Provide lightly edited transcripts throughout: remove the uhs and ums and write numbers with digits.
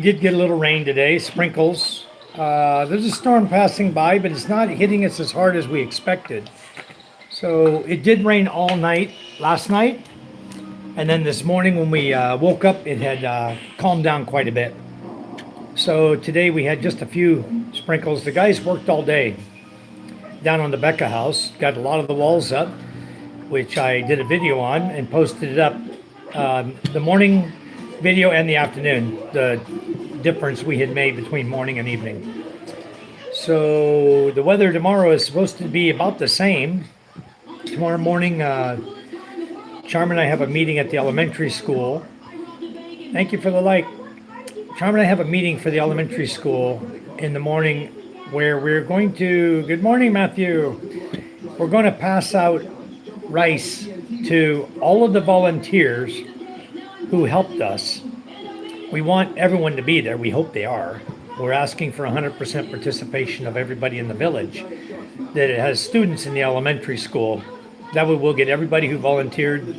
Did get a little rain today, sprinkles. There's a storm passing by, but it's not hitting us as hard as we expected. So it did rain all night last night, and then this morning when we woke up, it had calmed down quite a bit. So today we had just a few sprinkles. The guys worked all day down on the Becca house, got a lot of the walls up, which I did a video on and posted it up. The morning video and the afternoon, the difference we had made between morning and evening. So the weather tomorrow is supposed to be about the same. Tomorrow morning, Charm and I have a meeting at the elementary school. Thank you for the like. Charm and I have a meeting for the elementary school in the morning where we're going to, good morning, Matthew. We're going to pass out rice to all of the volunteers who helped us. We want everyone to be there. We hope they are. We're asking for 100% participation of everybody in the village that it has students in the elementary school. That way we'll get everybody who volunteered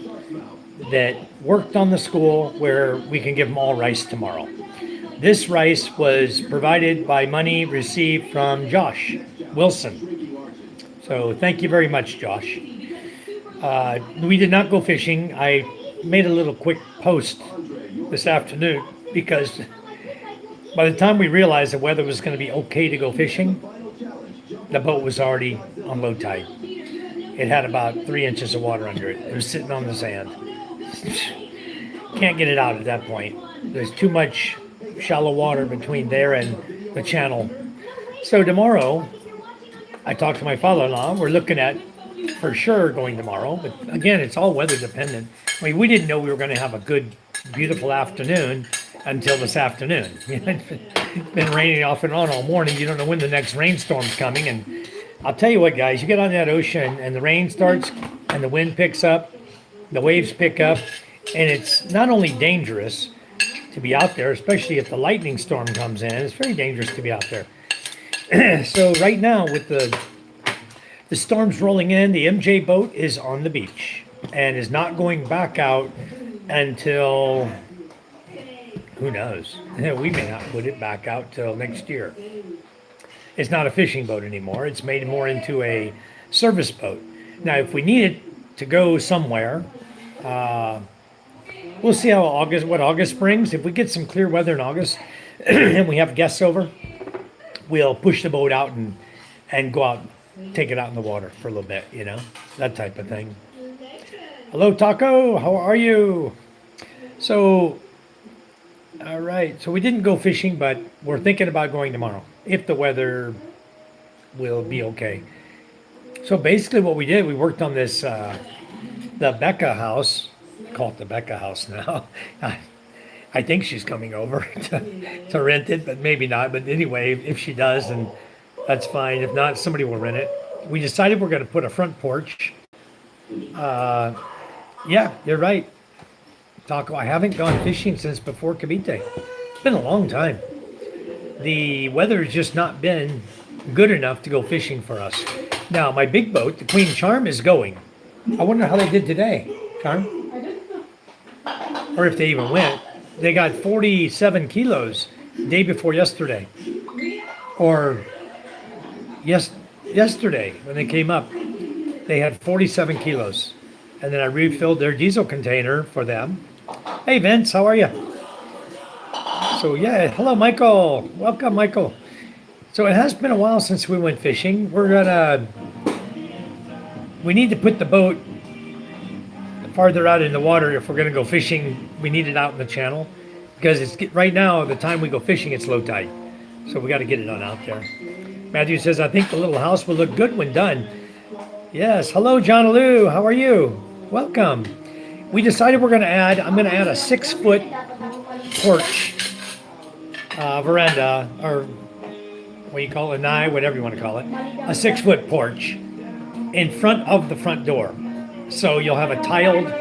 that worked on the school where we can give them all rice tomorrow. This rice was provided by money received from Josh Wilson. So thank you very much, Josh. We did not go fishing. I made a little quick post this afternoon because by the time we realized the weather was going to be okay to go fishing, the boat was already on low tide. It had about 3 inches of water under it. It was sitting on the sand. Can't get it out at that point. There's too much shallow water between there and the channel. So tomorrow, I talked to my father-in-law. We're looking at for sure going tomorrow, but again, it's all weather dependent. I mean, we didn't know we were going to have a good, beautiful afternoon until this afternoon. It's been raining off and on all morning. You don't know when the next rainstorm's coming. And I'll tell you what, guys, you get on that ocean and the rain starts and the wind picks up, the waves pick up, and it's not only dangerous to be out there, especially if the lightning storm comes in. It's very dangerous to be out there. So right now with the storm's rolling in, the MJ boat is on the beach and is not going back out until, who knows? We may not put it back out till next year. It's not a fishing boat anymore. It's made more into a service boat. Now, if we need it to go somewhere, we'll see how what August brings. If we get some clear weather in August and we have guests over, we'll push the boat out and go out, take it out in the water for a little bit, that type of thing. Hello, Taco. How are you? So, all right. So we didn't go fishing, but we're thinking about going tomorrow if the weather will be okay. So basically what we did, we worked on this, the Becca house. I call it the Becca house now. I think she's coming over to rent it, but maybe not. But anyway, if she does, then that's fine. If not, somebody will rent it. We decided we're going to put a front porch. Yeah, you're right, Taco. I haven't gone fishing since before Cavite. It's been a long time. The weather has just not been good enough to go fishing for us. Now, my big boat, the Queen Charm, is going. I wonder how they did today, Charm? Or if they even went. They got 47 kilos day before yesterday. Or yesterday when they came up, they had 47 kilos. And then I refilled their diesel container for them. Hey, Vince, how are you? So, yeah, hello, Michael. Welcome, Michael. So it has been a while since we went fishing. We need to put the boat farther out in the water if we're going to go fishing. We need it out in the channel because right now, the time we go fishing, it's low tide. So we got to get it on out there. Matthew says, I think the little house will look good when done. Yes. Hello, John Lou. How are you? Welcome. We decided I'm going to add a 6-foot porch, veranda, or what do you call it, whatever you want to call it, a 6-foot porch in front of the front door. So you'll have a tiled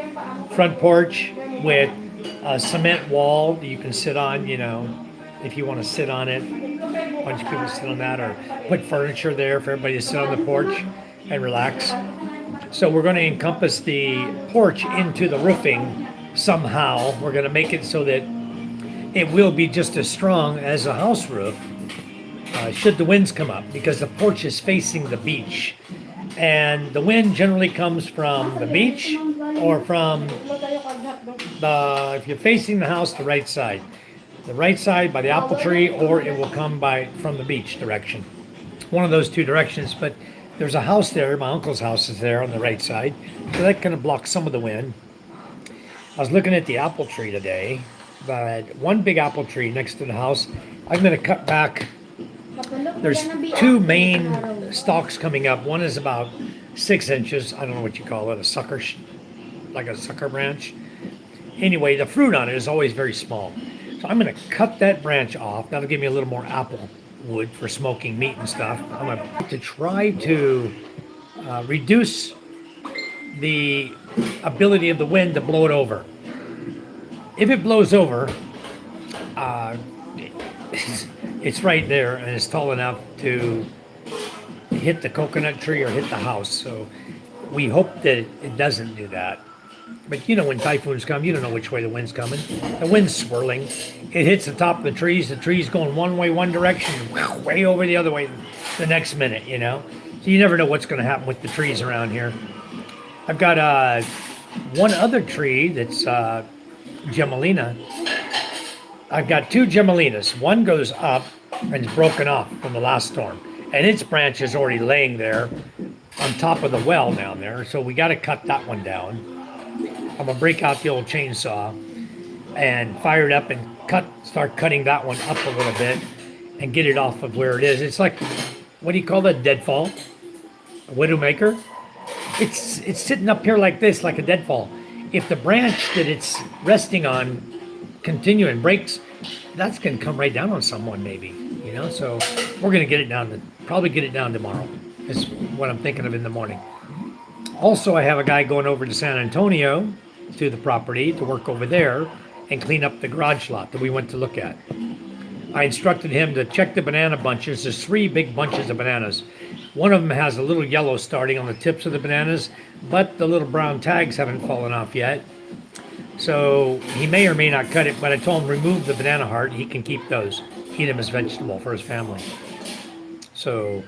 front porch with a cement wall that you can sit on, if you want to sit on it. A bunch of people sit on that, or put furniture there for everybody to sit on the porch and relax. So we're going to encompass the porch into the roofing somehow. We're going to make it so that it will be just as strong as a house roof should the winds come up, because the porch is facing the beach. And the wind generally comes from the beach or from if you're facing the house, the right side. The right side by the apple tree, or it will come from the beach direction. One of those two directions, but there's a house there, my uncle's house is there on the right side, so that kind of blocks some of the wind. I was looking at the apple tree today, but one big apple tree next to the house, I'm going to cut back. There's two main stalks coming up. One is about 6 inches. I don't know what you call it, like a sucker branch. Anyway, the fruit on it is always very small. So I'm going to cut that branch off. That'll give me a little more apple wood for smoking meat and stuff. I'm going to try to reduce the ability of the wind to blow it over. If it blows over, it's right there and it's tall enough to hit the coconut tree or hit the house. So we hope that it doesn't do that. But you know, when typhoons come, you don't know which way the wind's coming. The wind's swirling. It hits the top of the tree's going one way, one direction, way over the other way the next minute, you know. So you never know what's going to happen with the trees around here. I've got one other tree that's Gemelina. I've got two Gemelinas. One goes up and is broken off from the last storm. And its branch is already laying there on top of the well down there. So we got to cut that one down. I'm going to break out the old chainsaw and fire it up and start cutting that one up a little bit and get it off of where it is. It's like, what do you call that, deadfall? A widowmaker? It's sitting up here like this, like a deadfall. If the branch that it's resting on continue and breaks, that's going to come right down on someone maybe, you know. So we're going to get it down, probably get it down tomorrow is what I'm thinking of in the morning. Also, I have a guy going over to San Antonio to the property to work over there and clean up the garage lot that we went to look at. I instructed him to check the banana bunches. There's 3 big bunches of bananas. One of them has a little yellow starting on the tips of the bananas, but the little brown tags haven't fallen off yet. So he may or may not cut it, but I told him remove the banana heart. He can keep those, eat them as vegetable for his family. So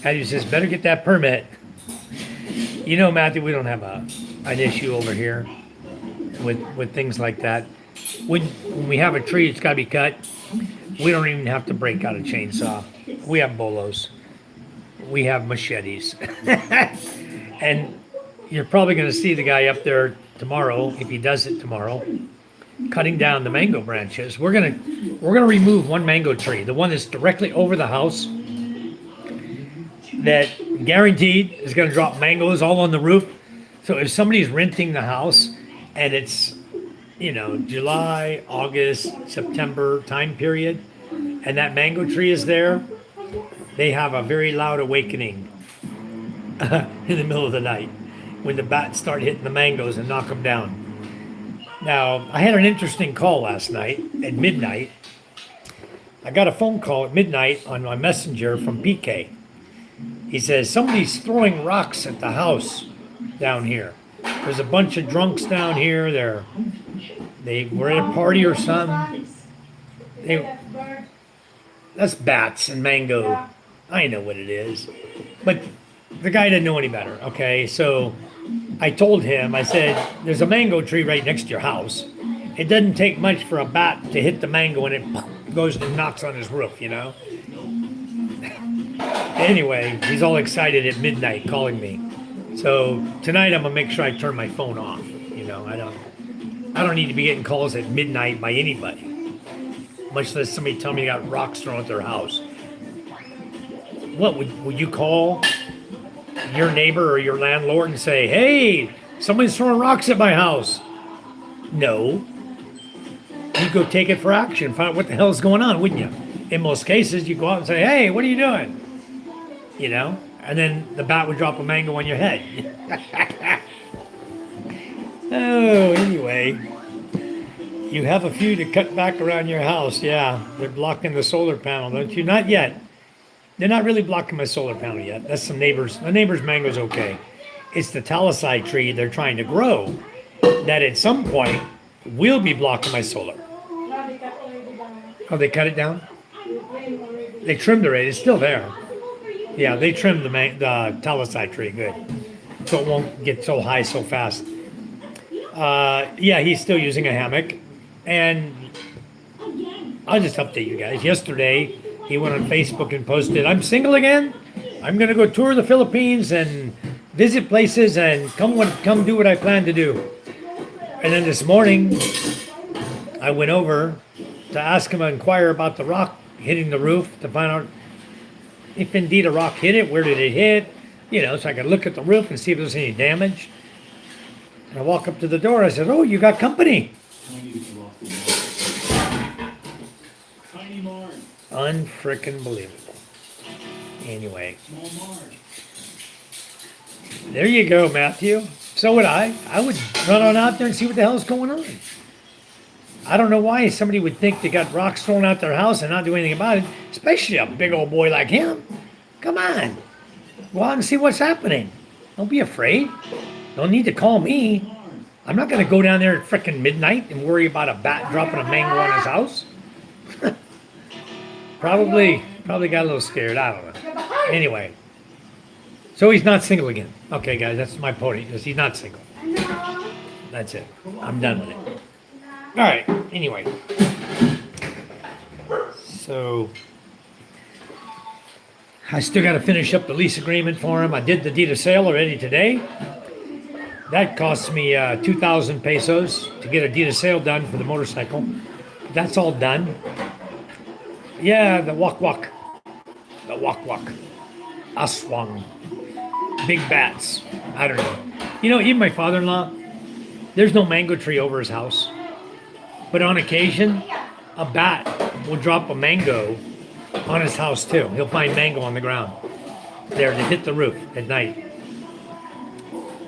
Matthew says, better get that permit. You know, Matthew, we don't have an issue over here with things like that. When we have a tree, it's got to be cut. We don't even have to break out a chainsaw. We have bolos. We have machetes. And you're probably going to see the guy up there tomorrow, if he does it tomorrow, cutting down the mango branches. We're gonna remove one mango tree, the one that's directly over the house, that guaranteed is going to drop mangoes all on the roof. So if somebody's renting the house and it's, you know, July, August, September time period, and that mango tree is there, they have a very loud awakening in the middle of the night when the bats start hitting the mangoes and knock them down. Now, I had an interesting call last night at midnight. I got a phone call at midnight on my messenger from PK. He says, somebody's throwing rocks at the house down here. There's a bunch of drunks down here. They were at a party or something. That's bats and mango. I know what it is. But the guy didn't know any better, okay? So I told him, I said, there's a mango tree right next to your house. It doesn't take much for a bat to hit the mango and it goes and knocks on his roof, you know? Anyway, he's all excited at midnight calling me. So tonight I'm gonna make sure I turn my phone off. You know, I don't need to be getting calls at midnight by anybody, much less somebody tell me they got rocks thrown at their house. What would you call your neighbor or your landlord and say, hey, somebody's throwing rocks at my house? No. You go take it for action, find out what the hell is going on, wouldn't you? In most cases, you go out and say, hey, what are you doing? You know, and then the bat would drop a mango on your head. Oh, anyway, you have a few to cut back around your house. Yeah, they're blocking the solar panel, don't you? Not yet. They're not really blocking my solar panel yet. That's some neighbors. The neighbor's mango's okay. It's the talisai tree they're trying to grow that at some point will be blocking my solar. Oh, they cut it down? They trimmed already. It's still there. Yeah, they trimmed the talosai tree. Good. So it won't get so high so fast. Yeah, he's still using a hammock. And I'll just update you guys. Yesterday, he went on Facebook and posted, I'm single again. I'm going to go tour the Philippines and visit places and come do what I plan to do. And then this morning, I went over to ask him, inquire about the rock hitting the roof to find out if indeed a rock hit it, where did it hit, so I could look at the roof and see if there's any damage. And I walk up to the door, I said, oh, you got company. Unfrickin' believable. Anyway. There you go, Matthew. So would I. I would run on out there and see what the hell's going on. I don't know why somebody would think they got rocks thrown out their house and not do anything about it, especially a big old boy like him. Come on. Go out and see what's happening. Don't be afraid. Don't need to call me. I'm not going to go down there at frickin' midnight and worry about a bat dropping a mango on his house. Probably got a little scared. I don't know. Anyway. So he's not single again. Okay, guys, that's my point. He's not single. That's it. I'm done with it. All right. Anyway. So I still got to finish up the lease agreement for him. I did the deed of sale already today. That cost me 2,000 pesos to get a deed of sale done for the motorcycle. That's all done. Yeah, the wak-wak. The wak-wak. Aswang. Big bats. I don't know. Even my father-in-law, there's no mango tree over his house. But on occasion, a bat will drop a mango on his house too. He'll find mango on the ground. There, to hit the roof at night.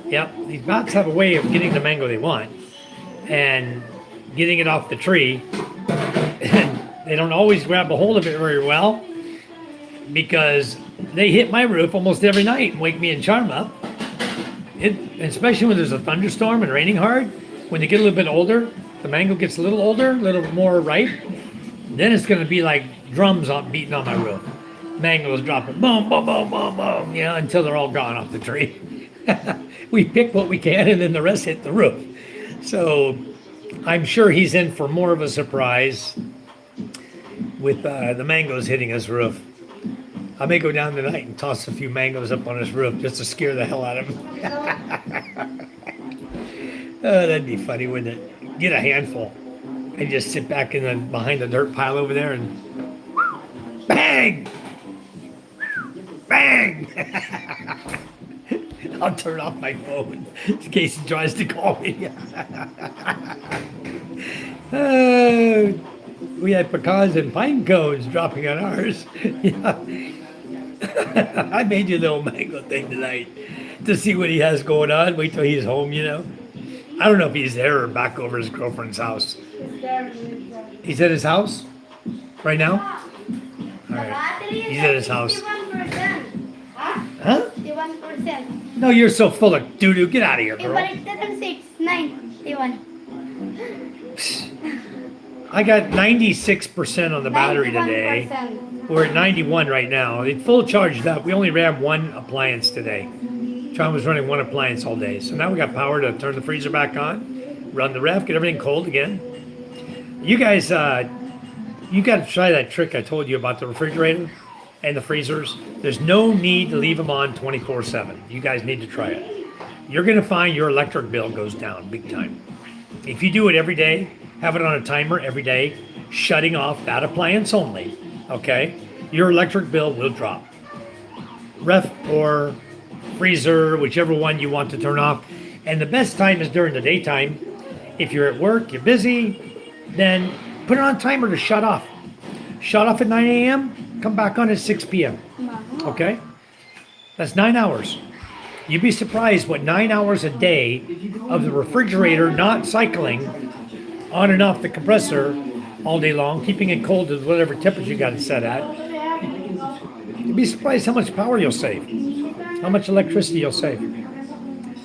Yep, these bats have a way of getting the mango they want and getting it off the tree. And they don't always grab a hold of it very well because they hit my roof almost every night and wake me and Charm up. Especially when there's a thunderstorm and raining hard, when they get a little bit older, the mango gets a little older, a little more ripe, then it's going to be like drums beating on my roof. Mangoes dropping, boom, boom, boom, boom, boom, until they're all gone off the tree. We pick what we can and then the rest hit the roof. So I'm sure he's in for more of a surprise with the mangoes hitting his roof. I may go down tonight and toss a few mangoes up on his roof just to scare the hell out of him. Oh, that'd be funny, wouldn't it? Get a handful and just sit back behind the dirt pile over there and bang! Bang! I'll turn off my phone in case he tries to call me. We had pecans and pine cones dropping on ours. I made you a little mango thing tonight to see what he has going on. Wait till he's home, I don't know if he's there or back over his girlfriend's house. He's at his house right now? All right. He's at his house. Huh? 1%. No, you're so full of doo-doo. Get out of here, girl. But it doesn't say it's 91. I got 96% on the battery today. 91%. We're at 91 right now. It's full charged up. We only ran one appliance today. John was running one appliance all day. So now we got power to turn the freezer back on, run the ref, get everything cold again. You guys, you got to try that trick I told you about the refrigerator and the freezers. There's no need to leave them on 24/7. You guys need to try it. You're going to find your electric bill goes down big time. If you do it every day, have it on a timer every day, shutting off that appliance only, okay, your electric bill will drop. Ref or freezer, whichever one you want to turn off. And the best time is during the daytime. If you're at work, you're busy, then put it on timer to shut off. Shut off at 9 a.m., come back on at 6 p.m. Okay? That's 9 hours. You'd be surprised what 9 hours a day of the refrigerator not cycling on and off the compressor all day long, keeping it cold to whatever temperature you got it set at. You'd be surprised how much power you'll save, how much electricity you'll save.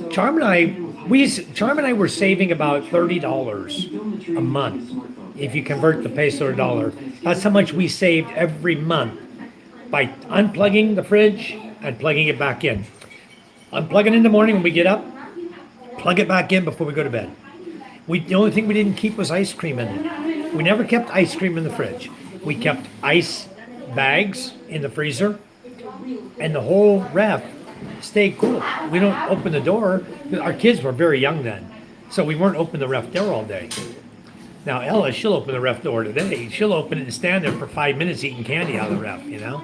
Charm and I were saving about $30 a month if you convert the peso to dollar. That's how much we saved every month by unplugging the fridge and plugging it back in. Unplug it in the morning when we get up, plug it back in before we go to bed. The only thing we didn't keep was ice cream in it. We never kept ice cream in the fridge. We kept ice bags in the freezer, and the whole ref stayed cool. We don't open the door. Our kids were very young then, so we weren't open the ref door all day. Now Ella, she'll open the ref door today. She'll open it and stand there for 5 minutes eating candy out of the ref, you know?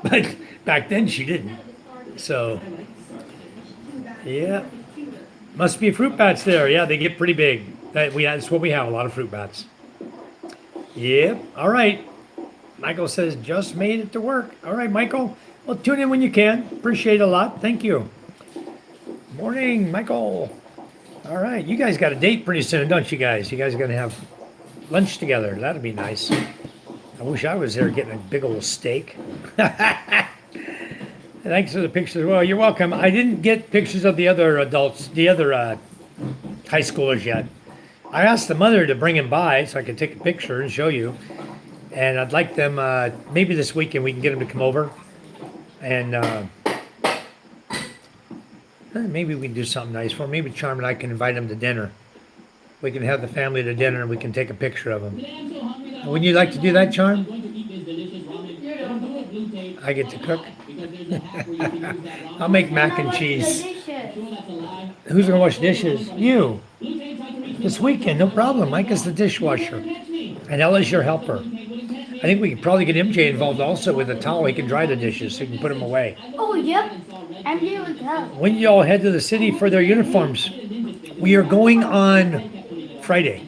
But back then she didn't. So, yeah. Must be fruit bats there. Yeah, they get pretty big. That's what we have, a lot of fruit bats. Yep. All right. Michael says, just made it to work. All right, Michael. Well, tune in when you can. Appreciate it a lot. Thank you. Morning, Michael. All right. You guys got a date pretty soon, don't you guys? You guys are going to have lunch together. That'd be nice. I wish I was there getting a big old steak. Thanks for the pictures. Well, you're welcome. I didn't get pictures of the other adults, the other high schoolers yet. I asked the mother to bring them by so I could take a picture and show you. And I'd like them, maybe this weekend we can get them to come over. And maybe we can do something nice for them. Maybe Charm and I can invite them to dinner. We can have the family to dinner and we can take a picture of them. Wouldn't you like to do that, Charm? I get to cook? I'll make mac and cheese. Who's going to wash dishes? You. This weekend, no problem. Mike is the dishwasher. And Ella's your helper. I think we could probably get MJ involved also with a towel. He can dry the dishes so he can put them away. Oh, yep. MJ would help. When you all head to the city for their uniforms? We are going on Friday.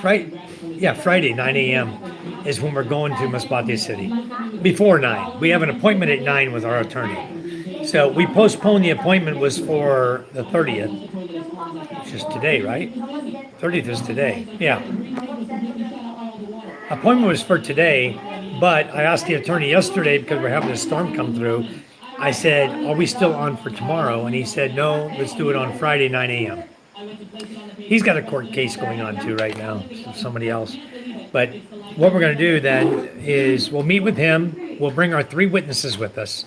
Friday, 9 a.m. is when we're going to Masbate City. Before 9. We have an appointment at 9 with our attorney. So we postponed the appointment was for the 30th, which is today, right? 30th is today. Yeah. Appointment was for today, but I asked the attorney yesterday because we're having a storm come through. I said, are we still on for tomorrow? And he said, no, let's do it on Friday, 9 a.m. He's got a court case going on too right now, somebody else. But what we're going to do then is we'll meet with him. We'll bring our 3 witnesses with us.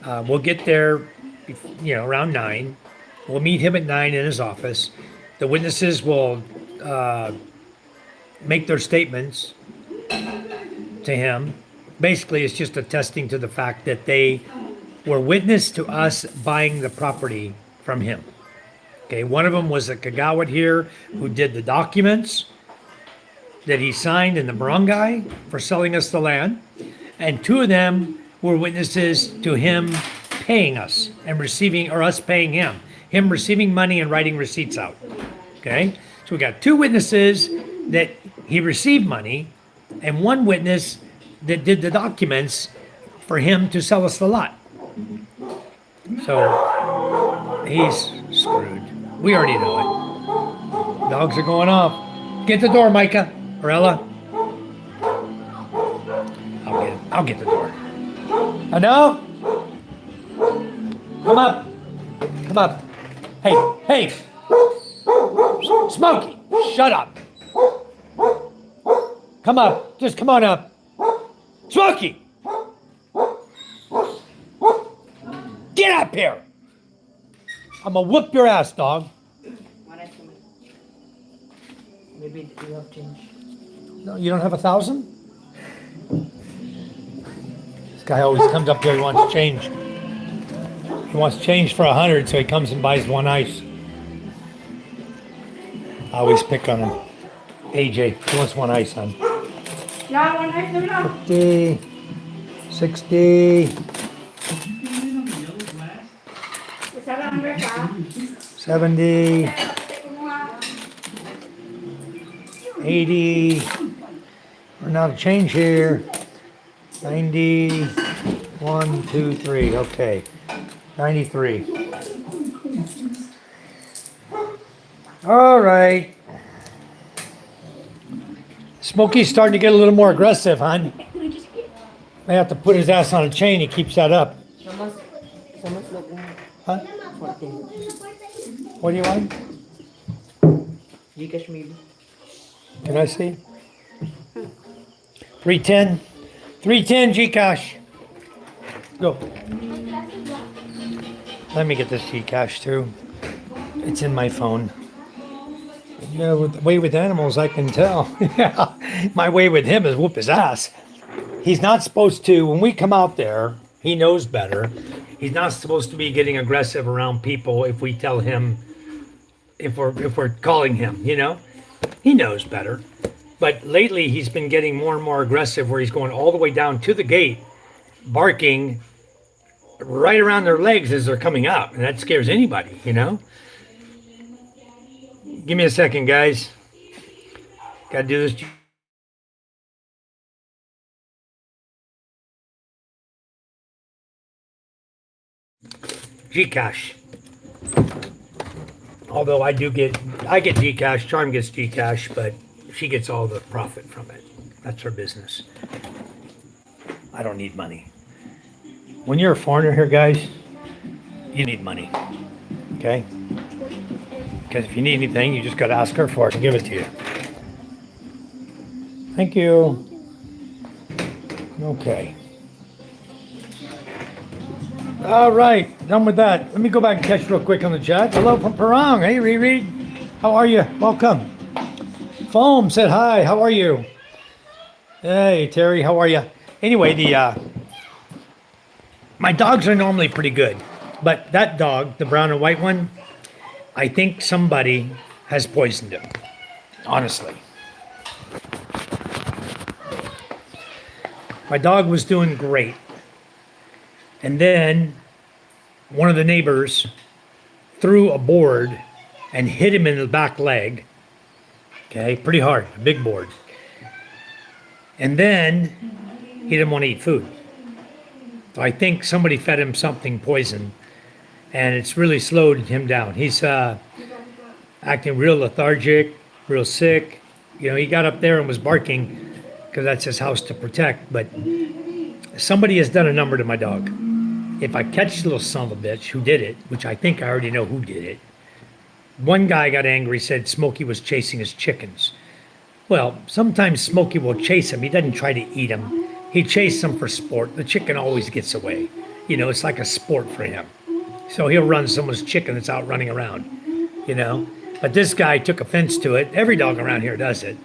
We'll get there, around 9. We'll meet him at 9 in his office. The witnesses will make their statements to him. Basically, it's just attesting to the fact that they were witness to us buying the property from him. Okay, one of them was a Kagawad here who did the documents that he signed in the barangay for selling us the land. And 2 of them were witnesses to him paying us and receiving, or us paying him. Him receiving money and writing receipts out. Okay, so we got 2 witnesses that he received money and 1 witness that did the documents for him to sell us the lot. So he's screwed. We already know it. Dogs are going off. Get the door, Micah. Or Ella. I'll get the door. Enough? Come up. Come up. Hey. Smokey, shut up. Come up. Just come on up. Smokey! Get up here! I'm gonna whoop your ass, dog. Maybe you have change. No, you don't have 1,000? This guy always comes up here, he wants change. He wants change for 100, so he comes and buys 1 ice. I always pick on him. AJ, he wants 1 ice, son. No, 1 ice, no. 50, 60, 70, 80, we're out of change here. 90, 1, 2, 3, okay. 93. All right. Smokey's starting to get a little more aggressive, hon. I have to put his ass on a chain, he keeps that up. Huh? 14. What do you want? Gcash maybe. Can I see? 310. 310 Gcash. Go. Let me get this Gcash too. It's in my phone. Yeah, with the way with animals, I can tell. Yeah, my way with him is whoop his ass. He's not supposed to. When we come out there, he knows better. He's not supposed to be getting aggressive around people if we tell him if we're calling him. You know, he knows better. But lately, he's been getting more and more aggressive, where he's going all the way down to the gate, barking right around their legs as they're coming up, and that scares anybody. You know. Give me a second, guys. Got to do this. Gcash. Although I get Gcash, Charm gets Gcash, but she gets all the profit from it. That's her business. I don't need money. When you're a foreigner here, guys, you need money. Okay? Because if you need anything, you just got to ask her for it and give it to you. Thank you. Okay. All right, done with that. Let me go back and catch real quick on the chat. Hello from Parang. Hey, Riri. How are you? Welcome. Foam said hi. How are you? Hey, Terry. How are you? Anyway, my dogs are normally pretty good, but that dog, the brown and white one, I think somebody has poisoned him. Honestly. My dog was doing great. And then one of the neighbors threw a board and hit him in the back leg. Okay, pretty hard, a big board. And then he didn't want to eat food. So I think somebody fed him something poison, and it's really slowed him down. He's acting real lethargic, real sick. You know, he got up there and was barking because that's his house to protect. But somebody has done a number to my dog. If I catch the little son of a bitch who did it, which I think I already know who did it, one guy got angry, said Smokey was chasing his chickens. Well, sometimes Smokey will chase him. He doesn't try to eat them. He chases them for sport. The chicken always gets away. You know, it's like a sport for him. So he'll run someone's chicken that's out running around, you know. But this guy took offense to it. Every dog around here does it.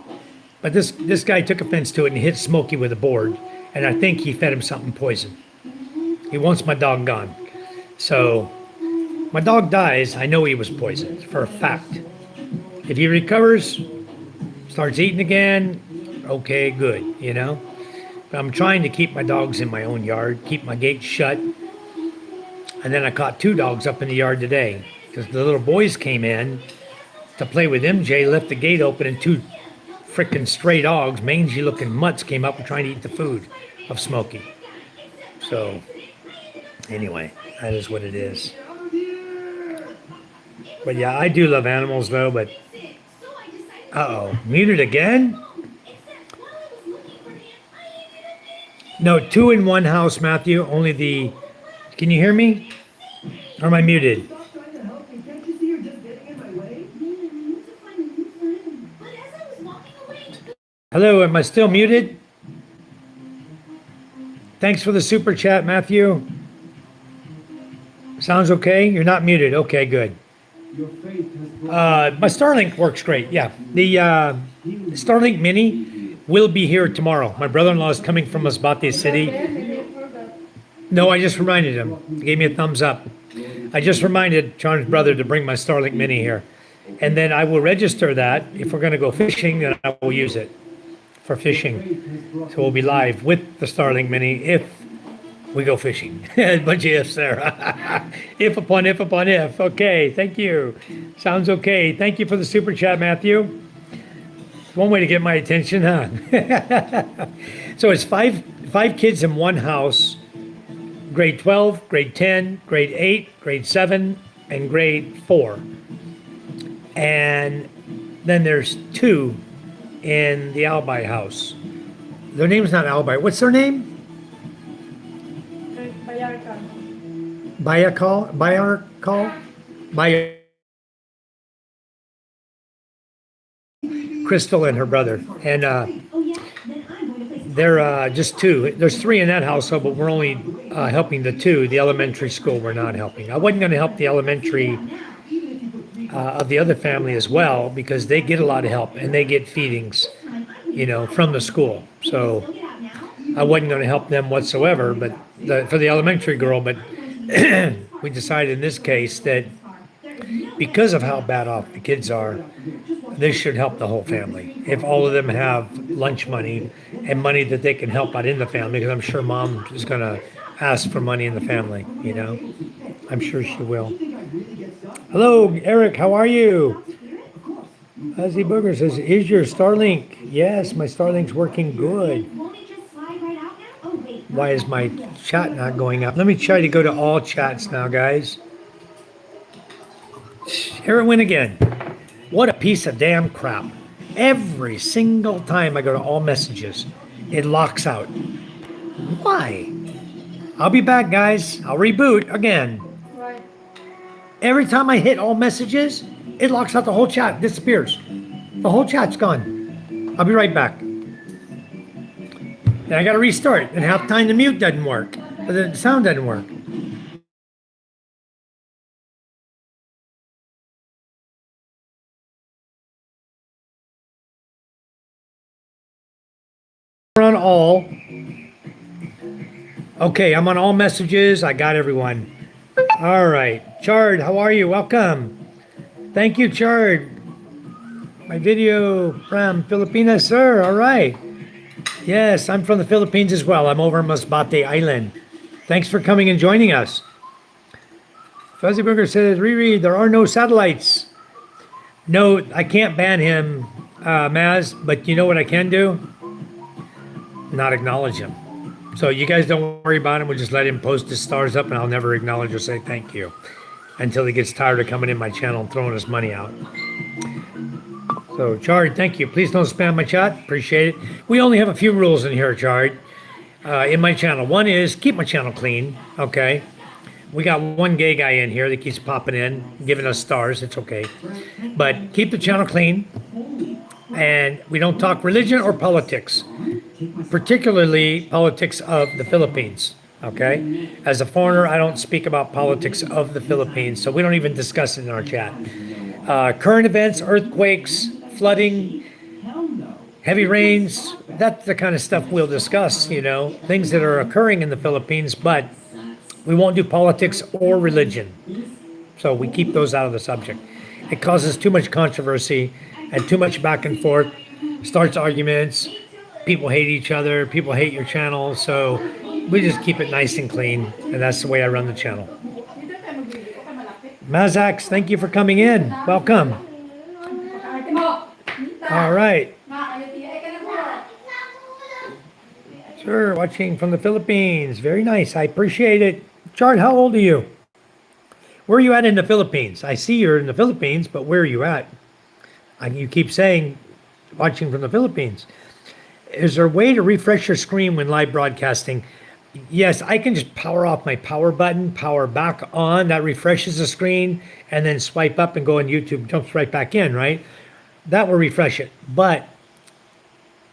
But this guy took offense to it and hit Smokey with a board. And I think he fed him something poison. He wants my dog gone. So my dog dies, I know he was poisoned for a fact. If he recovers, starts eating again, okay, good, you know. But I'm trying to keep my dogs in my own yard, keep my gate shut. And then I caught 2 dogs up in the yard today because the little boys came in to play with MJ, left the gate open, and 2 freaking stray dogs, mangy looking mutts, came up and trying to eat the food of Smokey. So anyway, that is what it is. But yeah, I do love animals though, but uh-oh, muted again? No, 2 in one house, Matthew. Can you hear me? Or am I muted? Hello, am I still muted? Thanks for the super chat, Matthew. Sounds okay? You're not muted. Okay, good. My Starlink works great. Yeah. The Starlink Mini will be here tomorrow. My brother-in-law is coming from Masbate City. No, I just reminded him. He gave me a thumbs up. I just reminded Charm's brother to bring my Starlink Mini here. And then I will register that. If we're going to go fishing, then I will use it for fishing. So we'll be live with the Starlink Mini if we go fishing. A bunch of ifs there. If upon if upon if. Okay, thank you. Sounds okay. Thank you for the super chat, Matthew. One way to get my attention, huh? So it's five kids in one house. Grade 12, grade 10, grade 8, grade 7, and grade 4. And then there's 2 in the Albi house. Their name's not Albi. What's their name? Bayarkal? Crystal and her brother. And They're just two. There's three in that household, but we're only helping the two. The elementary school we're not helping. I wasn't going to help the elementary of the other family as well because they get a lot of help and they get feedings, from the school. So I wasn't going to help them whatsoever, but for the elementary girl. But we decided in this case that because of how bad off the kids are, this should help the whole family. If all of them have lunch money and money that they can help out in the family, because I'm sure mom is going to ask for money in the family, I'm sure she will. Hello, Eric, how are you? Ozzy Booger says, is your Starlink? Yes, my Starlink's working good. Why is my chat not going up? Let me try to go to all chats now, guys. Here it went again. What a piece of damn crap. Every single time I go to all messages, it locks out. Why? I'll be back, guys. I'll reboot again. Right. Every time I hit all messages, it locks out the whole chat, disappears. The whole chat's gone. I'll be right back. Then I got to restart. And half the time the mute doesn't work. The sound doesn't work. We're on all. Okay, I'm on all messages. I got everyone. All right. Chard, how are you? Welcome. Thank you, Chard. My video from Philippines, sir. All right. Yes, I'm from the Philippines as well. I'm over in Masbate Island. Thanks for coming and joining us. Fuzzy Burger says, Riri, there are no satellites. No, I can't ban him, Maz, but you know what I can do? Not acknowledge him. So you guys don't worry about him. We'll just let him post his stars up and I'll never acknowledge or say thank you until he gets tired of coming in my channel and throwing his money out. So Chard, thank you. Please don't spam my chat. Appreciate it. We only have a few rules in here, Chard, in my channel. One is keep my channel clean. Okay. We got one gay guy in here that keeps popping in, giving us stars. It's okay. But keep the channel clean. And we don't talk religion or politics, particularly politics of the Philippines, okay? As a foreigner, I don't speak about politics of the Philippines, so we don't even discuss it in our chat. Current events, earthquakes, flooding, heavy rains, that's the kind of stuff we'll discuss, things that are occurring in the Philippines, but we won't do politics or religion. So we keep those out of the subject. It causes too much controversy and too much back and forth, starts arguments, people hate each other, people hate your channel, so we just keep it nice and clean, and that's the way I run the channel. Mazax, thank you for coming in. Welcome. All right. Sure, watching from the Philippines. Very nice. I appreciate it. Chard, how old are you? Where are you at in the Philippines? I see you're in the Philippines, but where are you at? You keep saying watching from the Philippines. Is there a way to refresh your screen when live broadcasting? Yes, I can just power off my power button, power back on. That refreshes the screen, and then swipe up and go on YouTube. Jumps right back in, right? That will refresh it. But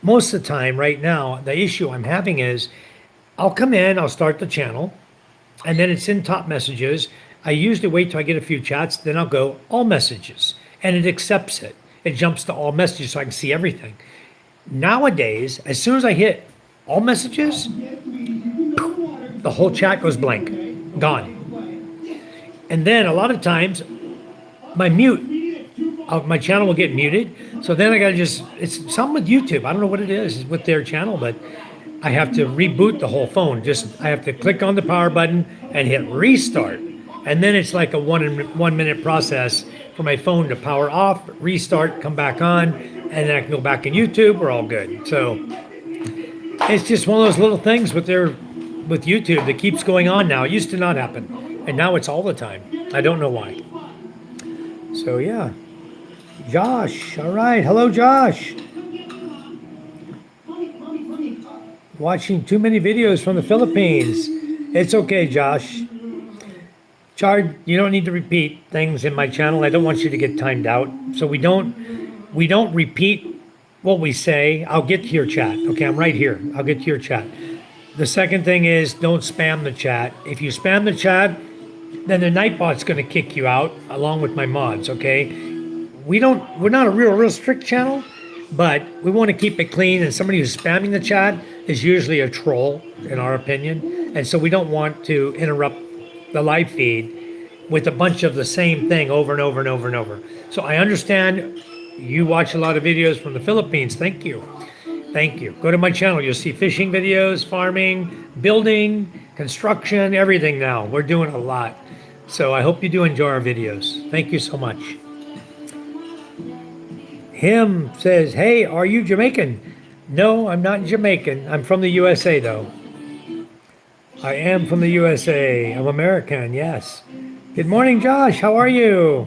most of the time right now, the issue I'm having is I'll come in, I'll start the channel, and then it's in top messages. I usually wait till I get a few chats, then I'll go all messages, and it accepts it. It jumps to all messages so I can see everything. Nowadays, as soon as I hit all messages, the whole chat goes blank, gone. And then a lot of times, my channel will get muted. So then I gotta it's something with YouTube. I don't know what it is with their channel, but I have to reboot the whole phone. I have to click on the power button and hit restart. And then it's like a 1 minute process for my phone to power off, restart, come back on, and then I can go back in YouTube. We're all good. So it's just one of those little things with YouTube that keeps going on now. It used to not happen, and now it's all the time. I don't know why. So yeah, Josh. All right, hello, Josh. Watching too many videos from the Philippines. It's okay, Josh. Chard, you don't need to repeat things in my channel. I don't want you to get timed out. So we don't repeat what we say. I'll get to your chat. Okay, I'm right here. I'll get to your chat. The second thing is don't spam the chat. If you spam the chat, then the Nightbot's going to kick you out along with my mods. Okay, we're not a real strict channel, but we want to keep it clean. And somebody who's spamming the chat is usually a troll, in our opinion, and so we don't want to interrupt the live feed with a bunch of the same thing over and over and over and over. So I understand you watch a lot of videos from the Philippines. Thank you. Thank you. Go to my channel. You'll see fishing videos, farming, building, construction, everything now. We're doing a lot. So I hope you do enjoy our videos. Thank you so much. Him says, hey, are you Jamaican? No, I'm not Jamaican. I'm from the USA though. I am from the USA. I'm American, yes. Good morning, Josh. How are you?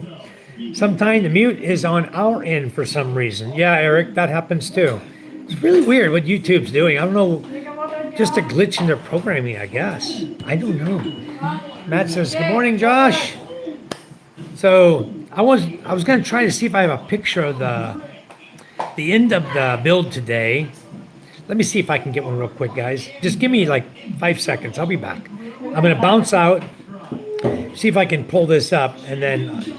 Sometimes the mute is on our end for some reason. Yeah, Eric, that happens too. It's really weird what YouTube's doing. I don't know, just a glitch in their programming, I guess. I don't know. Matt says, good morning, Josh. So I was going to try to see if I have a picture of the end of the build today. Let me see if I can get one real quick, guys. Just give me like 5 seconds. I'll be back. I'm going to bounce out, see if I can pull this up, and then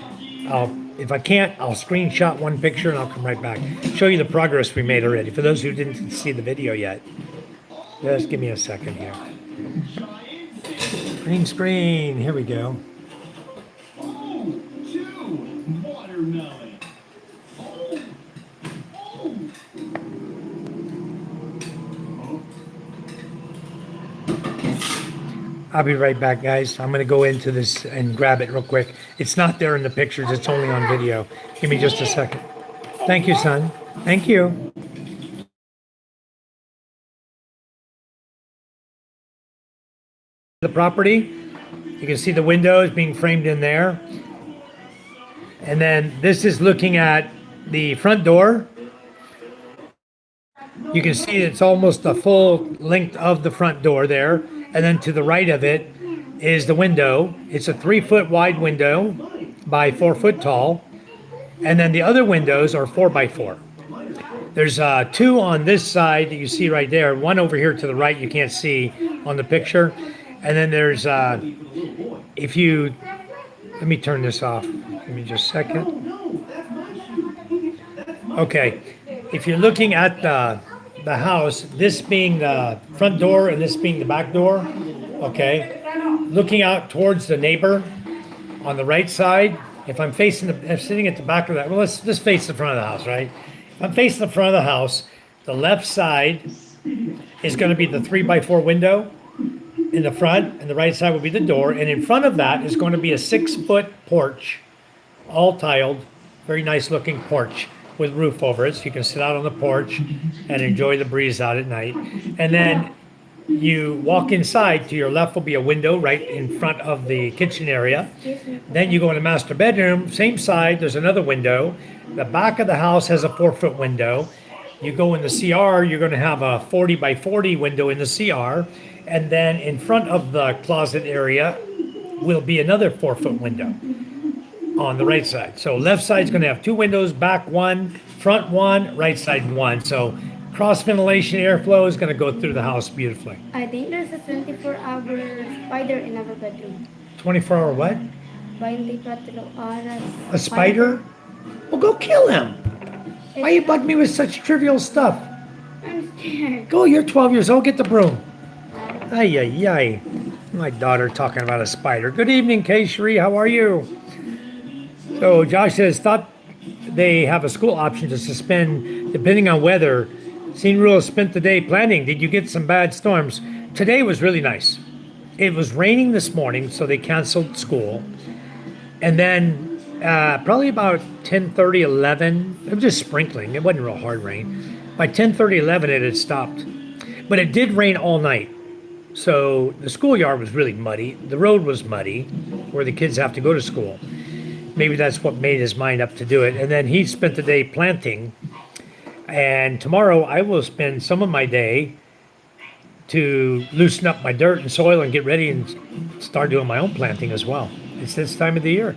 if I can't, I'll screenshot one picture and I'll come right back. Show you the progress we made already. For those who didn't see the video yet, just give me a second here. Green screen, here we go. I'll be right back, guys. I'm going to go into this and grab it real quick. It's not there in the pictures. It's only on video. Give me just a second. Thank you, son. Thank you. The property. You can see the windows being framed in there. And then this is looking at the front door. You can see it's almost the full length of the front door there. And then to the right of it is the window. It's a 3-foot wide window by 4 foot tall. And then the other windows are 4 by 4. There's 2 on this side that you see right there. 1 over here to the right you can't see on the picture. And then there's, let me turn this off. Give me just a second. Okay, if you're looking at the house, this being the front door and this being the back door, okay, looking out towards the neighbor on the right side, if I'm sitting at the back of that, well, let's just face the front of the house, right? If I'm facing the front of the house, the left side is going to be the 3 by 4 window in the front, and the right side will be the door, and in front of that is going to be a 6-foot porch, all tiled, very nice looking porch with roof over it, so you can sit out on the porch and enjoy the breeze out at night. And then you walk inside, to your left will be a window right in front of the kitchen area. Then you go in the master bedroom, same side, there's another window. The back of the house has a 4-foot window. You go in the CR, you're going to have a 40 by 40 window in the CR. And then in front of the closet area will be another 4-foot window on the right side. So left side's going to have 2 windows, back 1, front 1, right side 1. So cross ventilation airflow is going to go through the house beautifully. I think there's a 24-hour spider in our bedroom. 24-hour what? 24 horas. A spider? Well, go kill him. Why you bug me with such trivial stuff? I'm scared. Go, you're 12 years old, get the broom. Ay, ay, ay. My daughter talking about a spider. Good evening, Kay Sheree, how are you? So Josh says, thought they have a school option to suspend depending on weather. Seen rules spent the day planning. Did you get some bad storms? Today was really nice. It was raining this morning, so they canceled school. And then probably about 10:30, 11, it was just sprinkling. It wasn't real hard rain. By 10:30, 11, it had stopped. But it did rain all night. So the schoolyard was really muddy. The road was muddy where the kids have to go to school. Maybe that's what made his mind up to do it. And then he spent the day planting. And tomorrow I will spend some of my day to loosen up my dirt and soil and get ready and start doing my own planting as well. It's this time of the year.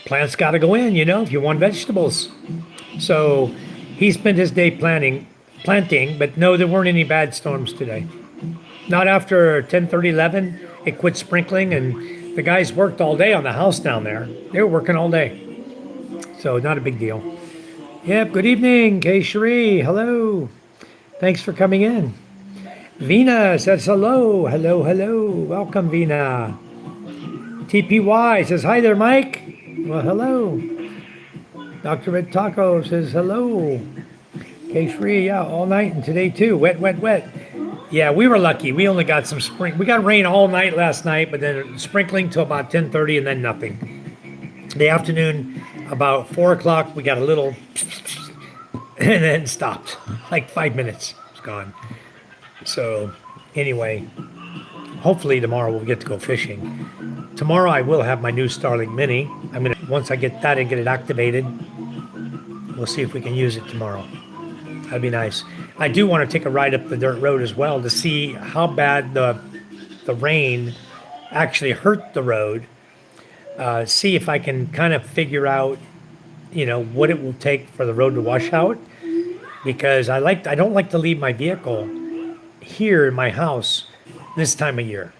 Plants got to go in, if you want vegetables. So He spent his day planting, but no, there weren't any bad storms today. Not after 10:30, 11. It quit sprinkling, and the guys worked all day on the house down there. They were working all day. So not a big deal. Yep, good evening, Kay Cherie. Hello. Thanks for coming in. Vina says hello. Hello, hello. Welcome, Vina. TPY says hi there, Mike. Well, hello. Dr. Red Taco says hello. Kay Cherie, yeah, all night and today too. Wet, wet, wet. Yeah, we were lucky. We only got some spring. We got rain all night last night, but then sprinkling till about 10:30 and then nothing. The afternoon, about 4 o'clock, we got a little and then stopped. Like 5 minutes. It's gone. So anyway, hopefully tomorrow we'll get to go fishing. Tomorrow I will have my new Starlink Mini. Once I get that and get it activated, we'll see if we can use it tomorrow. That'd be nice. I do want to take a ride up the dirt road as well to see how bad the rain actually hurt the road. See if I can kind of figure out, what it will take for the road to wash out. Because I don't like to leave my vehicle here in my house this time of year.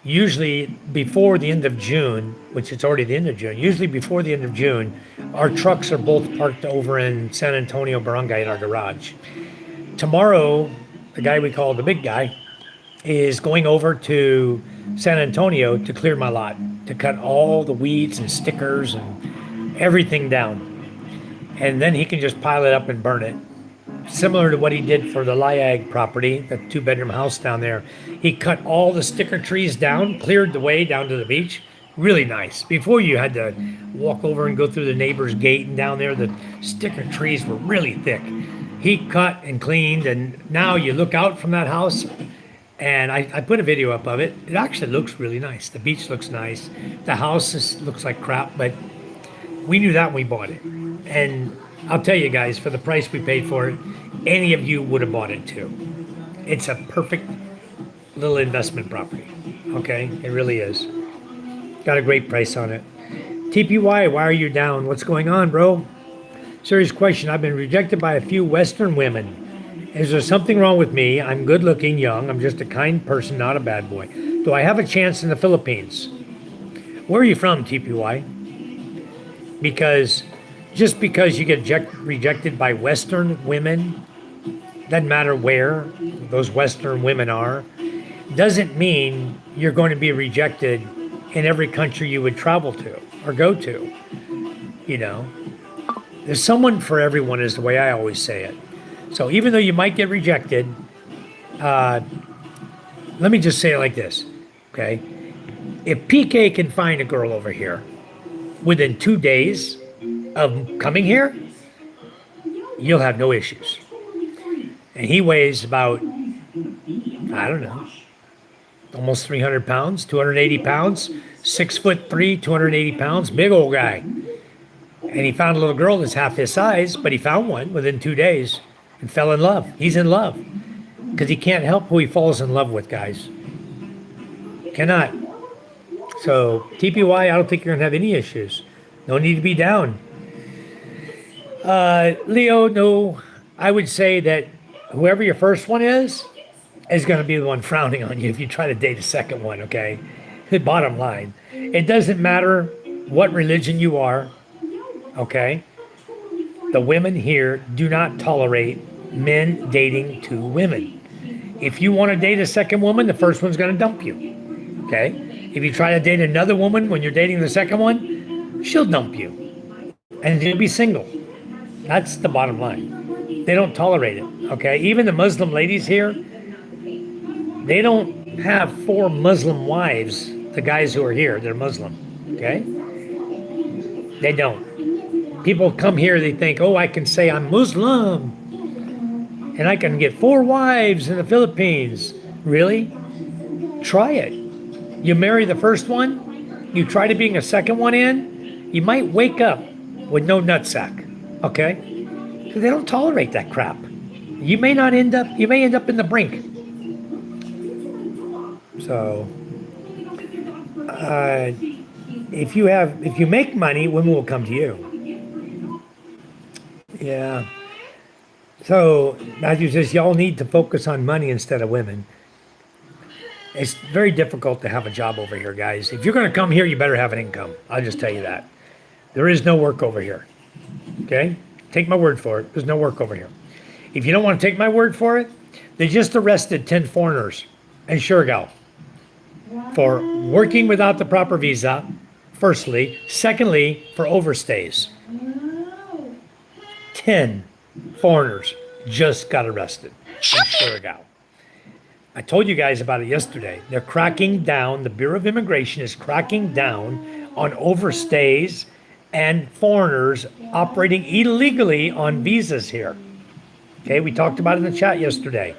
Usually before the end of June, which it's already the end of June, usually before the end of June, our trucks are both parked over in San Antonio, Barangay in our garage. Tomorrow, the guy we call the big guy is going over to San Antonio to clear my lot, to cut all the weeds and stickers and everything down. And then he can just pile it up and burn it. Similar to what he did for the Liag property, the 2-bedroom house down there. He cut all the sticker trees down, cleared the way down to the beach. Really nice. Before you had to walk over and go through the neighbor's gate, and down there the sticker trees were really thick. He cut and cleaned, and now you look out from that house, and I put a video up of it. It actually looks really nice. The beach looks nice. The house looks like crap, but we knew that when we bought it. And I'll tell you guys, for the price we paid for it, any of you would have bought it too. It's a perfect little investment property. Okay, it really is. Got a great price on it. TPY, why are you down? What's going on, bro? Serious question. I've been rejected by a few Western women. Is there something wrong with me? I'm good looking, young. I'm just a kind person, not a bad boy. Do I have a chance in the Philippines? Where are you from, TPY? Because just because you get rejected by Western women, doesn't matter where those Western women are, doesn't mean you're going to be rejected in every country you would travel to or go to. There's someone for everyone is the way I always say it. So even though you might get rejected, let me just say it like this, okay? If PK can find a girl over here within 2 days of coming here, you'll have no issues. And he weighs about, I don't know, almost 300 pounds, 280 pounds, 6'3", 280 pounds, big old guy. And he found a little girl that's half his size, but he found one within 2 days and fell in love. He's in love because he can't help who he falls in love with, guys. Cannot. So TPY, I don't think you're gonna have any issues. No need to be down. Leo, no, I would say that whoever your first one is going to be the one frowning on you if you try to date a second one, okay? The bottom line. It doesn't matter what religion you are, okay? The women here do not tolerate men dating two women. If you want to date a second woman, the first one's going to dump you, okay? If you try to date another woman when you're dating the second one, she'll dump you. And you'll be single. That's the bottom line. They don't tolerate it, okay? Even the Muslim ladies here, they don't have 4 Muslim wives, the guys who are here, they're Muslim, okay? They don't. People come here, they think, oh, I can say I'm Muslim, and I can get 4 wives in the Philippines. Really? Try it. You marry the first one, you try to bring a second one in, you might wake up with no nutsack, okay? They don't tolerate that crap. You may end up in the brink. So, if you make money, women will come to you. Yeah. So Matthew says, y'all need to focus on money instead of women. It's very difficult to have a job over here, guys. If you're going to come here, you better have an income. I'll just tell you that. There is no work over here. Okay? Take my word for it. There's no work over here. If you don't want to take my word for it, they just arrested 10 foreigners in Surigao for working without the proper visa, firstly. Secondly, for overstays. 10 foreigners just got arrested in Surigao. I told you guys about it yesterday. They're cracking down, the Bureau of Immigration is cracking down on overstays and foreigners operating illegally on visas here. Okay, we talked about it in the chat yesterday.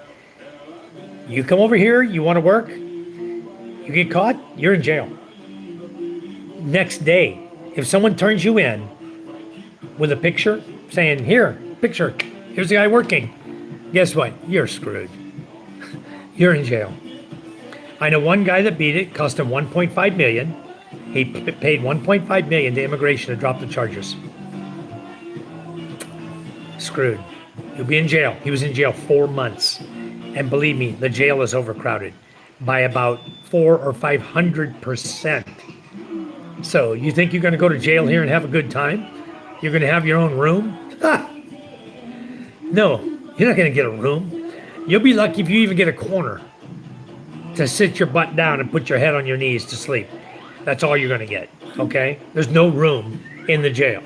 You come over here, you want to work, you get caught, you're in jail. Next day, if someone turns you in with a picture saying, here, picture, here's the guy working, guess what? You're screwed. You're in jail. I know one guy that beat it, cost him 1.5 million. He paid 1.5 million to immigration to drop the charges. Screwed. You'll be in jail. He was in jail 4 months. And believe me, the jail is overcrowded by about 400 or 500%. So you think you're going to go to jail here and have a good time? You're going to have your own room? No, you're not going to get a room. You'll be lucky if you even get a corner to sit your butt down and put your head on your knees to sleep. That's all you're going to get, okay? There's no room in the jail.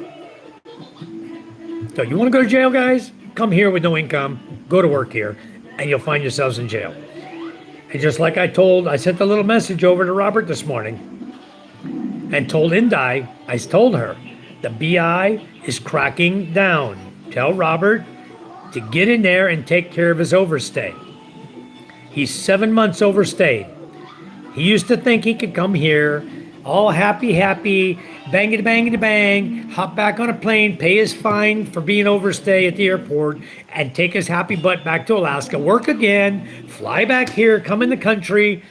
So you want to go to jail, guys? Come here with no income, go to work here, and you'll find yourselves in jail. And just like I sent a little message over to Robert this morning and told Indai, I told her, the BI is cracking down. Tell Robert to get in there and take care of his overstay. He's 7 months overstayed. He used to think he could come here, all happy, bang, hop back on a plane, pay his fine for being overstay at the airport, and take his happy butt back to Alaska, work again, fly back here, come in the country,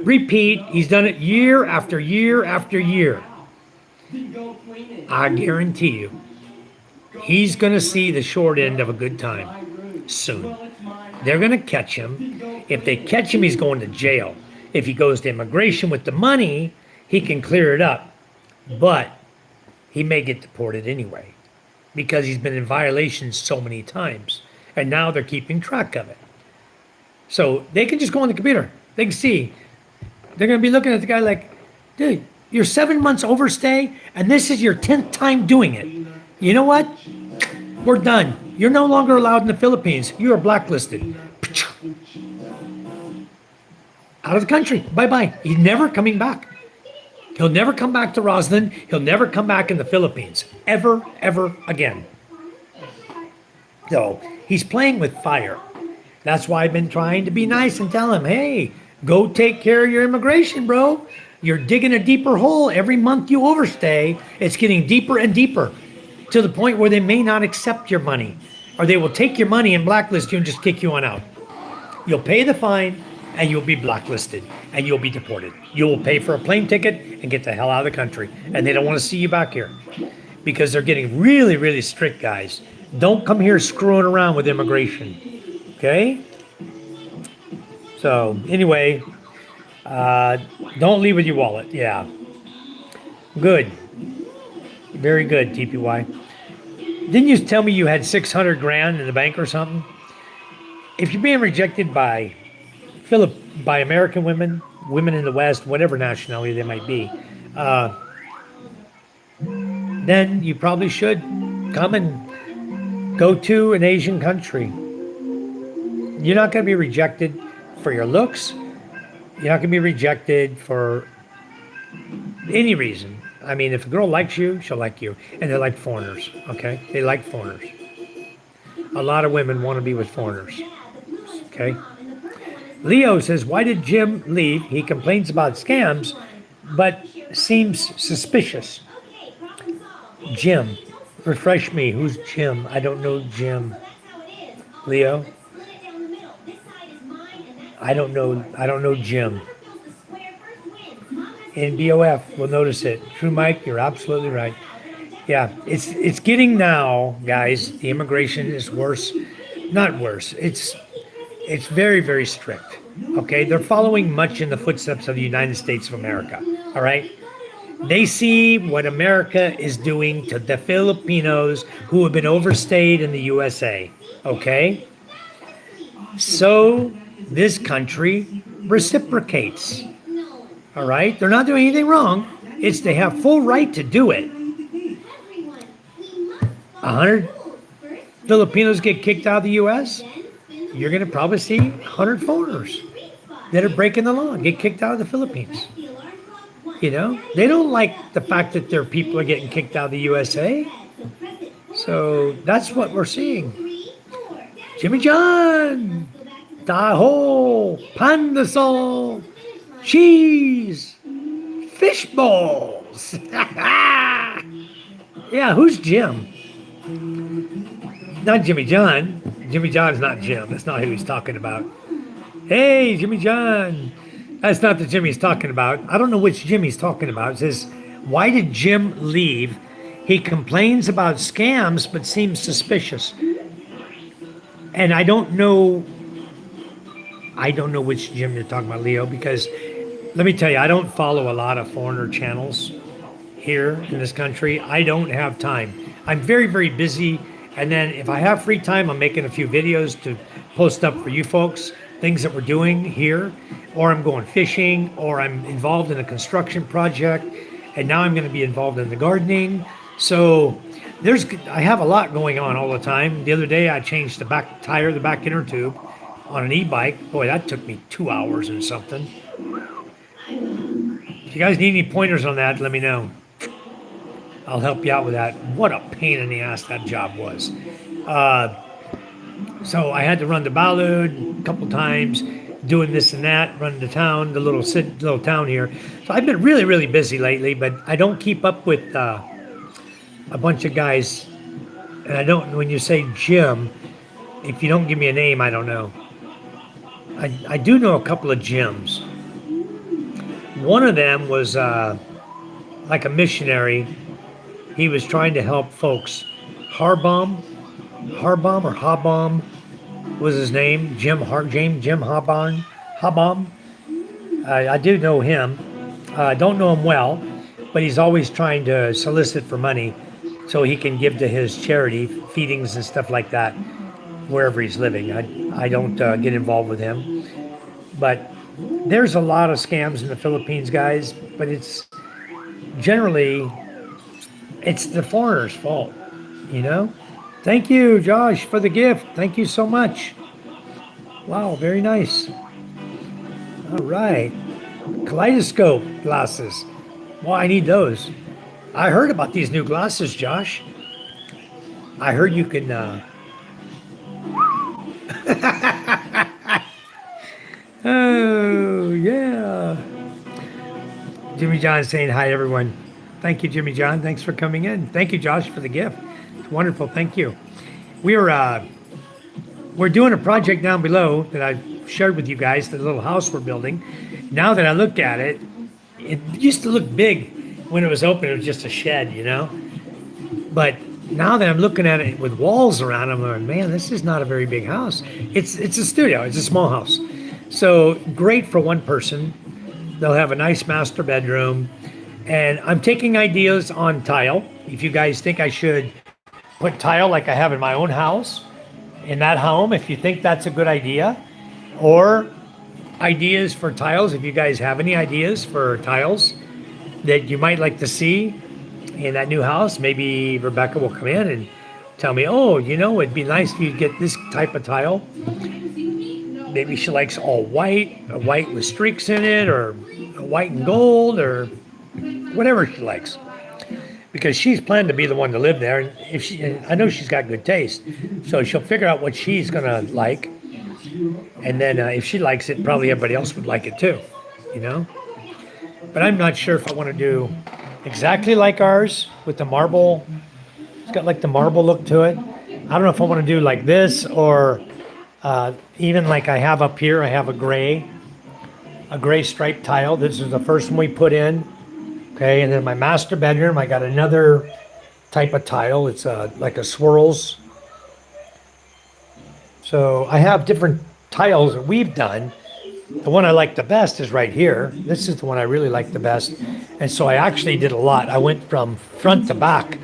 repeat. He's done it year after year after year. I guarantee you, he's going to see the short end of a good time soon. They're going to catch him. If they catch him, he's going to jail. If he goes to immigration with the money, he can clear it up. But he may get deported anyway because he's been in violation so many times. And now they're keeping track of it. So they can just go on the computer. They can see. They're going to be looking at the guy like, dude, you're 7 months overstay, and this is your 10th time doing it. You know what? We're done. You're no longer allowed in the Philippines. You are blacklisted. Out of the country. Bye-bye. He's never coming back. He'll never come back to Roslyn. He'll never come back in the Philippines. Ever again. So he's playing with fire. That's why I've been trying to be nice and tell him, hey, go take care of your immigration, bro. You're digging a deeper hole. Every month you overstay, it's getting deeper and deeper to the point where they may not accept your money, or they will take your money and blacklist you and just kick you on out. You'll pay the fine and you'll be blacklisted and you'll be deported. You will pay for a plane ticket and get the hell out of the country. And they don't want to see you back here because they're getting really strict, guys. Don't come here screwing around with immigration. Okay? So anyway, don't leave with your wallet. Yeah. Good. Very good, TPY. Didn't you tell me you had 600 grand in the bank or something? If you're being rejected by American women, women in the West, whatever nationality they might be, then you probably should come and go to an Asian country. You're not going to be rejected for your looks. You're not going to be rejected for any reason. I mean, if a girl likes you, she'll like you. And they like foreigners, okay? They like foreigners. A lot of women want to be with foreigners, okay? Leo says, why did Jim leave? He complains about scams, but seems suspicious. Jim, refresh me. Who's Jim? I don't know Jim. Leo? I don't know Jim. In BOF, we'll notice it. True Mike, you're absolutely right. Yeah, it's getting now, guys. The immigration is worse, not worse. It's very very strict. Okay, they're following much in the footsteps of the United States of America. All right, they see what America is doing to the Filipinos who have been overstayed in the USA. Okay, so this country reciprocates. All right, they're not doing anything wrong. It's they have full right to do it. 100 Filipinos get kicked out of the U.S., you're going to probably see 100 foreigners that are breaking the law get kicked out of the Philippines. You know, they don't like the fact that their people are getting kicked out of the USA. So that's what we're seeing. Jimmy John, taho, pandesal, cheese, fish balls. Yeah, who's Jim? Not Jimmy John. Jimmy John's not Jim. That's not who he's talking about. Hey, Jimmy John. That's not the Jim he's talking about. I don't know which Jim he's talking about. It says, why did Jim leave? He complains about scams but seems suspicious. And I don't know which Jim you're talking about, Leo, because let me tell you, I don't follow a lot of foreigner channels here in this country. I don't have time. I'm very, very busy. And then if I have free time, I'm making a few videos to post up for you folks, things that we're doing here, or I'm going fishing, or I'm involved in a construction project, and now I'm going to be involved in the gardening. So I have a lot going on all the time. The other day I changed the back tire, the back inner tube on an e-bike. Boy, that took me 2 hours and something. If you guys need any pointers on that, let me know. I'll help you out with that. What a pain in the ass that job was. So I had to run to Balud a couple times, doing this and that, running to town, the little town here. So I've been really, really busy lately, but I don't keep up with a bunch of guys. And I don't, when you say Jim, if you don't give me a name, I don't know. I do know a couple of Jims. One of them was like a missionary. He was trying to help folks. Harbom or Habom was his name. Jim Habom. I do know him. I don't know him well, but he's always trying to solicit for money so he can give to his charity, feedings and stuff like that, wherever he's living. I don't get involved with him. But there's a lot of scams in the Philippines, guys, but it's generally, it's the foreigners' fault, you know? Thank you, Josh, for the gift. Thank you so much. Wow, very nice. All right. Kaleidoscope glasses. Well, I need those. I heard about these new glasses, Josh. I heard you can... Oh, yeah. Jimmy John saying hi, everyone. Thank you, Jimmy John. Thanks for coming in. Thank you, Josh, for the gift. It's wonderful. Thank you. We're doing a project down below that I shared with you guys, the little house we're building. Now that I look at it, it used to look big when it was open. It was just a shed, you know? But now that I'm looking at it with walls around it, I'm going, man, this is not a very big house. It's a studio. It's a small house. So great for one person. They'll have a nice master bedroom. And I'm taking ideas on tile. If you guys think I should put tile like I have in my own house, in that home, if you think that's a good idea, or ideas for tiles, if you guys have any ideas for tiles that you might like to see in that new house, maybe Rebecca will come in and tell me, oh, you know, it'd be nice if you get this type of tile. Maybe she likes all white, a white with streaks in it, or a white and gold, or whatever she likes. Because she's planned to be the one to live there, and I know she's got good taste, so she'll figure out what she's gonna like, and then if she likes it, probably everybody else would like it too, you know. But I'm not sure if I want to do exactly like ours with the marble. It's got like the marble look to it. I don't know if I want to do like this, or even like I have up here. I have a gray striped tile. This is the first one we put in. Okay, and then my master bedroom, I got another type of tile. It's like a swirls. So I have different tiles that we've done. The one I like the best is right here. This is the one I really like the best. And so I actually did a lot. I went from front to back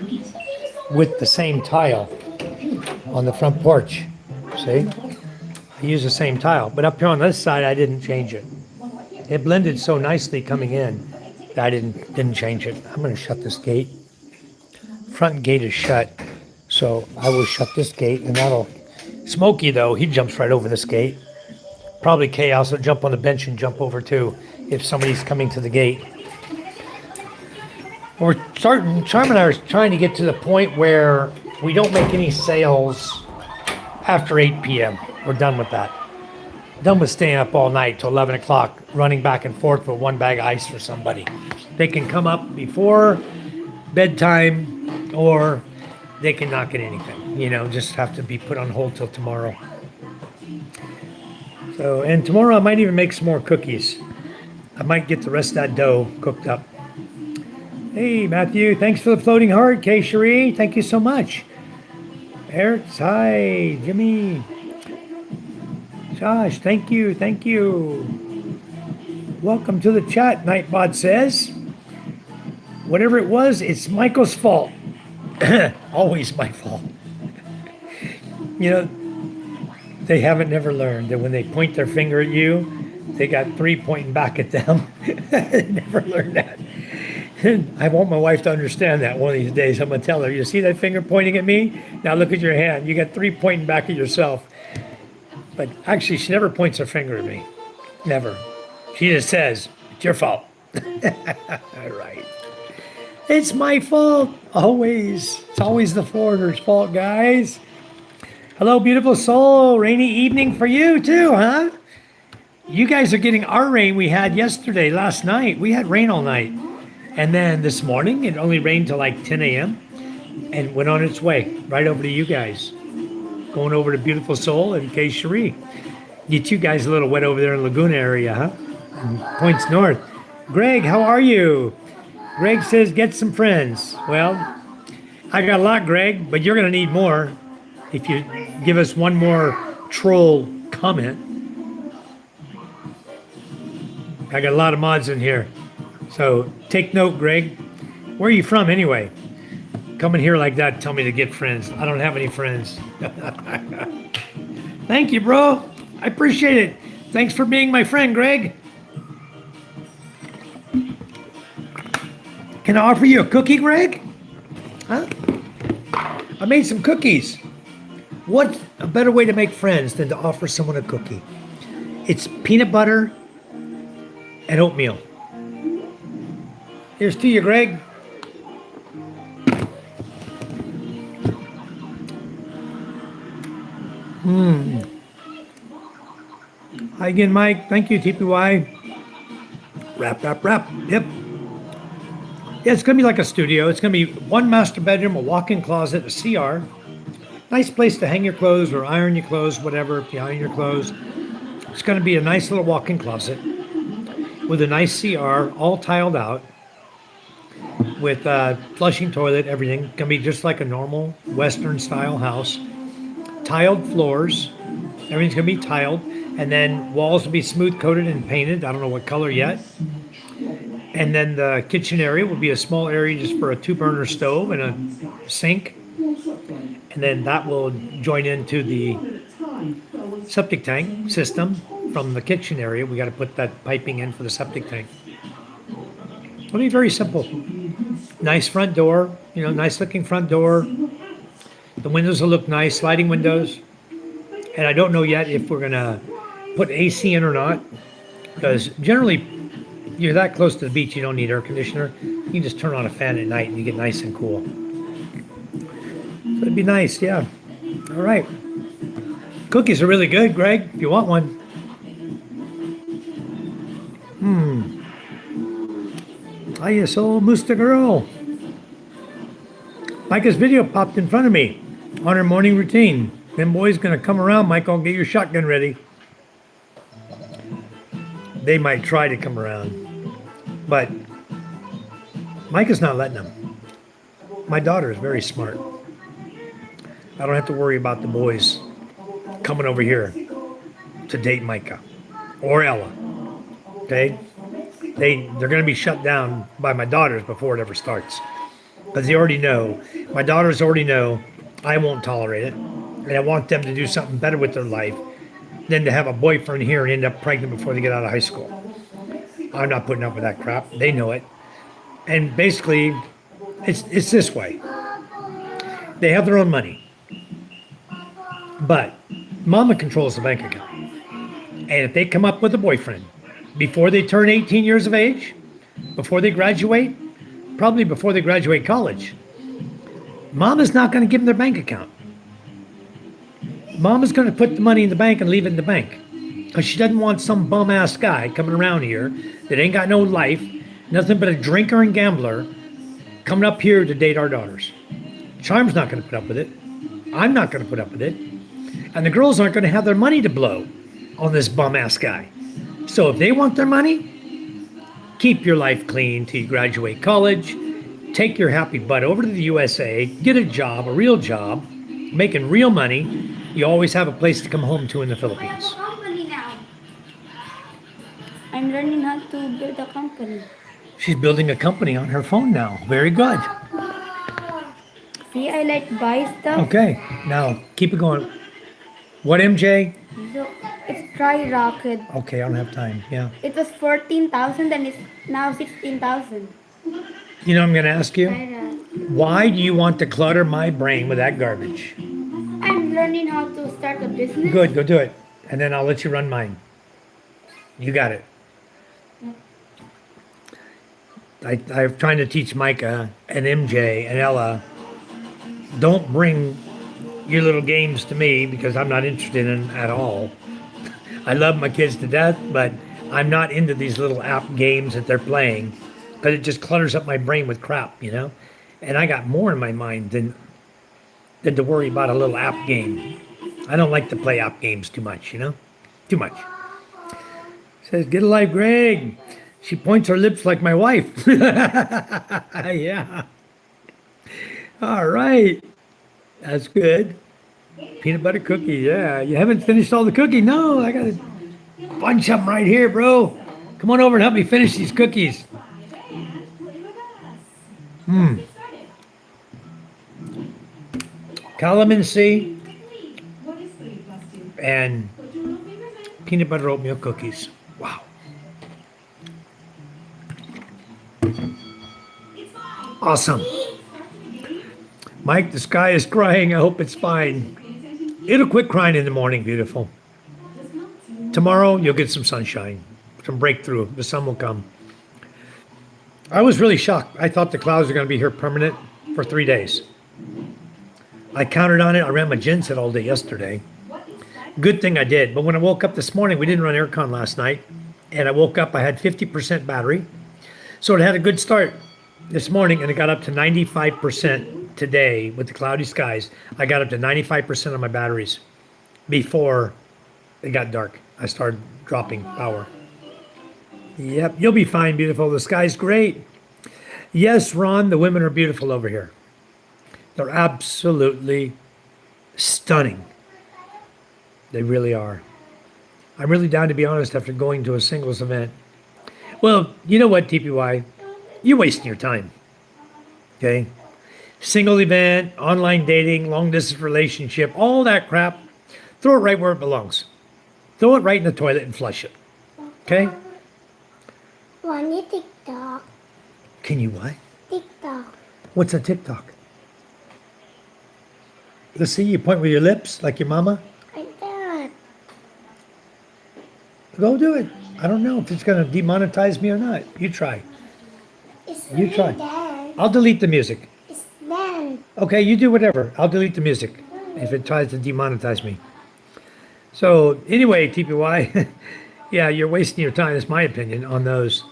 with the same tile on the front porch. See? I used the same tile. But up here on this side, I didn't change it. It blended so nicely coming in that I didn't change it. I'm going to shut this gate. Front gate is shut. So I will shut this gate, and that'll... Smokey, though, he jumps right over this gate. Probably Chaos will jump on the bench and jump over too if somebody's coming to the gate. Charm and I are trying to get to the point where we don't make any sales after 8 p.m. We're done with that. Done with staying up all night till 11 o'clock, running back and forth with one bag of ice for somebody. They can come up before bedtime or they can not get anything. You know, just have to be put on hold till tomorrow. So, and tomorrow I might even make some more cookies. I might get the rest of that dough cooked up. Hey, Matthew, thanks for the floating heart. Kay Cherie, thank you so much. Eric, hi. Jimmy. Josh, thank you. Welcome to the chat, Nightbot says. Whatever it was, it's Michael's fault. Always my fault. You know, they haven't never learned that when they point their finger at you, they got 3 pointing back at them. They never learned that. I want my wife to understand that one of these days. I'm going to tell her, you see that finger pointing at me? Now look at your hand. You got 3 pointing back at yourself. But actually, she never points her finger at me. Never. She just says, it's your fault. All right. It's my fault. Always. It's always the foreigner's fault, guys. Hello, beautiful soul. Rainy evening for you too, huh? You guys are getting our rain we had yesterday, last night. We had rain all night. And then this morning, it only rained till like 10 a.m. and went on its way right over to you guys. Going over to Beautiful Soul and Kay Cherie. Get you guys a little wet over there in Laguna area, huh? And points north. Greg, how are you? Greg says, get some friends. Well, I got a lot, Greg, but you're going to need more. If you give us one more troll comment. I got a lot of mods in here. So take note, Greg. Where are you from anyway? Coming here like that, tell me to get friends. I don't have any friends. Thank you, bro. I appreciate it. Thanks for being my friend, Greg. Can I offer you a cookie, Greg? Huh? I made some cookies. What a better way to make friends than to offer someone a cookie? It's peanut butter and oatmeal. Here's to you, Greg. Hi again, Mike. Thank you, TPY. Wrap. Yep. Yeah, it's going to be like a studio. It's going to be one master bedroom, a walk-in closet, a CR. Nice place to hang your clothes or iron your clothes, whatever, if you iron your clothes. It's going to be a nice little walk-in closet with a nice CR, all tiled out, with flushing toilet, everything. Going to be just like a normal Western-style house. Tiled floors. Everything's going to be tiled. And then walls will be smooth-coated and painted. I don't know what color yet. And then the kitchen area will be a small area just for a 2-burner stove and a sink. And then that will join into the septic tank system from the kitchen area. We got to put that piping in for the septic tank. It'll be very simple. Nice front door, you know, nice looking front door. The windows will look nice, sliding windows. And I don't know yet if we're going to put AC in or not, because generally you're that close to the beach, you don't need air conditioner. You can just turn on a fan at night and you get nice and cool. So it'd be nice, yeah. All right. Cookies are really good, Greg, if you want one. Hiya, soul, Musta girl. Micah's video popped in front of me on her morning routine. Them boys gonna come around, Michael, get your shotgun ready. They might try to come around, but Micah's not letting them. My daughter is very smart. I don't have to worry about the boys coming over here to date Micah or Ella. Okay? They're going to be shut down by my daughters before it ever starts. Because they already know, my daughters already know I won't tolerate it. And I want them to do something better with their life than to have a boyfriend here and end up pregnant before they get out of high school. I'm not putting up with that crap. They know it. And basically, it's this way. They have their own money. But mama controls the bank account. And if they come up with a boyfriend before they turn 18 years of age, before they graduate, probably before they graduate college, mama's not going to give them their bank account. Mama's going to put the money in the bank and leave it in the bank. Because she doesn't want some bum-ass guy coming around here that ain't got no life, nothing but a drinker and gambler, coming up here to date our daughters. Charm's not going to put up with it. I'm not going to put up with it. And the girls aren't going to have their money to blow on this bum-ass guy. So if they want their money, keep your life clean till you graduate college, take your happy butt over to the USA, get a job, a real job, making real money. You always have a place to come home to in the Philippines. Company now. I'm learning how to build a company. She's building a company on her phone now. Very good. See, I like buy stuff. Okay, now keep it going. What, MJ? Look, it's Try Rocket. Okay, I don't have time. Yeah. It was 14,000 and it's now 16,000. You know what I'm going to ask you? Try Rocket. Why do you want to clutter my brain with that garbage? I'm learning how to start a business. Good, go do it. And then I'll let you run mine. You got it. I'm trying to teach Micah and MJ and Ella, don't bring your little games to me because I'm not interested in them at all. I love my kids to death, but I'm not into these little app games that they're playing because it just clutters up my brain with crap, you know? And I got more in my mind than to worry about a little app game. I don't like to play app games too much, you know? Too much. Says, get a life, Greg. She points her lips like my wife. Yeah. All right. That's good. Peanut butter cookie. Yeah. You haven't finished all the cookie? No, I got a bunch of them right here, bro. Come on over and help me finish these cookies. Calamansi and peanut butter oatmeal cookies. Wow. Awesome. Mike, the sky is crying. I hope it's fine. It'll quit crying in the morning, beautiful. Tomorrow, you'll get some sunshine, some breakthrough. The sun will come. I was really shocked. I thought the clouds were going to be here permanent for 3 days. I counted on it. I ran my gen set all day yesterday. Good thing I did. But when I woke up this morning, we didn't run aircon last night. And I woke up, I had 50% battery. So it had a good start this morning, and it got up to 95% today with the cloudy skies. I got up to 95% of my batteries before it got dark. I started dropping power. Yep, you'll be fine, beautiful. The sky's great. Yes, Ron, the women are beautiful over here. They're absolutely stunning. They really are. I'm really down, to be honest, after going to a singles event. Well, you know what, TPY? You're wasting your time. Okay? Single event, online dating, long distance relationship, all that crap. Throw it right where it belongs. Throw it right in the toilet and flush it. Okay? One TikTok. Can you what? TikTok. What's a TikTok? Let's see, you point with your lips like your mama. Like that. Go do it. I don't know if it's going to demonetize me or not. You try. It's You try. Dad. I'll delete the music. It's then. Okay, you do whatever. I'll delete the music if it tries to demonetize me. So anyway, TPY, yeah, you're wasting your time, is my opinion, on those.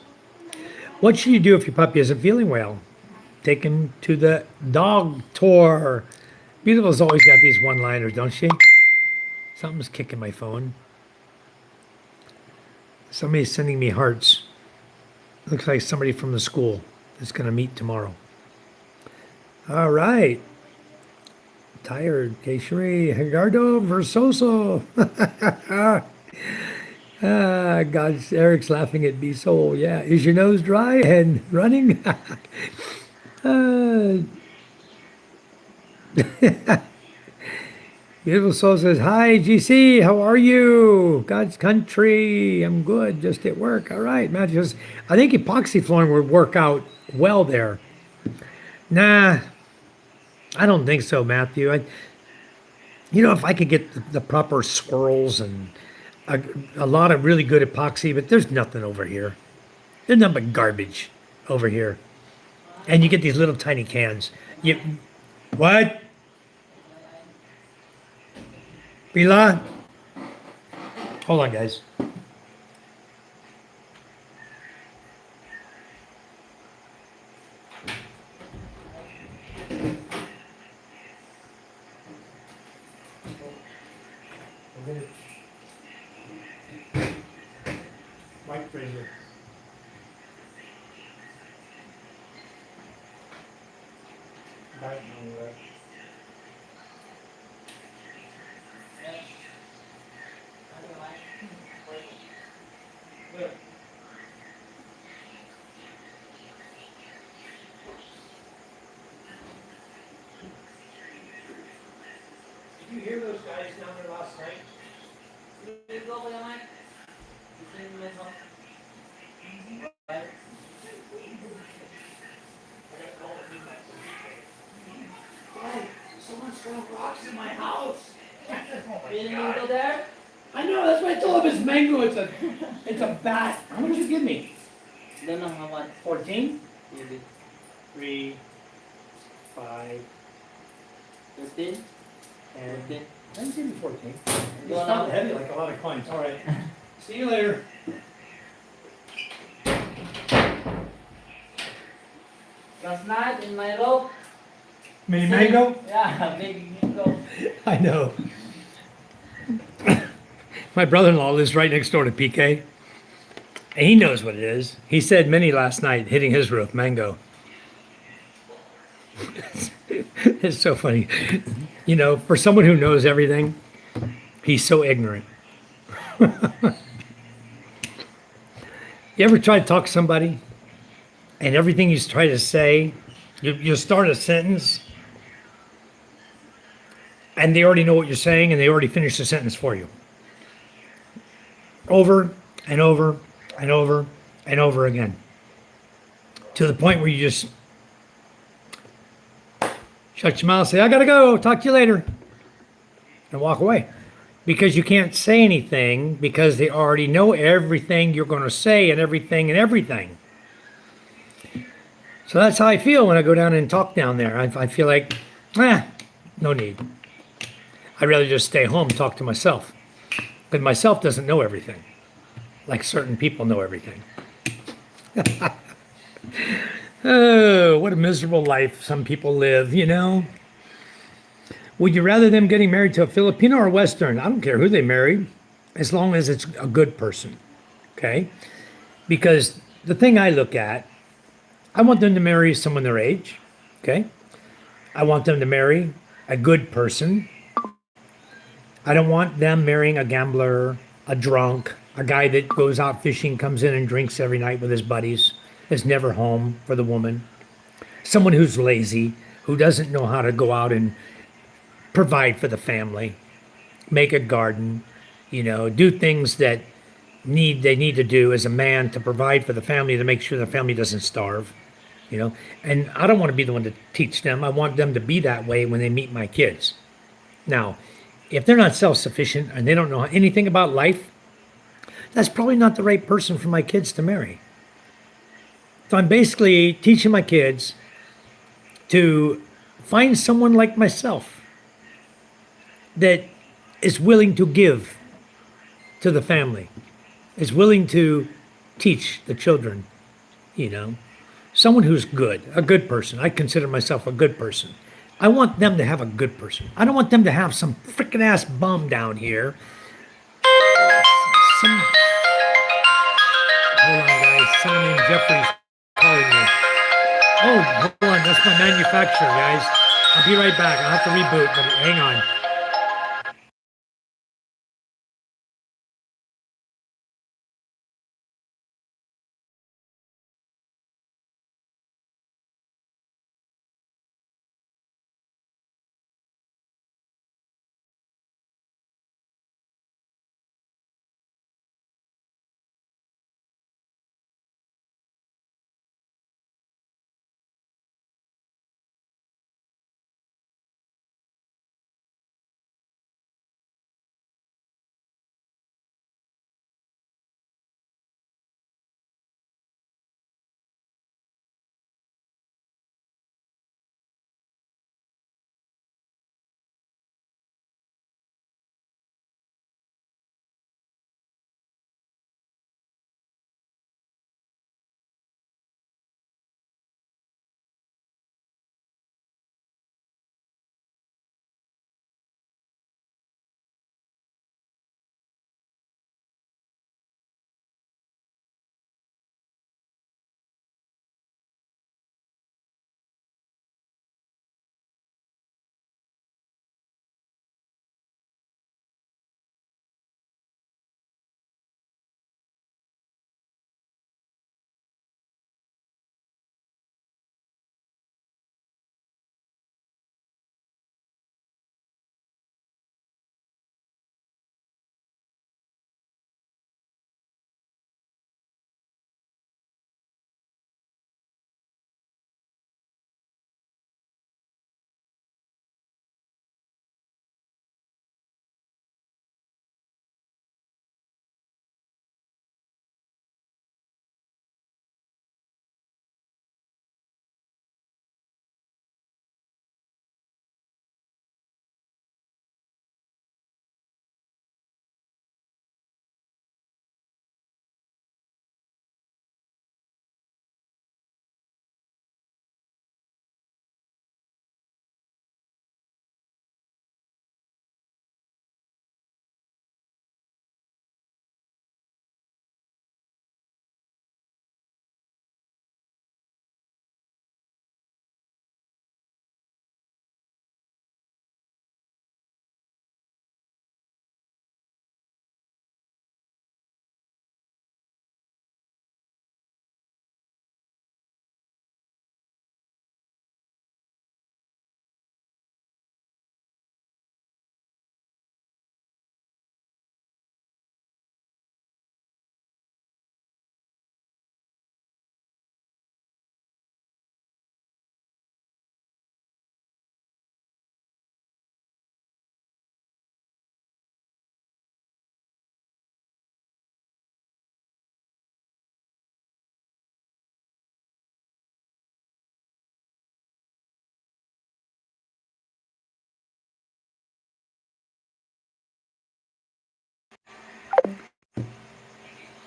What should you do if your puppy isn't feeling well? Take him to the dog tour. Beautiful's always got these one-liners, don't she? Something's kicking my phone. Somebody's sending me hearts. Looks like somebody from the school is going to meet tomorrow. All right. Tired. Keshri. Gerardo Versoso. God, Eric's laughing at me. So, yeah. Is your nose dry and running? uh, Beautiful Soul says, hi, GC. How are you? God's country. I'm good. Just at work. All right. Matt says, I think epoxy flooring would work out well there. Nah, I don't think so, Matthew. If I could get the proper swirls and a, a lot of really good epoxy, but there's nothing over here. There's nothing but garbage over here. And you get these little tiny cans. What? Bila? Hold on, guys. Mike Fraser. Did you hear those guys down there last night? Someone's throwing rocks in my house. You didn't even go there? I know, that's why I told him it's mango. It's a bat. How much did you give me? Don't know how much. 14? Maybe 3, 5, 15? and 15? I didn't give you 14. It's You want not to? heavy like a lot of coins. All right. See you later. Last night in my rope. Mini mango? Yeah, big mango. I know. My brother-in-law lives right next door to PK. And he knows what it is. He said many last night hitting his roof, mango. It's so funny. For someone who knows everything, he's so ignorant. You ever try to talk to somebody and everything you try to say, you start a sentence and they already know what you're saying and they already finished the sentence for you. Over and over and over and over again. To the point where you just shut your mouth, say, I gotta go, talk to you later, and walk away. Because you can't say anything because they already know everything you're going to say and everything and everything. So that's how I feel when I go down and talk down there. I feel like, no need. I'd rather just stay home and talk to myself. But myself doesn't know everything. Like certain people know everything. Oh, what a miserable life some people live, Would you rather them getting married to a Filipino or Western? I don't care who they marry, as long as it's a good person, okay? Because the thing I look at, I want them to marry someone their age, okay? I want them to marry a good person. I don't want them marrying a gambler, a drunk, a guy that goes out fishing, comes in and drinks every night with his buddies, is never home for the woman. Someone who's lazy, who doesn't know how to go out and provide for the family, make a garden, do things that they need to do as a man to provide for the family to make sure the family doesn't starve, And I don't want to be the one to teach them. I want them to be that way when they meet my kids. Now, if they're not self-sufficient and they don't know anything about life, that's probably not the right person for my kids to marry. So I'm basically teaching my kids to find someone like myself that is willing to give to the family, is willing to teach the children, someone who's good, a good person. I consider myself a good person. I want them to have a good person. I don't want them to have some freaking ass bum down here. Hold on, guys. Someone named Jeffrey's calling me. Oh, hold on. That's lost my manufacturer, guys. I'll be right back. I'll have to reboot, but hang on.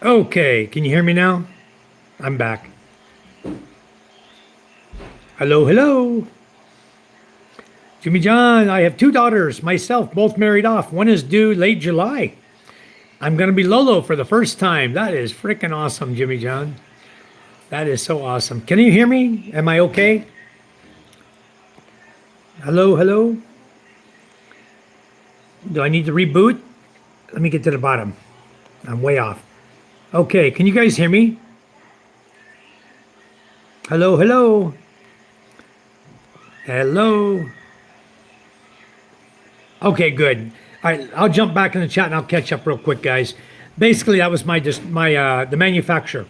Okay, can you hear me now? I'm back. Hello, hello. Jimmy John, I have two daughters, myself, both married off. One is due late July. I'm going to be Lolo for the first time. That is freaking awesome, Jimmy John. That is so awesome. Can you hear me? Am I okay? Hello, hello. Do I need to reboot? Let me get to the bottom. I'm way off. Okay, can you guys hear me? Hello, hello. Hello. Okay, good. All right, I'll jump back in the chat and I'll catch up real quick, guys. Basically, that was the manufacturer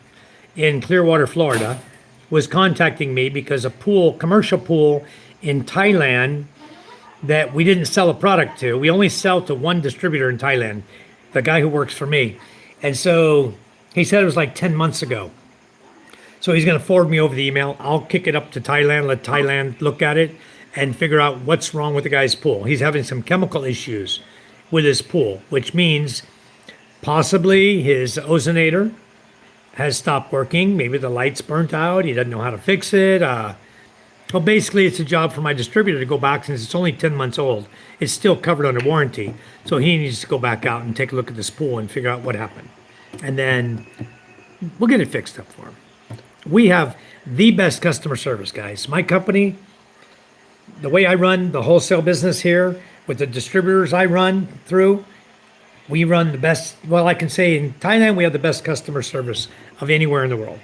in Clearwater, Florida, was contacting me because a commercial pool in Thailand that we didn't sell a product to. We only sell to one distributor in Thailand, the guy who works for me. And so he said it was like 10 months ago. So he's going to forward me over the email. I'll kick it up to Thailand, let Thailand look at it and figure out what's wrong with the guy's pool. He's having some chemical issues with his pool, which means possibly his ozonator has stopped working. Maybe the light's burnt out. He doesn't know how to fix it. Well, basically, it's a job for my distributor to go back since it's only 10 months old. It's still covered under warranty. So he needs to go back out and take a look at this pool and figure out what happened. And then we'll get it fixed up for him. We have the best customer service, guys. My company, the way I run the wholesale business here with the distributors I run through, we run the best. Well, I can say in Thailand, we have the best customer service of anywhere in the world.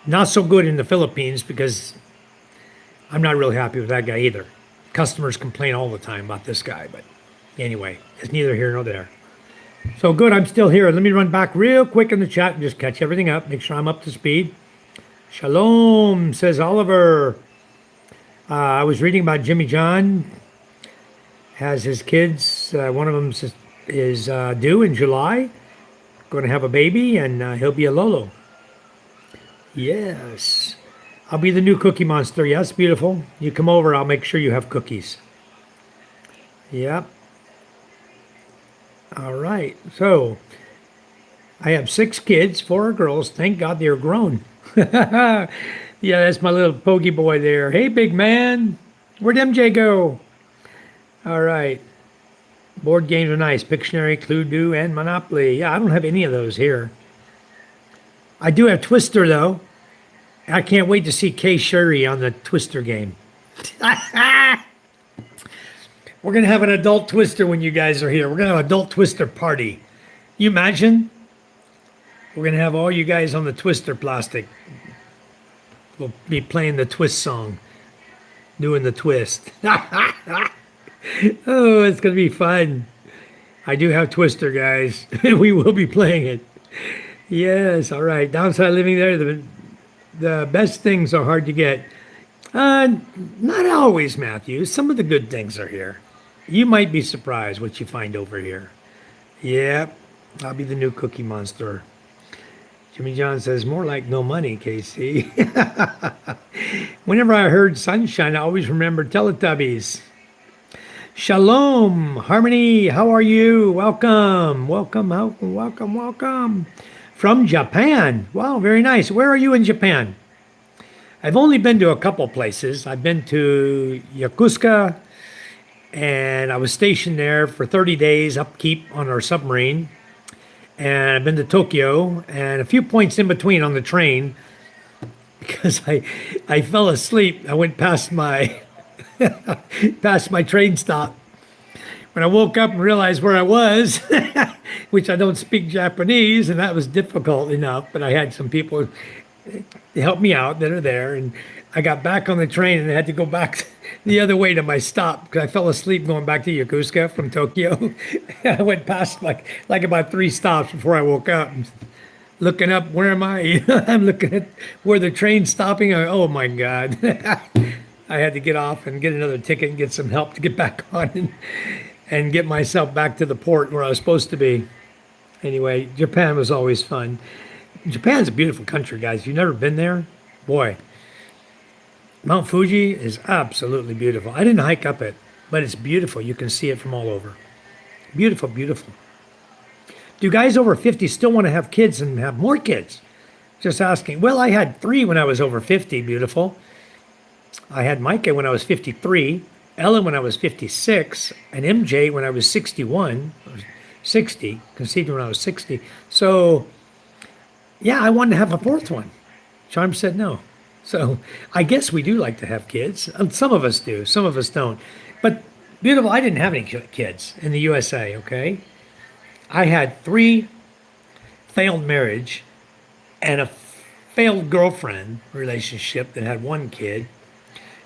Not so good in the Philippines because I'm not really happy with that guy either. Customers complain all the time about this guy, but anyway, it's neither here nor there. So good, I'm still here. Let me run back real quick in the chat and just catch everything up, make sure I'm up to speed. Shalom, says Oliver. I was reading about Jimmy John. Has his kids, one of them is due in July. Going to have a baby, and he'll be a Lolo. Yes. I'll be the new Cookie Monster. Yes, beautiful. You come over, I'll make sure you have cookies. Yep. All right. So I have 6 kids, 4 are girls. Thank God they're grown. Yeah, that's my little pokey boy there. Hey, big man. Where'd MJ go? All right. Board games are nice. Pictionary, Cluedo, and Monopoly. Yeah, I don't have any of those here. I do have Twister, though. I can't wait to see Kay Shuri on the Twister game. We're going to have an adult Twister when you guys are here. We're going to have an adult Twister party. You imagine? We're going to have all you guys on the Twister plastic. We'll be playing the twist song. Doing the twist. Oh, it's going to be fun. I do have Twister, guys. We will be playing it. Yes, all right. Downside living there, the best things are hard to get. Not always, Matthew. Some of the good things are here. You might be surprised what you find over here. Yep, I'll be the new Cookie Monster. Jimmy John says, more like no money, Casey. Whenever I heard sunshine, I always remembered Teletubbies. Shalom, Harmony, how are you? Welcome, welcome, welcome, welcome, welcome. From Japan. Wow, very nice. Where are you in Japan? I've only been to a couple places. I've been to Yokosuka, and I was stationed there for 30 days upkeep on our submarine. And I've been to Tokyo and a few points in between on the train because I fell asleep. I went past my past my train stop. When I woke up and realized where I was, which I don't speak Japanese, and that was difficult enough, but I had some people help me out that are there, and I got back on the train and I had to go back the other way to my stop because I fell asleep going back to Yokosuka from Tokyo. I went past like about 3 stops before I woke up. Looking up, where am I? I'm looking at where the train's stopping. Oh my God. I had to get off and get another ticket and get some help to get back on and get myself back to the port where I was supposed to be. Anyway, Japan was always fun. Japan's a beautiful country, guys. If you've never been there, boy, Mount Fuji is absolutely beautiful. I didn't hike up it, but it's beautiful. You can see it from all over. Beautiful, beautiful. Do guys over 50 still want to have kids and have more kids? Just asking. Well, I had 3 when I was over 50, beautiful. I had Micah when I was 53, Ellen when I was 56, and MJ when I was 61, or 60, conceived when I was 60. So, yeah, I wanted to have a 4th one. Charm said no. So I guess we do like to have kids. Some of us do, some of us don't. But beautiful, I didn't have any kids in the USA, okay? I had 3 failed marriage and a failed girlfriend relationship that had 1 kid.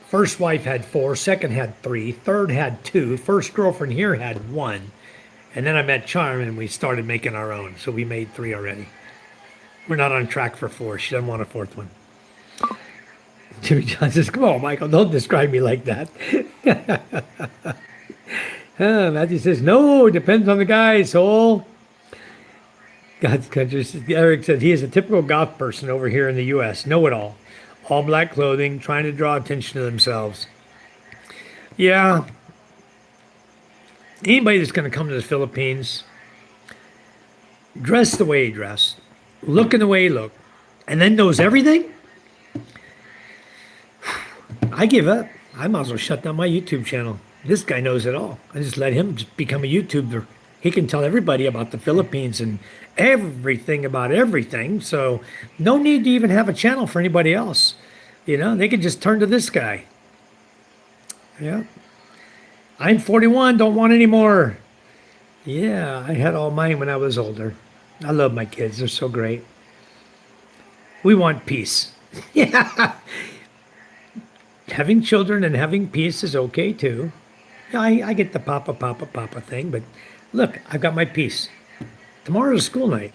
First wife had 4, second had 3, third had 2, first girlfriend here had 1. And then I met Charm and we started making our own. So we made 3 already. We're not on track for 4. She doesn't want a 4th one. Jimmy John says, come on, Michael, don't describe me like that. Matthew says, no, it depends on the guy, soul. God's country. Eric said, he is a typical goth person over here in the U.S. Know-it-all. All black clothing, trying to draw attention to themselves. Yeah. Anybody that's going to come to the Philippines, dress the way he dressed, looking the way he looked, and then knows everything, I give up. I might as well shut down my YouTube channel. This guy knows it all. I just let him just become a YouTuber he can tell everybody about the Philippines and everything about everything. So no need to even have a channel for anybody else. You know, they can just turn to this guy. Yeah. I'm 41, don't want any more. Yeah, I had all mine when I was older. I love my kids. They're so great. We want peace. Yeah. Having children and having peace is okay too. Yeah, I get the papa thing, but look, I've got my peace. Tomorrow's school night.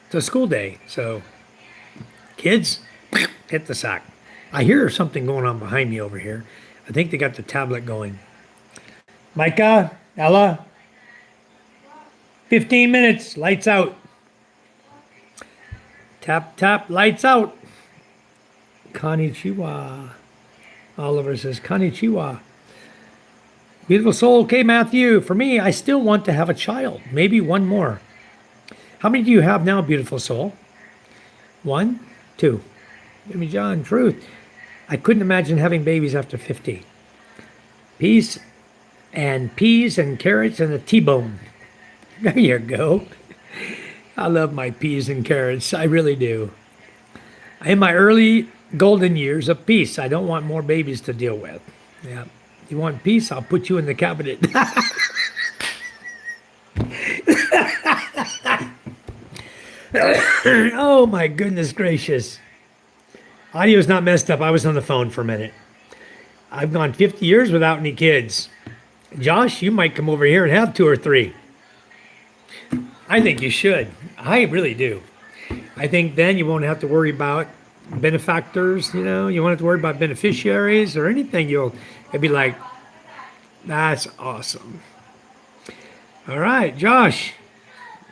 It's a school day. So, kids, hit the sack. I hear something going on behind me over here. I think they got the tablet going. Micah, Ella, 15 minutes, lights out. Tap, tap, lights out. Konnichiwa. Oliver says, Konnichiwa. Beautiful soul. Okay, Matthew. For me, I still want to have a child. Maybe one more. How many do you have now, beautiful soul? 1, 2. Jimmy John, truth. I couldn't imagine having babies after 50. Peace and peas and carrots and a T-bone. There you go. I love my peas and carrots. I really do. In my early golden years of peace, I don't want more babies to deal with. Yeah. You want peace? I'll put you in the cabinet. Oh my goodness gracious. Audio's not messed up. I was on the phone for a minute. I've gone 50 years without any kids. Josh, you might come over here and have 2 or 3. I think you should. I really do. I think then you won't have to worry about benefactors, you know, you won't have to worry about beneficiaries or anything. It'll be like, that's awesome. All right, Josh,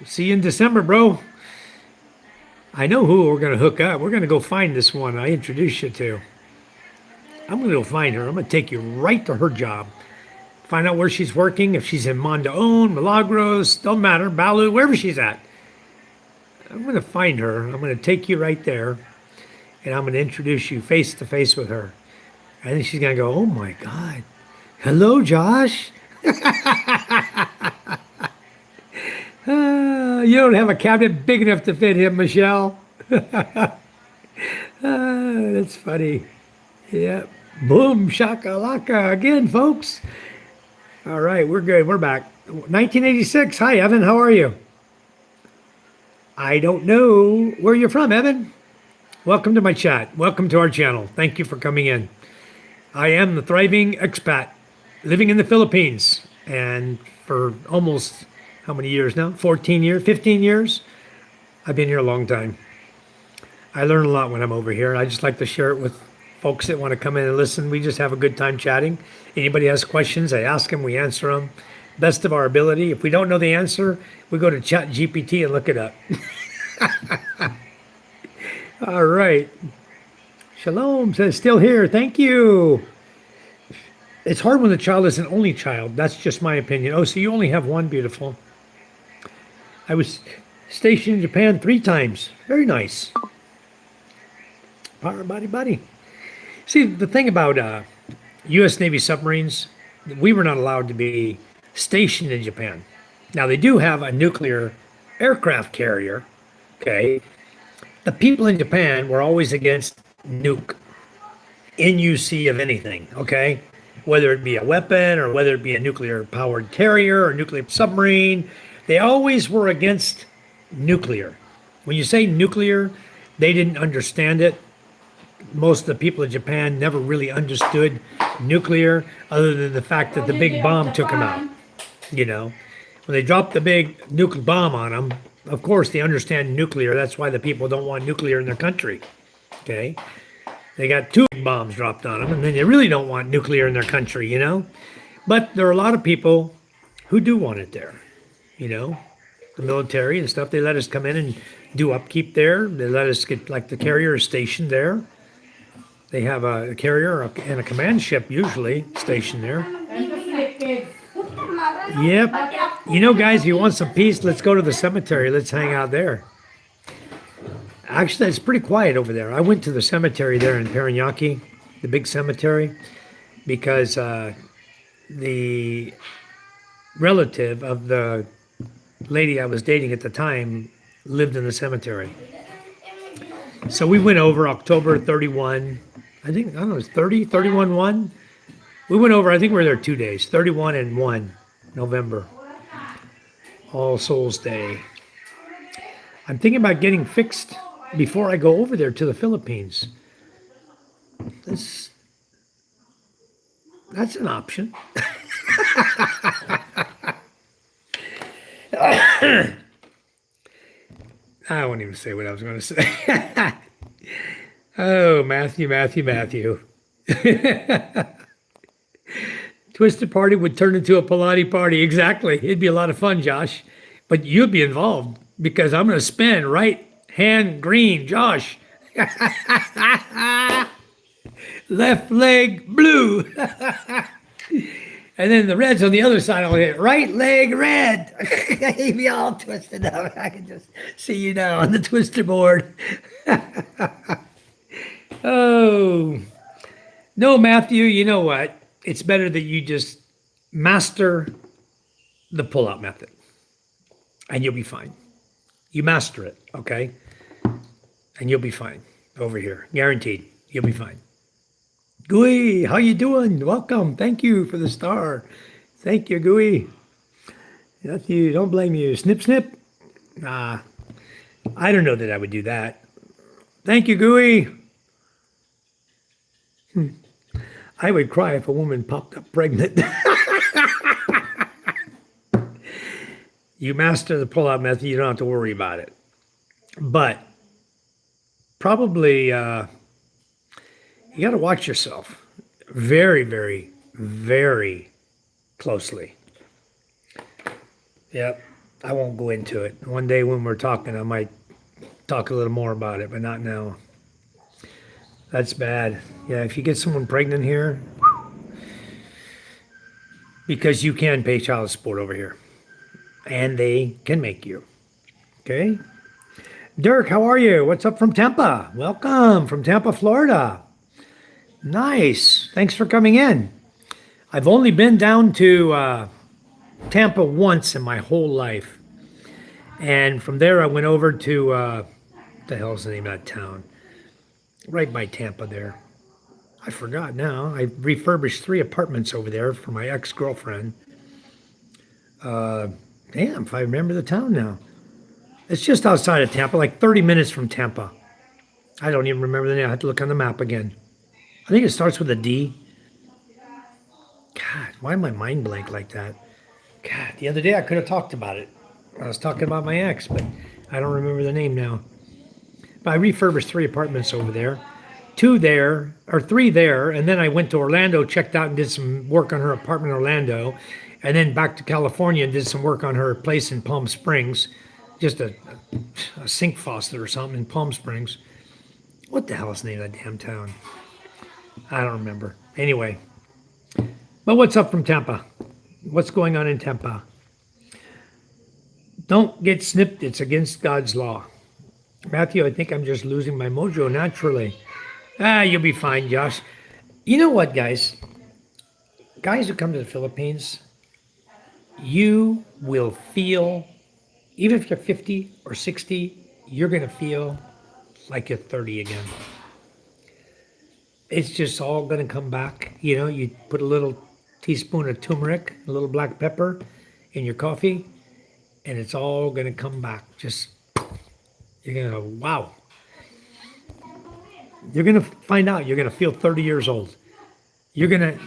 see you in December, bro. I know who we're going to hook up. We're going to go find this one I introduced you to. I'm going to go find her. I'm going to take you right to her job. Find out where she's working, if she's in Mondaon, Milagros, don't matter, Balu, wherever she's at. I'm going to find her. I'm going to take you right there, and I'm going to introduce you face to face with her. I think she's going to go, oh my God. Hello, Josh. You don't have a cabinet big enough to fit him, Michelle. That's funny. Yeah. Boom, shakalaka again, folks. All right, we're good. We're back. 1986. Hi, Evan. How are you? I don't know where you're from, Evan. Welcome to my chat. Welcome to our channel. Thank you for coming in. I am the thriving expat living in the Philippines. And for almost, how many years now? 14 years, 15 years? I've been here a long time. I learn a lot when I'm over here. I just like to share it with folks that want to come in and listen. We just have a good time chatting. Anybody has questions, I ask them, we answer them. Best of our ability. If we don't know the answer, we go to Chat GPT and look it up. All right. Shalom says, still here. Thank you. It's hard when the child is an only child. That's just my opinion. Oh, so you only have one, beautiful. I was stationed in Japan 3 times. Very nice. Power buddy. See, the thing about U.S. Navy submarines, we were not allowed to be stationed in Japan. Now, they do have a nuclear aircraft carrier, okay? The people in Japan were always against nuke, NUC of anything, okay? Whether it be a weapon or whether it be a nuclear-powered carrier or nuclear submarine, they always were against nuclear. When you say nuclear, they didn't understand it. Most of the people in Japan never really understood nuclear other than the fact that the big bomb took them out. You know, when they dropped the big nuclear bomb on them, of course they understand nuclear. That's why the people don't want nuclear in their country. Okay. They got 2 big bombs dropped on them, and then they really don't want nuclear in their country, you know. But there are a lot of people who do want it there, you know. The military and stuff, they let us come in and do upkeep there. They let us get, like, the carrier is stationed there. They have a carrier and a command ship usually stationed there. Yep. You know, guys, if you want some peace, let's go to the cemetery. Let's hang out there. Actually, it's pretty quiet over there. I went to the cemetery there in Paranaque, the big cemetery, because the relative of the lady I was dating at the time lived in the cemetery. So we went over October 31. I think, I don't know, it was 30, 31, 1. We went over, I think we were there 2 days, 31 and 1 November. All Souls Day. I'm thinking about getting fixed before I go over there to the Philippines. That's an option. I won't even say what I was going to say. Oh, Matthew. Twisted Party would turn into a Pilates party. Exactly. It'd be a lot of fun, Josh. But you'd be involved because I'm going to spin right hand green, Josh. Left leg blue. And then the red's on the other side. I'll hit right leg red. He'd be all twisted up. I can just see you now on the twister board. Oh. No, Matthew, you know what? It's better that you just master the pull-out method. And you'll be fine. You master it, okay? And you'll be fine over here. Guaranteed. You'll be fine. Gooey, how you doing? Welcome. Thank you for the star. Thank you, Gooey. Matthew, don't blame you. Snip, snip. I don't know that I would do that. Thank you, Gooey. I would cry if a woman popped up pregnant. You master the pull-out method, you don't have to worry about it. But probably you got to watch yourself very, very, very closely. Yep, I won't go into it. One day when we're talking, I might talk a little more about it, but not now. That's bad. Yeah, if you get someone pregnant here, because you can pay child support over here, and they can make you. Okay? Dirk, how are you? What's up from Tampa? Welcome from Tampa, Florida. Nice. Thanks for coming in. I've only been down to Tampa once in my whole life. And from there, I went over to, what the hell's the name of that town? Right by Tampa there. I forgot now. I refurbished 3 apartments over there for my ex-girlfriend. Damn, if I remember the town now. It's just outside of Tampa, like 30 minutes from Tampa. I don't even remember the name. I have to look on the map again. I think it starts with a D. God, why am my mind blank like that? God, the other day I could have talked about it. I was talking about my ex, but I don't remember the name now. But I refurbished 3 apartments over there. 2 there, or 3 there, and then I went to Orlando, checked out and did some work on her apartment in Orlando, and then back to California and did some work on her place in Palm Springs. Just a sink faucet or something in Palm Springs. What the hell is the name of that damn town? I don't remember. Anyway. But what's up from Tampa? What's going on in Tampa? Don't get snipped. It's against God's law. Matthew, I think I'm just losing my mojo naturally. You'll be fine, Josh. You know what, guys? Guys who come to the Philippines, you will feel, even if you're 50 or 60, you're going to feel like you're 30 again. It's just all going to come back. You know, you put a little teaspoon of turmeric, a little black pepper in your coffee, and it's all going to come back. Just, you're going to go, wow. You're going to find out you're going to feel 30 years old. You're going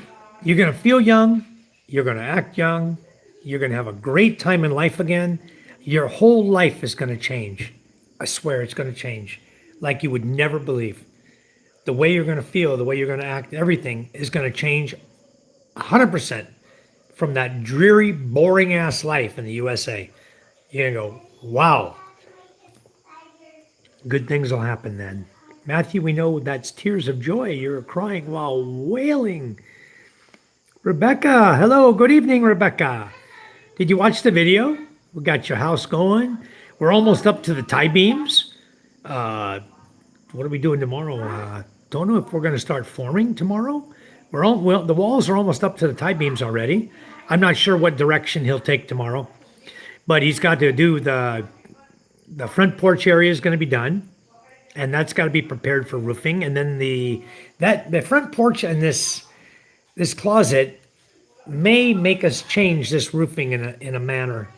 to feel young. You're going to act young. You're going to have a great time in life again. Your whole life is going to change. I swear it's going to change like you would never believe. The way you're going to feel, the way you're going to act, everything is going to change 100% from that dreary, boring-ass life in the USA. You're going to go, wow. Good things will happen then. Matthew, we know that's tears of joy. You're crying while wailing. Rebecca, hello. Good evening, Rebecca. Did you watch the video? We got your house going. We're almost up to the tie beams. What are we doing tomorrow? Don't know if we're going to start forming tomorrow. Well, the walls are almost up to the tie beams already. I'm not sure what direction he'll take tomorrow. But he's got to do the front porch area is going to be done, and that's got to be prepared for roofing. And then the front porch and this closet may make us change this roofing in a manner.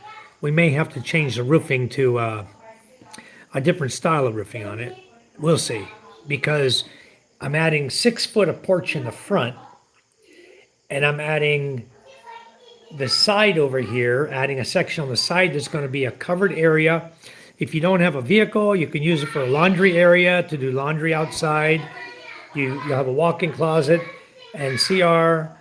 We may have to change the roofing to a different style of roofing on it. We'll see, because I'm adding 6 foot of porch in the front, and I'm adding the side over here, adding a section on the side that's going to be a covered area. If you don't have a vehicle, you can use it for a laundry area to do laundry outside. You have a walk-in closet and CR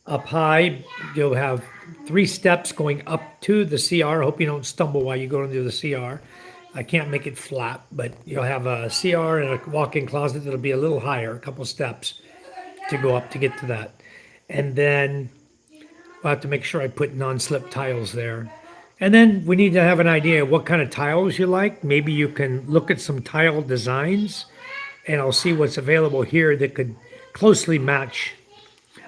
up high. You'll have 3 steps going up to the CR. Hope you don't stumble while you go into the CR. I can't make it flat, but you'll have a CR and a walk-in closet that'll be a little higher, a couple steps to go up to get to that. And then I'll have to make sure I put non-slip tiles there. And then we need to have an idea of what kind of tiles you like. Maybe you can look at some tile designs, and I'll see what's available here that could closely match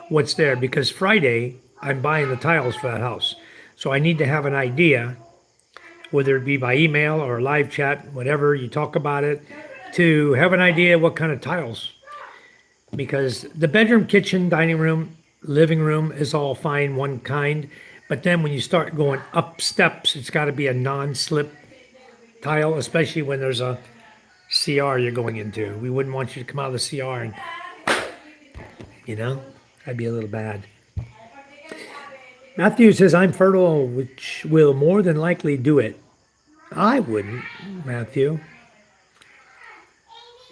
what's there. Because Friday, I'm buying the tiles for that house. So I need to have an idea, whether it be by email or live chat, whatever, you talk about it, to have an idea what kind of tiles. Because the bedroom, kitchen, dining room, living room is all fine, one kind. But then when you start going up steps, it's got to be a non-slip tile, especially when there's a CR you're going into. We wouldn't want you to come out of the CR and, that'd be a little bad. Matthew says, I'm fertile, which will more than likely do it. I wouldn't, Matthew.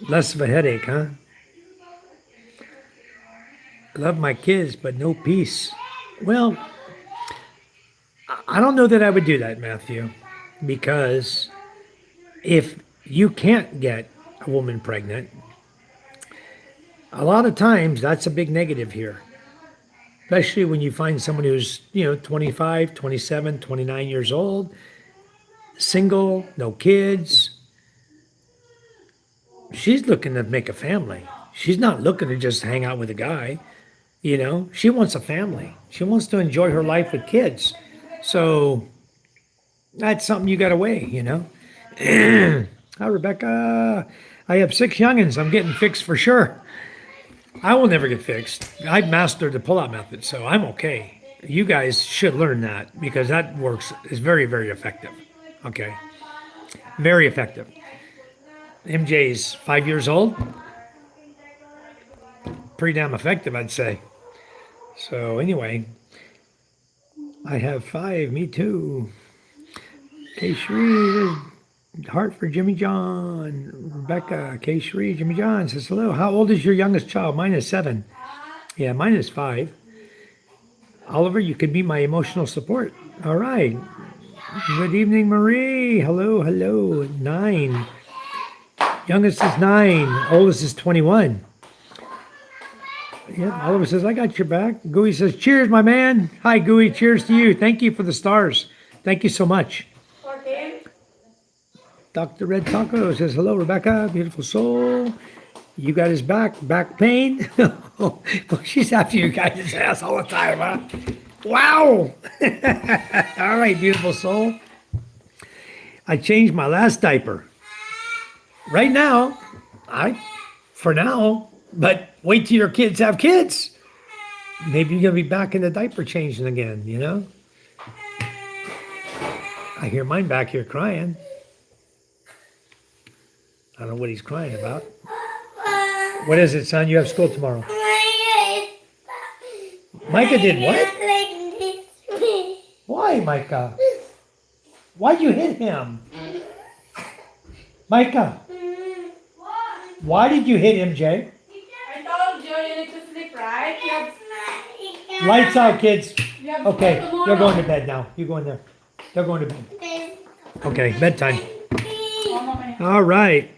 Less of a headache, huh? Love my kids, but no peace. Well, I don't know that I would do that, Matthew, because if you can't get a woman pregnant, a lot of times that's a big negative here, especially when you find someone who's, 25, 27, 29 years old, single, no kids. She's looking to make a family. She's not looking to just hang out with a guy. She wants a family. She wants to enjoy her life with kids. So that's something you got to weigh, Hi, Rebecca. I have 6 youngins. I'm getting fixed for sure. I will never get fixed. I've mastered the pull-out method, so I'm okay. You guys should learn that, because that works. Is very, very effective. Okay. Very effective. MJ's 5 years old. Pretty damn effective, I'd say. So anyway, I have 5. Me too. K. Shree, heart for Jimmy John. Rebecca, K. Shree, Jimmy John says hello. How old is your youngest child? Mine is 7. Yeah, mine is 5. Oliver, you can be my emotional support. All right. Good evening, Marie. Hello, hello. 9. Youngest is 9. Oldest is 21. Yeah, Oliver says, I got your back. Gooey says, cheers, my man. Hi, Gooey. Cheers to you. Thank you for the stars. Thank you so much. Dr. Red Taco says, hello, Rebecca. Beautiful soul. You got his back. Back pain. Well, she's after you guys' ass all the time, huh? Wow. All right, beautiful soul. I changed my last diaper. Right now, for now, but wait till your kids have kids. Maybe you're going to be back in the diaper changing again, I hear mine back here crying. I don't know what he's crying about. What is it, son? You have school tomorrow. Micah did what? Why, Micah? Why'd you hit him? Micah, why did you hit MJ? I told you you need to sleep, right? Lights out, kids. Okay, tomorrow. they're going to bed now. You go in there. They're going to bed. Okay, bedtime. All right.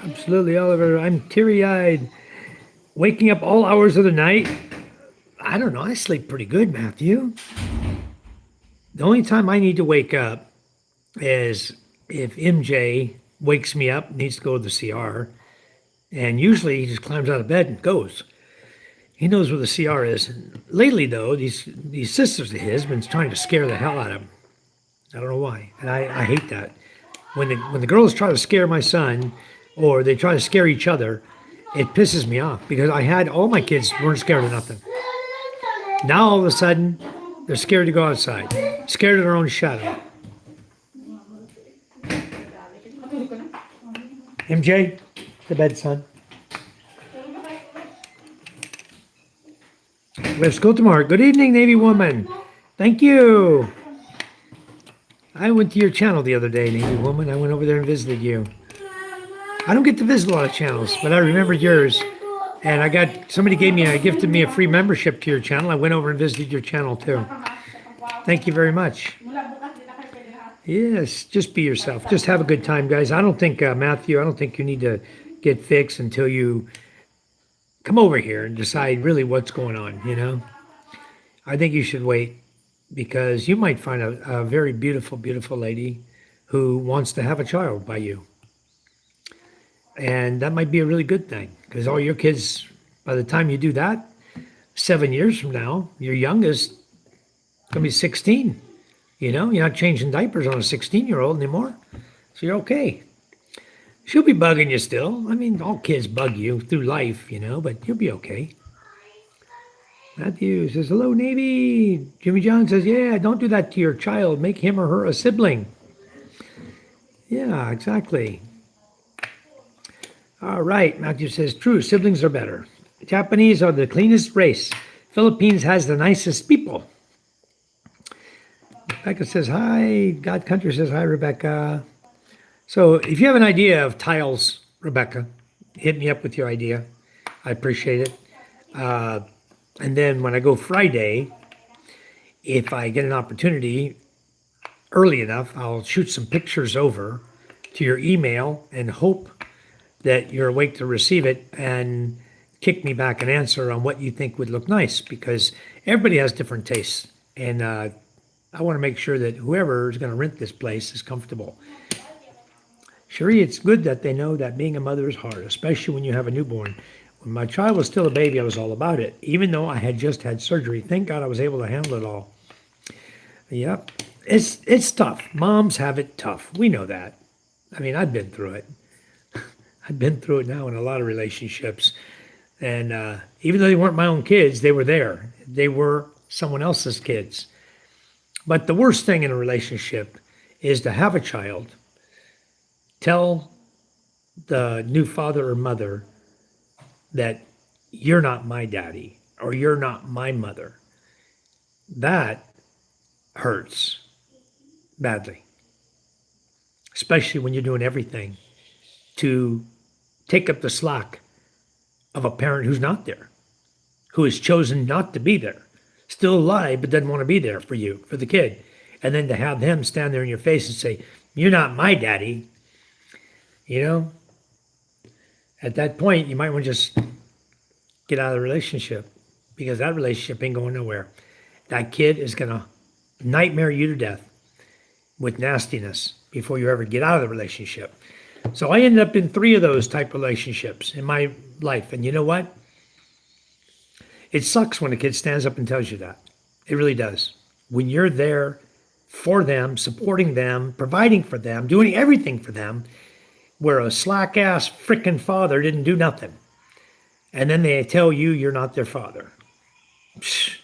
Absolutely, Oliver. I'm teary-eyed. Waking up all hours of the night. I don't know. I sleep pretty good, Matthew. The only time I need to wake up is if MJ wakes me up, needs to go to the CR. And usually he just climbs out of bed and goes. He knows where the CR is. Lately, though, these sisters of his been trying to scare the hell out of him. I don't know why. And I hate that. When the girls try to scare my son or they try to scare each other, it pisses me off because I had all my kids weren't scared of nothing. Now all of a sudden, they're scared to go outside, scared of their own shadow. MJ, to bed, son. Let's go tomorrow. Good evening, Navy woman. Thank you. I went to your channel the other day, Navy woman. I went over there and visited you. I don't get to visit a lot of channels, but I remembered yours. And I got, somebody gifted me a free membership to your channel. I went over and visited your channel too. Thank you very much. Yes, just be yourself. Just have a good time, guys. I don't think, Matthew, I don't think you need to get fixed until you come over here and decide really what's going on, you know? I think you should wait because you might find a very beautiful, beautiful lady who wants to have a child by you. And that might be a really good thing because all your kids, by the time you do that, 7 years from now, your youngest is going to be 16. You know, you're not changing diapers on a 16-year-old anymore. So you're okay. She'll be bugging you still. I mean, all kids bug you through life, you know, but you'll be okay. Matthew says, hello, Navy. Jimmy John says, yeah, don't do that to your child. Make him or her a sibling. Yeah, exactly. All right. Matthew says, true, siblings are better. Japanese are the cleanest race. Philippines has the nicest people. Rebecca says, hi. God Country says, hi, Rebecca. So if you have an idea of tiles, Rebecca, hit me up with your idea. I appreciate it. And then when I go Friday, if I get an opportunity early enough, I'll shoot some pictures over to your email and hope that you're awake to receive it and kick me back an answer on what you think would look nice because everybody has different tastes. And I want to make sure that whoever is going to rent this place is comfortable. Cherie, it's good that they know that being a mother is hard, especially when you have a newborn. When my child was still a baby, I was all about it, even though I had just had surgery. Thank God I was able to handle it all. Yep, it's tough. Moms have it tough. We know that. I mean, I've been through it. I've been through it now in a lot of relationships. And even though they weren't my own kids, they were there. They were someone else's kids. But the worst thing in a relationship is to have a child, tell the new father or mother that you're not my daddy or you're not my mother. That hurts badly, especially when you're doing everything to take up the slack of a parent who's not there, who has chosen not to be there, still alive, but doesn't want to be there for you, for the kid. And then to have them stand there in your face and say, you're not my daddy, you know, at that point, you might want to just get out of the relationship because that relationship ain't going nowhere. That kid is going to nightmare you to death with nastiness before you ever get out of the relationship. So I ended up in 3 of those type relationships in my life. And you know what? It sucks when a kid stands up and tells you that. It really does. When you're there for them, supporting them, providing for them, doing everything for them, where a slack-ass frickin' father didn't do nothing. And then they tell you you're not their father. Psh.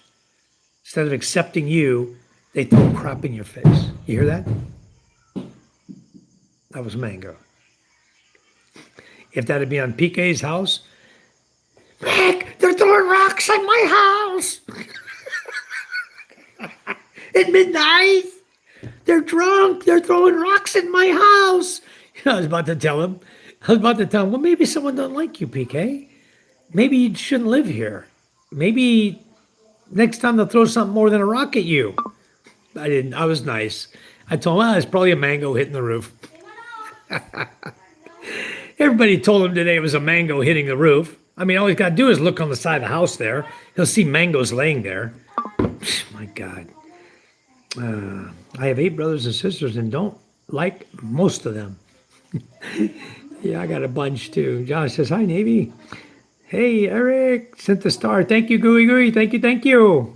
Instead of accepting you, they throw crap in your face. You hear that? That was Mango. If that had been on PK's house, Rick, they're throwing rocks at my house. At midnight, they're drunk. They're throwing rocks in my house. I was about to tell him, well, maybe someone doesn't like you, PK. Maybe you shouldn't live here. Maybe next time they'll throw something more than a rock at you. I didn't. I was nice. I told him, well, it's probably a mango hitting the roof. Everybody told him today it was a mango hitting the roof. I mean, all he's got to do is look on the side of the house there. He'll see mangoes laying there. My God. I have 8 brothers and sisters and don't like most of them. Yeah, I got a bunch too. Josh says, hi, Navy. Hey, Eric, sent the star. Thank you, Gooey Gooey. Thank you, thank you.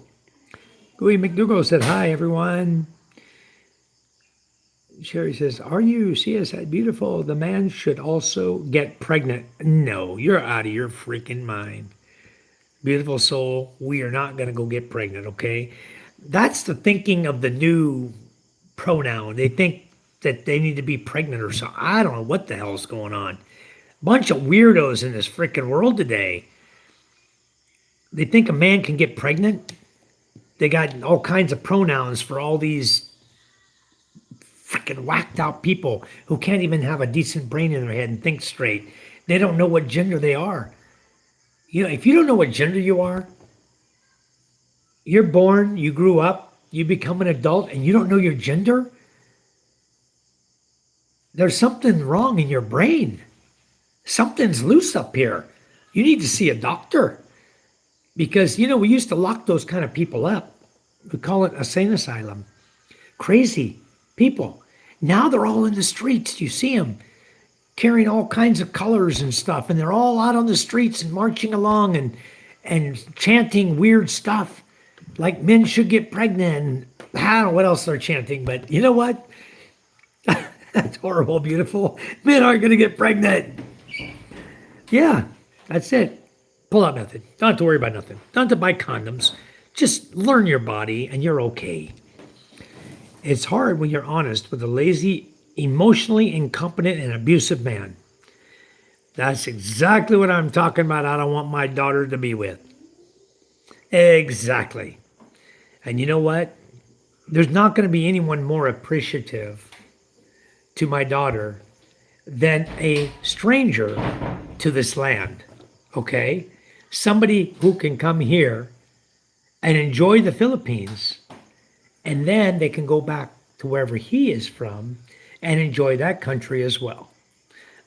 Gooey McDougall said, hi, everyone. Sherry says, "Are you CSI beautiful? The man should also get pregnant." No, you're out of your freaking mind. Beautiful soul, we are not going to go get pregnant, okay? That's the thinking of the new pronoun. They think that they need to be pregnant or something. I don't know what the hell's going on. Bunch of weirdos in this freaking world today. They think a man can get pregnant. They got all kinds of pronouns for all these freaking whacked out people who can't even have a decent brain in their head and think straight. They don't know what gender they are. You know, if you don't know what gender you are, you're born, you grew up, you become an adult, and you don't know your gender, there's something wrong in your brain. Something's loose up here. You need to see a doctor. Because, you know, we used to lock those kind of people up. We call it a sane asylum. Crazy people. Now they're all in the streets. You see them carrying all kinds of colors and stuff. And they're all out on the streets and marching along and chanting weird stuff. Like men should get pregnant. And I don't know what else they're chanting. But you know what? That's horrible, beautiful. Men aren't going to get pregnant. Yeah, that's it. Pull-out method. Don't have to worry about nothing. Don't have to buy condoms. Just learn your body and you're okay. It's hard when you're honest with a lazy, emotionally incompetent, and abusive man. That's exactly what I'm talking about. I don't want my daughter to be with. Exactly. And you know what? There's not going to be anyone more appreciative to my daughter than a stranger to this land. Okay? Somebody who can come here and enjoy the Philippines, and then they can go back to wherever he is from and enjoy that country as well.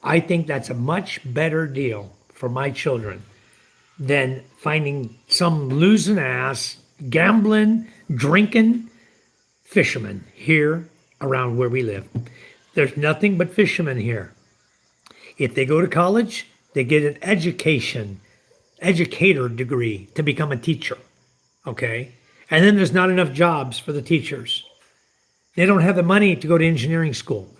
I think that's a much better deal for my children than finding some losing ass, gambling, drinking fisherman here around where we live. There's nothing but fishermen here. If they go to college, they get an educator degree to become a teacher. Okay? And then there's not enough jobs for the teachers. They don't have the money to go to engineering school,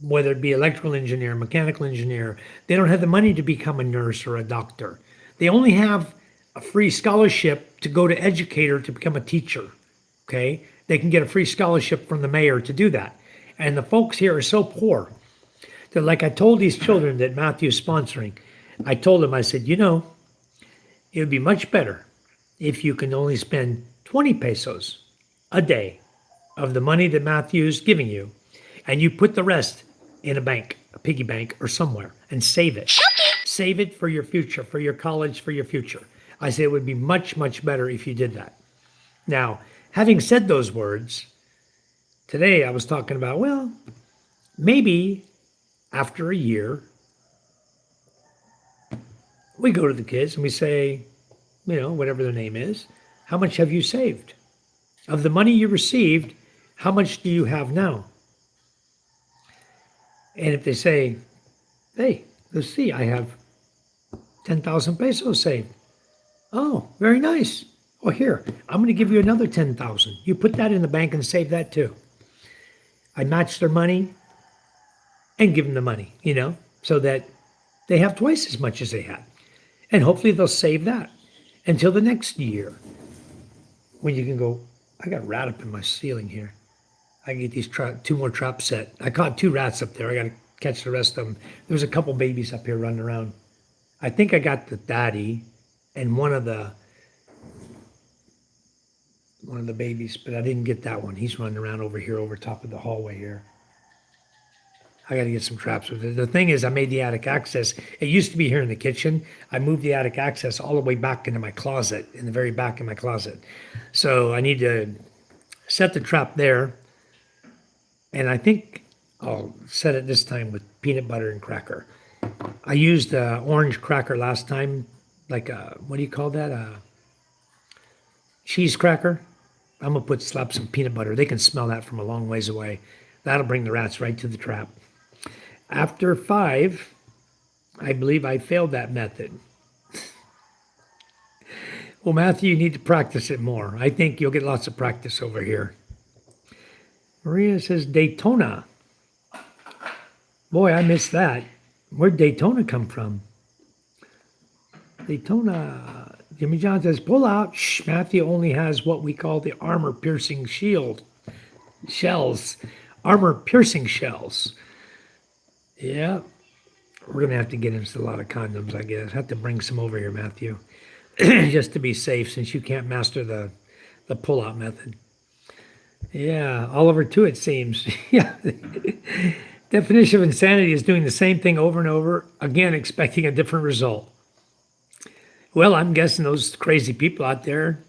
whether it be electrical engineer, mechanical engineer. They don't have the money to become a nurse or a doctor. They only have a free scholarship to go to educator to become a teacher. Okay? They can get a free scholarship from the mayor to do that. And the folks here are so poor that, like I told these children that Matthew's sponsoring, I told them, I said, you know, it would be much better if you can only spend 20 pesos a day of the money that Matthew's giving you, and you put the rest in a bank, a piggy bank or somewhere, and save it. Save it for your future, for your college, for your future. I said it would be much, much better if you did that. Now, having said those words, today I was talking about, well, maybe after a year, we go to the kids and we say, you know, whatever their name is, how much have you saved? Of the money you received, how much do you have now? And if they say, hey, let's see, I have 10,000 pesos saved. Oh, very nice. Well, here, I'm going to give you another 10,000. You put that in the bank and save that too. I match their money and give them the money, you know, so that they have twice as much as they had. And hopefully they'll save that until the next year when you can go, I got a rat up in my ceiling here. I can get these two more traps set. I caught 2 rats up there. I got to catch the rest of them. There was a couple babies up here running around. I think I got the daddy and one of the babies, but I didn't get that one. He's running around over here over top of the hallway here. I got to get some traps with it. The thing is, I made the attic access. It used to be here in the kitchen. I moved the attic access all the way back into my closet, in the very back of my closet. So I need to set the trap there. And I think I'll set it this time with peanut butter and cracker. I used orange cracker last time, like a, what do you call that? A cheese cracker. I'm going to slap some peanut butter. They can smell that from a long ways away. That'll bring the rats right to the trap. After 5, I believe I failed that method. Well, Matthew, you need to practice it more. I think you'll get lots of practice over here. Maria says Daytona. Boy, I missed that. Where'd Daytona come from? Daytona. Jimmy John says, pull out. Shh, Matthew only has what we call the armor-piercing shield. Shells. Armor-piercing shells. Yeah. We're going to have to get him a lot of condoms, I guess. Have to bring some over here, Matthew. Just to be safe, since you can't master the pull-out method. Yeah, Oliver too, it seems. Yeah. Definition of insanity is doing the same thing over and over, again, expecting a different result. Well, I'm guessing those crazy people out there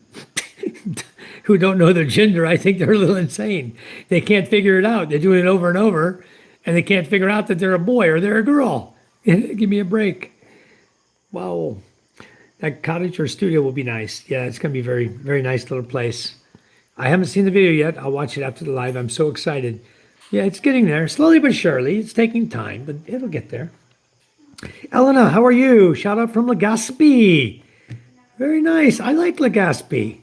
who don't know their gender, I think they're a little insane. They can't figure it out. They're doing it over and over, and they can't figure out that they're a boy or they're a girl. Give me a break. Wow. That cottage or studio will be nice. Yeah, it's going to be a very, very nice little place. I haven't seen the video yet. I'll watch it after the live. I'm so excited. Yeah, it's getting there. Slowly but surely. It's taking time, but it'll get there. Elena, how are you? Shout out from Legazpi. Very nice. I like Legazpi.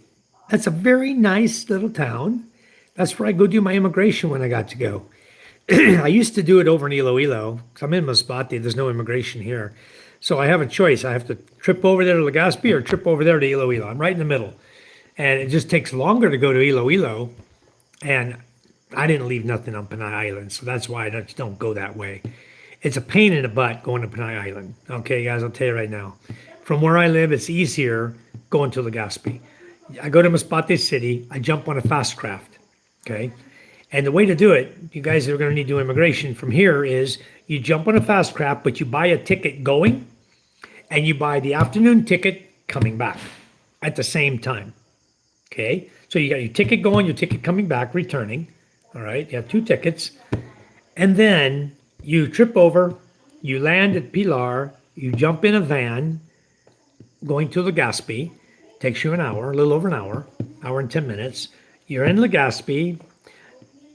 That's a very nice little town. That's where I go do my immigration when I got to go. I used to do it over in Iloilo. I'm in Masbate. There's no immigration here. So I have a choice. I have to trip over there to Legazpi or trip over there to Iloilo. I'm right in the middle. And it just takes longer to go to Iloilo. And I didn't leave nothing on Panay Island. So that's why I don't go that way. It's a pain in the butt going to Panay Island. Okay, guys, I'll tell you right now. From where I live, it's easier going to Legazpi. I go to Masbate City. I jump on a fast craft. Okay. And the way to do it, you guys are going to need to do immigration from here, is you jump on a fast craft, but you buy a ticket going and you buy the afternoon ticket coming back at the same time. Okay. So you got your ticket going, your ticket coming back, returning. All right. You have 2 tickets. And then you trip over, you land at Pilar, you jump in a van going to Legazpi. Takes you an hour, a little over an hour and 10 minutes. You're in Legazpi.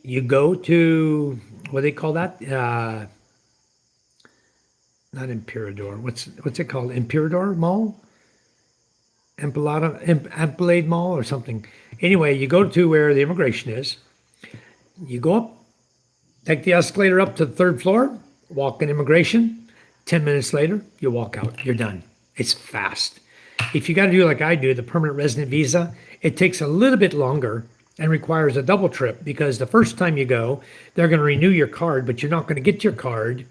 You go to, what do they call that? Not Emperador. What's it called? Emperador Mall? Empalade Mall or something. Anyway, you go to where the immigration is. You go up, take the escalator up to the 3rd floor, walk in immigration. 10 minutes later, you walk out. You're done. It's fast. If you got to do like I do, the permanent resident visa, it takes a little bit longer and requires a double trip, because the first time you go, they're going to renew your card, but you're not going to get your card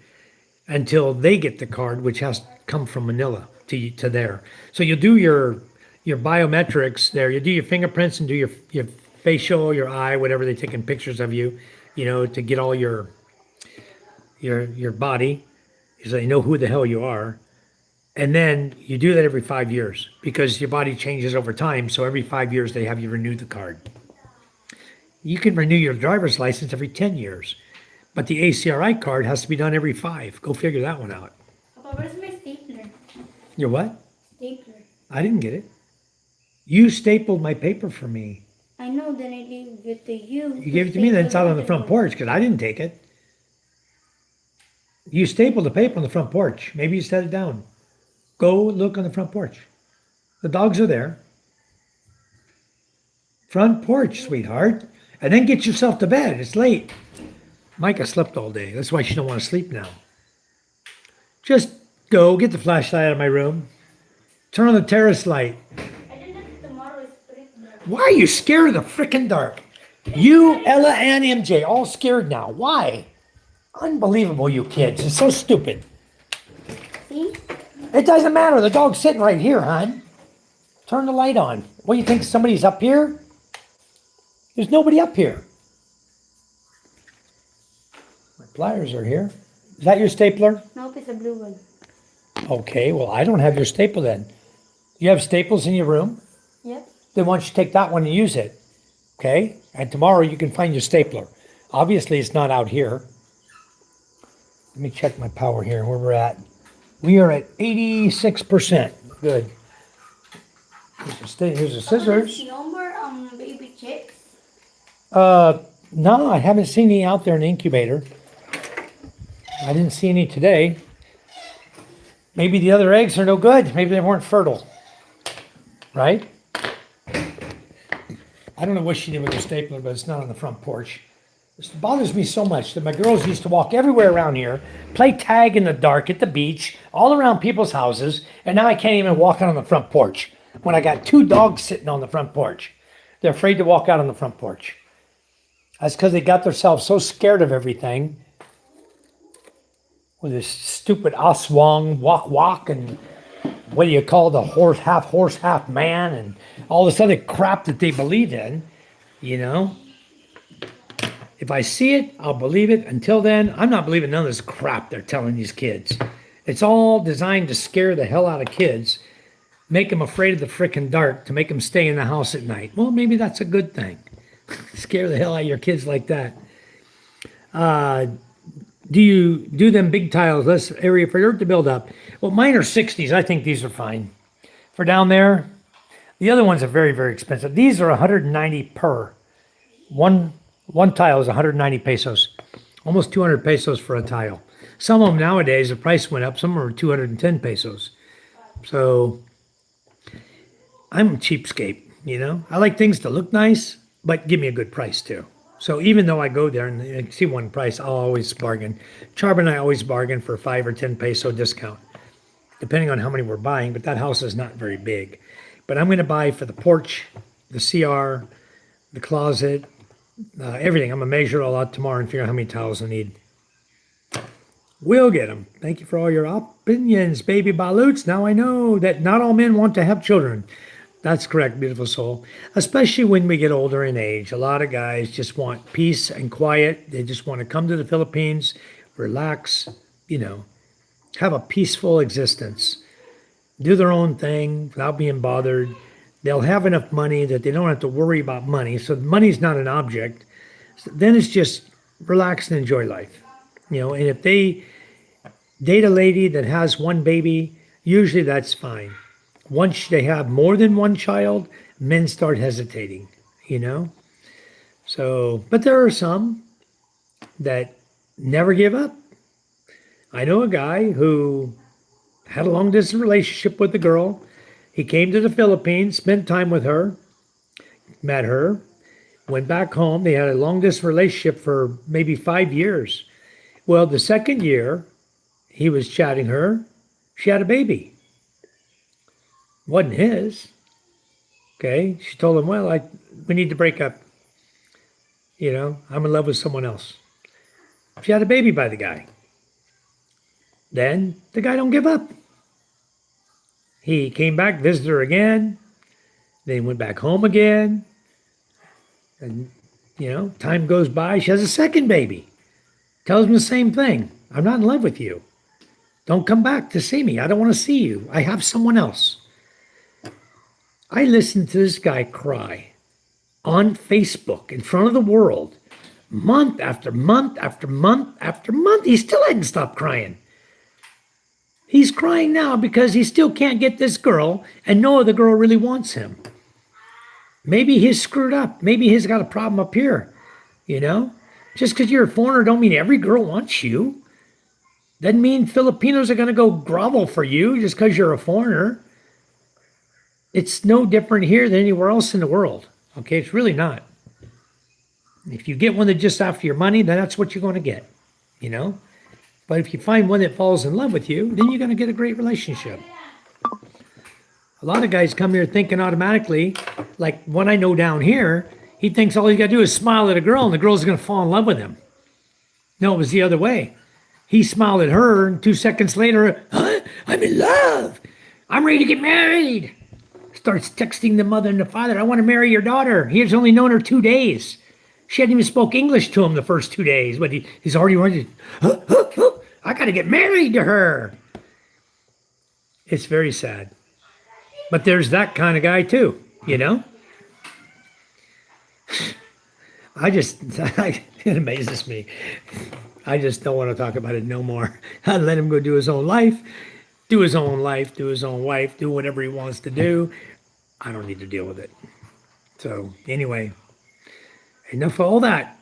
until they get the card, which has to come from Manila to there. So you do your biometrics there. You do your fingerprints and do your facial, your eye, whatever, they're taking pictures of you, to get all your body, so they know who the hell you are. And then you do that every 5 years, because your body changes over time. So every 5 years, they have you renew the card. You can renew your driver's license every 10 years, but the ACRI card has to be done every 5. Go figure that one out. Papa, where's my stapler? Your what? Stapler. I didn't get it. You stapled my paper for me. I know, then I gave it to you. You gave it to me, then it's out on the front porch, because I didn't take it. You stapled the paper on the front porch. Maybe you set it down. Go look on the front porch. The dogs are there. Front porch, sweetheart. And then get yourself to bed. It's late. Micah slept all day. That's why she don't want to sleep now. Just go, get the flashlight out of my room. Turn on the terrace light. I didn't know tomorrow is pretty dark. Why are you scared of the frickin' dark? You, Ella, and MJ, all scared now. Why? Unbelievable, you kids. It's so stupid. See? It doesn't matter. The dog's sitting right here, hon. Turn the light on. What do you think? Somebody's up here? There's nobody up here. My pliers are here. Is that your stapler? Nope, it's a blue one. Okay, well, I don't have your staple then. You have staples in your room? Yep. Then why don't you take that one and use it? Okay? And tomorrow you can find your stapler. Obviously, it's not out here. Let me check my power here, where we're at. We are at 86%. Good. Here's the scissors. No more baby chicks. No, I haven't seen any out there in the incubator. I didn't see any today. Maybe the other eggs are no good. Maybe they weren't fertile. Right? I don't know what she did with the stapler, but it's not on the front porch. This bothers me so much that my girls used to walk everywhere around here, play tag in the dark at the beach, all around people's houses, and now I can't even walk out on the front porch when I got two dogs sitting on the front porch. They're afraid to walk out on the front porch. That's because they got themselves so scared of everything with this stupid aswang, walk, and what do you call the horse, half man, and all this other crap that they believe in, you know? If I see it, I'll believe it. Until then, I'm not believing none of this crap they're telling these kids. It's all designed to scare the hell out of kids, make them afraid of the frickin' dark, to make them stay in the house at night. Well, maybe that's a good thing. Scare the hell out of your kids like that. Do you do them big tiles, less area for dirt to build up? Well, mine are 60s. I think these are fine. For down there, the other ones are very, very expensive. These are 190 per. One tile is 190 pesos. Almost 200 pesos for a tile. Some of them nowadays, the price went up. Some of them are 210 pesos. So I'm a cheapskate, you know. I like things to look nice, but give me a good price too. So even though I go there and I see one price, I'll always bargain. Charb and I always bargain for 5 or 10 peso discount, depending on how many we're buying, but that house is not very big. But I'm going to buy for the porch, the CR, the closet, everything. I'm going to measure it all out tomorrow and figure out how many tiles I need. We'll get them. Thank you for all your opinions, baby baloots. Now I know that not all men want to have children. That's correct, beautiful soul. Especially when we get older in age. A lot of guys just want peace and quiet. They just want to come to the Philippines, relax, you know, have a peaceful existence, do their own thing without being bothered. They'll have enough money that they don't have to worry about money. So money's not an object. So then it's just relax and enjoy life. You know, and if they date a lady that has one baby, usually that's fine. Once they have more than one child, men start hesitating, you know? So, but there are some that never give up. I know a guy who had a long distance relationship with a girl. He came to the Philippines, spent time with her, met her, went back home. They had a long distance relationship for maybe 5 years. Well, the second year he was chatting her, she had a baby. Wasn't his. Okay. She told him, well, we need to break up. You know, I'm in love with someone else. She had a baby by the guy. Then the guy don't give up. He came back, visited her again. Then went back home again. And, you know, time goes by. She has a second baby. Tells him the same thing. I'm not in love with you. Don't come back to see me. I don't want to see you. I have someone else. I listened to this guy cry on Facebook in front of the world, month after month after month after month. He still hadn't stopped crying. He's crying now because he still can't get this girl, and no other girl really wants him. Maybe he's screwed up. Maybe he's got a problem up here, you know? Just because you're a foreigner don't mean every girl wants you. Doesn't mean Filipinos are going to go grovel for you just because you're a foreigner. It's no different here than anywhere else in the world. Okay, it's really not. If you get one that's just after your money, then that's what you're going to get, you know? But if you find one that falls in love with you, then you're going to get a great relationship. A lot of guys come here thinking automatically, like one I know down here, he thinks all he's got to do is smile at a girl and the girl's going to fall in love with him. No, it was the other way. He smiled at her and 2 seconds later, huh? I'm in love. I'm ready to get married. Starts texting the mother and the father, I want to marry your daughter. He has only known her 2 days. She hadn't even spoke English to him the first 2 days, but he's already running, I got to get married to her. It's very sad. But there's that kind of guy too, you know? It amazes me. I just don't want to talk about it no more. I let him go do his own life, do his own life, do his own wife, do whatever he wants to do. I don't need to deal with it. So anyway, enough of all that.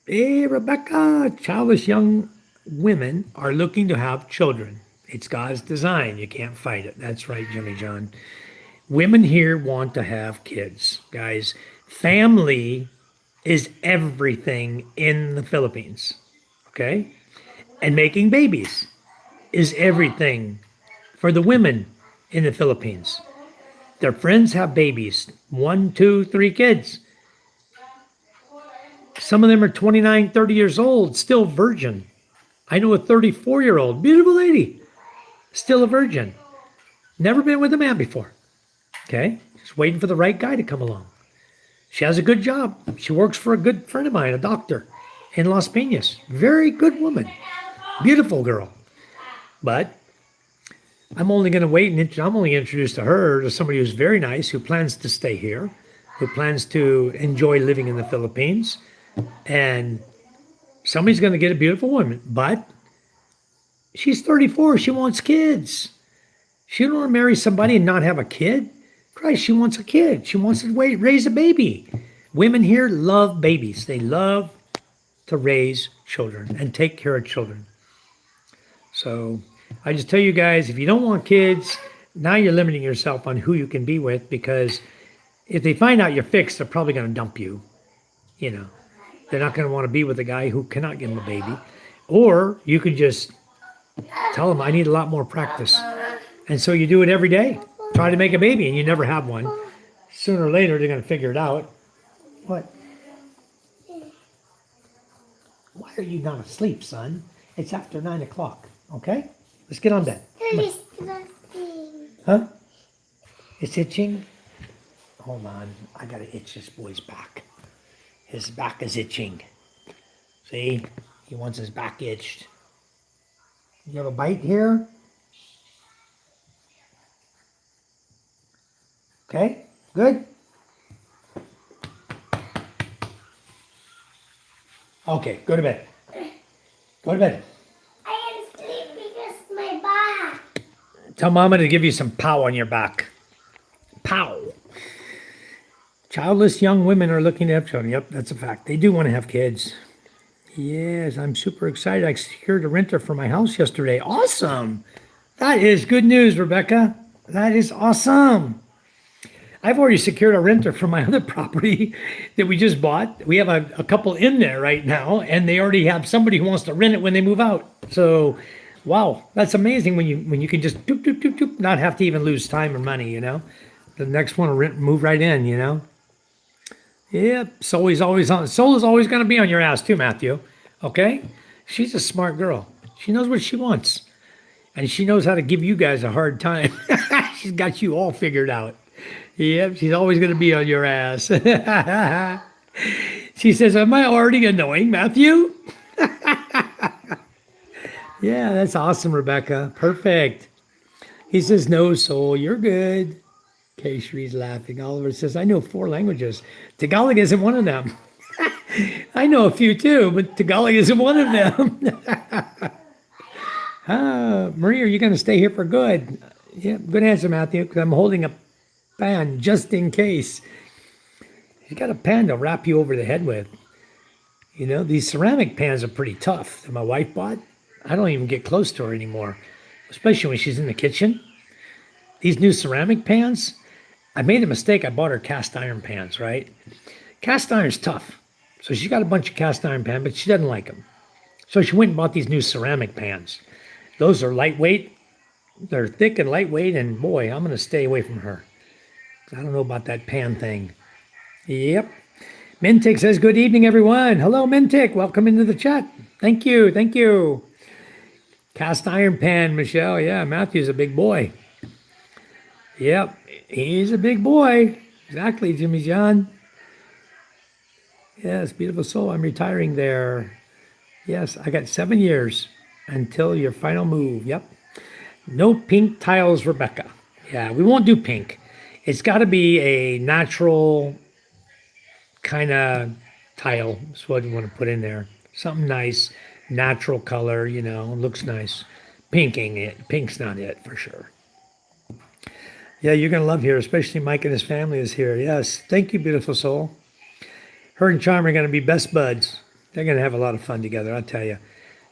Hey, Rebecca, childless young women are looking to have children. It's God's design. You can't fight it. That's right, Jimmy John. Women here want to have kids. Guys, family is everything in the Philippines. Okay? And making babies is everything for the women in the Philippines. Their friends have babies, 1, 2, 3 kids. Some of them are 29, 30 years old, still virgin. I know a 34-year-old, beautiful lady, still a virgin. Never been with a man before. Okay? Just waiting for the right guy to come along. She has a good job. She works for a good friend of mine, a doctor in Las Piñas. Very good woman. Beautiful girl. But I'm only going to wait and I'm only introduced to her to somebody who's very nice, who plans to stay here, who plans to enjoy living in the Philippines. And somebody's going to get a beautiful woman. But she's 34. She wants kids. She don't want to marry somebody and not have a kid. Christ, she wants a kid. She wants to raise a baby. Women here love babies. They love to raise children and take care of children. So I just tell you guys, if you don't want kids, now you're limiting yourself on who you can be with, because if they find out you're fixed, they're probably going to dump you. You know, they're not going to want to be with a guy who cannot give them a baby. Or you could just tell them, I need a lot more practice. And so you do it every day. Try to make a baby and you never have one. Sooner or later, they're going to figure it out. What? Why are you not asleep, son? It's after 9 o'clock. Okay? Let's get on bed. Come on. Huh? It's itching? Hold on. I got to itch this boy's back. His back is itching. See? He wants his back itched. You have a bite here? Okay, good. Okay, go to bed. Go to bed. I am sleeping because my back. Tell Mama to give you some pow on your back. Pow. Childless young women are looking to have children. Yep, that's a fact. They do want to have kids. Yes, I'm super excited. I secured a renter for my house yesterday. Awesome. That is good news, Rebecca. That is awesome. I've already secured a renter for my other property that we just bought. We have a couple in there right now, and they already have somebody who wants to rent it when they move out. So, wow, that's amazing when you can just doop, doop, doop, doop, not have to even lose time or money, you know. The next one will move right in, you know. Yep, Soul is always going to be on your ass too, Matthew. Okay? She's a smart girl. She knows what she wants. And she knows how to give you guys a hard time. She's got you all figured out. Yep, she's always going to be on your ass. She says, am I already annoying, Matthew? Yeah, that's awesome, Rebecca. Perfect. He says, no, Soul, you're good. Kayshri's laughing. Oliver says, I know 4 languages. Tagalog isn't one of them. I know a few too, but Tagalog isn't one of them. Maria, are you going to stay here for good? Yeah, good answer, Matthew, because I'm holding a pan just in case. You got a pan to wrap you over the head with. You know, these ceramic pans are pretty tough that my wife bought. I don't even get close to her anymore, especially when she's in the kitchen. These new ceramic pans, I made a mistake. I bought her cast iron pans, right? Cast iron's tough. So she's got a bunch of cast iron pans, but she doesn't like them. So she went and bought these new ceramic pans. Those are lightweight. They're thick and lightweight, and boy, I'm going to stay away from her. I don't know about that pan thing. Yep. Mintic says, good evening, everyone. Hello, Mintic. Welcome into the chat. Thank you. Thank you. Cast iron pan, Michelle. Yeah, Matthew's a big boy. Yep. He's a big boy. Exactly, Jimmy John. Yes, beautiful soul. I'm retiring there. Yes, I got 7 years until your final move. Yep. No pink tiles, Rebecca. Yeah, we won't do pink. It's got to be a natural kind of tile. That's what you want to put in there. Something nice, natural color, you know, looks nice. Pink ain't it. Pink's not it for sure. Yeah, you're going to love here, especially Mike and his family is here. Yes, thank you, beautiful soul. Her and Charm are going to be best buds. They're going to have a lot of fun together, I'll tell you.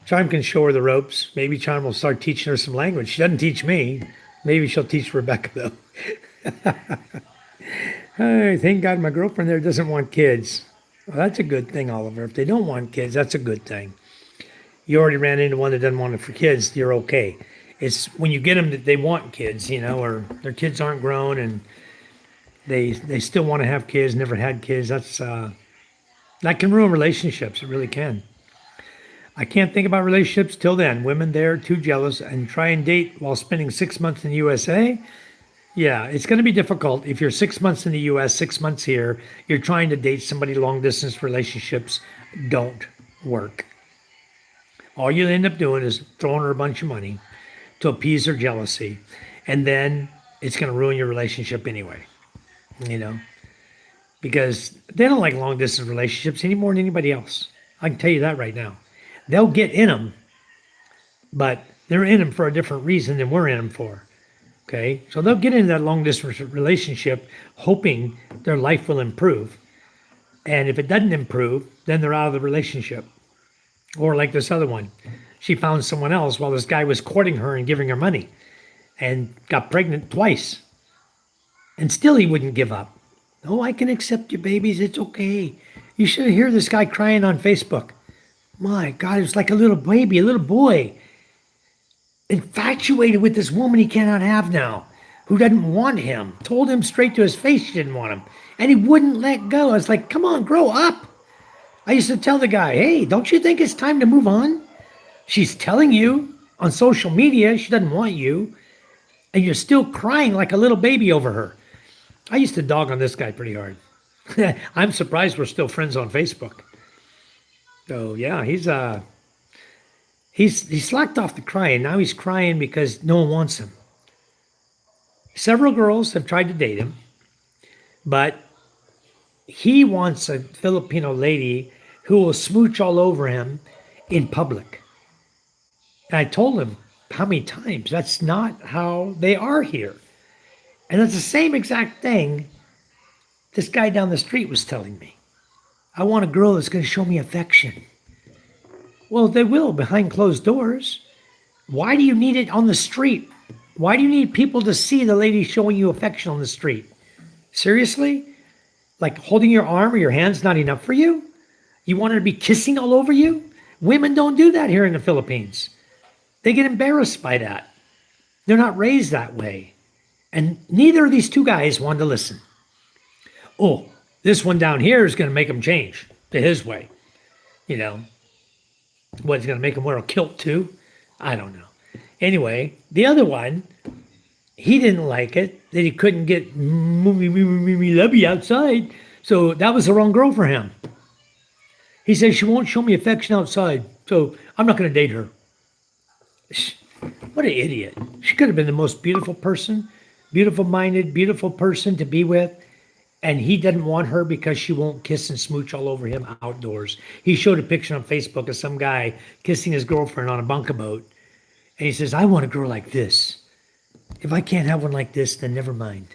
Charm can show her the ropes. Maybe Charm will start teaching her some language. She doesn't teach me. Maybe she'll teach Rebecca, though. Hey, thank God my girlfriend there doesn't want kids. Well, that's a good thing, Oliver. If they don't want kids, that's a good thing. You already ran into one that doesn't want it for kids, you're okay. It's when you get them that they want kids, or their kids aren't grown and they still want to have kids, never had kids. That can ruin relationships. It really can. I can't think about relationships till then. Women there too jealous and try and date while spending 6 months in the USA. Yeah, it's going to be difficult if you're 6 months in the US, 6 months here. You're trying to date somebody. Long distance relationships don't work. All you end up doing is throwing her a bunch of money to appease her jealousy, and then it's going to ruin your relationship anyway. You know, because they don't like long distance relationships any more than anybody else. I can tell you that right now. They'll get in them, but they're in them for a different reason than we're in them for. Okay, so they'll get into that long distance relationship hoping their life will improve. And if it doesn't improve, then they're out of the relationship. Or like this other one, she found someone else while this guy was courting her and giving her money and got pregnant twice. And still he wouldn't give up. Oh, I can accept your babies. It's okay. You should hear this guy crying on Facebook. My God, it was like a little baby, a little boy, infatuated with this woman he cannot have now, who doesn't want him. Told him straight to his face she didn't want him. And he wouldn't let go. I was like, come on, grow up. I used to tell the guy, hey, don't you think it's time to move on? She's telling you on social media she doesn't want you, and you're still crying like a little baby over her. I used to dog on this guy pretty hard. I'm surprised we're still friends on Facebook. So yeah, he's slacked off the crying. Now he's crying because no one wants him. Several girls have tried to date him, but he wants a Filipino lady who will smooch all over him in public. And I told him how many times that's not how they are here. And it's the same exact thing this guy down the street was telling me. I want a girl that's going to show me affection. Well, they will behind closed doors. Why do you need it on the street? Why do you need people to see the lady showing you affection on the street? Seriously? Like holding your arm or your hand's not enough for you? You want her to be kissing all over you? Women don't do that here in the Philippines. They get embarrassed by that. They're not raised that way. And neither of these two guys wanted to listen. Oh, this one down here is going to make him change to his way. What, he's going to make him wear a kilt too? I don't know. Anyway, the other one, he didn't like it, that he couldn't get me lovey outside. So that was the wrong girl for him. He says she won't show me affection outside, so I'm not going to date her. What an idiot. She could have been the most beautiful person, beautiful-minded, beautiful person to be with, and he doesn't want her because she won't kiss and smooch all over him outdoors. He showed a picture on Facebook of some guy kissing his girlfriend on a bunkerboat, and he says, I want a girl like this. If I can't have one like this, then never mind.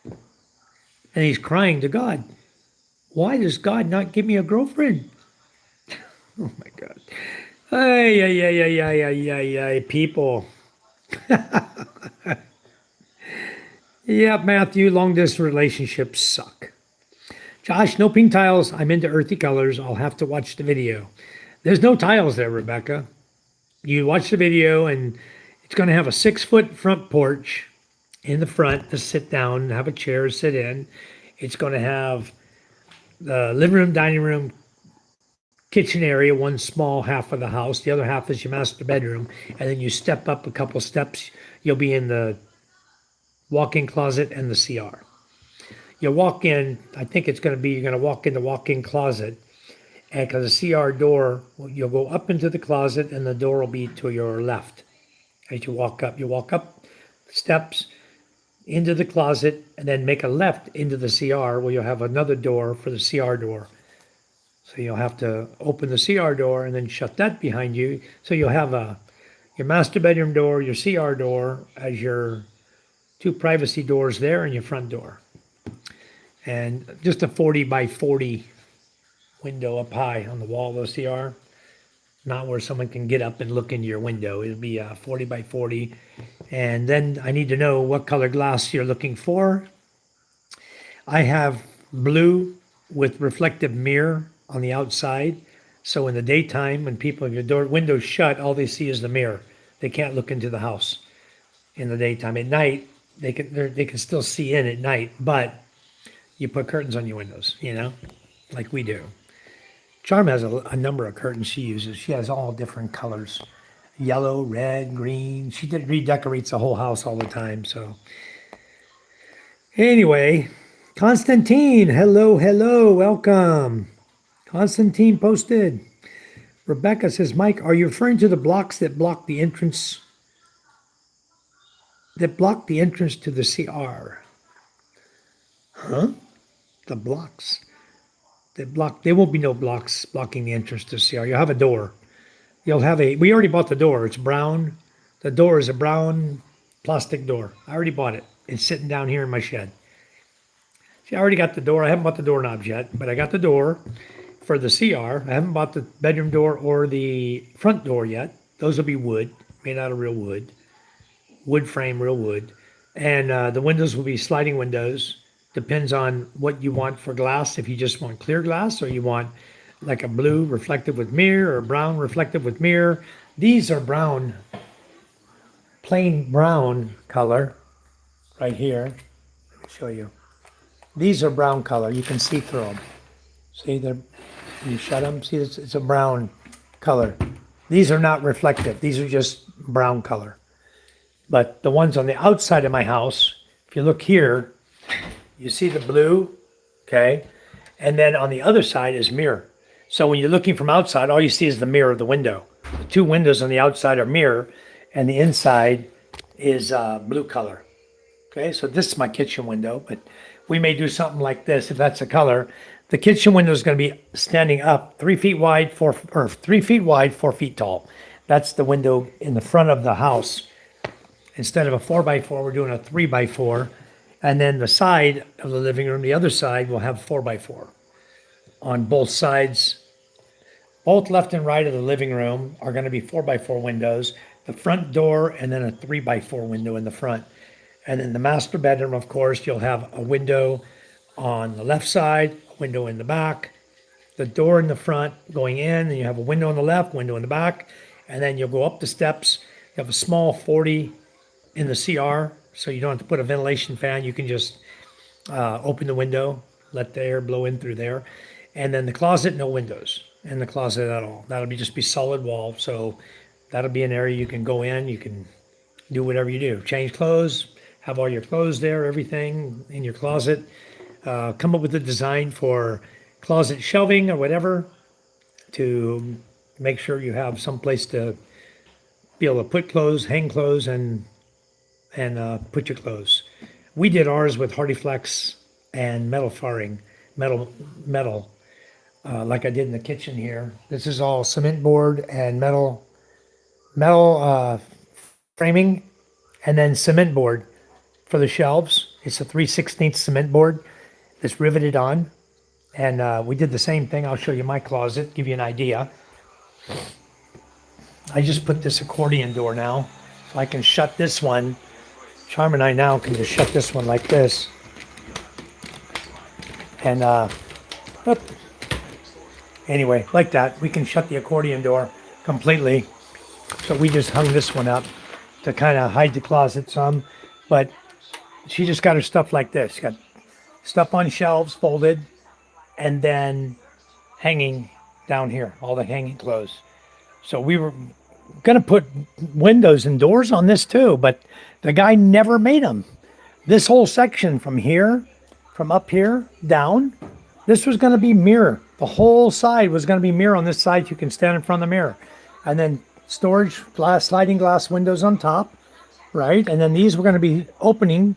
And he's crying to God. Why does God not give me a girlfriend? Oh my God. Ay, people. Yeah, Matthew, long distance relationships suck. Josh, no pink tiles. I'm into earthy colors. I'll have to watch the video. There's no tiles there, Rebecca. You watch the video and it's going to have a 6-foot front porch in the front to sit down and have a chair to sit in. It's going to have the living room, dining room, kitchen area, one small half of the house. The other half is your master bedroom. And then you step up a couple steps, you'll be in the walk-in closet and the CR. You walk in, I think it's going to be, you're going to walk in the walk-in closet, and because the CR door, you'll go up into the closet and the door will be to your left. As you walk up steps into the closet and then make a left into the CR where you'll have another door for the CR door. So you'll have to open the CR door and then shut that behind you. So you'll have your master bedroom door, your CR door as your 2 privacy doors there and your front door. And just a 40 by 40 window up high on the wall of the CR. Not where someone can get up and look into your window. It'll be 40 by 40. And then I need to know what color glass you're looking for. I have blue with reflective mirror on the outside. So in the daytime, when people have your windows shut, all they see is the mirror. They can't look into the house in the daytime. At night, they can still see in at night, but you put curtains on your windows, like we do. Charm has a number of curtains she uses. She has all different colors: yellow, red, green. She redecorates the whole house all the time. So anyway, Constantine, hello, welcome. Constantine posted. Rebecca says, Mike, are you referring to the blocks that block the entrance? That block the entrance to the CR? Huh? The blocks that block. There won't be no blocks blocking the entrance to CR. You'll have a door. We already bought the door. It's brown. The door is a brown plastic door. I already bought it. It's sitting down here in my shed. See, I already got the door. I haven't bought the doorknobs yet, but I got the door for the CR. I haven't bought the bedroom door or the front door yet. Those will be wood, made out of real wood. Wood frame, real wood. And the windows will be sliding windows. Depends on what you want for glass. If you just want clear glass, or you want like a blue reflective with mirror, or brown reflective with mirror. These are brown, plain brown color right here. Let me show you. These are brown color. You can see through them. See, you shut them. See, it's a brown color. These are not reflective. These are just brown color. But the ones on the outside of my house, if you look here, you see the blue, okay? And then on the other side is mirror. So when you're looking from outside, all you see is the mirror of the window. The two windows on the outside are mirror, and the inside is blue color. Okay, so this is my kitchen window, but we may do something like this if that's the color. The kitchen window is going to be standing up 3 feet wide, 4 feet tall. That's the window in the front of the house. Instead of a 4x4, we're doing a 3x4. And then the side of the living room, the other side, will have 4x4 on both sides. Both left and right of the living room are going to be 4x4 windows. The front door, and then a 3x4 window in the front. And then the master bedroom, of course, you'll have a window on the left side, a window in the back, the door in the front going in, and you have a window on the left, window in the back, and then you'll go up the steps. You have a small 40 in the CR, so you don't have to put a ventilation fan. You can just open the window, let the air blow in through there. And then the closet, no windows in the closet at all. That'll just be solid wall. So that'll be an area you can go in. You can do whatever you do. Change clothes, have all your clothes there, everything in your closet. Come up with a design for closet shelving or whatever to make sure you have some place to be able to put clothes, hang clothes, and put your clothes. We did ours with HardyFlex and metal faring, metal, like I did in the kitchen here. This is all cement board and metal framing, and then cement board for the shelves. It's a 3/16 cement board that's riveted on. And we did the same thing. I'll show you my closet, give you an idea. I just put this accordion door now, so I can shut this one. Charm and I now can just shut this one like this. And anyway, like that, we can shut the accordion door completely. So we just hung this one up to kind of hide the closet some. But she just got her stuff like this. She got stuff on shelves folded, and then hanging down here, all the hanging clothes. So we were gonna put windows and doors on this too, but the guy never made them. This whole section from here, from up here down, this was gonna be mirror. The whole side was gonna be mirror on this side. You can stand in front of the mirror. And then storage glass, sliding glass windows on top, right? And then these were gonna be opening.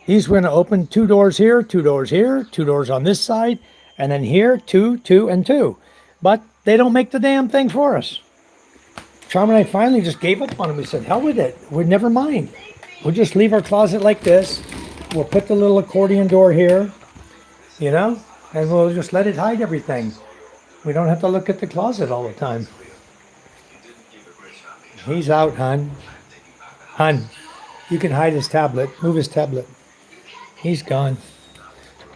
These were gonna open 2 doors here, 2 doors here, 2 doors on this side, and then here, 2, 2, and 2. But they don't make the damn thing for us. Charm and I finally just gave up on it. We said, hell with it. We'd never mind. We'll just leave our closet like this. We'll put the little accordion door here, and we'll just let it hide everything. We don't have to look at the closet all the time. He's out, hon. Hon, you can hide his tablet. Move his tablet. He's gone.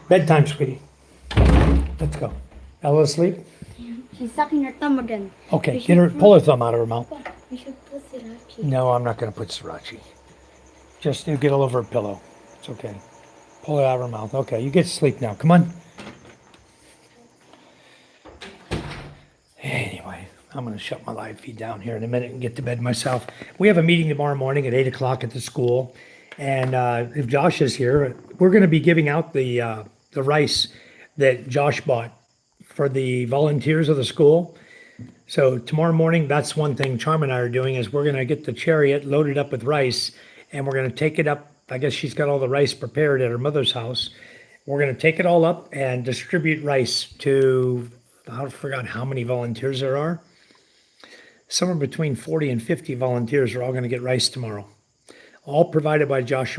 Bedtime, sweetie. Let's go. Ella asleep? She's sucking her thumb again. Okay, We get her, should pull her thumb out of her mouth. We should put sriracha. No, I'm not going to put sriracha. Just you get all over her pillow. It's okay. Pull it out of her mouth. Okay, you get to sleep now. Come on. Anyway, I'm going to shut my live feed down here in a minute and get to bed myself. We have a meeting tomorrow morning at 8 o'clock at the school. And if Josh is here, we're going to be giving out the rice that Josh bought for the volunteers of the school. So tomorrow morning, that's one thing Charm and I are doing is we're going to get the chariot loaded up with rice and we're going to take it up. I guess she's got all the rice prepared at her mother's house. We're going to take it all up and distribute rice to, I forgot how many volunteers there are. Somewhere between 40 and 50 volunteers are all going to get rice tomorrow. All provided by Josh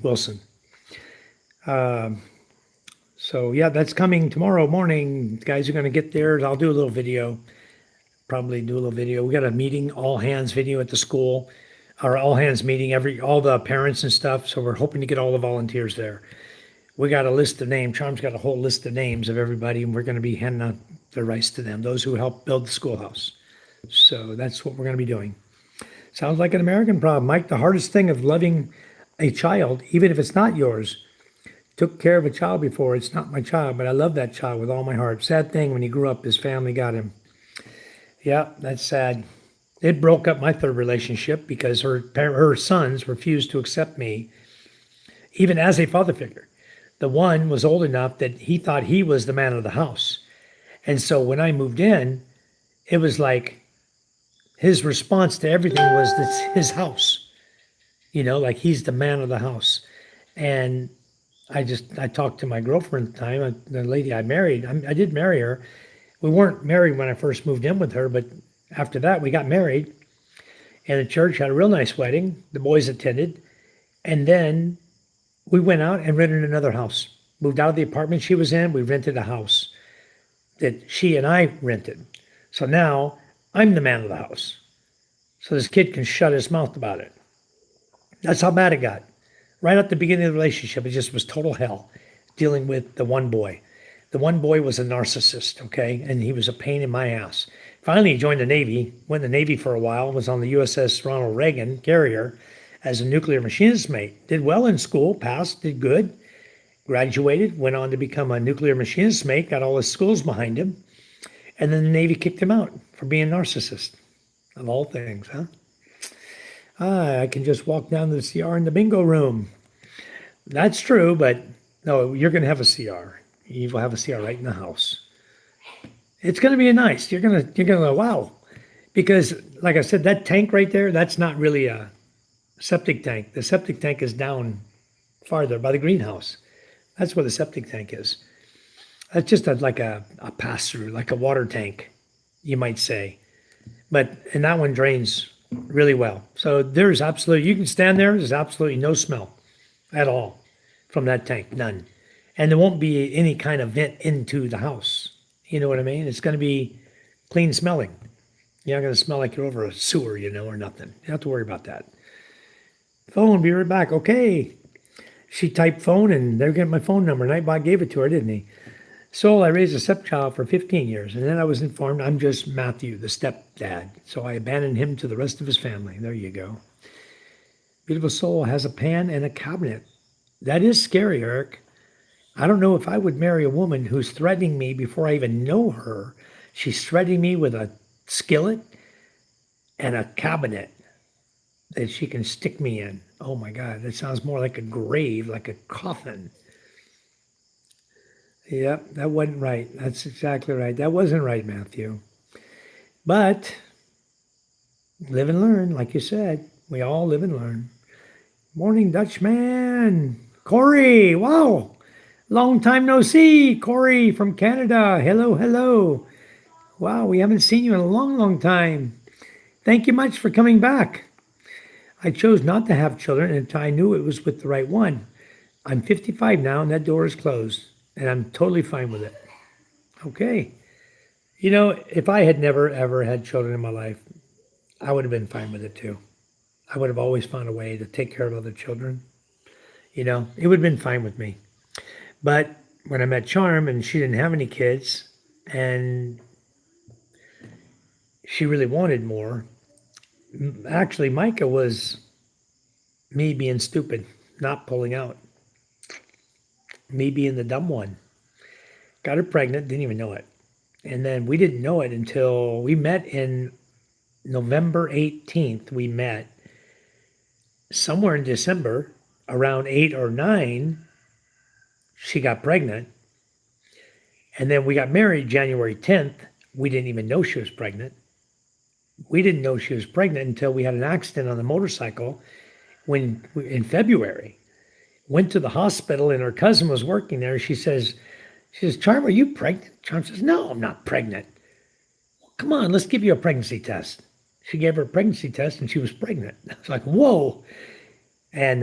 Wilson. So yeah, that's coming tomorrow morning. Guys are going to get there. I'll do a little video. Probably do a little video. We got a meeting, all hands video at the school. Our all hands meeting, all the parents and stuff. So we're hoping to get all the volunteers there. We got a list of names. Charm's got a whole list of names of everybody, and we're going to be handing out the rice to them, those who helped build the schoolhouse. So that's what we're going to be doing. Sounds like an American problem. Mike, the hardest thing of loving a child, even if it's not yours, took care of a child before. It's not my child, but I love that child with all my heart. Sad thing, when he grew up, his family got him. Yeah, that's sad. It broke up my third relationship because her sons refused to accept me, even as a father figure. The one was old enough that he thought he was the man of the house. And so when I moved in, it was like his response to everything was that's his house. Like he's the man of the house. And I talked to my girlfriend at the time, the lady I married. I did marry her. We weren't married when I first moved in with her, but after that we got married. And the church had a real nice wedding. The boys attended. And then we went out and rented another house. Moved out of the apartment she was in. We rented a house that she and I rented. So now I'm the man of the house. So this kid can shut his mouth about it. That's how bad it got. Right at the beginning of the relationship, it just was total hell dealing with the one boy. The one boy was a narcissist, okay? And he was a pain in my ass. Finally, he joined the Navy, went in the Navy for a while, was on the USS Ronald Reagan carrier as a nuclear machinist mate. Did well in school, passed, did good, graduated, went on to become a nuclear machinist mate, got all his schools behind him. And then the Navy kicked him out for being a narcissist, of all things, huh? I can just walk down to the CR in the bingo room. That's true, but no, you're going to have a CR. You will have a CR right in the house. It's going to be nice. You're going to go, wow. Because, like I said, that tank right there, that's not really a septic tank. The septic tank is down farther by the greenhouse. That's where the septic tank is. That's just like a pass-through, like a water tank, you might say. And that one drains really well. So there's absolutely, you can stand there's absolutely no smell at all from that tank, none. And there won't be any kind of vent into the house. You know what I mean? It's going to be clean smelling. You're not going to smell like you're over a sewer, or nothing. You don't have to worry about that. Phone, be right back. Okay. She typed phone and they're getting my phone number. Nightbot gave it to her, didn't he? So I raised a stepchild for 15 years, and then I was informed I'm just Matthew, the stepdad. So I abandoned him to the rest of his family. There you go. Beautiful soul has a pan and a cabinet. That is scary, Eric. I don't know if I would marry a woman who's threatening me before I even know her. She's threatening me with a skillet and a cabinet that she can stick me in. Oh my God, that sounds more like a grave, like a coffin. Yep, that wasn't right. That's exactly right. That wasn't right, Matthew. But live and learn, like you said. We all live and learn. Morning, Dutchman. Corey, wow. Long time no see. Corey from Canada. Hello, hello. Wow, we haven't seen you in a long, long time. Thank you much for coming back. I chose not to have children until I knew it was with the right one. I'm 55 now, and that door is closed. And I'm totally fine with it. Okay. If I had never, ever had children in my life, I would have been fine with it too. I would have always found a way to take care of other children. It would have been fine with me. But when I met Charm and she didn't have any kids, and she really wanted more. Actually, Micah was me being stupid, not pulling out, me being the dumb one. Got her pregnant, didn't even know it. And then we didn't know it until we met in November 18th. We met somewhere in December, around 8 or 9, she got pregnant. And then we got married January 10th. We didn't even know she was pregnant. We didn't know she was pregnant until we had an accident on the motorcycle in February. Went to the hospital and her cousin was working there. She says, Charm, are you pregnant? Charm says, no, I'm not pregnant. Well, come on, let's give you a pregnancy test. She gave her a pregnancy test and she was pregnant. I was like, whoa. And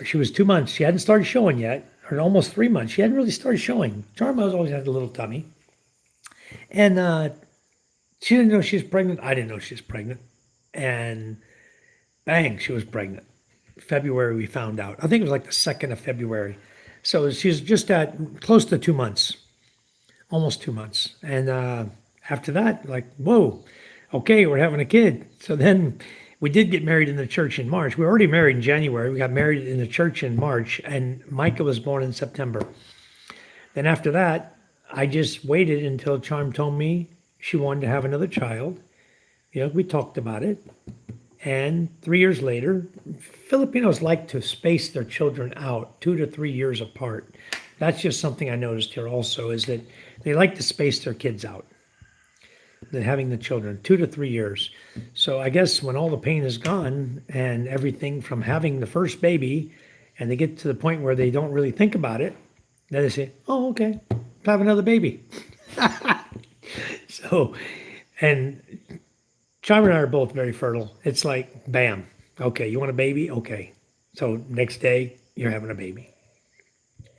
she was 2 months. She hadn't started showing yet, or almost 3 months. She hadn't really started showing. Charm always had a little tummy. And she didn't know she was pregnant. I didn't know she was pregnant. And bang, she was pregnant. February, we found out. I think it was like the 2nd of February. So she's just at close to 2 months, almost 2 months. And after that, like, whoa, okay, we're having a kid. So then we did get married in the church in March. We were already married in January. We got married in the church in March, and Micah was born in September. Then after that, I just waited until Charm told me she wanted to have another child. You know, we talked about it. And 3 years later, Filipinos like to space their children out 2 to 3 years apart. That's just something I noticed here also, is that they like to space their kids out than having the children, 2 to 3 years. So I guess when all the pain is gone and everything from having the first baby, and they get to the point where they don't really think about it, then they say, oh, okay, have another baby. So, and Charm and I are both very fertile. It's like, bam, okay, you want a baby? Okay. So next day, you're having a baby.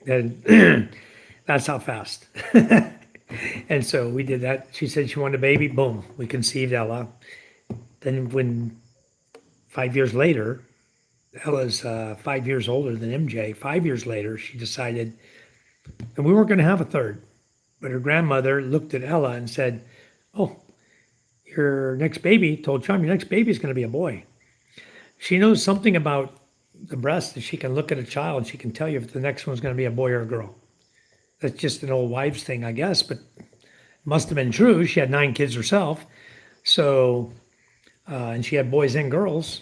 And that's how fast. And so we did that. She said she wanted a baby. Boom, we conceived Ella. Then when 5 years later, Ella's 5 years older than MJ. 5 years later, she decided, and we weren't going to have a third, but her grandmother looked at Ella and said, oh, your next baby, told Charm, your next baby is going to be a boy. She knows something about the breast that she can look at a child. She can tell you if the next one's going to be a boy or a girl. That's just an old wives thing, I guess, but must have been true. She had 9 kids herself. So, and she had boys and girls,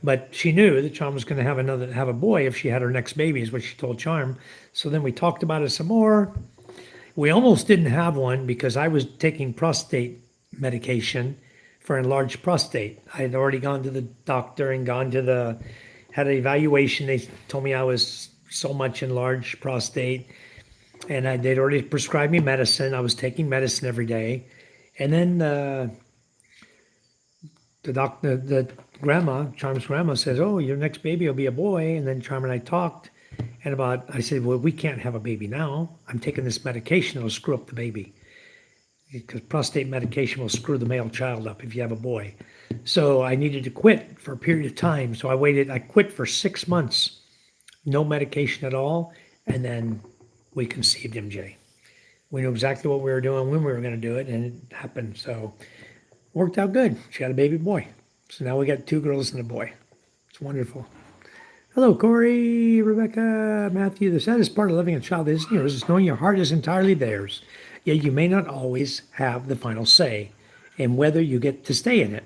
but she knew that Charm was going to have a boy if she had her next baby, is what she told Charm. So then we talked about it some more. We almost didn't have one because I was taking prostate medication for enlarged prostate. I had already gone to the doctor and had an evaluation. They told me I was so much enlarged prostate, and they'd already prescribed me medicine. I was taking medicine every day. And then the grandma, Charm's grandma, says, oh, your next baby will be a boy. And then Charm and I talked, and I said, well, we can't have a baby now. I'm taking this medication. It'll screw up the baby, because prostate medication will screw the male child up if you have a boy. So I needed to quit for a period of time. So I quit for 6 months, no medication at all. And then we conceived MJ. We knew exactly what we were doing, when we were going to do it, and it happened. So worked out good. She had a baby boy. So now we got 2 girls and a boy. It's wonderful. Hello, Corey, Rebecca, Matthew. The saddest part of living a child isn't yours. It's knowing your heart is entirely theirs. Yet you may not always have the final say in whether you get to stay in it.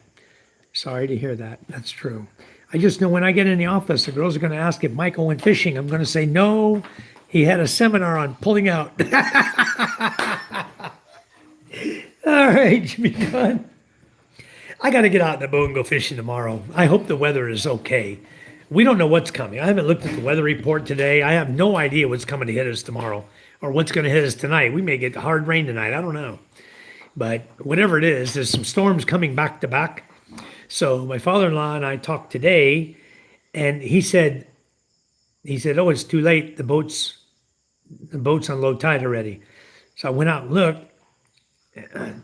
Sorry to hear that. That's true. I just know when I get in the office, the girls are going to ask if Michael went fishing. I'm going to say, no, he had a seminar on pulling out. All right, Jimmy Dunn. I got to get out in the boat and go fishing tomorrow. I hope the weather is okay. We don't know what's coming. I haven't looked at the weather report today. I have no idea what's coming to hit us tomorrow or what's going to hit us tonight. We may get hard rain tonight. I don't know. But whatever it is, there's some storms coming back to back. So my father-in-law and I talked today, and he said, oh, it's too late. The boat's on low tide already. So I went out and looked.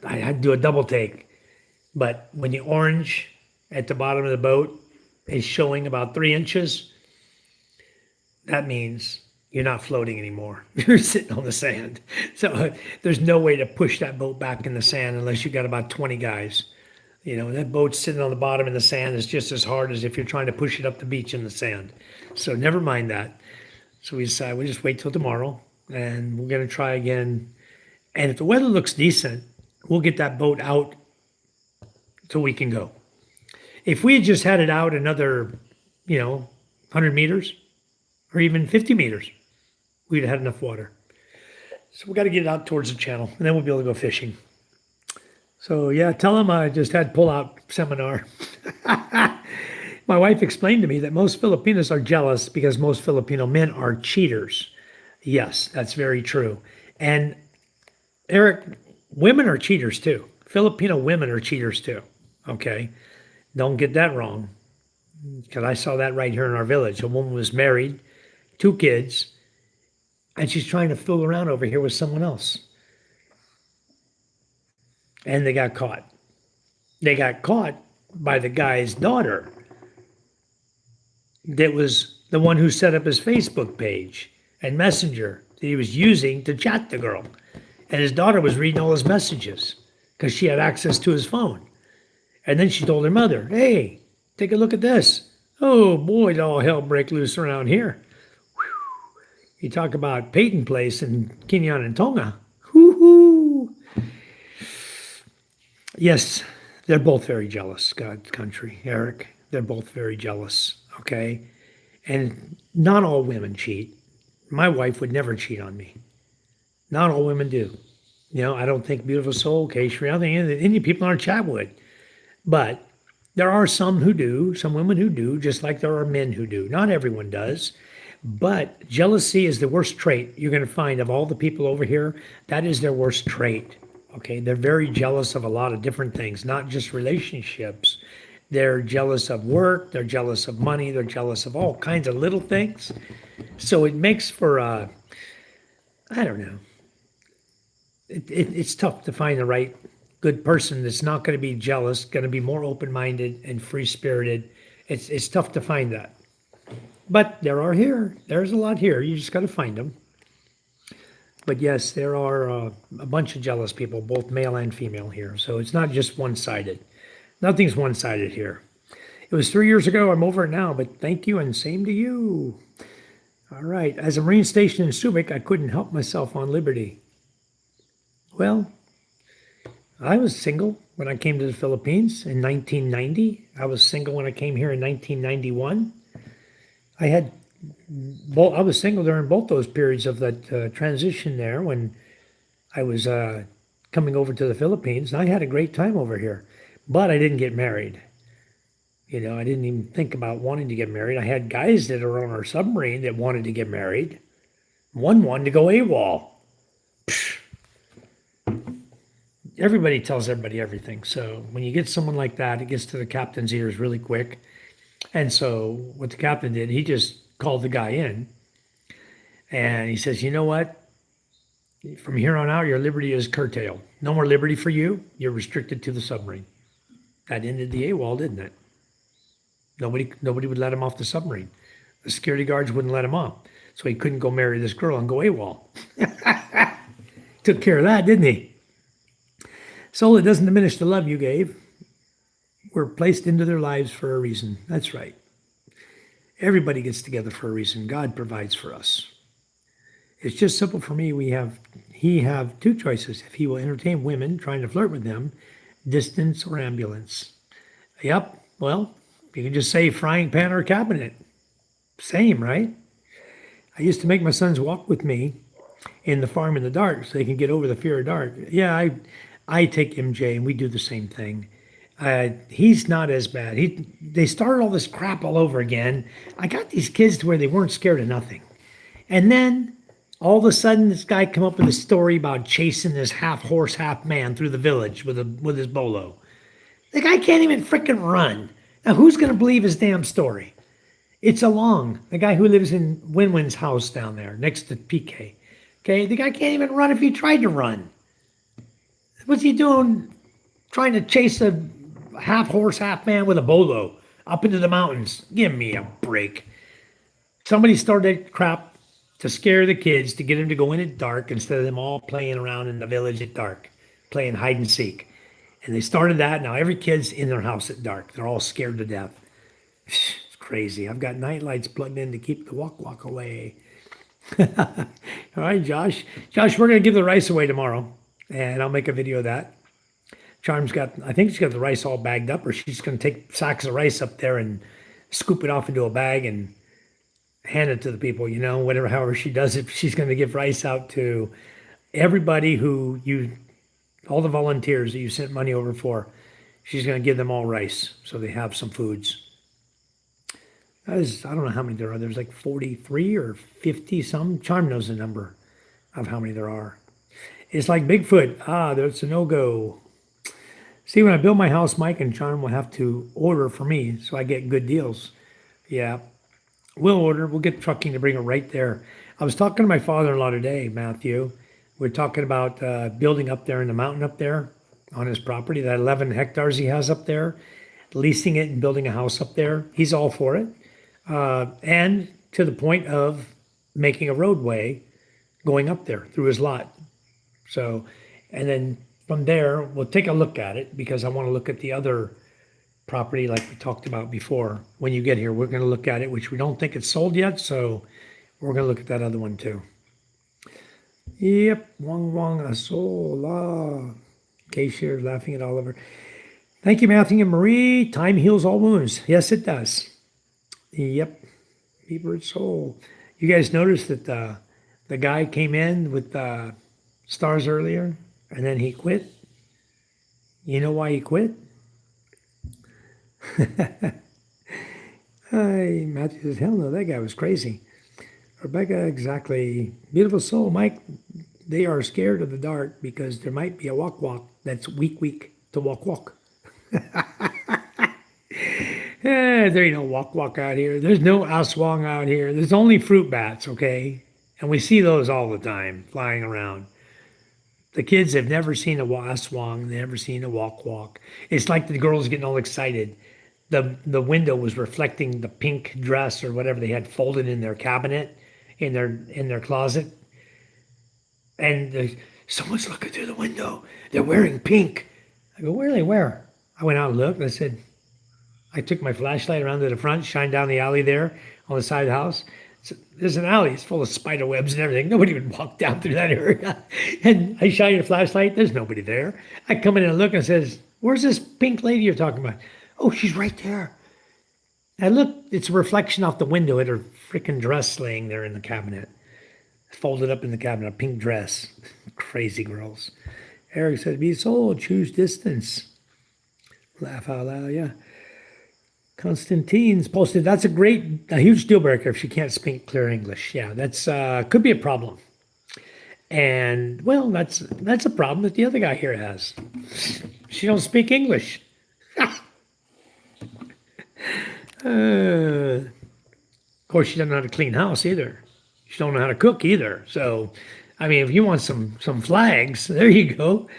I had to do a double take. But when the orange at the bottom of the boat is showing about 3 inches, that means you're not floating anymore. You're sitting on the sand. So there's no way to push that boat back in the sand unless you got about 20 guys. You know, that boat's sitting on the bottom in the sand is just as hard as if you're trying to push it up the beach in the sand. So never mind that. So we decided we'll just wait till tomorrow and we're going to try again. And if the weather looks decent, we'll get that boat out so we can go. If we had just had it out another, 100 meters or even 50 meters, we'd have had enough water. So we got to get it out towards the channel and then we'll be able to go fishing. So yeah, tell them I just had pull-out seminar. My wife explained to me that most Filipinos are jealous because most Filipino men are cheaters. Yes, that's very true. And Eric, women are cheaters too. Filipino women are cheaters too. Okay, don't get that wrong. Because I saw that right here in our village. A woman was married, 2 kids, and she's trying to fool around over here with someone else. And they got caught. They got caught by the guy's daughter. That was the one who set up his Facebook page and Messenger that he was using to chat the girl. And his daughter was reading all his messages because she had access to his phone. And then she told her mother, hey, take a look at this. Oh boy, did all hell break loose around here. Whew. You talk about Peyton Place in Quinion and Tonga. Whoo-hoo. Yes, they're both very jealous, God's country, Eric. They're both very jealous, okay? And not all women cheat. My wife would never cheat on me. Not all women do. I don't think Beautiful Soul, Kashri, I don't think any people in our chat would. But there are some who do, some women who do, just like there are men who do. Not everyone does. But jealousy is the worst trait you're going to find of all the people over here. That is their worst trait. Okay, they're very jealous of a lot of different things, not just relationships. They're jealous of work, they're jealous of money, they're jealous of all kinds of little things. So it makes for, I don't know, it's tough to find the right good person that's not going to be jealous, going to be more open-minded and free-spirited. It's tough to find that. But there are here. There's a lot here. You just got to find them. But yes, there are a bunch of jealous people, both male and female here. So it's not just one-sided. Nothing's one-sided here. It was 3 years ago. I'm over it now, but thank you and same to you. All right. As a Marine stationed in Subic, I couldn't help myself on Liberty. Well, I was single when I came to the Philippines in 1990. I was single when I came here in 1991. I was single during both those periods of that transition there when I was coming over to the Philippines. And I had a great time over here, but I didn't get married. I didn't even think about wanting to get married. I had guys that are on our submarine that wanted to get married. One wanted to go AWOL. Psh. Everybody tells everybody everything. So when you get someone like that, it gets to the captain's ears really quick. And so what the captain did, he just called the guy in and he says, you know what? From here on out, your liberty is curtailed. No more liberty for you. You're restricted to the submarine. That ended the AWOL, didn't it? Nobody would let him off the submarine. The security guards wouldn't let him off. So he couldn't go marry this girl and go AWOL. Took care of that, didn't he? Soul, it doesn't diminish the love you gave. We're placed into their lives for a reason. That's right. Everybody gets together for a reason. God provides for us. It's just simple for me. He have 2 choices. If he will entertain women trying to flirt with them, distance or ambulance. Yep. Well, you can just say frying pan or cabinet. Same, right? I used to make my sons walk with me in the farm in the dark so they can get over the fear of dark. Yeah, I take MJ and we do the same thing. He's not as bad. They started all this crap all over again. I got these kids to where they weren't scared of nothing. And then all of a sudden this guy come up with a story about chasing this half horse, half man through the village with his bolo. The guy can't even freaking run. Now who's going to believe his damn story? It's Along, the guy who lives in Winwin's house down there next to PK. Okay, the guy can't even run if he tried to run. What's he doing trying to chase a half horse, half man with a bolo up into the mountains? Give me a break. Somebody started crap to scare the kids, to get them to go in at dark instead of them all playing around in the village at dark, playing hide and seek. And they started that. Now every kid's in their house at dark. They're all scared to death. It's crazy. I've got night lights plugged in to keep the walk away. All right, Josh. Josh, we're going to give the rice away tomorrow, and I'll make a video of that. Charm's got, I think she's got the rice all bagged up, or she's going to take sacks of rice up there and scoop it off into a bag and hand it to the people, you know, whatever, however she does it. She's going to give rice out to everybody who all the volunteers that you sent money over for. She's going to give them all rice so they have some foods. I don't know how many there are. There's like 43 or 50 some. Charm knows the number of how many there are. It's like Bigfoot. That's a no-go. See, when I build my house, Mike and Charm will have to order for me so I get good deals. Yeah, we'll order. We'll get trucking to bring it right there. I was talking to my father-in-law today, Matthew. We're talking about building up there in the mountain up there on his property, that 11 hectares he has up there, leasing it and building a house up there. He's all for it. And to the point of making a roadway going up there through his lot. So, and then from there, we'll take a look at it because I want to look at the other property like we talked about before. When you get here, we're going to look at it, which we don't think it's sold yet. So we're going to look at that other one too. Yep. Wong asola. Keisha is laughing at Oliver. Thank you, Matthew and Marie. Time heals all wounds. Yes, it does. Yep. Beaver soul. You guys noticed that the guy came in with stars earlier and then he quit? You know why he quit? Hi, Matthew says, hell no, that guy was crazy. Rebecca, exactly. Beautiful soul. Mike, they are scared of the dark because there might be a walk that's weak to walk. There ain't no walk out here. There's no aswang out here. There's only fruit bats, okay? And we see those all the time flying around. The kids have never seen a aswang, never seen a walk. It's like the girls getting all excited. The window was reflecting the pink dress or whatever they had folded in their cabinet, in their closet. And someone's looking through the window. They're wearing pink. I go, where are they? Where? I went out and looked, and I said, I took my flashlight around to the front, shined down the alley there on the side of the house. So there's an alley. It's full of spider webs and everything. Nobody would walk down through that area. And I shine a flashlight. There's nobody there. I come in and look and says, where's this pink lady you're talking about? Oh, she's right there. I look, it's a reflection off the window at her freaking dress laying there in the cabinet. Folded up in the cabinet, a pink dress. Crazy girls. Eric said, be sold, choose distance. Laugh out loud, yeah. Constantine's posted, that's a huge deal breaker if she can't speak clear English. Yeah, that's could be a problem. And well, that's a problem that the other guy here has. She don't speak English. Of course, she doesn't know how to clean house either. She don't know how to cook either. So, I mean, if you want some flags, there you go.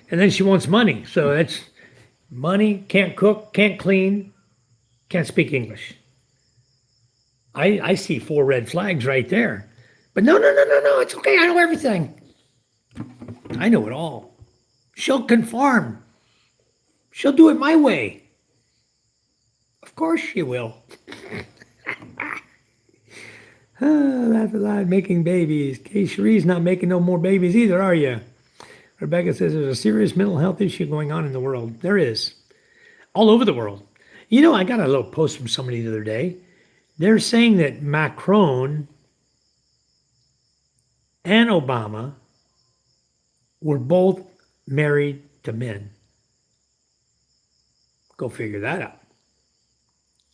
And then she wants money. So that's money, can't cook, can't clean, can't speak English. I see 4 red flags right there. But no, it's okay. I know everything. I know it all. She'll conform. She'll do it my way. Of course she will. Laugh aloud, making babies. Kay Cherie's not making no more babies either, are you? Rebecca says there's a serious mental health issue going on in the world. There is. All over the world. You know, I got a little post from somebody the other day. They're saying that Macron and Obama were both married to men. Go figure that out.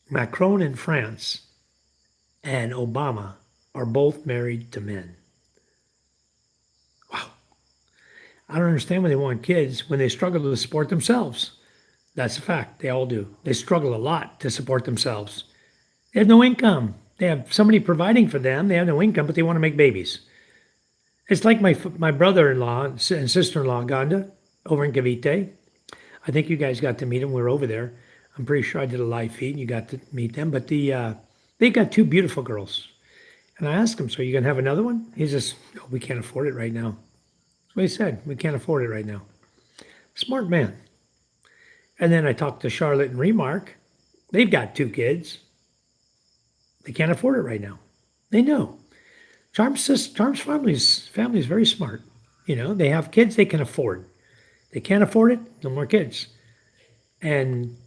Macron in France and Obama are both married to men. Wow. I don't understand why they want kids when they struggle to support themselves. That's a fact. They all do. They struggle a lot to support themselves. They have no income. They have somebody providing for them. They have no income, but they want to make babies. It's like my brother-in-law and sister-in-law, Ganda, over in Cavite. I think you guys got to meet them. We were over there. I'm pretty sure I did a live feed and you got to meet them. But they got 2 beautiful girls. And I asked him, so you going to have another one? He says, no, we can't afford it right now. That's what he said. We can't afford it right now. Smart man. And then I talked to Charlotte and Remark. They've got 2 kids. They can't afford it right now. They know. Charm's family's very smart. You know, they have kids they can afford. They can't afford it, no more kids. And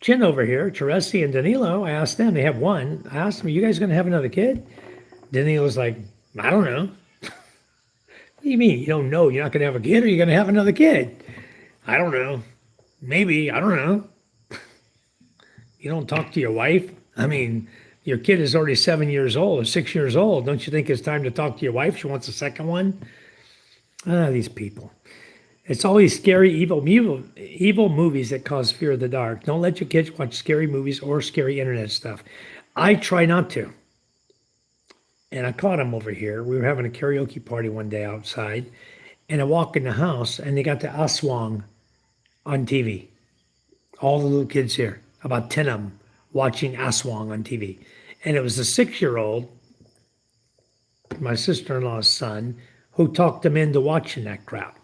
Chin over here, Teresi and Danilo, I asked them, they have 1. I asked them, are you guys going to have another kid? Danilo's like, I don't know. What do you mean? You don't know you're not going to have a kid, or you're going to have another kid? I don't know. Maybe. I don't know. You don't talk to your wife? I mean, your kid is already 7 years old or 6 years old. Don't you think it's time to talk to your wife? She wants a second one? These people. It's always scary, evil movies that cause fear of the dark. Don't let your kids watch scary movies or scary internet stuff. I try not to. And I caught him over here. We were having a karaoke party one day outside, and I walk in the house, and they got the Aswang on TV. All the little kids here, about 10 of them, watching Aswang on TV. And it was a 6-year-old, my sister-in-law's son, who talked them into watching that crap.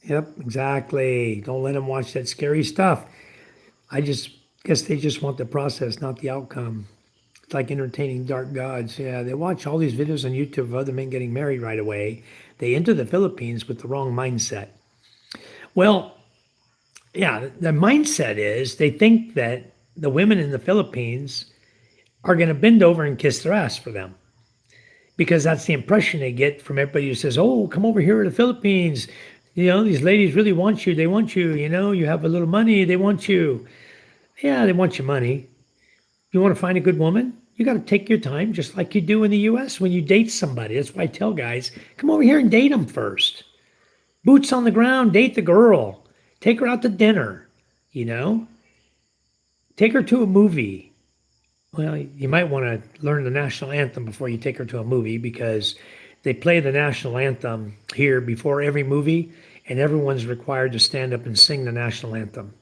Yep, exactly. Don't let them watch that scary stuff. I just guess they just want the process, not the outcome. It's like entertaining dark gods. Yeah, they watch all these videos on YouTube of other men getting married right away. They enter the Philippines with the wrong mindset. Well, yeah, the mindset is they think that the women in the Philippines are going to bend over and kiss their ass for them, because that's the impression they get from everybody who says, oh, come over here to the Philippines. You know, these ladies really want you. They want you. You know, you have a little money. They want you. Yeah, they want your money. You want to find a good woman? You got to take your time, just like you do in the U.S. when you date somebody. That's why I tell guys, come over here and date them first. Boots on the ground, date the girl. Take her out to dinner, you know? Take her to a movie. Well, you might want to learn the national anthem before you take her to a movie, because they play the national anthem here before every movie, and everyone's required to stand up and sing the national anthem.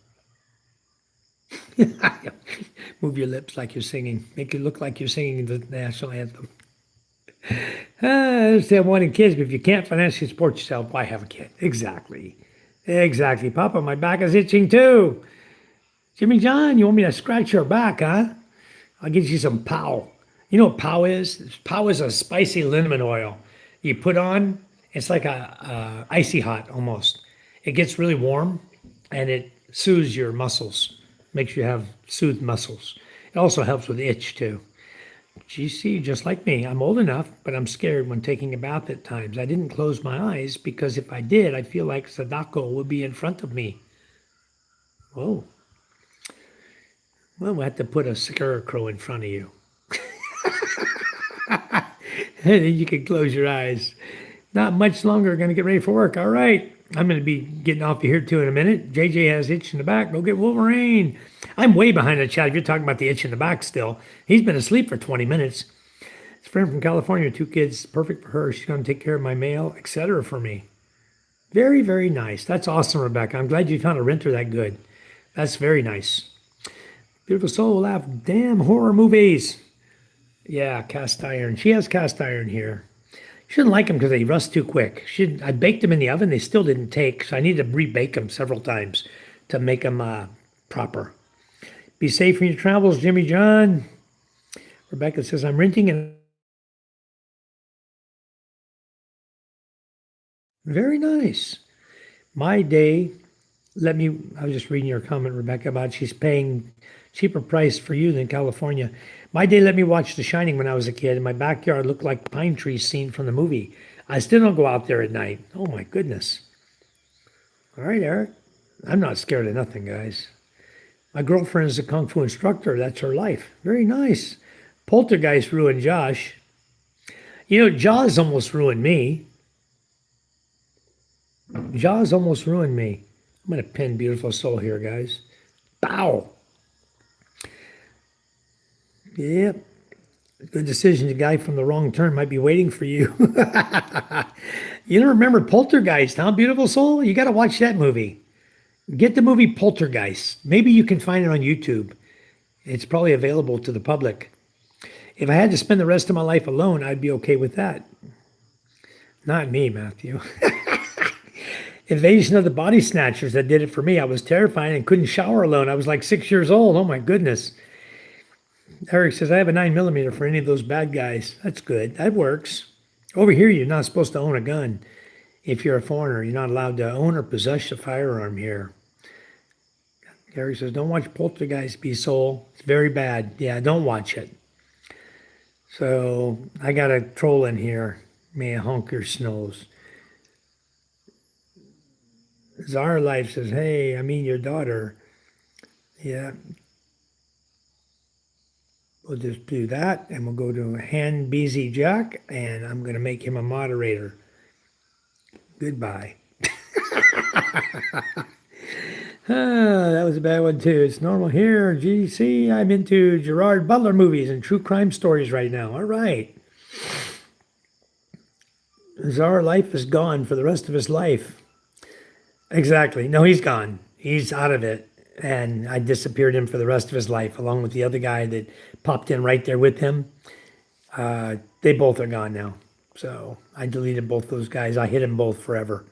Move your lips like you're singing. Make it look like you're singing the national anthem. I understand wanting kids, but if you can't financially support yourself, why have a kid? Exactly. Exactly. Papa, my back is itching too. Jimmy John, you want me to scratch your back, huh? I'll get you some pow. You know what pow is? Pow is a spicy liniment oil you put on. It's like a icy hot almost. It gets really warm and it soothes your muscles. Makes you have soothed muscles. It also helps with itch too. GC, just like me, I'm old enough, but I'm scared when taking a bath at times. I didn't close my eyes because if I did, I feel like Sadako would be in front of me. Whoa. Well, we'll have to put a scarecrow in front of you. And then you can close your eyes. Not much longer, going to get ready for work. All right. I'm going to be getting off of here too in a minute. JJ has itch in the back. Go get Wolverine. I'm way behind the chat. If you're talking about the itch in the back still. He's been asleep for 20 minutes. It's a friend from California, 2 kids. Perfect for her. She's going to take care of my mail, etc. for me. Very, very nice. That's awesome, Rebecca. I'm glad you found a renter that good. That's very nice. Beautiful soul laugh. Damn horror movies. Yeah, cast iron. She has cast iron here. Shouldn't like them because they rust too quick. I baked them in the oven. They still didn't take, so I need to rebake them several times to make them proper. Be safe in your travels, Jimmy John. Rebecca says, I'm renting an... Very nice. My day, I was just reading your comment, Rebecca, about she's paying cheaper price for you than California. My day let me watch The Shining when I was a kid, and my backyard looked like the pine tree scene from the movie. I still don't go out there at night. Oh, my goodness. All right, Eric. I'm not scared of nothing, guys. My girlfriend is a Kung Fu instructor. That's her life. Very nice. Poltergeist ruined Josh. You know, Jaws almost ruined me. Jaws almost ruined me. I'm going to pin Beautiful Soul here, guys. Bow. Yep. Good decision. The guy from the wrong turn might be waiting for you. You don't remember Poltergeist, huh, Beautiful Soul? You got to watch that movie. Get the movie Poltergeist. Maybe you can find it on YouTube. It's probably available to the public. If I had to spend the rest of my life alone, I'd be okay with that. Not me, Matthew. Invasion of the Body Snatchers that did it for me. I was terrified and couldn't shower alone. I was like 6 years old. Oh my goodness. Eric says, I have a 9mm for any of those bad guys. That's good. That works. Over here, you're not supposed to own a gun. If you're a foreigner, you're not allowed to own or possess a firearm here. Eric says, don't watch Poltergeist, be soul. It's very bad. Yeah, don't watch it. So I got a troll in here. May honker snows. Czar Life says, hey, I mean your daughter. Yeah. We'll just do that, and we'll go to Han BZ Jack, and I'm going to make him a moderator. Goodbye. That was a bad one, too. It's normal here. GC, I'm into Gerard Butler movies and true crime stories right now. All right. Czar Life is gone for the rest of his life. Exactly. No, he's gone. He's out of it. And I disappeared him for the rest of his life, along with the other guy that popped in right there with him. They both are gone now. So I deleted both those guys. I hid them both forever.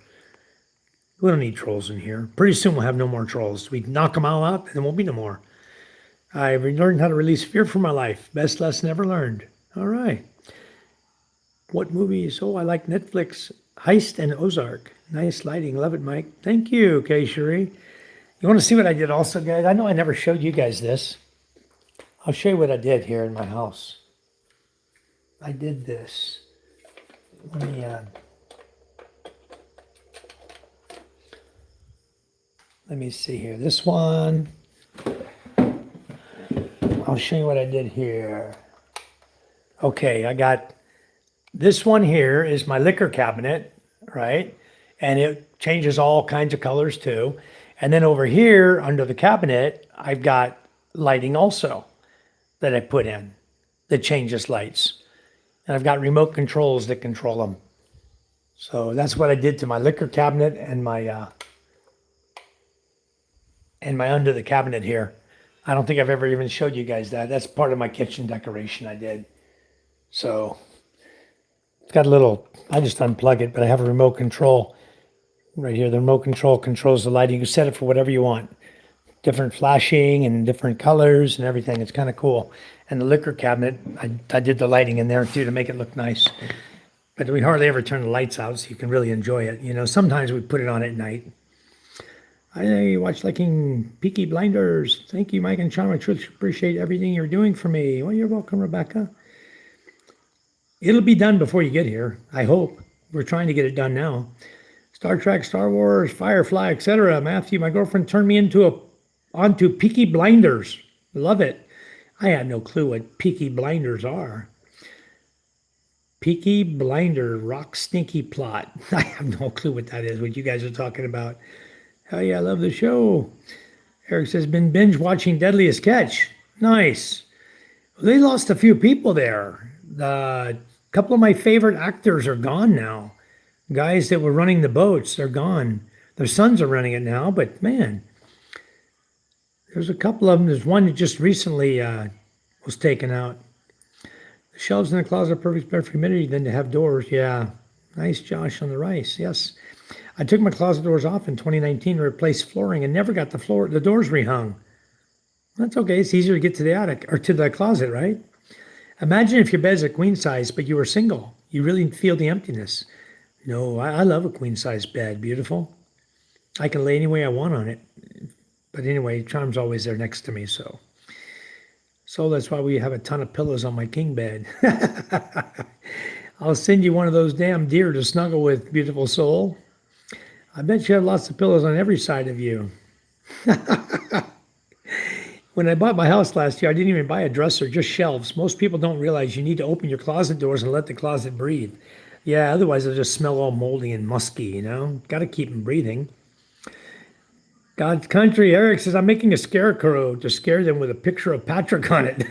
We don't need trolls in here. Pretty soon we'll have no more trolls. We knock them all out, and there won't be no more. I learned how to release fear from my life. Best lesson ever learned. All right. What movies? Oh, I like Netflix. Heist and Ozark. Nice lighting. Love it, Mike. Thank you, Kay Cherie. You want to see what I did also, guys? I know I never showed you guys this. I'll show you what I did here in my house. I did this. Let me see here. This one. I'll show you what I did here. Okay, I got this one here is my liquor cabinet, right? And it changes all kinds of colors too. And then over here under the cabinet, I've got lighting also that I put in that changes lights. And I've got remote controls that control them. So that's what I did to my liquor cabinet and my under the cabinet here. I don't think I've ever even showed you guys that. That's part of my kitchen decoration I did. So it's got a little, I just unplug it, but I have a remote control right here. The remote control controls the lighting. You can set it for whatever you want. Different flashing and different colors and everything. It's kind of cool. And the liquor cabinet, I did the lighting in there too to make it look nice. But we hardly ever turn the lights out so you can really enjoy it. You know, sometimes we put it on at night. I watch liking Peaky Blinders. Thank you, Mike and Sean. I truly appreciate everything you're doing for me. Well, you're welcome, Rebecca. It'll be done before you get here. I hope. We're trying to get it done now. Star Trek, Star Wars, Firefly, etc. Matthew, my girlfriend turned me onto Peaky Blinders. Love it. I had no clue what Peaky Blinders are. Peaky Blinder, rock stinky plot. I have no clue what that is, what you guys are talking about. Hell yeah, I love the show. Eric says, been binge watching Deadliest Catch. Nice. They lost a few people there. A couple of my favorite actors are gone now. Guys that were running the boats, they're gone. Their sons are running it now, but man, there's a couple of them. There's one that just recently was taken out. The shelves in the closet are perfect better for humidity than to have doors. Yeah, nice, Josh, on the rice. Yes. I took my closet doors off in 2019 to replace flooring and never got the doors rehung. That's okay. It's easier to get to the attic or to the closet, right? Imagine if your bed's a queen size, but you were single. You really feel the emptiness. No, I love a queen size bed. Beautiful. I can lay any way I want on it. But anyway, Charm's always there next to me, so that's why we have a ton of pillows on my king bed. I'll send you one of those damn deer to snuggle with, beautiful soul. I bet you have lots of pillows on every side of you. When I bought my house last year, I didn't even buy a dresser, just shelves. Most people don't realize you need to open your closet doors and let the closet breathe. Yeah, otherwise they'll just smell all moldy and musky, you know? Got to keep them breathing. God's Country, Eric says, I'm making a scarecrow to scare them with a picture of Patrick on it.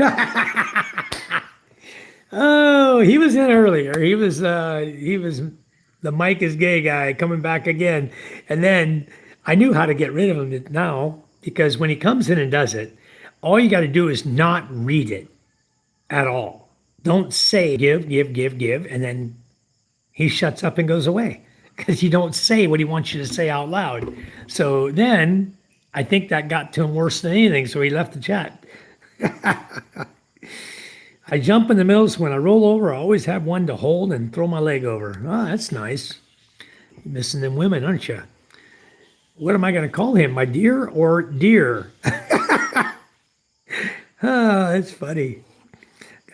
Oh, he was in earlier. He was the Mike is gay guy coming back again. And then I knew how to get rid of him now, because when he comes in and does it, all you got to do is not read it at all. don't say give, and then he shuts up and goes away because you don't say what he wants you to say out loud. So then I think that got to him worse than anything. So he left the chat. I jump in the middle, so when I roll over, I always have one to hold and throw my leg over. Oh, that's nice. You're missing them women, aren't you? What am I going to call him? My dear or dear? Ah, that's funny.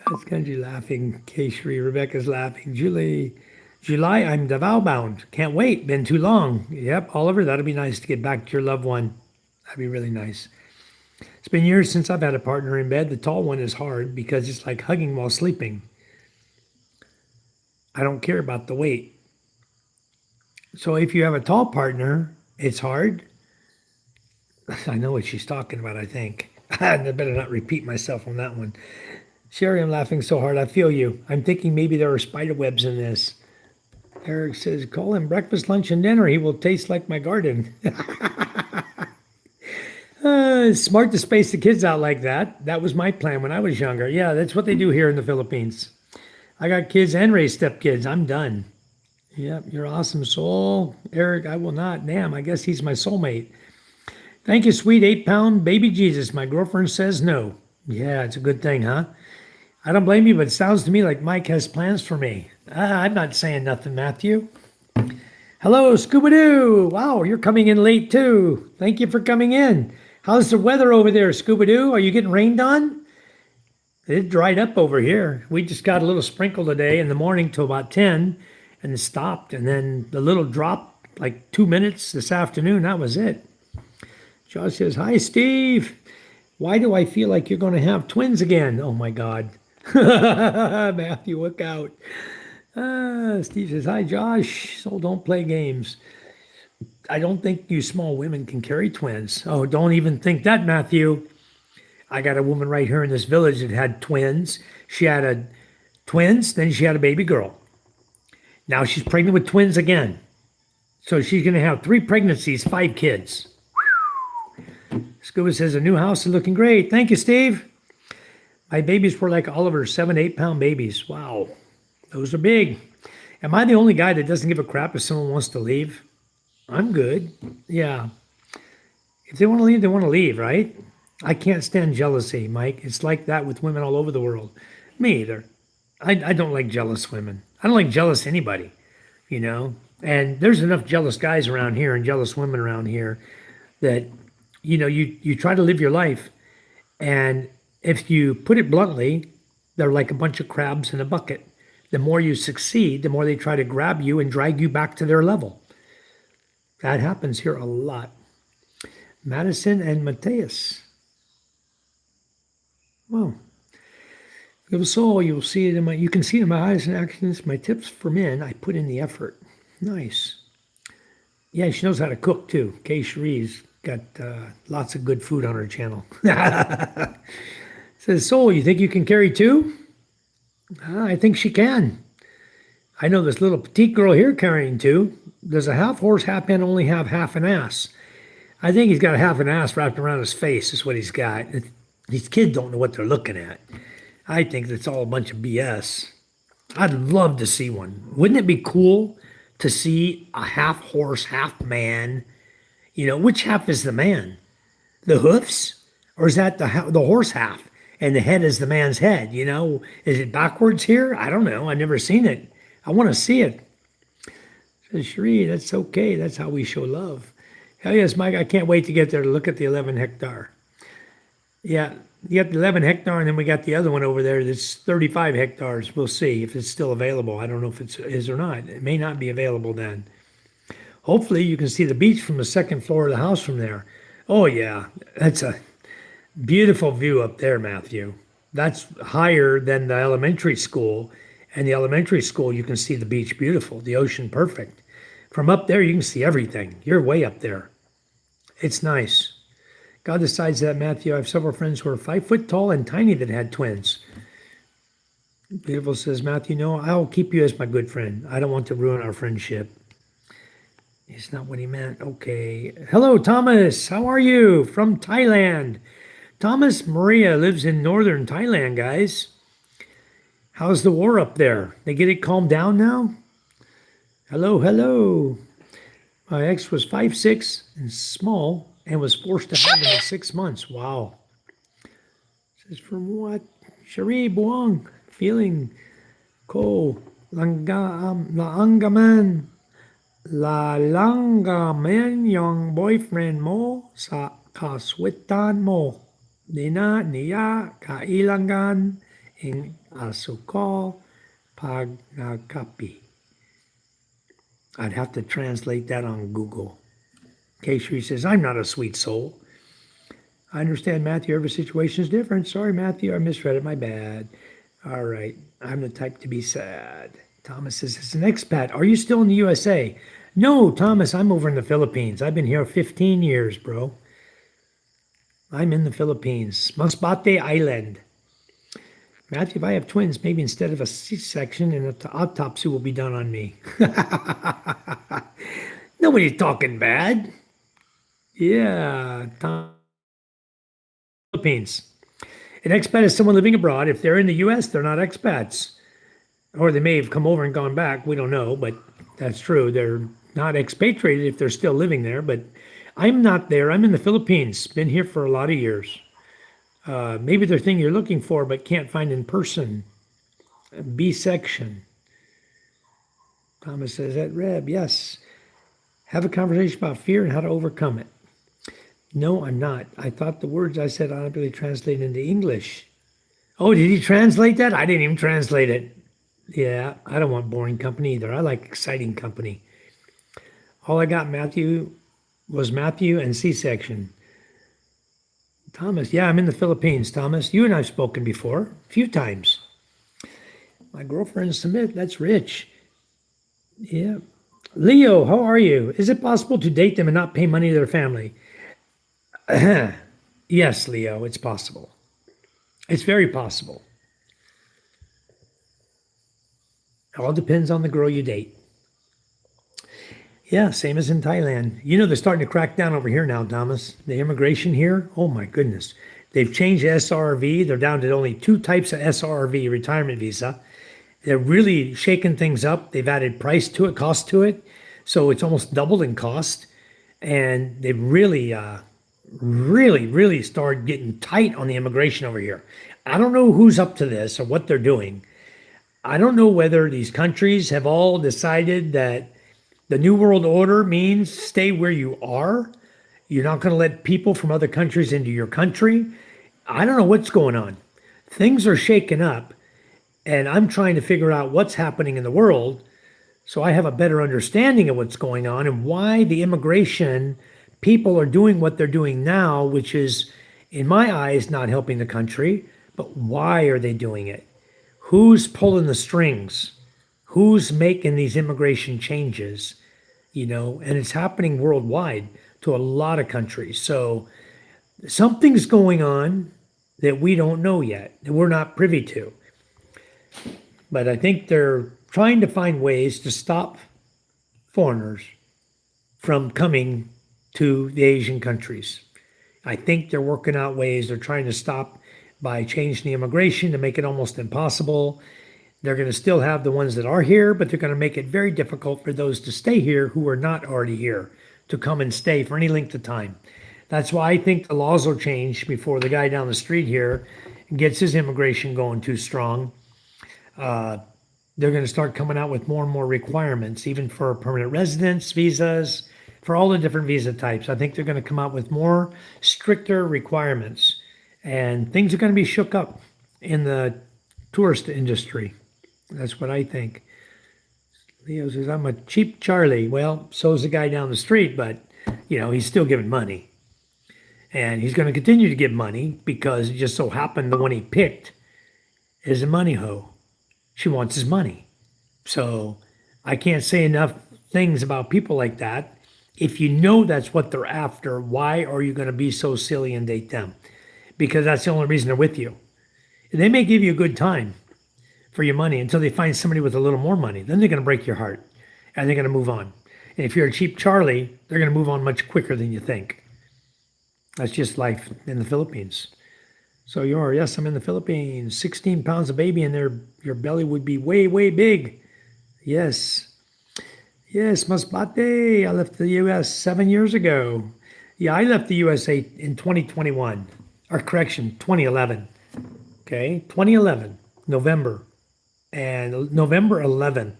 God's country laughing. Kayshri, Rebecca's laughing. July, I'm devout bound. Can't wait. Been too long. Yep, Oliver, that'd be nice to get back to your loved one. That'd be really nice. It's been years since I've had a partner in bed. The tall one is hard because it's like hugging while sleeping. I don't care about the weight. So if you have a tall partner, it's hard. I know what she's talking about, I think. I better not repeat myself on that one. Sherry, I'm laughing so hard. I feel you. I'm thinking maybe there are spider webs in this. Eric says, call him breakfast, lunch, and dinner. He will taste like my garden. It's smart to space the kids out like that. That was my plan when I was younger. Yeah, that's what they do here in the Philippines. I got kids and raised stepkids. I'm done. Yep, you're awesome soul. Eric, I will not. Damn, I guess he's my soulmate. Thank you, sweet 8-pound baby Jesus. My girlfriend says no. Yeah, it's a good thing, huh? I don't blame you, but it sounds to me like Mike has plans for me. I'm not saying nothing, Matthew. Hello, Scooby-Doo. Wow, you're coming in late too. Thank you for coming in. How's the weather over there, Scooby-Doo? Are you getting rained on? It dried up over here. We just got a little sprinkle today in the morning till about 10 and it stopped. And then the little drop, like 2 minutes this afternoon, that was it. Josh says, hi, Steve. Why do I feel like you're going to have twins again? Oh, my God. Matthew, look out. Steve says, hi, Josh. So don't play games. I don't think you small women can carry twins. Oh, don't even think that, Matthew. I got a woman right here in this village that had twins. She had twins, then she had a baby girl. Now she's pregnant with twins again. So she's going to have 3 pregnancies, 5 kids. Scuba says, a new house is looking great. Thank you, Steve. My babies were like Oliver's 7-8-pound babies. Wow. Those are big. Am I the only guy that doesn't give a crap if someone wants to leave? I'm good. Yeah. If they want to leave, they want to leave, right? I can't stand jealousy, Mike. It's like that with women all over the world. Me either. I don't like jealous women. I don't like jealous anybody, you know? And there's enough jealous guys around here and jealous women around here that, you know, you try to live your life. And if you put it bluntly, they're like a bunch of crabs in a bucket. The more you succeed, the more they try to grab you and drag you back to their level. That happens here a lot. Madison and Mateus. Well, give us all. You'll see it in my. You can see it in my eyes and actions. My tips for men. I put in the effort. Nice. Yeah, she knows how to cook too. Kay Cherie's got lots of good food on her channel. Says, Soul, you think you can carry 2? I think she can. I know this little petite girl here carrying 2. Does a half horse, half man only have half an ass? I think he's got a half an ass wrapped around his face is what he's got. These kids don't know what they're looking at. I think it's all a bunch of BS. I'd love to see one. Wouldn't it be cool to see a half horse, half man? You know, which half is the man? The hoofs? Or is that the horse half? And the head is the man's head, you know? Is it backwards here? I don't know. I've never seen it. I want to see it. Says Cherie, that's okay. That's how we show love. Hell yes, Mike, I can't wait to get there to look at the 11 hectare. Yeah, you got the 11 hectare, and then we got the other one over there that's 35 hectares. We'll see if it's still available. I don't know if it is or not. It may not be available then. Hopefully, you can see the beach from the second floor of the house from there. Oh, yeah, that's a beautiful view up there, Matthew. That's higher than the elementary school. And the elementary school, you can see the beach beautiful, the ocean perfect. From up there, you can see everything. You're way up there. It's nice. God decides that, Matthew. I have several friends who are 5 foot tall and tiny that had twins. Beautiful says, Matthew, no, I'll keep you as my good friend. I don't want to ruin our friendship. It's not what he meant. Okay. Hello, Thomas. How are you? From Thailand. Thomas Maria lives in northern Thailand, guys. How's the war up there? They get it calmed down now? Hello, hello. My ex was 5'6" and small and was forced to have him in 6 months. Wow. Says from what? Shari Buang. Feeling ko laanggaman. Lalanggaman yung boyfriend mo sa kaswitan mo. Nina niya kailangan ng asukal pag nagkapi. I'd have to translate that on Google. Keshri says, I'm not a sweet soul. I understand, Matthew, every situation is different. Sorry, Matthew, I misread it. My bad. All right. I'm the type to be sad. Thomas says, as an expat, are you still in the USA? No, Thomas, I'm over in the Philippines. I've been here 15 years, bro. I'm in the Philippines. Masbate Island. Matthew, if I have twins, maybe instead of a C-section, an autopsy will be done on me. Nobody's talking bad. Yeah, Philippines. An expat is someone living abroad. If they're in the U.S., they're not expats. Or they may have come over and gone back. We don't know, but that's true. They're not expatriated if they're still living there. But I'm not there. I'm in the Philippines. Been here for a lot of years. Maybe the thing you're looking for but can't find in person. B-section. Thomas says, at Reb, yes. Have a conversation about fear and how to overcome it. No, I'm not. I thought the words I said audibly translate into English. Oh, did he translate that? I didn't even translate it. Yeah, I don't want boring company either. I like exciting company. All I got, Matthew, was Matthew and C-section. Thomas, yeah, I'm in the Philippines, Thomas. You and I've spoken before, a few times. My girlfriend Submit, that's rich. Yeah. Leo, how are you? Is it possible to date them and not pay money to their family? Yes, Leo, it's possible. It's very possible. It all depends on the girl you date. Yeah, same as in Thailand. You know, they're starting to crack down over here now, Thomas. The immigration here, oh my goodness. They've changed SRV. They're down to only 2 types of SRV, retirement visa. They're really shaking things up. They've added price to it, cost to it. So it's almost doubled in cost. And they've really started getting tight on the immigration over here. I don't know who's up to this or what they're doing. I don't know whether these countries have all decided that the New World Order means stay where you are. You're not going to let people from other countries into your country. I don't know what's going on. Things are shaking up, and I'm trying to figure out what's happening in the world so I have a better understanding of what's going on and why the immigration people are doing what they're doing now, which is, in my eyes, not helping the country. But why are they doing it? Who's pulling the strings? Who's making these immigration changes? And it's happening worldwide to a lot of countries. So something's going on that we don't know yet, that we're not privy to. But I think they're trying to find ways to stop foreigners from coming to the Asian countries. I think they're working out ways. They're trying to stop by changing the immigration to make it almost impossible. They're going to still have the ones that are here, but they're going to make it very difficult for those to stay here who are not already here to come and stay for any length of time. That's why I think the laws will change before the guy down the street here gets his immigration going too strong. They're going to start coming out with more and more requirements, even for permanent residence visas, for all the different visa types. I think they're going to come out with more stricter requirements, and things are going to be shook up in the tourist industry. That's what I think. Leo says, I'm a cheap Charlie. Well, so's the guy down the street, but, he's still giving money. And he's going to continue to give money because it just so happened the one he picked is a money hoe. She wants his money. So I can't say enough things about people like that. If you know that's what they're after, why are you going to be so silly and date them? Because that's the only reason they're with you. They may give you a good time for your money until they find somebody with a little more money. Then they're going to break your heart and they're going to move on. And if you're a cheap Charlie, they're going to move on much quicker than you think. That's just life in the Philippines. So you are, yes, I'm in the Philippines. 16 pounds of baby in there. Your belly would be way, way big. Yes. Yes, Masbate. I left the US 7 years ago. Yeah, I left the USA in 2021. Or correction, 2011. Okay, 2011, November. And November 11th,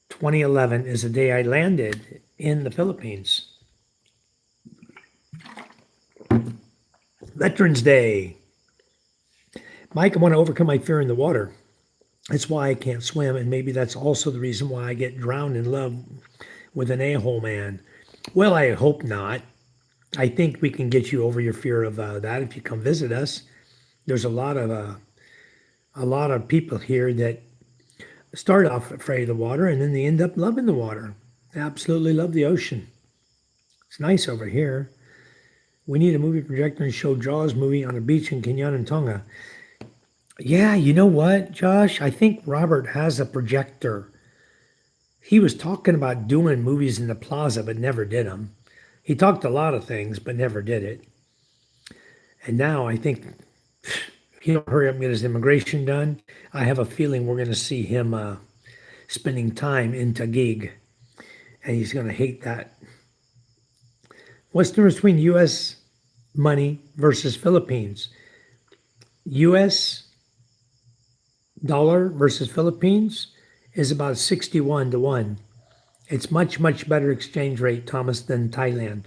2011 is the day I landed in the Philippines. Veterans Day. Mike, I want to overcome my fear in the water. That's why I can't swim, and maybe that's also the reason why I get drowned in love with an a-hole man. Well, I hope not. I think we can get you over your fear of that if you come visit us. There's a lot of people here that start off afraid of the water, and then they end up loving the water. They absolutely love the ocean. It's nice over here. We need a movie projector and show Jaws movie on a beach in Kenyan and Tonga. Yeah, you know what, Josh? I think Robert has a projector. He was talking about doing movies in the plaza, but never did them. He talked a lot of things, but never did it. And now I think if he don't hurry up and get his immigration done, I have a feeling we're going to see him spending time in Taguig, and he's going to hate that. What's the difference between U.S. money versus Philippines? U.S. dollar versus Philippines is about 61 to 1. It's much, much better exchange rate, Thomas, than Thailand.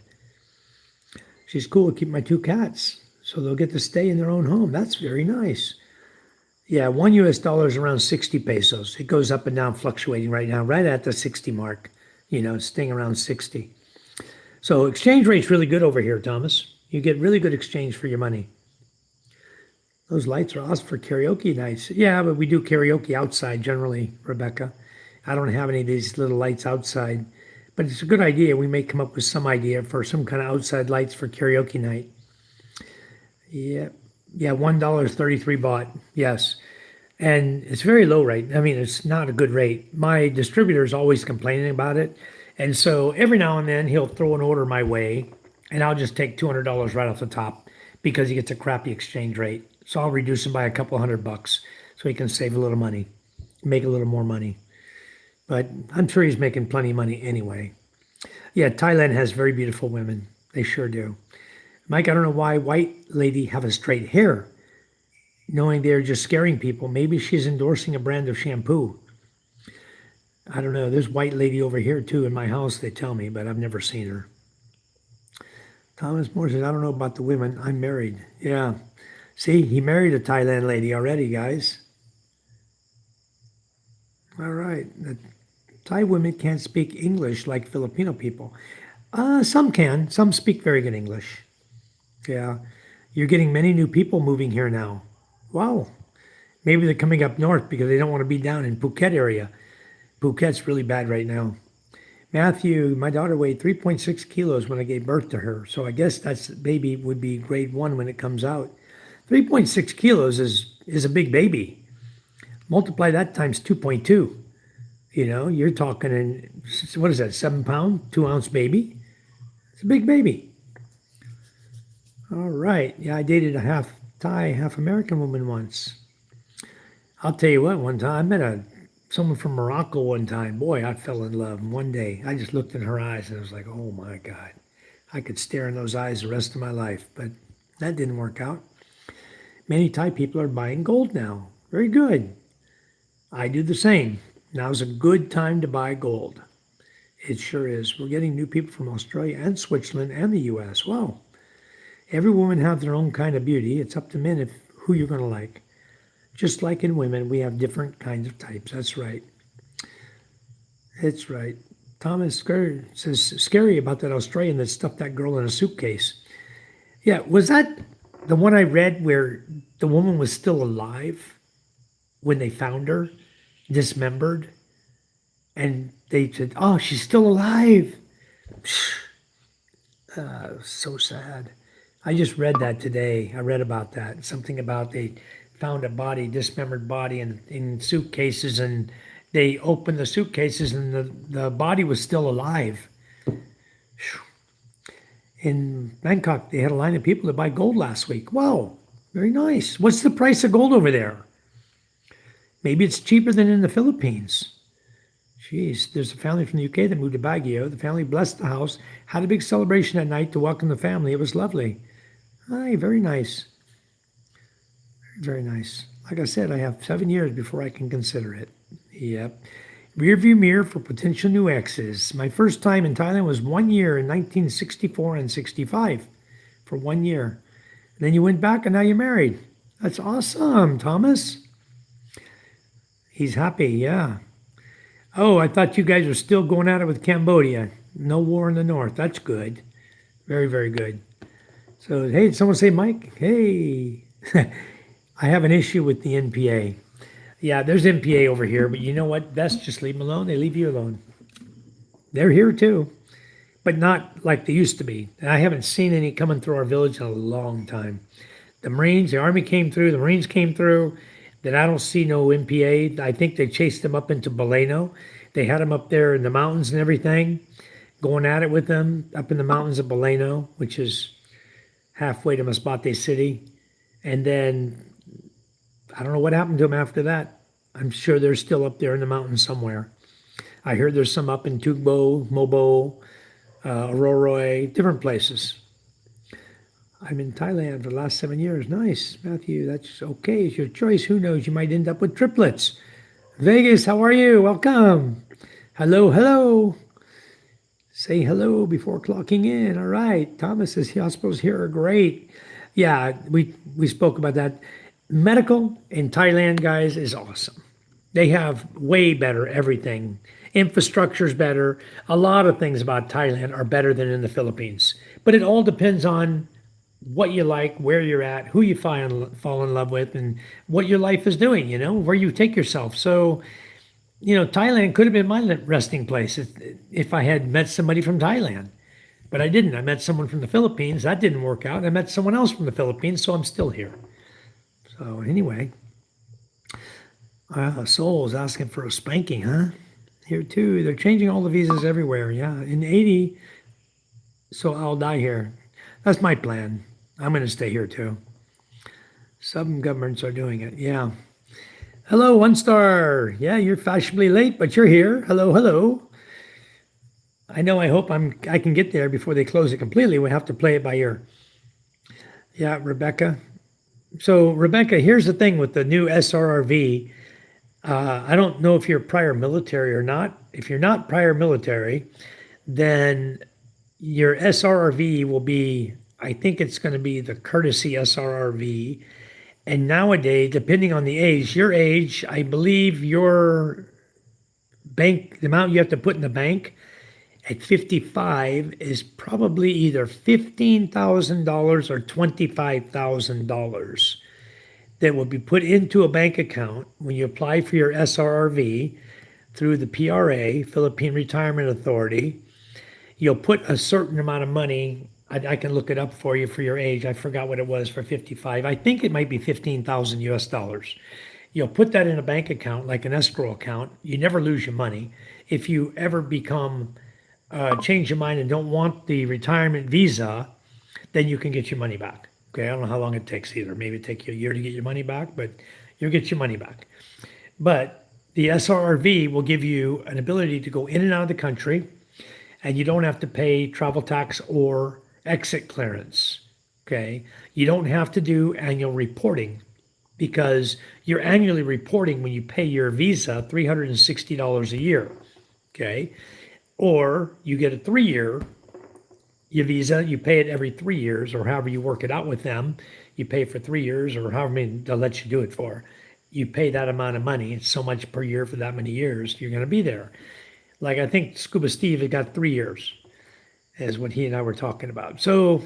She's cool to keep my 2 cats, so they'll get to stay in their own home. That's very nice. Yeah, 1 US dollar is around 60 pesos. It goes up and down, fluctuating right now, right at the 60 mark. It's staying around 60. So exchange rate's really good over here, Thomas. You get really good exchange for your money. Those lights are awesome for karaoke nights. Yeah, but we do karaoke outside generally, Rebecca. I don't have any of these little lights outside, but it's a good idea. We may come up with some idea for some kind of outside lights for karaoke night. Yeah, $1.33 baht. Yes, and it's very low rate. I mean, it's not a good rate. My distributor is always complaining about it, and so every now and then he'll throw an order my way, and I'll just take $200 right off the top because he gets a crappy exchange rate. So I'll reduce him by a couple $100 so he can save a little money, make a little more money. But I'm sure he's making plenty of money anyway. Yeah, Thailand has very beautiful women. They sure do. Mike, I don't know why white lady have a straight hair, knowing they're just scaring people. Maybe she's endorsing a brand of shampoo. I don't know. There's white lady over here too in my house, they tell me, but I've never seen her. Thomas Moore says, I don't know about the women. I'm married. Yeah. See, he married a Thailand lady already, guys. All right. The Thai women can't speak English like Filipino people. Some can. Some speak very good English. Yeah. You're getting many new people moving here now. Wow. Maybe they're coming up north because they don't want to be down in Phuket area. Phuket's really bad right now. Matthew, my daughter weighed 3.6 kilos when I gave birth to her. So I guess that's baby would be grade 1 when it comes out. 3.6 kilos is a big baby. Multiply that times 2.2. You're talking in, what is that, 7 pound, 2 ounce baby? It's a big baby. All right. Yeah, I dated a half Thai, half American woman once. I'll tell you what, one time I met someone from Morocco one time. Boy, I fell in love. And one day I just looked in her eyes and I was like, oh my God. I could stare in those eyes the rest of my life, but that didn't work out. Many Thai people are buying gold now. Very good. I do the same. Now's a good time to buy gold. It sure is. We're getting new people from Australia and Switzerland and the US. Wow. Every woman have their own kind of beauty. It's up to men who you're going to like. Just like in women, we have different kinds of types. That's right. It's right. Thomas says, scary about that Australian that stuffed that girl in a suitcase. Yeah, was that the one I read where the woman was still alive when they found her, dismembered? And they said, oh, she's still alive. So sad. I just read that today. I read about that. Something about they found a body, dismembered body in suitcases, and they opened the suitcases and the body was still alive. In Bangkok, they had a line of people to buy gold last week. Wow, Very nice. What's the price of gold over there? Maybe it's cheaper than in the Philippines. Jeez, there's a family from the UK that moved to Baguio. The family blessed the house, had a big celebration at night to welcome the family. It was lovely. Hi, very nice. Very nice. Like I said, I have 7 years before I can consider it. Yep. Rearview mirror for potential new exes. My first time in Thailand was 1 year in 1964 and 65 for 1 year. And then you went back and now you're married. That's awesome, Thomas. He's happy, yeah. Oh, I thought you guys were still going at it with Cambodia. No war in the north. That's good. Very, very good. So, hey, did someone say Mike? Hey. I have an issue with the NPA. Yeah, there's NPA over here, but you know what? Best just leave them alone. They leave you alone. They're here too, but not like they used to be. And I haven't seen any coming through our village in a long time. The Marines, the Army came through, the Marines came through. Then I don't see no NPA. I think they chased them up into Baleno. They had them up there in the mountains and everything, going at it with them up in the mountains of Baleno, which is halfway to Masbate City. And then I don't know what happened to them after that. I'm sure they're still up there in the mountains somewhere. I heard there's some up in Tugbo, Mobo, Aroroy, different places. I'm in Thailand for the last 7 years. Nice, Matthew. That's okay. It's your choice. Who knows? You might end up with triplets. Vegas, how are you? Welcome. Hello, hello. Say hello before clocking in. All right. Thomas's hospitals here are great. Yeah, we spoke about that. Medical in Thailand, guys, is awesome. They have way better everything. Infrastructure's better. A lot of things about Thailand are better than in the Philippines. But it all depends on what you like, where you're at, who you fall in love with, and what your life is doing, where you take yourself. So, Thailand could have been my resting place if I had met somebody from Thailand. But I didn't. I met someone from the Philippines. That didn't work out. I met someone else from the Philippines, so I'm still here. So anyway, Soul's asking for a spanking, huh? Here too. They're changing all the visas everywhere. Yeah, in 80, so I'll die here. That's my plan. I'm going to stay here too. Some governments are doing it. Yeah. Hello, 1 star. Yeah, you're fashionably late, but you're here. Hello, hello. I know. I hope I can get there before they close it completely. We have to play it by ear. Yeah, Rebecca. So Rebecca, here's the thing with the new SRRV. I don't know if you're prior military or not. If you're not prior military, then your SRRV will be, I think it's going to be the courtesy SRRV. And nowadays, depending on the age, your age, I believe your bank, the amount you have to put in the bank at 55 is probably either $15,000 or $25,000 that will be put into a bank account when you apply for your SRRV through the PRA, Philippine Retirement Authority. You'll put a certain amount of money. I can look it up for you for your age. I forgot what it was for 55. I think it might be 15,000 US dollars. You'll put that in a bank account, like an escrow account. You never lose your money. If you ever change your mind and don't want the retirement visa, then you can get your money back. Okay, I don't know how long it takes either. Maybe it take you a year to get your money back, but you'll get your money back. But the SRRV will give you an ability to go in and out of the country, and you don't have to pay travel tax or exit clearance. Okay, you don't have to do annual reporting because you're annually reporting when you pay your visa $360 a year. Okay, or you get a 3-year your visa, you pay it every 3 years, or however you work it out with them. You pay for 3 years, or however many they'll let you do it for. You pay that amount of money. It's so much per year for that many years. You're going to be there. Like I think Scuba Steve had got 3 years, is what he and I were talking about. So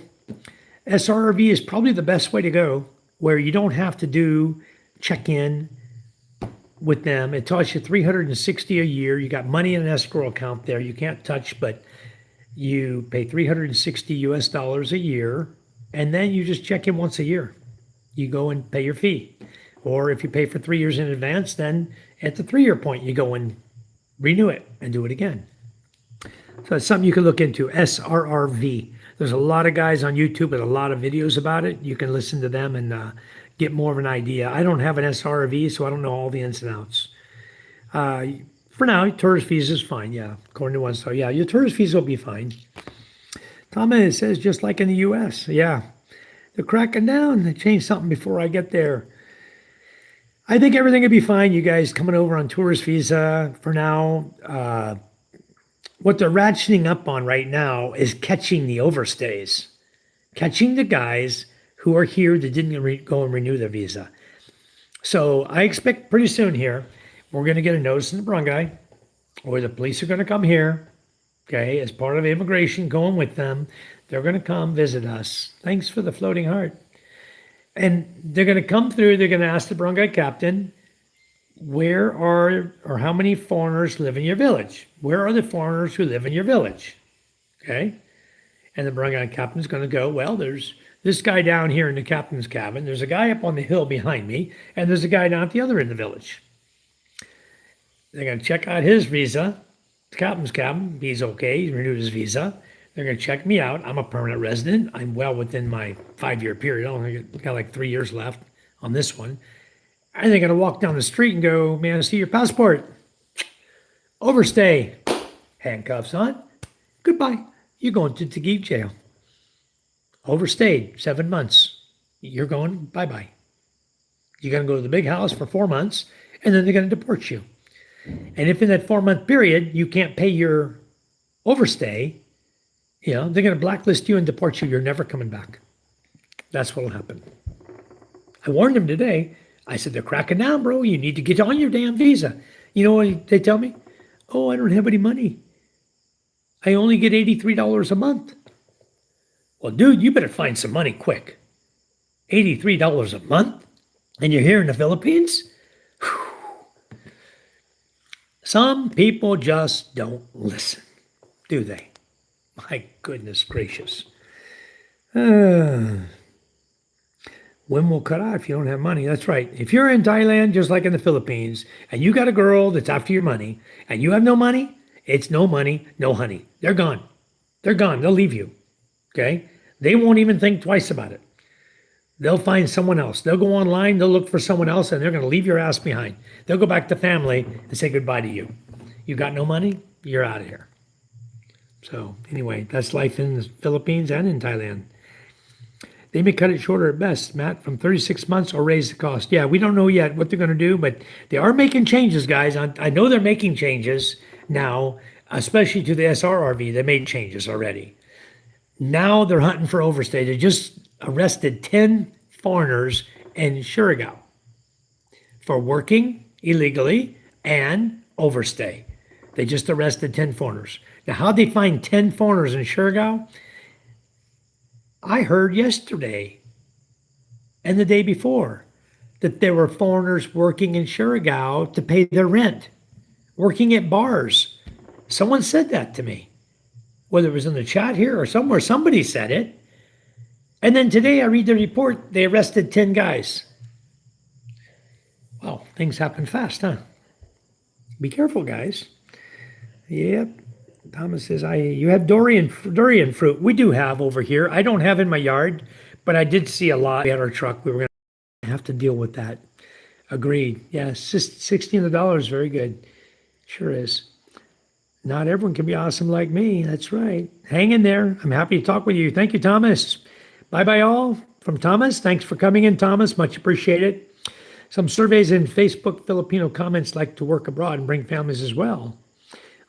SRV is probably the best way to go, where you don't have to do check-in with them. It costs you $360 a year. You got money in an escrow account there you can't touch, but you pay $360 US dollars a year, and then you just check in once a year. You go and pay your fee. Or if you pay for 3 years in advance, then at the 3-year point, you go and renew it and do it again. So it's something you can look into, SRRV. There's a lot of guys on YouTube with a lot of videos about it. You can listen to them and get more of an idea. I don't have an SRV, so I don't know all the ins and outs. For now, tourist visa is fine. Yeah, according to one star. Yeah, your tourist visa will be fine. Thomas says just like in the U.S. Yeah, they're cracking down. They changed something before I get there. I think everything will be fine. You guys coming over on tourist visa for now. What they're ratcheting up on right now is catching the overstays, catching the guys who are here that didn't go and renew their visa. So I expect pretty soon here, we're going to get a notice in the barangay, or the police are going to come here, okay, as part of immigration, going with them. They're going to come visit us. Thanks for the floating heart. And they're going to come through. They're going to ask the barangay captain, where are or how many foreigners live in your village? Where are the foreigners who live in your village? Okay. And the barangay captain's going to go, well, there's this guy down here in the captain's cabin. There's a guy up on the hill behind me. And there's a guy down at the other end of the village. They're going to check out his visa. The captain's cabin, he's okay. He's renewed his visa. They're going to check me out. I'm a permanent resident. I'm well within my 5-year period. I only got like 3 years left on this one. And they're going to walk down the street and go, man, I see your passport. Overstay. Handcuffs on. Goodbye. You're going to Taguig jail. Overstayed 7 months. You're going bye-bye. You're going to go to the big house for 4 months, and then they're going to deport you. And if in that 4-month period you can't pay your overstay, they're going to blacklist you and deport you. You're never coming back. That's what will happen. I warned them today. I said, they're cracking down, bro. You need to get on your damn visa. You know what they tell me? Oh, I don't have any money. I only get $83 a month. Well, dude, you better find some money quick. $83 a month? And you're here in the Philippines? Whew. Some people just don't listen, do they? My goodness gracious. When we'll cut out if you don't have money. That's right. If you're in Thailand, just like in the Philippines, and you got a girl that's after your money, and you have no money, it's no money, no honey. They're gone. They're gone. They'll leave you. Okay? They won't even think twice about it. They'll find someone else. They'll go online, they'll look for someone else, and they're going to leave your ass behind. They'll go back to family and say goodbye to you. You got no money? You're out of here. So anyway, that's life in the Philippines and in Thailand. They may cut it shorter at best, Matt, from 36 months or raise the cost. Yeah, we don't know yet what they're going to do, but they are making changes, guys. I know they're making changes now, especially to the SRRV. They made changes already. Now they're hunting for overstay. They just arrested 10 foreigners in Surigao for working illegally and overstay. They just arrested 10 foreigners. Now, how'd they find 10 foreigners in Surigao? I heard yesterday and the day before that there were foreigners working in Surigao to pay their rent, working at bars. Someone said that to me, whether it was in the chat here or somewhere, somebody said it. And then today I read the report, they arrested 10 guys. Wow, things happen fast, huh? Be careful, guys. Yep. Thomas says, you have durian fruit. We do have over here. I don't have in my yard, but I did see a lot. We had our truck. We were going to have to deal with that. Agreed. Yes, $16 is very good. Sure is. Not everyone can be awesome like me. That's right. Hang in there. I'm happy to talk with you. Thank you, Thomas. Bye-bye all from Thomas. Thanks for coming in, Thomas. Much appreciated. Some surveys in Facebook Filipino comments like to work abroad and bring families as well.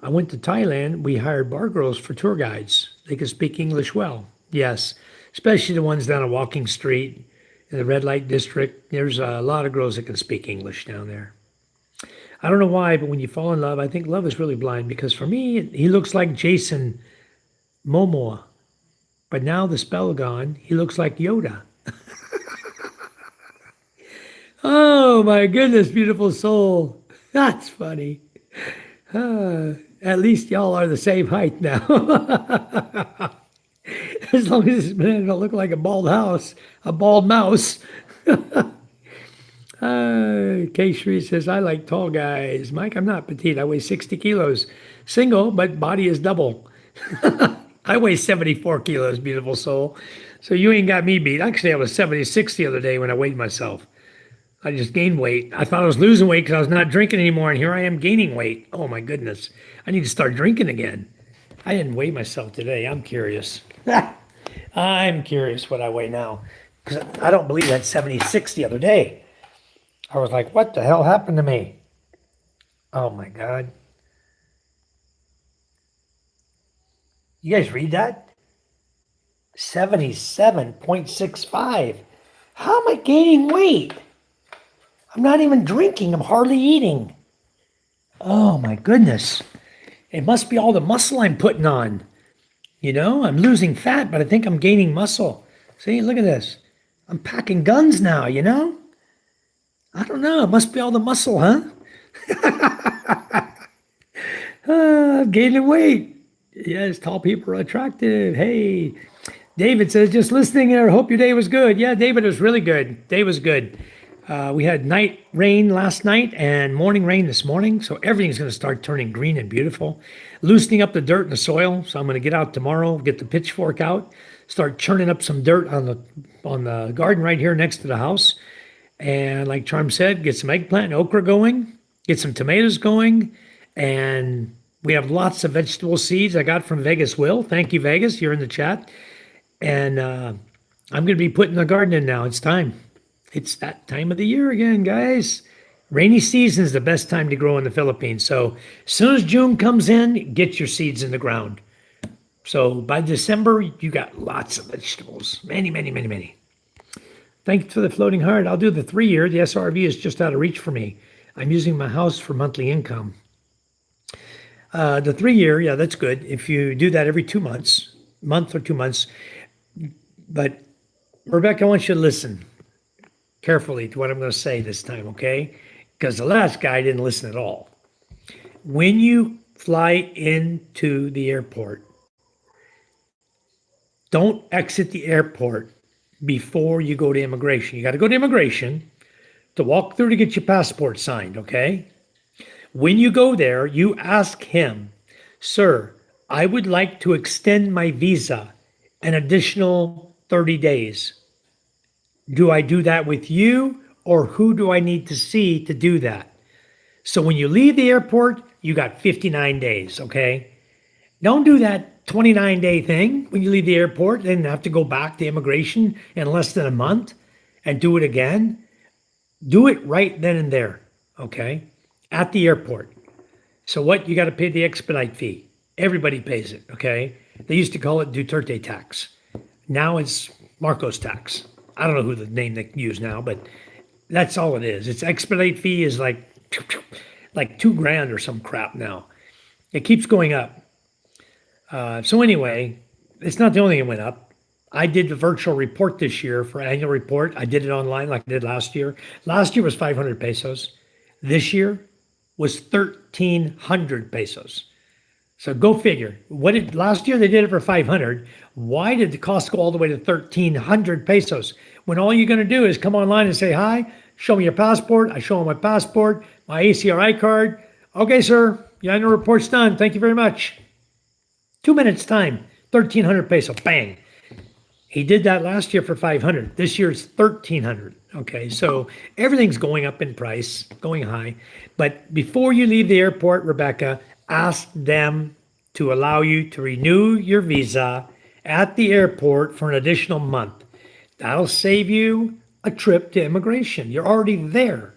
I went to Thailand. We hired bar girls for tour guides. They can speak English well. Yes, especially the ones down a walking street in the red light district. There's a lot of girls that can speak English down there. I don't know why, but when you fall in love, I think love is really blind, because for me, he looks like Jason Momoa. But now the spell gone, he looks like Yoda. Oh my goodness, beautiful soul. That's funny. At least y'all are the same height now. As long as this man don't look like a bald mouse. K-Shri says, I like tall guys. Mike, I'm not petite. I weigh 60 kilos. Single, but body is double. I weigh 74 kilos, beautiful soul. So you ain't got me beat. Actually, I was 76 the other day when I weighed myself. I just gained weight. I thought I was losing weight because I was not drinking anymore, and here I am gaining weight. Oh my goodness. I need to start drinking again. I didn't weigh myself today. I'm curious. I'm curious what I weigh now. Because I don't believe that 76 the other day. I was like, what the hell happened to me? Oh my God. You guys read that? 77.65. How am I gaining weight? I'm not even drinking. I'm hardly eating. Oh my goodness. It must be all the muscle I'm putting on. You know, I'm losing fat, but I think I'm gaining muscle. See, look at this. I'm packing guns now, you know? I don't know. It must be all the muscle, huh? I'm gaining weight. Yes, tall people are attractive. Hey, David says, just listening there. Hope your day was good. Yeah, David, it was really good. Day was good. We had night rain last night and morning rain this morning. So everything's going to start turning green and beautiful, loosening up the dirt and the soil. So I'm going to get out tomorrow, get the pitchfork out, start churning up some dirt on the garden right here next to the house. And like Charm said, get some eggplant and okra going, get some tomatoes going. And we have lots of vegetable seeds I got from Vegas Will. Thank you, Vegas. You're in the chat. And I'm going to be putting the garden in now. It's time. It's that time of the year again, guys. Rainy season is the best time to grow in the Philippines. So as soon as June comes in, get your seeds in the ground. So by December, you got lots of vegetables. Many, many, many, many. Thanks for the floating heart. I'll do the 3-year. The SRV is just out of reach for me. I'm using my house for monthly income. The 3-year, yeah, that's good. If you do that every 2 months, month or 2 months. But Rebecca, I want you to listen carefully to what I'm going to say this time, okay? Because the last guy didn't listen at all. When you fly into the airport, don't exit the airport before you go to immigration. You got to go to immigration to walk through to get your passport signed, okay? When you go there, you ask him, sir, I would like to extend my visa an additional 30 days. Do I do that with you, or who do I need to see to do that? So when you leave the airport, you got 59 days, okay? Don't do that 29-day thing when you leave the airport, then have to go back to immigration in less than a month and do it again. Do it right then and there, okay? At the airport. So what? You got to pay the expedite fee. Everybody pays it, okay? They used to call it Duterte tax. Now it's Marcos tax. I don't know who the name they use now, but that's all it is. Its expedite fee is like $2,000 or some crap now. It keeps going up. So anyway, it's not the only thing that went up. I did the virtual report this year for annual report. I did it online like I did last year. Last year was 500 pesos. This year was 1,300 pesos. So go figure. Last year they did it for 500. Why did the cost go all the way to 1,300 pesos? When all you're going to do is come online and say, hi, show me your passport. I show them my passport, my ACRI card. Okay, sir, your annual report's done. Thank you very much. 2 minutes time, 1,300 peso, bang. He did that last year for 500. This year it's 1,300. Okay, so everything's going up in price, going high. But before you leave the airport, Rebecca, ask them to allow you to renew your visa at the airport for an additional month. That'll save you a trip to immigration. You're already there.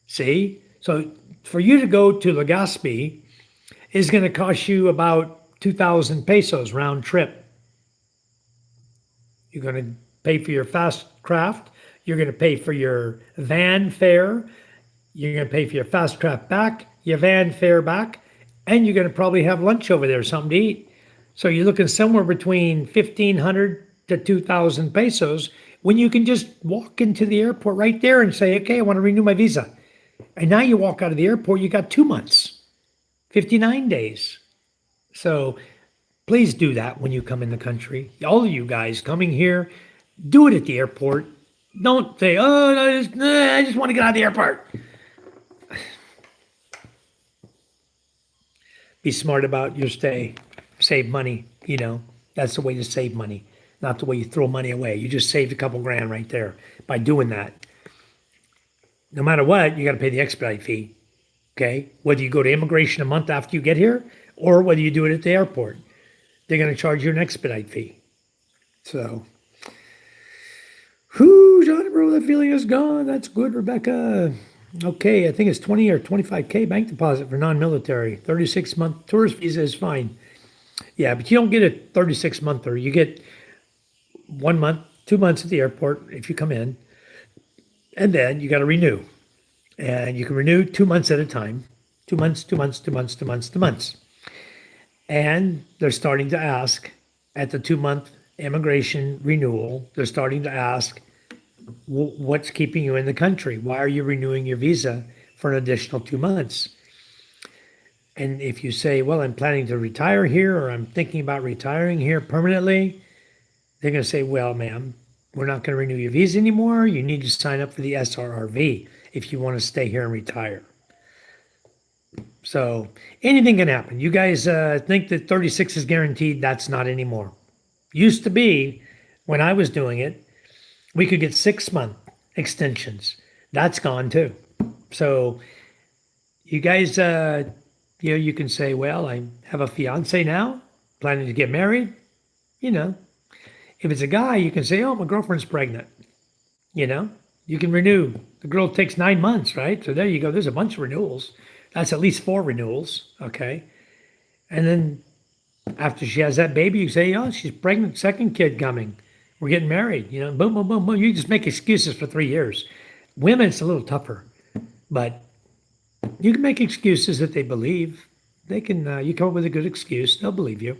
See? So for you to go to Legazpi is going to cost you about 2,000 pesos round trip. You're going to pay for your fast craft. You're going to pay for your van fare. You're going to pay for your fast craft back, your van fare back, and you're going to probably have lunch over there, something to eat. So you're looking somewhere between 1,500 to 2,000 pesos when you can just walk into the airport right there and say, okay, I want to renew my visa. And now you walk out of the airport, you got 2 months, 59 days. So please do that when you come in the country. All of you guys coming here, do it at the airport. Don't say, oh, I just want to get out of the airport. Be smart about your stay. save money, That's the way to save money, not the way you throw money away. You just saved a couple grand right there by doing that. No matter what, you got to pay the expedite fee. Okay. Whether you go to immigration a month after you get here or whether you do it at the airport, they're going to charge you an expedite fee. So, whoo, Johnny, bro, that feeling is gone. That's good, Rebecca. Okay, I think it's 20 or 25K bank deposit for non-military. 36-month tourist visa is fine. Yeah, but you don't get a 36-monther. You get 1 month, 2 months at the airport if you come in, and then you got to renew. And you can renew 2 months at a time. 2 months, 2 months, 2 months, 2 months, 2 months. And they're starting to ask at the 2-month immigration renewal, they're starting to ask, what's keeping you in the country? Why are you renewing your visa for an additional 2 months? And if you say, well, I'm planning to retire here or I'm thinking about retiring here permanently, they're going to say, well, ma'am, we're not going to renew your visa anymore. You need to sign up for the SRRV if you want to stay here and retire. So anything can happen. You guys think that 36 is guaranteed. That's not anymore. Used to be, when I was doing it, we could get 6-month extensions. That's gone too. So you guys, you can say, well, I have a fiance now, planning to get married. If it's a guy, you can say, oh, my girlfriend's pregnant. You can renew. The girl takes 9 months, right? So there you go. There's a bunch of renewals. That's at least 4 renewals. Okay. And then after she has that baby, you say, oh, she's pregnant, second kid coming. We're getting married, boom, boom, boom, boom. You just make excuses for 3 years. Women, it's a little tougher, but you can make excuses that they believe. They can, you come up with a good excuse, they'll believe you.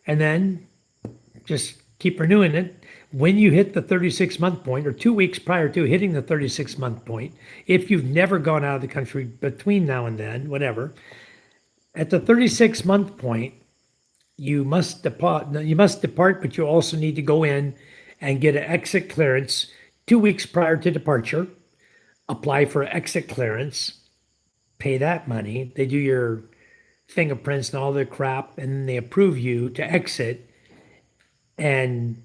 And then just keep renewing it. When you hit the 36-month point or 2 weeks prior to hitting the 36-month point, if you've never gone out of the country between now and then, whatever, at the 36-month point, you must depart, but you also need to go in and get an exit clearance 2 weeks prior to departure, apply for exit clearance, pay that money. They do your fingerprints and all their crap, and then they approve you to exit. And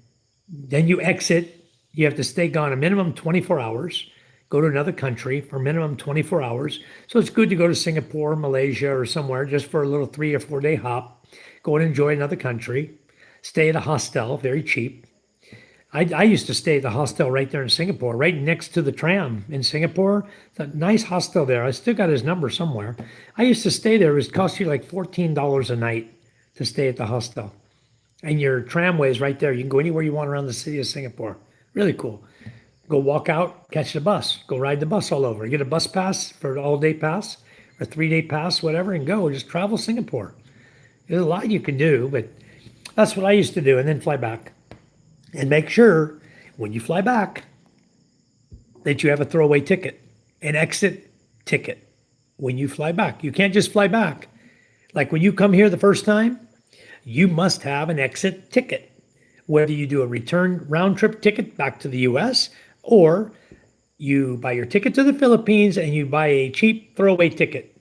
then you exit. You have to stay gone a minimum 24 hours, go to another country for minimum 24 hours. So it's good to go to Singapore, Malaysia, or somewhere just for a little 3 or 4 day hop. Go and enjoy another country, stay at a hostel, very cheap. I used to stay at the hostel right there in Singapore, right next to the tram in Singapore. It's a nice hostel there. I still got his number somewhere. I used to stay there. It would cost you like $14 a night to stay at the hostel. And your tramway is right there. You can go anywhere you want around the city of Singapore. Really cool. Go walk out, catch the bus, go ride the bus all over. Get a bus pass for an all-day pass or 3-day pass, whatever, and go. Just travel Singapore. There's a lot you can do, but that's what I used to do, and then fly back. And make sure when you fly back that you have a throwaway ticket, an exit ticket when you fly back. You can't just fly back. Like when you come here the first time, you must have an exit ticket, whether you do a return round trip ticket back to the US or you buy your ticket to the Philippines and you buy a cheap throwaway ticket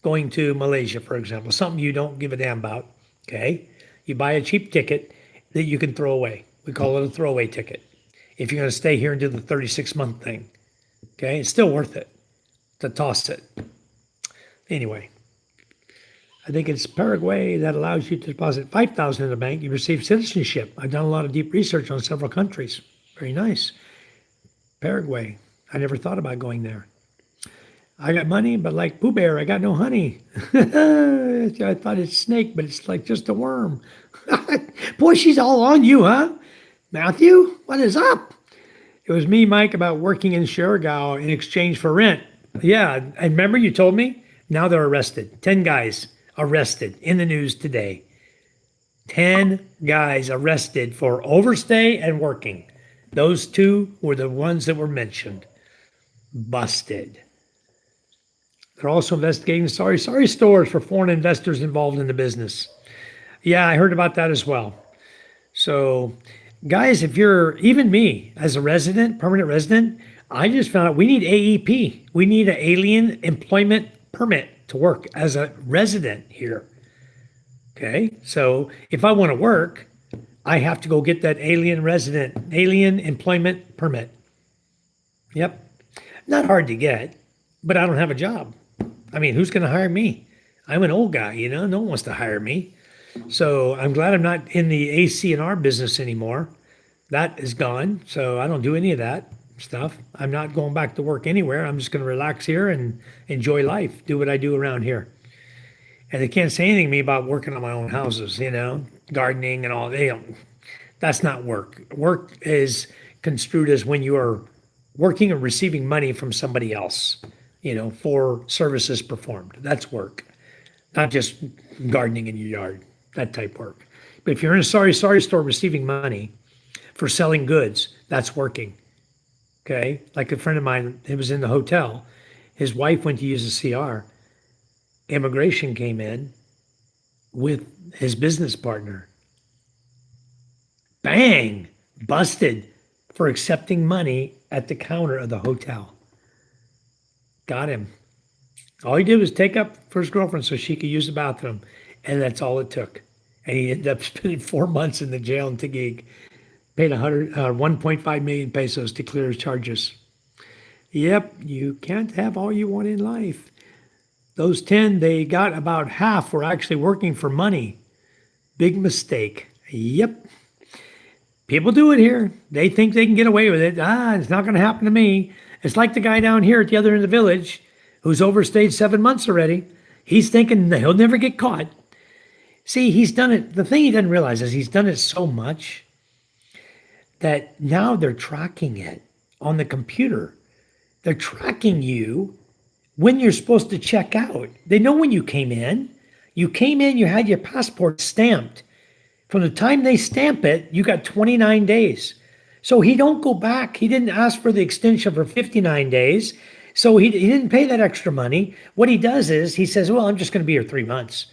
going to Malaysia, for example, something you don't give a damn about. Okay. You buy a cheap ticket that you can throw away. We call it a throwaway ticket. If you're going to stay here and do the 36-month thing, okay, it's still worth it to toss it. Anyway, I think it's Paraguay that allows you to deposit $5,000 in the bank. You receive citizenship. I've done a lot of deep research on several countries. Very nice. Paraguay. I never thought about going there. I got money, but like Pooh Bear, I got no honey. I thought it's snake, but it's like just a worm. Boy, she's all on you, huh? Matthew, what is up? It was me, Mike, about working in Surigao in exchange for rent. Yeah, and remember you told me? Now they're arrested. 10 guys arrested in the news today. 10 guys arrested for overstay and working. Those two were the ones that were mentioned. Busted. They're also investigating sorry stores for foreign investors involved in the business. Yeah, I heard about that as well. So, guys, if you're, even me, as a resident, permanent resident, I just found out we need AEP. We need an alien employment permit to work as a resident here. Okay. So if I want to work, I have to go get that alien employment permit. Yep. Not hard to get, but I don't have a job. I mean, who's going to hire me? I'm an old guy, no one wants to hire me. So I'm glad I'm not in the AC and R business anymore. That is gone. So I don't do any of that stuff. I'm not going back to work anywhere. I'm just going to relax here and enjoy life, do what I do around here. And they can't say anything to me about working on my own houses, gardening and all. That's not work. Work is construed as when you are working or receiving money from somebody else, for services performed. That's work, not just gardening in your yard, that type work. But if you're in a sorry store receiving money for selling goods, that's working. Okay. Like a friend of mine, he was in the hotel. His wife went to use a CR. Immigration came in with his business partner. Bang! Busted for accepting money at the counter of the hotel. Got him. All he did was take up for his girlfriend so she could use the bathroom, and that's all it took. And he ended up spending 4 months in the jail in Taguig. Paid 1.5 million pesos to clear his charges. Yep, you can't have all you want in life. Those 10, they got about half were actually working for money. Big mistake. Yep. People do it here. They think they can get away with it. It's not going to happen to me. It's like the guy down here at the other end of the village who's overstayed 7 months already. He's thinking that he'll never get caught. See, he's done it. The thing he doesn't realize is he's done it so much that now they're tracking it on the computer. They're tracking you when you're supposed to check out. They know when you came in. You came in, you had your passport stamped. From the time they stamp it, you got 29 days. So he don't go back. He didn't ask for the extension for 59 days. So he didn't pay that extra money. What he does is he says, well, I'm just going to be here 3 months.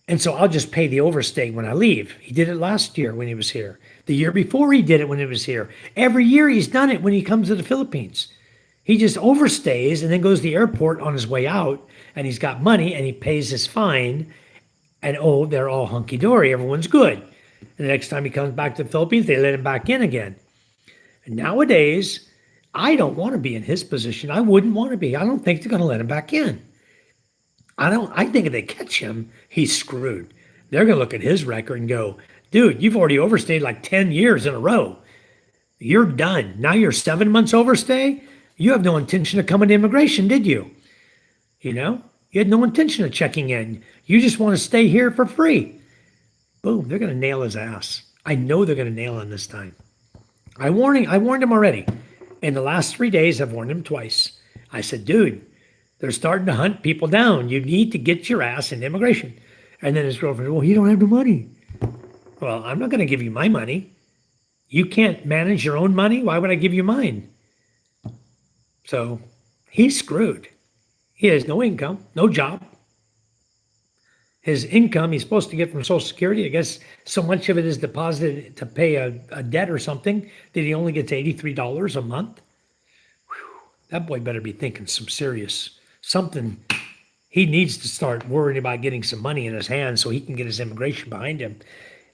And so I'll just pay the overstay when I leave. He did it last year when he was here. The year before he did it when he was here. Every year he's done it when he comes to the Philippines. He just overstays and then goes to the airport on his way out, and he's got money and he pays his fine, and they're all hunky-dory. Everyone's good. And the next time he comes back to the Philippines, they let him back in again. And nowadays, I don't want to be in his position. I wouldn't want to be. I don't think they're going to let him back in. I think if they catch him, he's screwed. They're going to look at his record and go, dude, you've already overstayed like 10 years in a row. You're done. Now you're 7 months overstay. You have no intention of coming to immigration, did you? You had no intention of checking in. You just want to stay here for free. Boom, they're going to nail his ass. I know they're going to nail him this time. I warned him already. In the last 3 days, I've warned him twice. I said, dude, they're starting to hunt people down. You need to get your ass into immigration. And then his girlfriend, well, you don't have the money. Well, I'm not going to give you my money. You can't manage your own money. Why would I give you mine? So he's screwed. He has no income, no job. His income he's supposed to get from Social Security, I guess so much of it is deposited to pay a debt or something that he only gets $83 a month. Whew, that boy better be thinking some serious something. He needs to start worrying about getting some money in his hands so he can get his immigration behind him.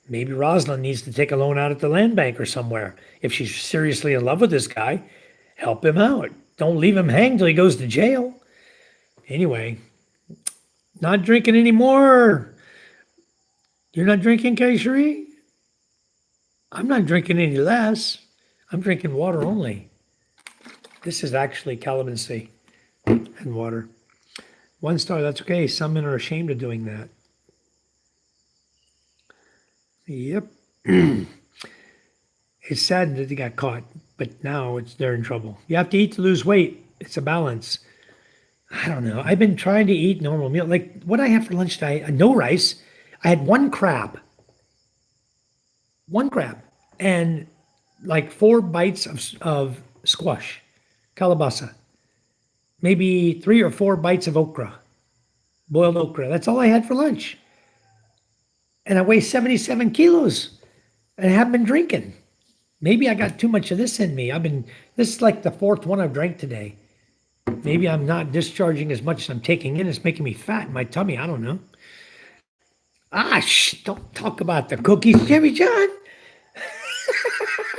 Maybe Rosalind needs to take a loan out at the land bank or somewhere. If she's seriously in love with this guy, help him out. Don't leave him hang till he goes to jail. Anyway, not drinking anymore. You're not drinking, Kayseri? I'm not drinking any less. I'm drinking water only. This is actually calamansi and water. 1 star, that's okay. Some men are ashamed of doing that. Yep. It's sad that they got caught, but now they're in trouble. You have to eat to lose weight. It's a balance. I don't know. I've been trying to eat normal meal. Like what I have for lunch today, no rice. I had 1 crab. 1 crab. And like 4 bites of squash, calabasa. Maybe 3 or 4 bites of okra, boiled okra. That's all I had for lunch. And I weigh 77 kilos and I haven't been drinking. Maybe I got too much of this in me. This is like the 4th one I've drank today. Maybe I'm not discharging as much as I'm taking in. It's making me fat in my tummy. I don't know. Don't talk about the cookies, Jimmy John.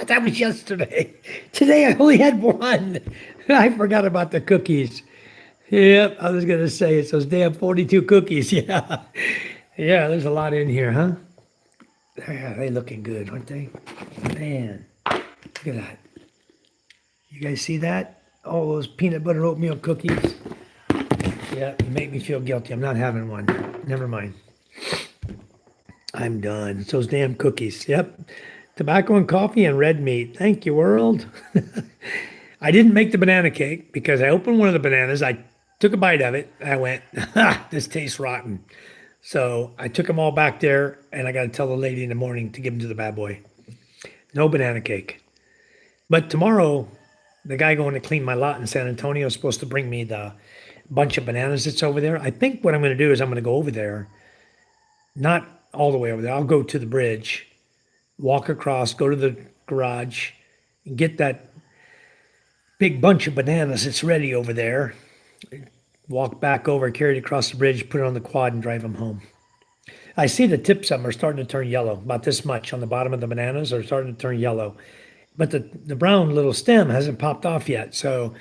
That was yesterday. Today I only had one. I forgot about the cookies. Yep, I was gonna say it's those damn 42 cookies. Yeah, yeah. There's a lot in here, huh? Yeah, they looking good, aren't they? Man, look at that. You guys see that? All those peanut butter oatmeal cookies. Yeah, you make me feel guilty. I'm not having one. Never mind. I'm done. It's those damn cookies. Yep. Tobacco and coffee and red meat. Thank you, world. I didn't make the banana cake because I opened one of the bananas. I took a bite of it. I went, this tastes rotten. So I took them all back there, and I got to tell the lady in the morning to give them to the bad boy. No banana cake. But tomorrow, the guy going to clean my lot in San Antonio is supposed to bring me the bunch of bananas that's over there. I think what I'm going to do is I'm going to go over there, not all the way over there. I'll go to the bridge, walk across, go to the garage, and get that big bunch of bananas that's ready over there. Walk back over, carry it across the bridge, put it on the quad, and drive them home. I see the tips of them are starting to turn yellow, about this much on the bottom of the bananas are starting to turn yellow. But the brown little stem hasn't popped off yet, so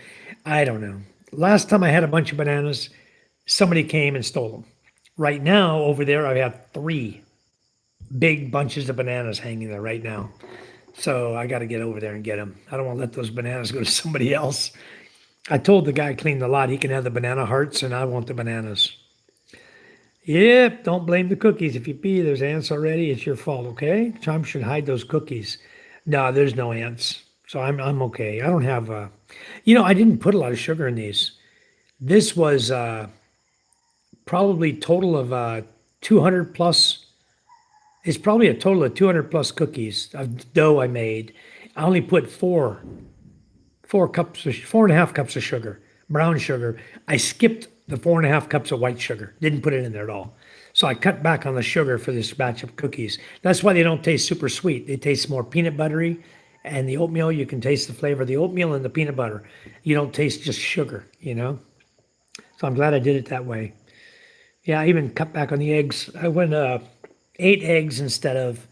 I don't know. Last time I had a bunch of bananas, somebody came and stole them. Right now, over there, I have 3 big bunches of bananas hanging there right now. So I got to get over there and get them. I don't want to let those bananas go to somebody else. I told the guy clean the lot, he can have the banana hearts, and I want the bananas. Yep, don't blame the cookies. If you pee, there's ants already. It's your fault, okay? Tom should hide those cookies. No, there's no ants, so I'm okay. I don't have, I didn't put a lot of sugar in these. This was probably total of 200 plus. It's probably a total of 200 plus cookies of dough I made. I only put 4.5 cups of sugar, brown sugar. I skipped the 4.5 cups of white sugar. Didn't put it in there at all. So I cut back on the sugar for this batch of cookies. That's why they don't taste super sweet. They taste more peanut buttery, and the oatmeal, you can taste the flavor of the oatmeal and the peanut butter. You don't taste just sugar, So I'm glad I did it that way. Yeah, I even cut back on the eggs. I went 8 eggs instead of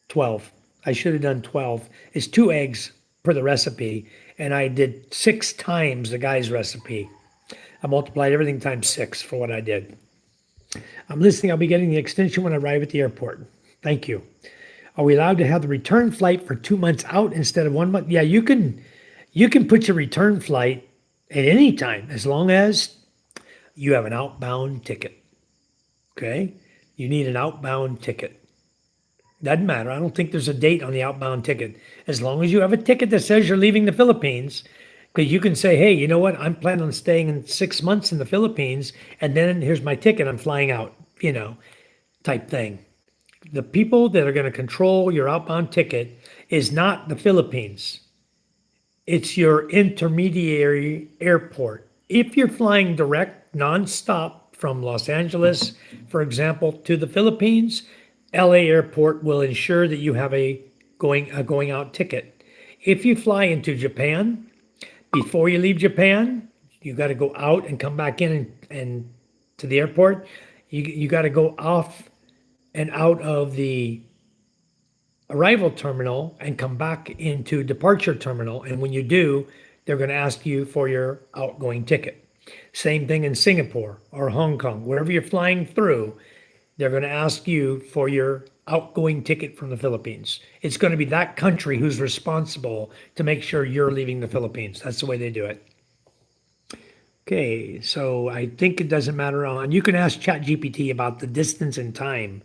12. I should have done 12. It's 2 eggs per the recipe, and I did 6 times the guy's recipe. I multiplied everything times 6 for what I did. I'm listening. I'll be getting the extension when I arrive at the airport. Thank you. Are we allowed to have the return flight for 2 months out instead of 1 month? Yeah, you can put your return flight at any time as long as you have an outbound ticket. Okay? You need an outbound ticket. Doesn't matter. I don't think there's a date on the outbound ticket. As long as you have a ticket that says you're leaving the Philippines, because you can say, hey, you know what? I'm planning on staying in 6 months in the Philippines, and then here's my ticket. I'm flying out, type thing. The people that are going to control your outbound ticket is not the Philippines. It's your intermediary airport. If you're flying direct, nonstop from Los Angeles, for example, to the Philippines, LA airport will ensure that you have a going out ticket. If you fly into Japan, before you leave Japan, you got to go out and come back in and to the airport. You got to go off and out of the arrival terminal and come back into departure terminal. And when you do, they're going to ask you for your outgoing ticket. Same thing in Singapore or Hong Kong, wherever you're flying through, they're going to ask you for your outgoing ticket from the Philippines. It's going to be that country who's responsible to make sure you're leaving the Philippines. That's the way they do it. Okay, so I think it doesn't matter you can ask ChatGPT about the distance and time,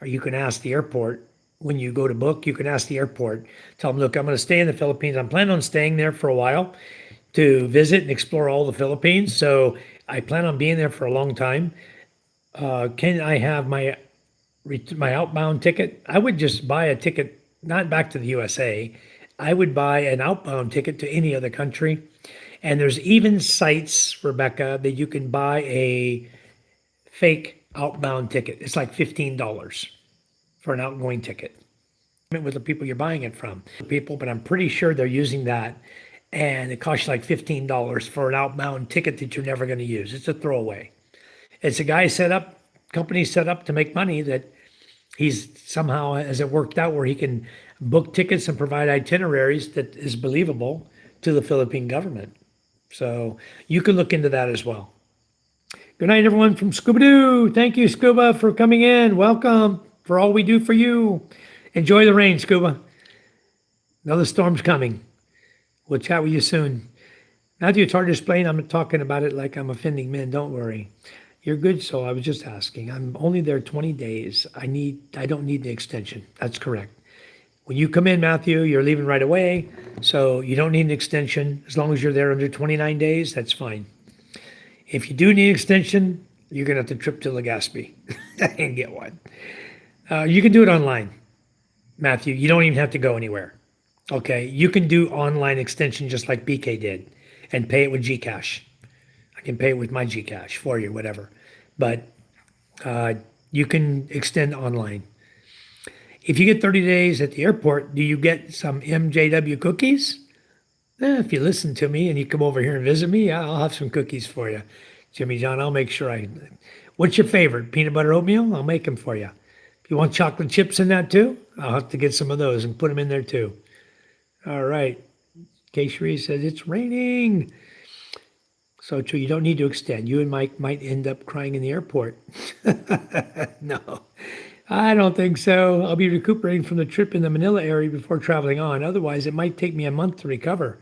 or you can ask the airport when you go to book. You can ask the airport, tell them, look, I'm going to stay in the Philippines. I'm planning on staying there for a while to visit and explore all the Philippines. So I plan on being there for a long time. Can I have my outbound ticket? I would just buy a ticket, not back to the USA. I would buy an outbound ticket to any other country. And there's even sites, Rebecca, that you can buy a fake outbound ticket. It's like $15 for an outgoing ticket with the people you're buying it from. But I'm pretty sure they're using that. And it costs you like $15 for an outbound ticket that you're never going to use. It's a throwaway. It's a guy set up company set up to make money that he's somehow has it worked out where he can book tickets and provide itineraries that is believable to the Philippine government. So you can look into that as well. Good night, everyone from Scuba Doo. Thank you, Scuba, for coming in. Welcome for all we do for you. Enjoy the rain, Scuba. Another storm's coming. We'll chat with you soon. Matthew, it's hard to explain. I'm talking about it like I'm offending men. Don't worry. You're good, so I was just asking. I'm only there 20 days. I don't need the extension. That's correct. When you come in, Matthew, you're leaving right away, so you don't need an extension. As long as you're there under 29 days, that's fine. If you do need an extension, you're going to have to trip to Legazpi and get one. You can do it online, Matthew. You don't even have to go anywhere. Okay, you can do online extension just like BK did and pay it with Gcash. I can pay it with my Gcash for you, whatever. But you can extend online. If you get 30 days at the airport, do you get some MJW cookies? If you listen to me and you come over here and visit me, I'll have some cookies for you. Jimmy John, I'll make sure What's your favorite? Peanut butter oatmeal? I'll make them for you. If you want chocolate chips in that too, I'll have to get some of those and put them in there too. All right. Keshri says it's raining. So true. You don't need to extend. You and Mike might end up crying in the airport. No, I don't think so. I'll be recuperating from the trip in the Manila area before traveling on. Otherwise, it might take me a month to recover.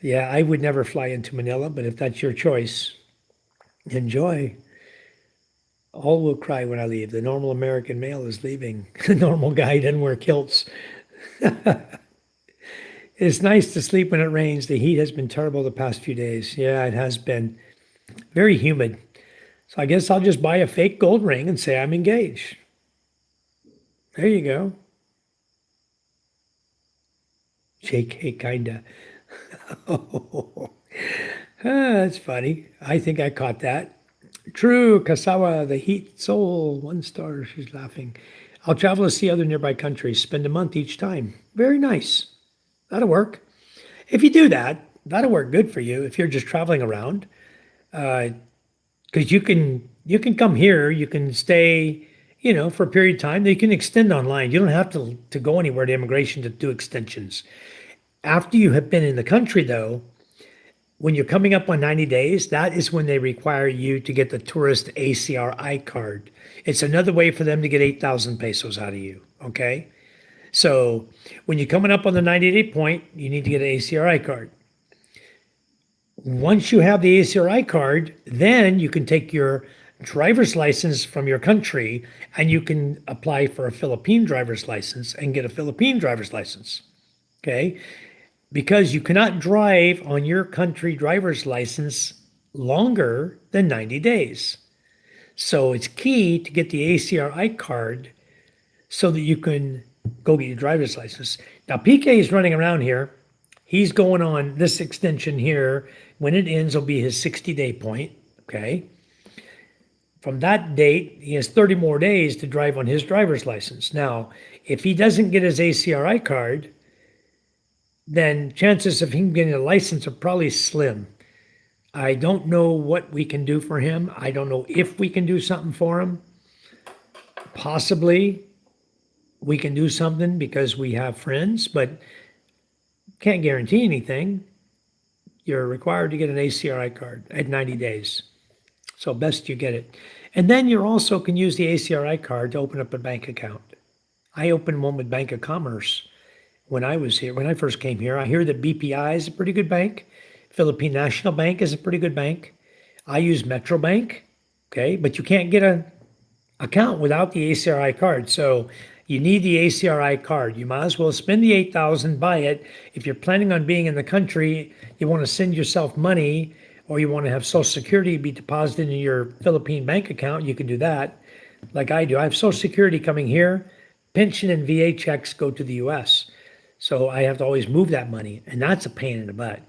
Yeah, I would never fly into Manila, but if that's your choice, enjoy. All will cry when I leave. The normal American male is leaving. The normal guy doesn't wear kilts. It's nice to sleep when it rains. The heat has been terrible the past few days. Yeah, it has been very humid. So I guess I'll just buy a fake gold ring and say I'm engaged. There you go. JK, kinda. That's funny. I think I caught that. True, Kasawa, the heat soul, 1 star, she's laughing. I'll travel to see other nearby countries, spend a month each time. Very nice. That'll work. If you do that, that'll work good for you if you're just traveling around. Because you can come here, you can stay, for a period of time. You can extend online. You don't have to go anywhere to immigration to do extensions. After you have been in the country, though, when you're coming up on 90 days, that is when they require you to get the tourist ACRI card. It's another way for them to get 8,000 pesos out of you, okay? So when you're coming up on the 90-day point, you need to get an ACRI card. Once you have the ACRI card, then you can take your driver's license from your country and you can apply for a Philippine driver's license and get a Philippine driver's license, okay? Because you cannot drive on your country driver's license longer than 90 days. So it's key to get the ACRI card so that you can go get your driver's license. Now, PK is running around here. He's going on this extension here. When it ends, will be his 60-day point, okay? From that date, he has 30 more days to drive on his driver's license. Now, if he doesn't get his ACRI card, then chances of him getting a license are probably slim. I don't know what we can do for him. I don't know if we can do something for him. Possibly we can do something because we have friends, but can't guarantee anything. You're required to get an ACRI card at 90 days. So best you get it. And then you also can use the ACRI card to open up a bank account. I opened one with Bank of Commerce when I was here, when I first came here. I hear that BPI is a pretty good bank. Philippine National Bank is a pretty good bank. I use Metro Bank, okay? But you can't get an account without the ACRI card. So you need the ACRI card. You might as well spend the 8,000, buy it. If you're planning on being in the country, you want to send yourself money, or you want to have Social Security be deposited in your Philippine bank account, you can do that like I do. I have Social Security coming here. Pension and VA checks go to the US. So I have to always move that money, and that's a pain in the butt.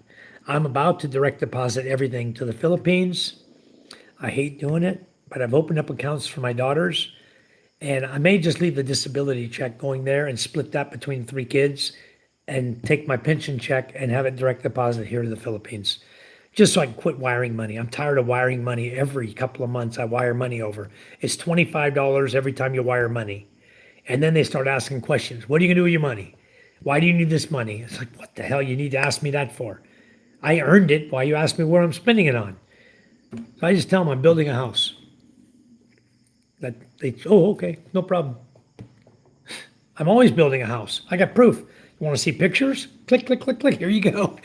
I'm about to direct deposit everything to the Philippines. I hate doing it, but I've opened up accounts for my daughters, and I may just leave the disability check going there and split that between 3 kids and take my pension check and have it direct deposit here to the Philippines. just so I can quit wiring money. I'm tired of wiring money every couple of months. I wire money over. It's $25 every time you wire money. And then they start asking questions. What are you going to do with your money? Why do you need this money? It's like, what the hell you need to ask me that for? I earned it. Why you ask me where I'm spending it on? So I just tell them I'm building a house. That they, oh, okay, no problem. I'm always building a house. I got proof. You want to see pictures? Click, click, click, click. Here you go.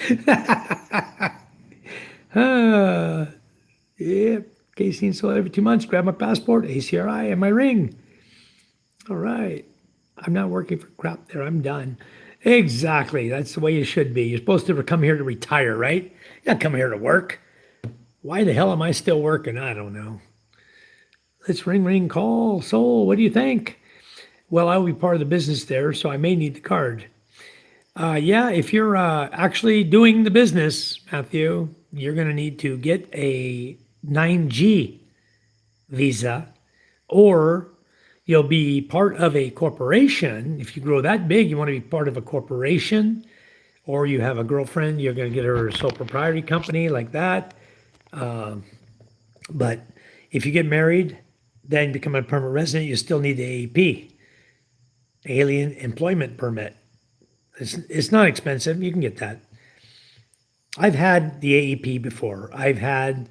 Yeah, casing so every 2 months, grab my passport, ACRI, and my ring. All right. I'm not working for crap there. I'm done. Exactly. That's the way you should be. You're supposed to come here to retire, right? You're not come here to work. Why the hell am I still working? I don't know. Let's ring, ring, call. Soul, what do you think? Well, I'll be part of the business there, so I may need the card. Yeah, if you're actually doing the business, Matthew, you're going to need to get a 9G visa, or you'll be part of a corporation. If you grow that big, you want to be part of a corporation, or you have a girlfriend, you're going to get her a sole proprietary company like that. But if you get married, then become a permanent resident, you still need the AEP, Alien Employment Permit. It's not expensive. You can get that. I've had the AEP before. I've had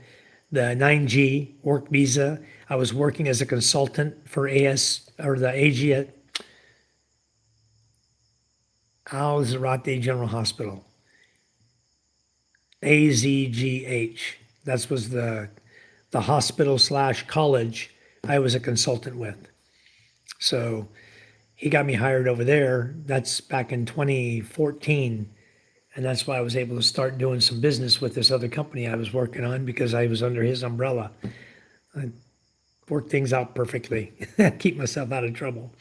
the 9G work visa. I was working as a consultant for AS or the AG at Zarate General Hospital. AZGH. That was the hospital / college I was a consultant with. So he got me hired over there. That's back in 2014. And that's why I was able to start doing some business with this other company I was working on, because I was under his umbrella. I worked things out perfectly, keep myself out of trouble.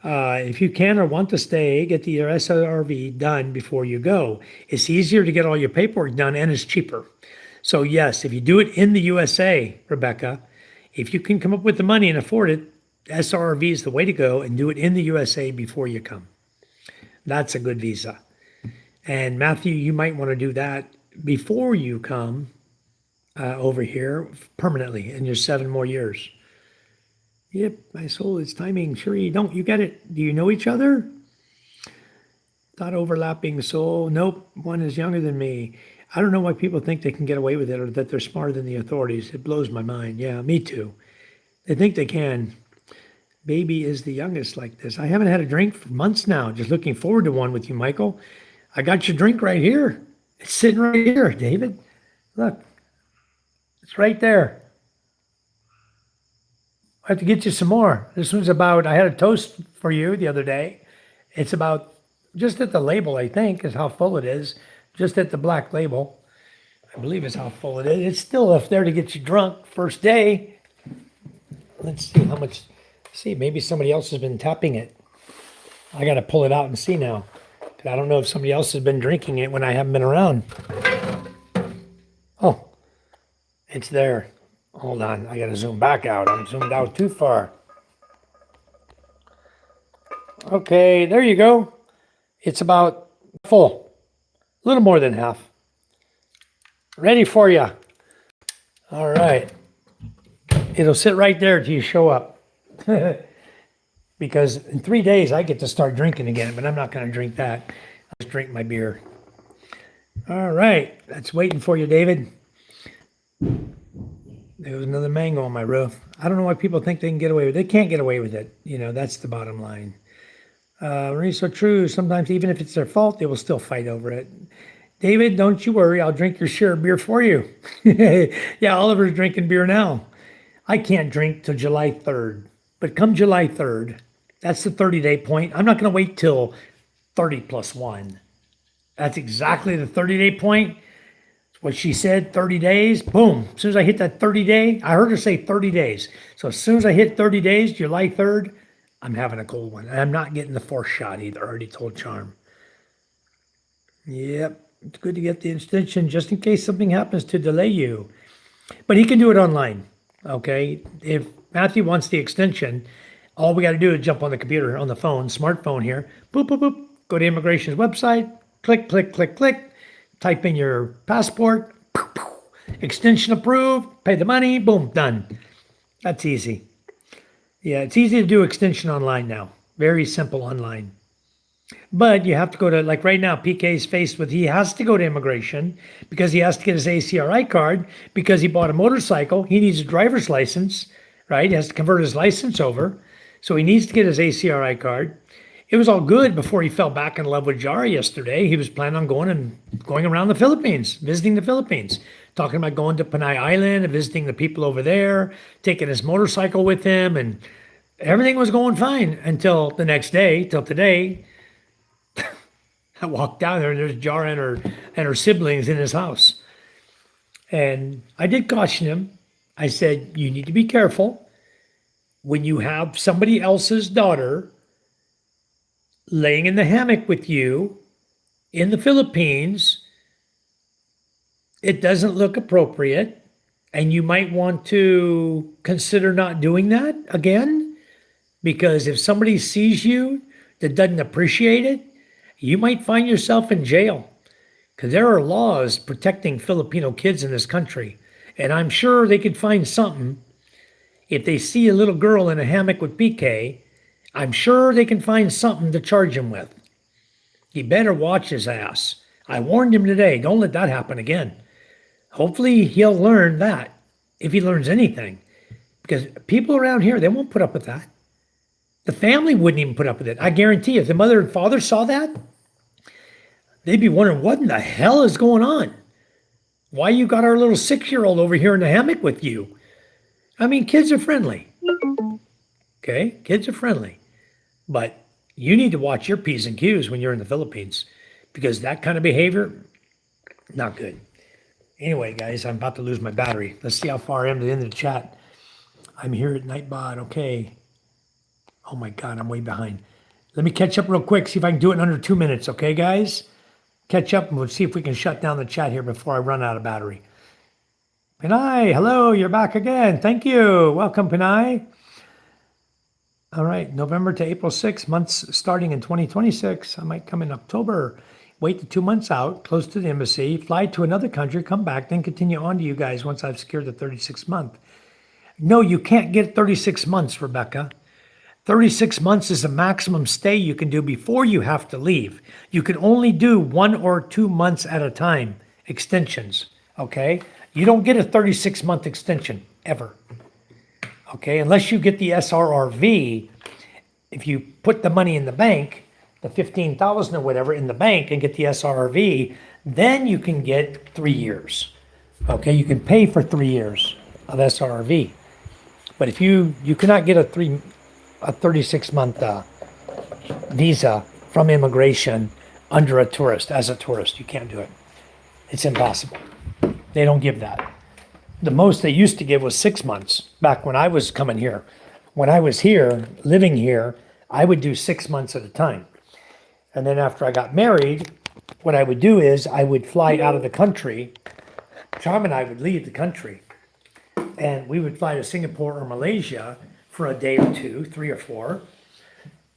If you can or want to stay, get the SRV done before you go. It's easier to get all your paperwork done, and it's cheaper. So yes, if you do it in the USA, Rebecca, if you can come up with the money and afford it, SRV is the way to go, and do it in the USA before you come. That's a good visa. And Matthew, you might want to do that before you come over here permanently in your 7 more years. Yep, my soul, it's timing. Sure you don't. You get it. Do you know each other? Not overlapping soul. Nope, one is younger than me. I don't know why people think they can get away with it, or that they're smarter than the authorities. It blows my mind. Yeah, me too. They think they can. Baby is the youngest like this. I haven't had a drink for months now. Just looking forward to one with you, Michael. I got your drink right here. It's sitting right here, David. Look, it's right there. I have to get you some more. This one's about, I had a toast for you the other day. It's about, just at the label, I think, is how full it is. Just at the black label. I believe is how full it is. It's still up there to get you drunk first day. Let's see how much, see, maybe somebody else has been tapping it. I got to pull it out and see now. I don't know if somebody else has been drinking it when I haven't been around. Oh, it's there. Hold on, I gotta zoom back out. I'm zoomed out too far. Okay, there you go. It's about full. A little more than half. Ready for you. All right. It'll sit right there till you show up. Because in 3 days I get to start drinking again, but I'm not going to drink that. I'll just drink my beer. All right, that's waiting for you, David. There was another mango on my roof. I don't know why people think they can get away with it. They can't get away with it. You know, that's the bottom line. Marie's so true. Sometimes even if it's their fault, they will still fight over it. David, don't you worry. I'll drink your share of beer for you. Yeah, Oliver's drinking beer now. I can't drink till July 3rd. But come July 3rd, that's the 30-day point. I'm not going to wait till 30 plus 1. That's exactly the 30-day point. It's what she said, 30 days. Boom. As soon as I hit that 30-day, I heard her say 30 days. So as soon as I hit 30 days, July 3rd, I'm having a cold one. And I'm not getting the 4th shot either. I already told Charm. Yep. It's good to get the extension just in case something happens to delay you. But he can do it online. Okay. If Matthew wants the extension, all we got to do is jump on the computer, on the phone, smartphone here, boop, boop, boop, go to immigration's website, click, click, click, click, type in your passport, poof, poof, extension approved, pay the money, boom, done. That's easy. Yeah, it's easy to do extension online now. Very simple online. But you have to go to, like right now, PK is faced with, he has to go to immigration because he has to get his ACRI card because he bought a motorcycle. He needs a driver's license, right? He has to convert his license over. So he needs to get his ACRI card. It was all good before he fell back in love with Jara yesterday. He was planning on going around the Philippines, visiting the Philippines, talking about going to Panay Island and visiting the people over there, taking his motorcycle with him, and everything was going fine until the next day, till today. I walked down there and there's Jara and her siblings in his house. And I did caution him. I said, you need to be careful when you have somebody else's daughter laying in the hammock with you in the Philippines. It doesn't look appropriate. And you might want to consider not doing that again. Because if somebody sees you that doesn't appreciate it, you might find yourself in jail because there are laws protecting Filipino kids in this country. And I'm sure they could find something. If they see a little girl in a hammock with PK, I'm sure they can find something to charge him with. He better watch his ass. I warned him today. Don't let that happen again. Hopefully he'll learn that, if he learns anything. Because people around here, they won't put up with that. The family wouldn't even put up with it. I guarantee you, if the mother and father saw that, they'd be wondering, what in the hell is going on? Why you got our little 6-year-old over here in the hammock with you? I mean, kids are friendly. Okay, kids are friendly. But you need to watch your P's and Q's when you're in the Philippines because that kind of behavior, not good. Anyway, guys, I'm about to lose my battery. Let's see how far I am to the end of the chat. I'm here at Nightbot. Okay. Oh my God, I'm way behind. Let me catch up real quick, see if I can do it in under 2 minutes, okay, guys? Catch up and we'll see if we can shut down the chat here before I run out of battery. Pinay, hello, you're back again. Thank you. Welcome, Pinay. All right, November to April 6, months starting in 2026. I might come in October. Wait the 2 months out, close to the embassy, fly to another country, come back, then continue on to you guys once I've secured the 36 month. No, you can't get 36 months, Rebecca. 36 months is the maximum stay you can do before you have to leave. You can only do 1 or 2 months at a time, extensions, okay? You don't get a 36-month extension, ever, okay? Unless you get the SRRV, if you put the money in the bank, the $15,000 or whatever in the bank and get the SRRV, then you can get 3 years, okay? You can pay for 3 years of SRRV. But if you cannot get a 36-month visa from immigration under a tourist, as a tourist. You can't do it. It's impossible. They don't give that. The most they used to give was 6 months back when I was coming here. When I was here, living here, I would do 6 months at a time. And then after I got married, what I would do is I would fly out of the country. Charm and I would leave the country. And we would fly to Singapore or Malaysia for a day or two, 3 or 4.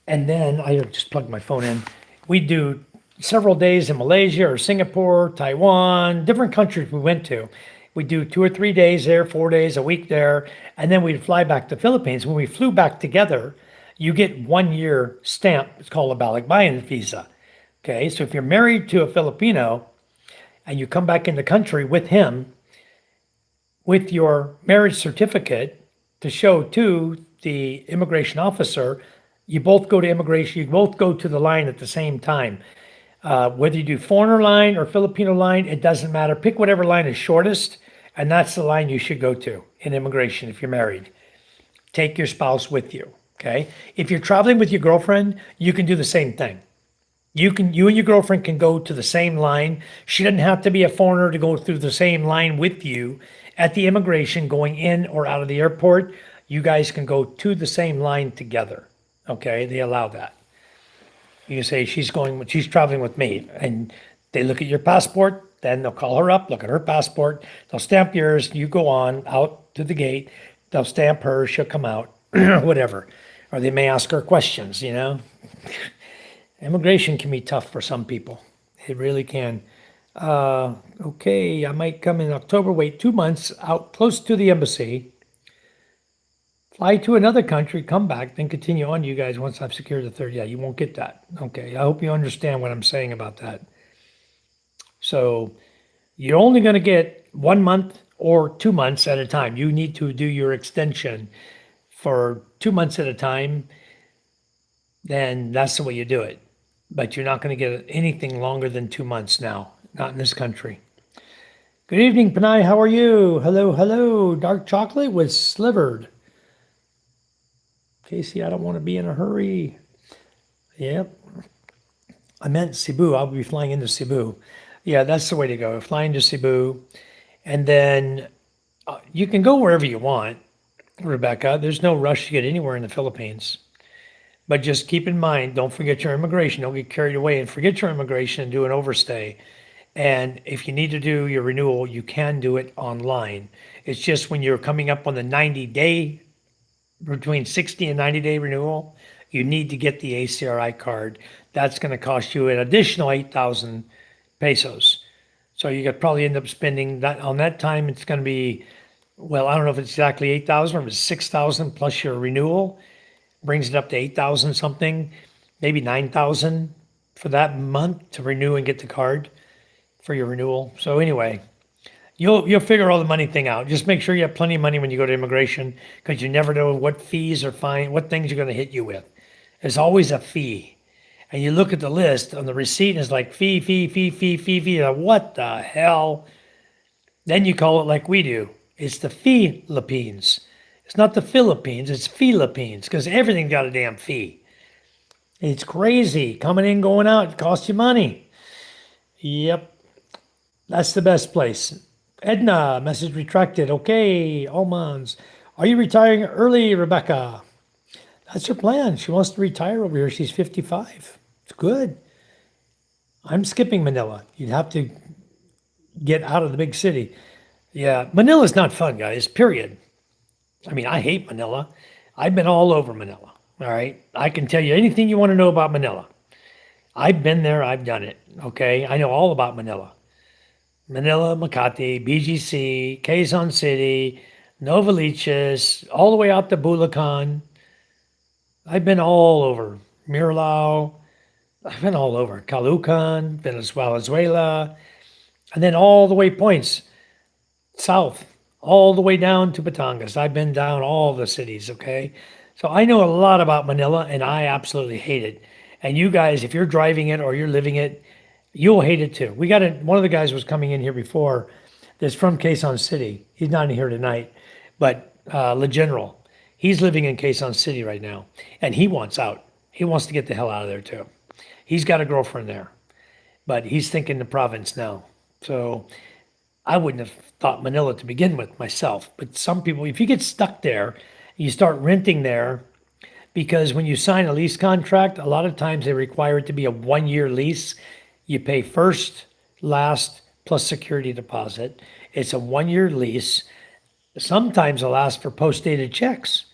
And then I just plugged my phone in. We'd do several days in Malaysia or Singapore, Taiwan, different countries we went to. We'd do 2 or 3 days there, 4 days, a week there. And then we'd fly back to the Philippines. When we flew back together, you get 1 year stamp. It's called a balikbayan visa. Okay, so if you're married to a Filipino and you come back in the country with him, with your marriage certificate to show to the immigration officer, you both go to immigration, you both go to the line at the same time. Whether you do foreigner line or Filipino line, it doesn't matter. Pick whatever line is shortest, and that's the line you should go to in immigration if you're married. Take your spouse with you, okay? If you're traveling with your girlfriend, you can do the same thing. You and your girlfriend can go to the same line. She doesn't have to be a foreigner to go through the same line with you at the immigration going in or out of the airport. You guys can go to the same line together. Okay, they allow that. You can say she's traveling with me, and they look at your passport. Then they'll call her up, look at her passport. They'll stamp yours. You go on out to the gate. They'll stamp her. She'll come out, whatever. Or they may ask her questions. You know, immigration can be tough for some people. It really can. Okay, I might come in October, wait 2 months out close to the embassy, fly to another country, come back, then continue on to you guys once I've secured the third. Yeah, you won't get that. Okay, I hope you understand what I'm saying about that. So you're only going to get 1 month or 2 months at a time. You need to do your extension for 2 months at a time, then that's the way you do it. But you're not going to get anything longer than 2 months now, not in this country. Good evening, Panay. How are you? Hello, hello. Dark chocolate with slivered. Casey, I don't want to be in a hurry. Yep. I meant Cebu. I'll be flying into Cebu. Yeah, that's the way to go. Flying to Cebu. And then you can go wherever you want, Rebecca. There's no rush to get anywhere in the Philippines. But just keep in mind, don't forget your immigration. Don't get carried away and forget your immigration and do an overstay. And if you need to do your renewal, you can do it online. It's just when you're coming up on the 90-day, between 60 and 90-day renewal, you need to get the ACRI card. That's going to cost you an additional 8,000 pesos. So you could probably end up spending that on that time. It's going to be, well, I don't know if it's exactly 8,000 or if it's 6,000 plus your renewal, brings it up to 8,000 something, maybe 9,000 for that month to renew and get the card for your renewal. So anyway, you'll figure all the money thing out. Just make sure you have plenty of money when you go to immigration, because you never know what fees or fine, what things are going to hit you with. There's always a fee. And you look at the list on the receipt and it's like fee, fee, fee, fee, fee, fee. What the hell? Then you call it like we do. It's the Philippines. It's not the Philippines, it's Philippines, because everything got a damn fee. It's crazy. Coming in, going out, it costs you money. Yep. That's the best place. Edna, message retracted. Okay, Almans. Are you retiring early, Rebecca? That's her plan. She wants to retire over here. She's 55. It's good. I'm skipping Manila. You'd have to get out of the big city. Yeah, Manila's not fun, guys, period. I mean, I hate Manila. I've been all over Manila. All right. I can tell you anything you want to know about Manila. I've been there. I've done it. Okay. I know all about Manila. Manila, Makati, BGC, Quezon City, Novaliches, all the way out to Bulacan. I've been all over. Mirilao. I've been all over. Caloocan, Venezuela, and then all the way points south, all the way down to Batangas. I've been down all the cities, okay? So I know a lot about Manila, and I absolutely hate it. And you guys, if you're driving it or you're living it, you'll hate it too. We got it. One of the guys was coming in here before that's from Quezon City. He's not in here tonight, but Le General, he's living in Quezon City right now, and he wants out. He wants to get the hell out of there too. He's got a girlfriend there, but he's thinking the province now. So I wouldn't have thought Manila to begin with myself, but some people, if you get stuck there, you start renting there, because when you sign a lease contract, a lot of times they require it to be a 1-year lease. You pay first, last, plus security deposit. It's a 1-year lease. Sometimes they'll ask for post-dated checks,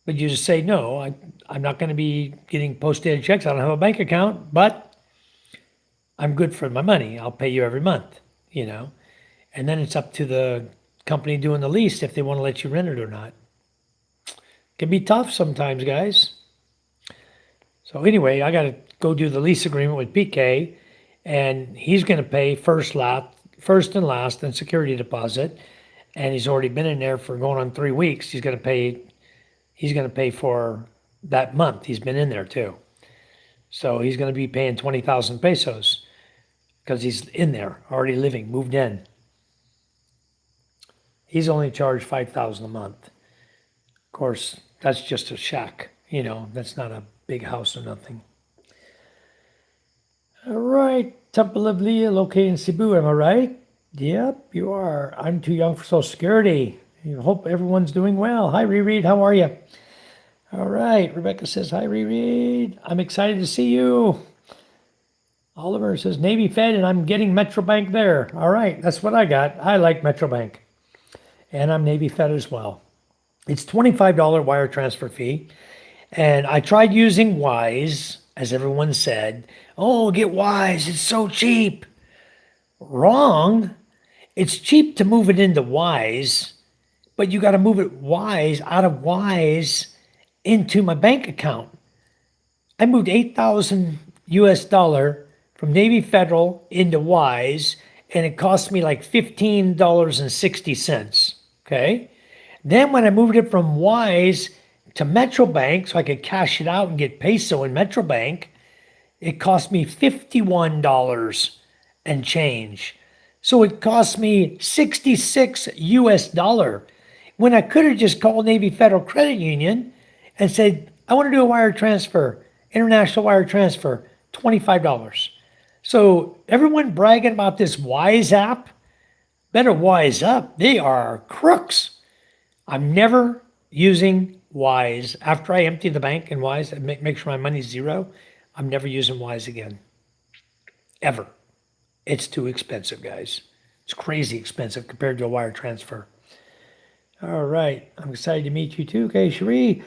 but you just say, no, I'm not going to be getting post-dated checks. I don't have a bank account, but I'm good for my money. I'll pay you every month, you know. And then it's up to the company doing the lease if they want to let you rent it or not. Can be tough sometimes, guys. So anyway, I got to go do the lease agreement with PK, and he's going to pay first and last, and security deposit. And he's already been in there for going on 3 weeks. He's going to pay for that month. He's been in there too. So he's going to be paying 20,000 pesos because he's in there, already living, moved in. He's only charged 5,000 a month. Of course, that's just a shack, you know, that's not a big house or nothing. All right, Temple of Leah located in Cebu, am I right? Yep, you are. I'm too young for Social Security. I hope everyone's doing well. Hi, Reread, how are you? All right, Rebecca says, hi, Reread. I'm excited to see you. Oliver says, Navy Fed, and I'm getting Metrobank there. All right, that's what I got. I like Metrobank. And I'm Navy Fed as well. It's $25 wire transfer fee. And I tried using Wise, as everyone said. Oh, get Wise, it's so cheap. Wrong. It's cheap to move it into Wise, but you got to move it Wise out of Wise into my bank account. I moved 8,000 US dollar from Navy Federal into Wise, and it cost me like $15.60. Okay. Then when I moved it from Wise to Metro Bank so I could cash it out and get peso in Metro Bank, it cost me $51 and change. So it cost me 66 US dollar when I could have just called Navy Federal Credit Union and said, I want to do a wire transfer, international wire transfer, $25. So everyone bragging about this Wise app, better wise up. They are crooks. I'm never using Wise. After I empty the bank in Wise and make sure my money's zero, I'm never using Wise again. Ever. It's too expensive, guys. It's crazy expensive compared to a wire transfer. All right. I'm excited to meet you too, okay, Cherie.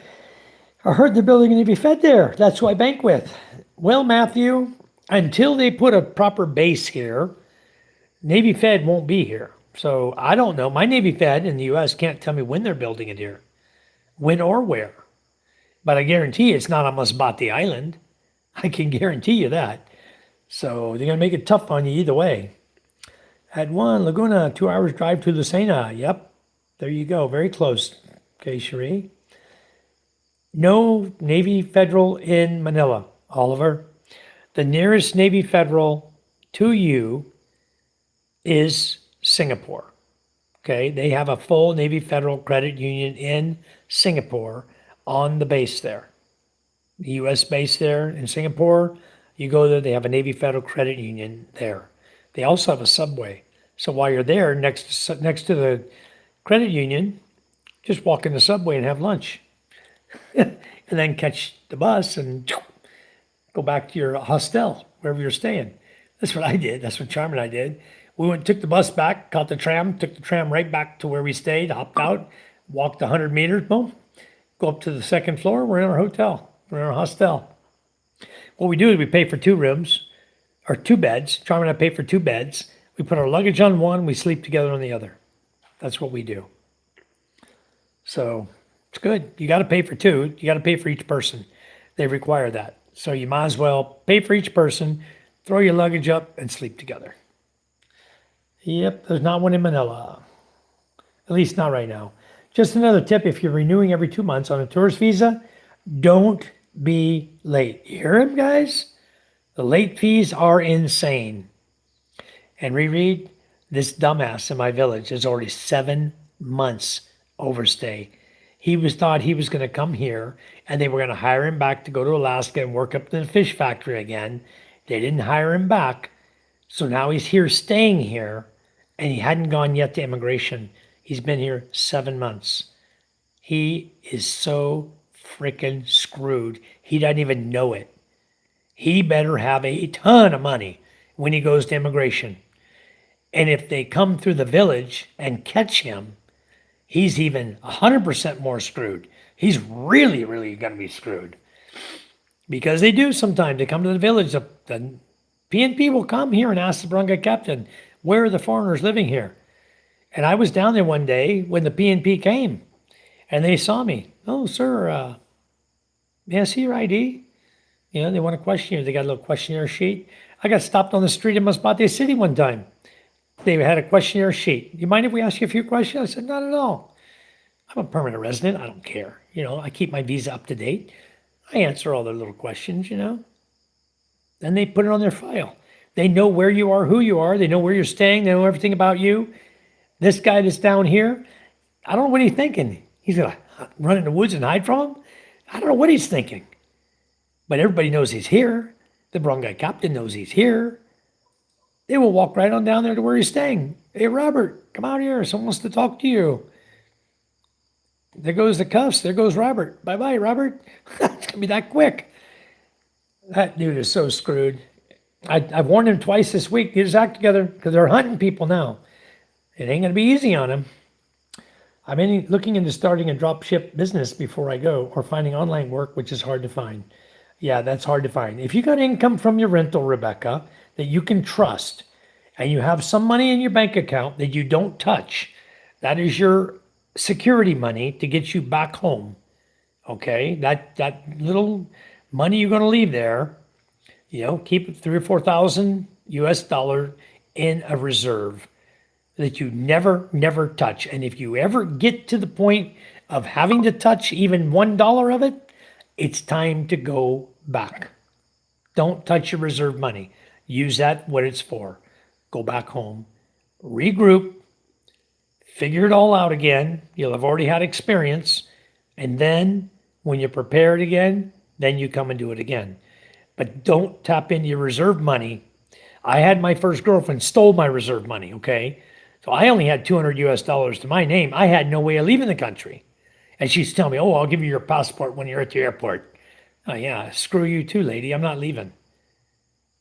I heard they're building a Navy Fed there. That's who I bank with. Well, Matthew, until they put a proper base here, Navy Fed won't be here. So I don't know. My Navy Fed in the U.S. can't tell me when they're building it here, when or where. But I guarantee it's not on Masbate Island. I can guarantee you that. So they're going to make it tough on you either way. At one, Laguna, 2 hours drive to Lucena. Yep. There you go. Very close. Okay, Cherie. No Navy Federal in Manila, Oliver. The nearest Navy Federal to you is Singapore. Okay, they have a full Navy Federal Credit Union in Singapore on the base there. The U.S. base there in Singapore, you go there, they have a Navy Federal Credit Union there. They also have a subway. So while you're there next to the credit union, just walk in the subway and have lunch. And then catch the bus and go back to your hostel, wherever you're staying. That's what I did. That's what Charm and I did. We went, took the bus back, caught the tram, took the tram right back to where we stayed, hopped out, walked 100 meters, boom, go up to the second floor. We're in our hotel. We're in our hostel. What we do is we pay for 2 rooms, or 2 beds. Charm and I pay for 2 beds. We put our luggage on one, we sleep together on the other. That's what we do. So it's good. You got to pay for 2. You got to pay for each person. They require that. So you might as well pay for each person, throw your luggage up, and sleep together. Yep, there's not one in Manila. At least not right now. Just another tip, if you're renewing every 2 months on a tourist visa, don't be late. You hear him, guys? The late fees are insane. And reread, this dumbass in my village is already 7 months overstay. He thought he was going to come here and they were going to hire him back to go to Alaska and work up in the fish factory again. They didn't hire him back. So now he's here staying here and he hadn't gone yet to immigration. He's been here 7 months. He is so freaking screwed. He doesn't even know it. He better have a ton of money when he goes to immigration. And if they come through the village and catch him, he's even 100% more screwed. He's really, really going to be screwed. Because they do sometimes. They come to the village. The PNP will come here and ask the barangay captain, where are the foreigners living here? And I was down there one day when the PNP came. And they saw me. Oh, sir, may I see your ID? You know, they want to question you. They got a little questionnaire sheet. I got stopped on the street in Masbate City one time. They had a questionnaire sheet. You mind if we ask you a few questions? I said, not at all. I'm a permanent resident. I don't care. You know, I keep my visa up to date. I answer all their little questions, you know. Then they put it on their file. They know where you are, who you are. They know where you're staying. They know everything about you. This guy that's down here, I don't know what he's thinking. He's going to run in the woods and hide from him? I don't know what he's thinking. But everybody knows he's here. The barangay captain knows he's here. They will walk right on down there to where he's staying. Hey, Robert, come out here. Someone wants to talk to you. There goes the cuffs. There goes Robert. Bye-bye, Robert. It's going to be that quick. That dude is so screwed. I've warned him twice this week. Get his act together because they're hunting people now. It ain't going to be easy on him. I'm looking into starting a drop ship business before I go or finding online work, which is hard to find. Yeah, that's hard to find. If you got income from your rental, Rebecca, that you can trust, and you have some money in your bank account that you don't touch, that is your security money to get you back home. Okay, that little money you're going to leave there, keep it 3 or 4 thousand US dollar in a reserve that you never touch. And if you ever get to the point of having to touch even $1 of it, it's time to go back. Don't touch your reserve money. Use that what it's for. Go back home, regroup, figure it all out again. You'll have already had experience. And then when you're prepared again, then you come and do it again. But don't tap into your reserve money. I had my first girlfriend stole my reserve money, okay? So I only had 200 US dollars to my name. I had no way of leaving the country. And she's telling me, oh, I'll give you your passport when you're at the airport. Oh, yeah, screw you too, lady. I'm not leaving.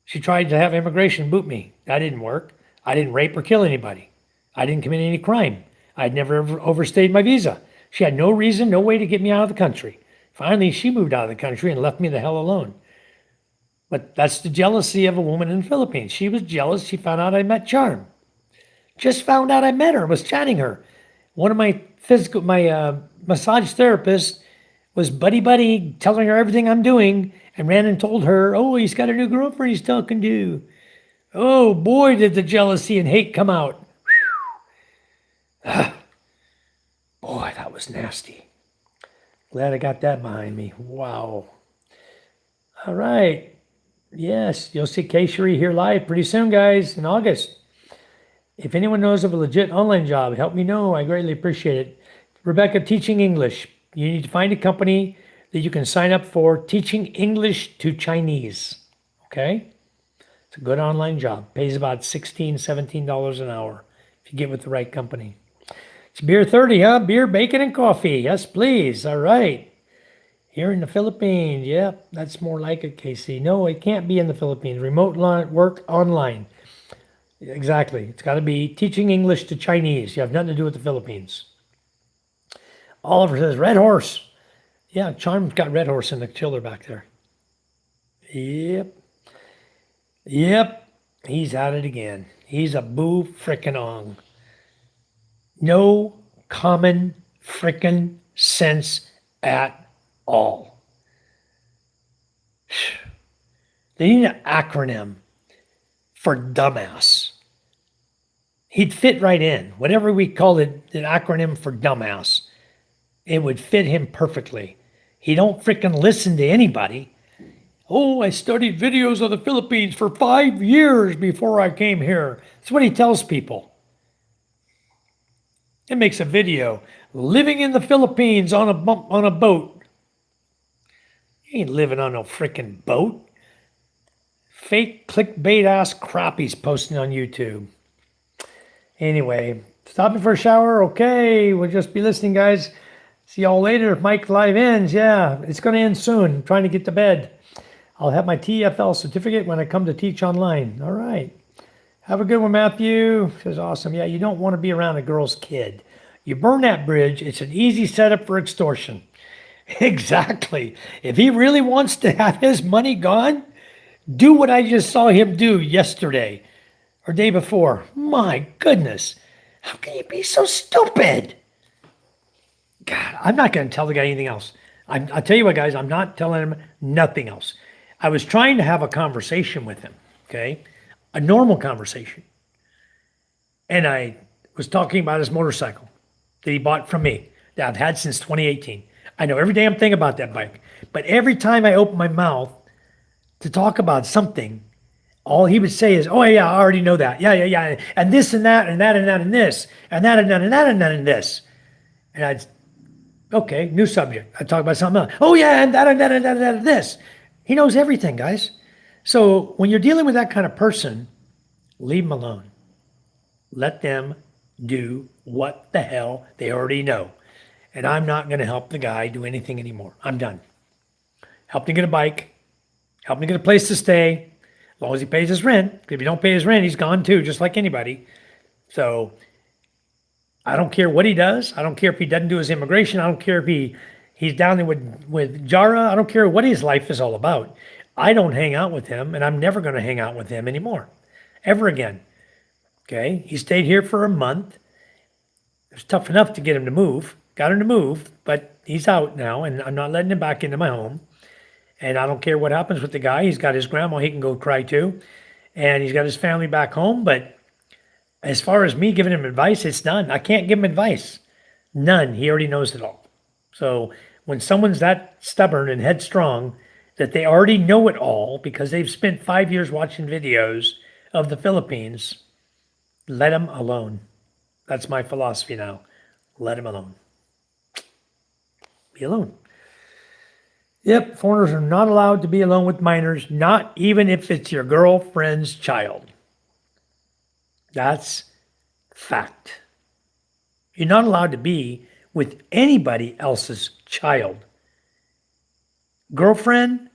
She tried to have immigration boot me. That didn't work. I didn't rape or kill anybody. I didn't commit any crime. I'd never ever overstayed my visa. She had no reason, no way to get me out of the country. Finally, she moved out of the country and left me the hell alone. But that's the jealousy of a woman in the Philippines. She was jealous. She found out I met Charm. Just found out I met her, was chatting her. One of my massage therapists was buddy telling her everything I'm doing and ran and told her, oh, he's got a new girlfriend he's talking to. Oh, boy, did the jealousy and hate come out. Boy, that was nasty. Glad I got that behind me. Wow. All right. Yes, you'll see K-Sheree here live pretty soon, guys, in August. If anyone knows of a legit online job, help me know. I greatly appreciate it. Rebecca, teaching English. You need to find a company that you can sign up for teaching English to Chinese. Okay? It's a good online job. Pays about $16, $17 an hour if you get with the right company. It's beer 30, huh? Beer, bacon, and coffee. Yes, please. All right. Here in the Philippines. Yep, that's more like it, Casey. No, it can't be in the Philippines. Remote work online. Exactly. It's got to be teaching English to Chinese. You have nothing to do with the Philippines. Oliver says, Red Horse. Yeah, Charm's got Red Horse in the chiller back there. Yep. He's at it again. He's a boo frickin' ong. No common frickin' sense at all. They need an acronym for dumbass. He'd fit right in. Whatever we call it, an acronym for dumbass, it would fit him perfectly. He don't frickin' listen to anybody. Oh, I studied videos of the Philippines for 5 years before I came here. That's what he tells people. It makes a video living in the Philippines on a boat. You ain't living on no frickin' boat. Fake clickbait ass crap he's posting on YouTube. Anyway, stopping for a shower. Okay, we'll just be listening, guys. See y'all later. If Mike Live ends, yeah, it's going to end soon. I'm trying to get to bed. I'll have my TFL certificate when I come to teach online. All right. Have a good one, Matthew. Says awesome. Yeah, you don't want to be around a girl's kid. You burn that bridge. It's an easy setup for extortion. Exactly. If he really wants to have his money gone, do what I just saw him do yesterday or day before. My goodness. How can you be so stupid? God, I'm not going to tell the guy anything else. I'll tell you what, guys, I'm not telling him nothing else. I was trying to have a conversation with him, okay? A normal conversation. And I was talking about his motorcycle that he bought from me, that I've had since 2018. I know every damn thing about that bike. But every time I open my mouth to talk about something, all he would say is, oh, yeah, I already know that. Yeah. And this and that and that and that and this. And that and that and that and that and this. And I'd, okay, new subject. I'd talk about something else. Oh, yeah, and that and that and that and that and this. He knows everything, guys. So when you're dealing with that kind of person, leave them alone. Let them do what the hell they already know. And I'm not going to help the guy do anything anymore. I'm done. Help him get a bike. Help him get a place to stay. As long as he pays his rent. If you don't pay his rent, he's gone too, just like anybody. So I don't care what he does. I don't care if he doesn't do his immigration. I don't care if he's down there with Jara. I don't care what his life is all about. I don't hang out with him, and I'm never going to hang out with him anymore. Ever again. Okay. He stayed here for a month. It was tough enough to get him to move. Got him to move, but he's out now, and I'm not letting him back into my home. And I don't care what happens with the guy. He's got his grandma he can go cry to, and he's got his family back home. But as far as me giving him advice, it's none. I can't give him advice. None. He already knows it all. So when someone's that stubborn and headstrong that they already know it all because they've spent 5 years watching videos of the Philippines, let them alone. That's my philosophy now. Let them alone. Be alone. Yep, foreigners are not allowed to be alone with minors, not even if it's your girlfriend's child. That's fact. You're not allowed to be with anybody else's child. Girlfriend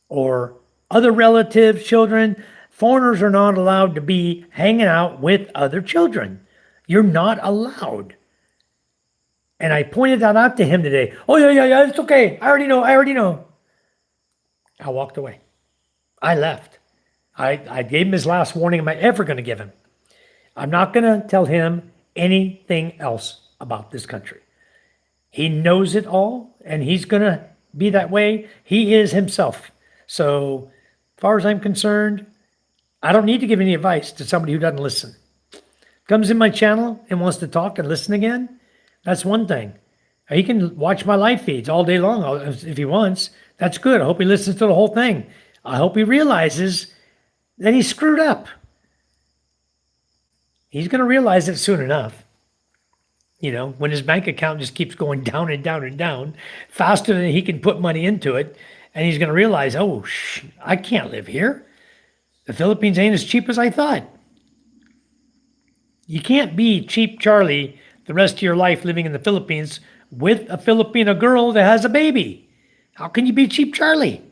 or other relatives, children, foreigners are not allowed to be hanging out with other children. You're not allowed. And I pointed that out to him today. Oh, yeah, it's okay. I already know. I walked away. I left. I gave him his last warning. Am I ever going to give him? I'm not going to tell him anything else about this country. He knows it all, and he's going to be that way. He is himself. So, as far as I'm concerned, I don't need to give any advice to somebody who doesn't listen. Comes in my channel and wants to talk and listen again, that's one thing. He can watch my live feeds all day long if he wants. That's good. I hope he listens to the whole thing. I hope he realizes that he screwed up. He's going to realize it soon enough. You know, when his bank account just keeps going down and down and down faster than he can put money into it. And he's going to realize, oh, I can't live here. The Philippines ain't as cheap as I thought. You can't be cheap Charlie the rest of your life living in the Philippines with a Filipino girl that has a baby. How can you be cheap Charlie?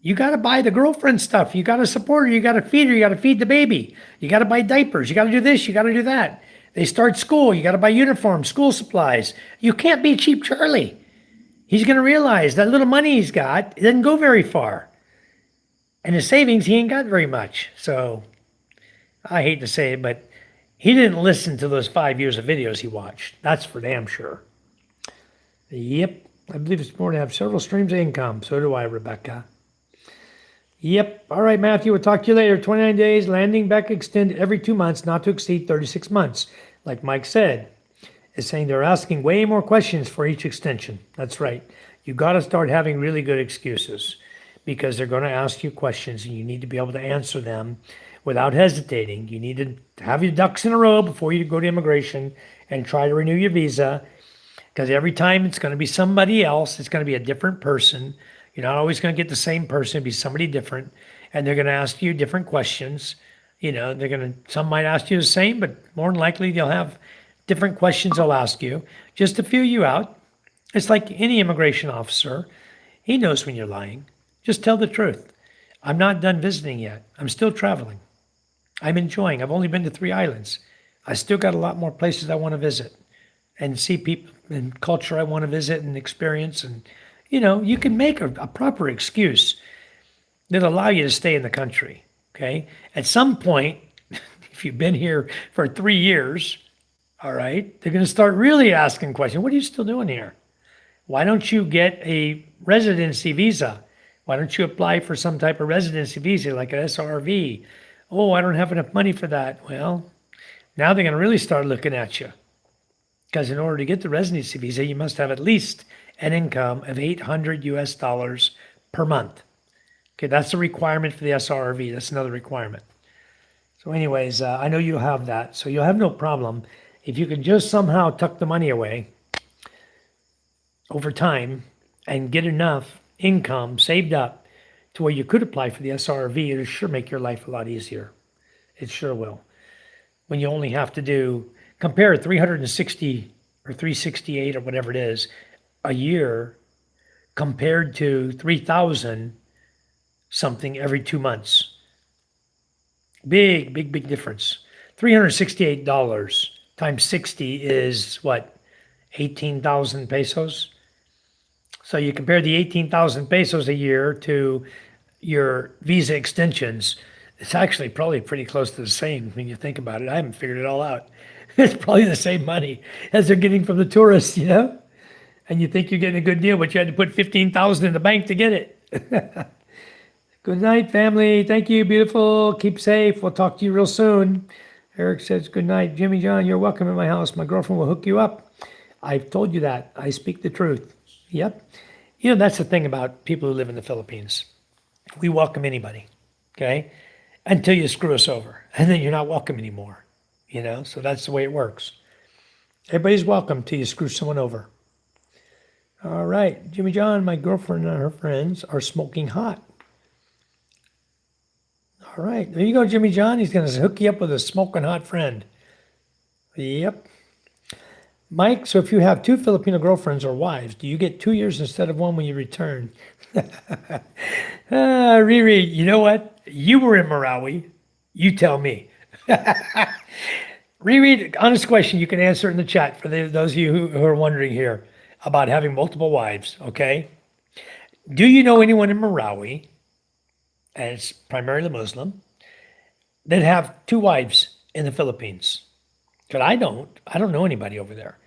You got to buy the girlfriend stuff. You got to support her. You got to feed her. You got to feed the baby. You got to buy diapers. You got to do this. You got to do that. They start school. You got to buy uniforms, school supplies. You can't be cheap Charlie. He's going to realize that little money he's got, it doesn't go very far. And his savings, he ain't got very much. So I hate to say it, but he didn't listen to those 5 years of videos he watched. That's for damn sure. Yep. I believe it's more to have several streams of income. So do I, Rebecca. Yep. All right, Matthew, we'll talk to you later. 29 days, landing back extended every 2 months, not to exceed 36 months. Like Mike said, it's saying they're asking way more questions for each extension. That's right. You got to start having really good excuses because they're going to ask you questions and you need to be able to answer them without hesitating. You need to have your ducks in a row before you go to immigration and try to renew your visa, because every time it's going to be somebody else. It's going to be a different person. You're not always going to get the same person. It'll be somebody different, and they're going to ask you different questions. You know, some might ask you the same, but more than likely they'll have different questions they'll ask you just to feel you out. It's like any immigration officer. He knows when you're lying. Just tell the truth. I'm not done visiting yet. I'm still traveling. I'm enjoying. I've only been to 3 islands. I still got a lot more places I want to visit and see people and culture I want to visit and experience. And, you know, you can make a proper excuse that'll allow you to stay in the country, okay? At some point, if you've been here for 3 years, all right, they're going to start really asking questions. What are you still doing here? Why don't you get a residency visa? Why don't you apply for some type of residency visa like an SRV? Oh, I don't have enough money for that. Well, now they're going to really start looking at you. Because in order to get the residency visa, you must have at least an income of $800 per month. Okay, that's the requirement for the SRV. That's another requirement. So anyways, I know you have that. So you'll have no problem if you can just somehow tuck the money away over time and get enough income saved up to where you could apply for the SRV. It'll sure make your life a lot easier. It sure will. When you only have to compare 360 or 368 or whatever it is a year compared to 3,000 something every 2 months. Big difference. $368 times 60 is what? 18,000 pesos? So you compare the 18,000 pesos a year to your visa extensions. It's actually probably pretty close to the same when you think about it. I haven't figured it all out. It's probably the same money as they're getting from the tourists, you know? And you think you're getting a good deal, but you had to put 15,000 in the bank to get it. Good night, family. Thank you, beautiful. Keep safe. We'll talk to you real soon. Eric says, good night. Jimmy John, you're welcome in my house. My girlfriend will hook you up. I've told you that. I speak the truth. Yep. You know, that's the thing about people who live in the Philippines. We welcome anybody, okay? Until you screw us over. And then you're not welcome anymore, you know? So that's the way it works. Everybody's welcome till you screw someone over. All right. Jimmy John, my girlfriend and her friends are smoking hot. All right. There you go, Jimmy John. He's going to hook you up with a smoking hot friend. Yep. Mike, so if you have two Filipino girlfriends or wives, do you get 2 years instead of one when you return? Riri, you know what? You were in Marawi. You tell me. Riri, honest question, you can answer it in the chat for those of you who are wondering here about having multiple wives, okay? Do you know anyone in Marawi, and it's primarily Muslim, that have two wives in the Philippines? Because I don't know anybody over there.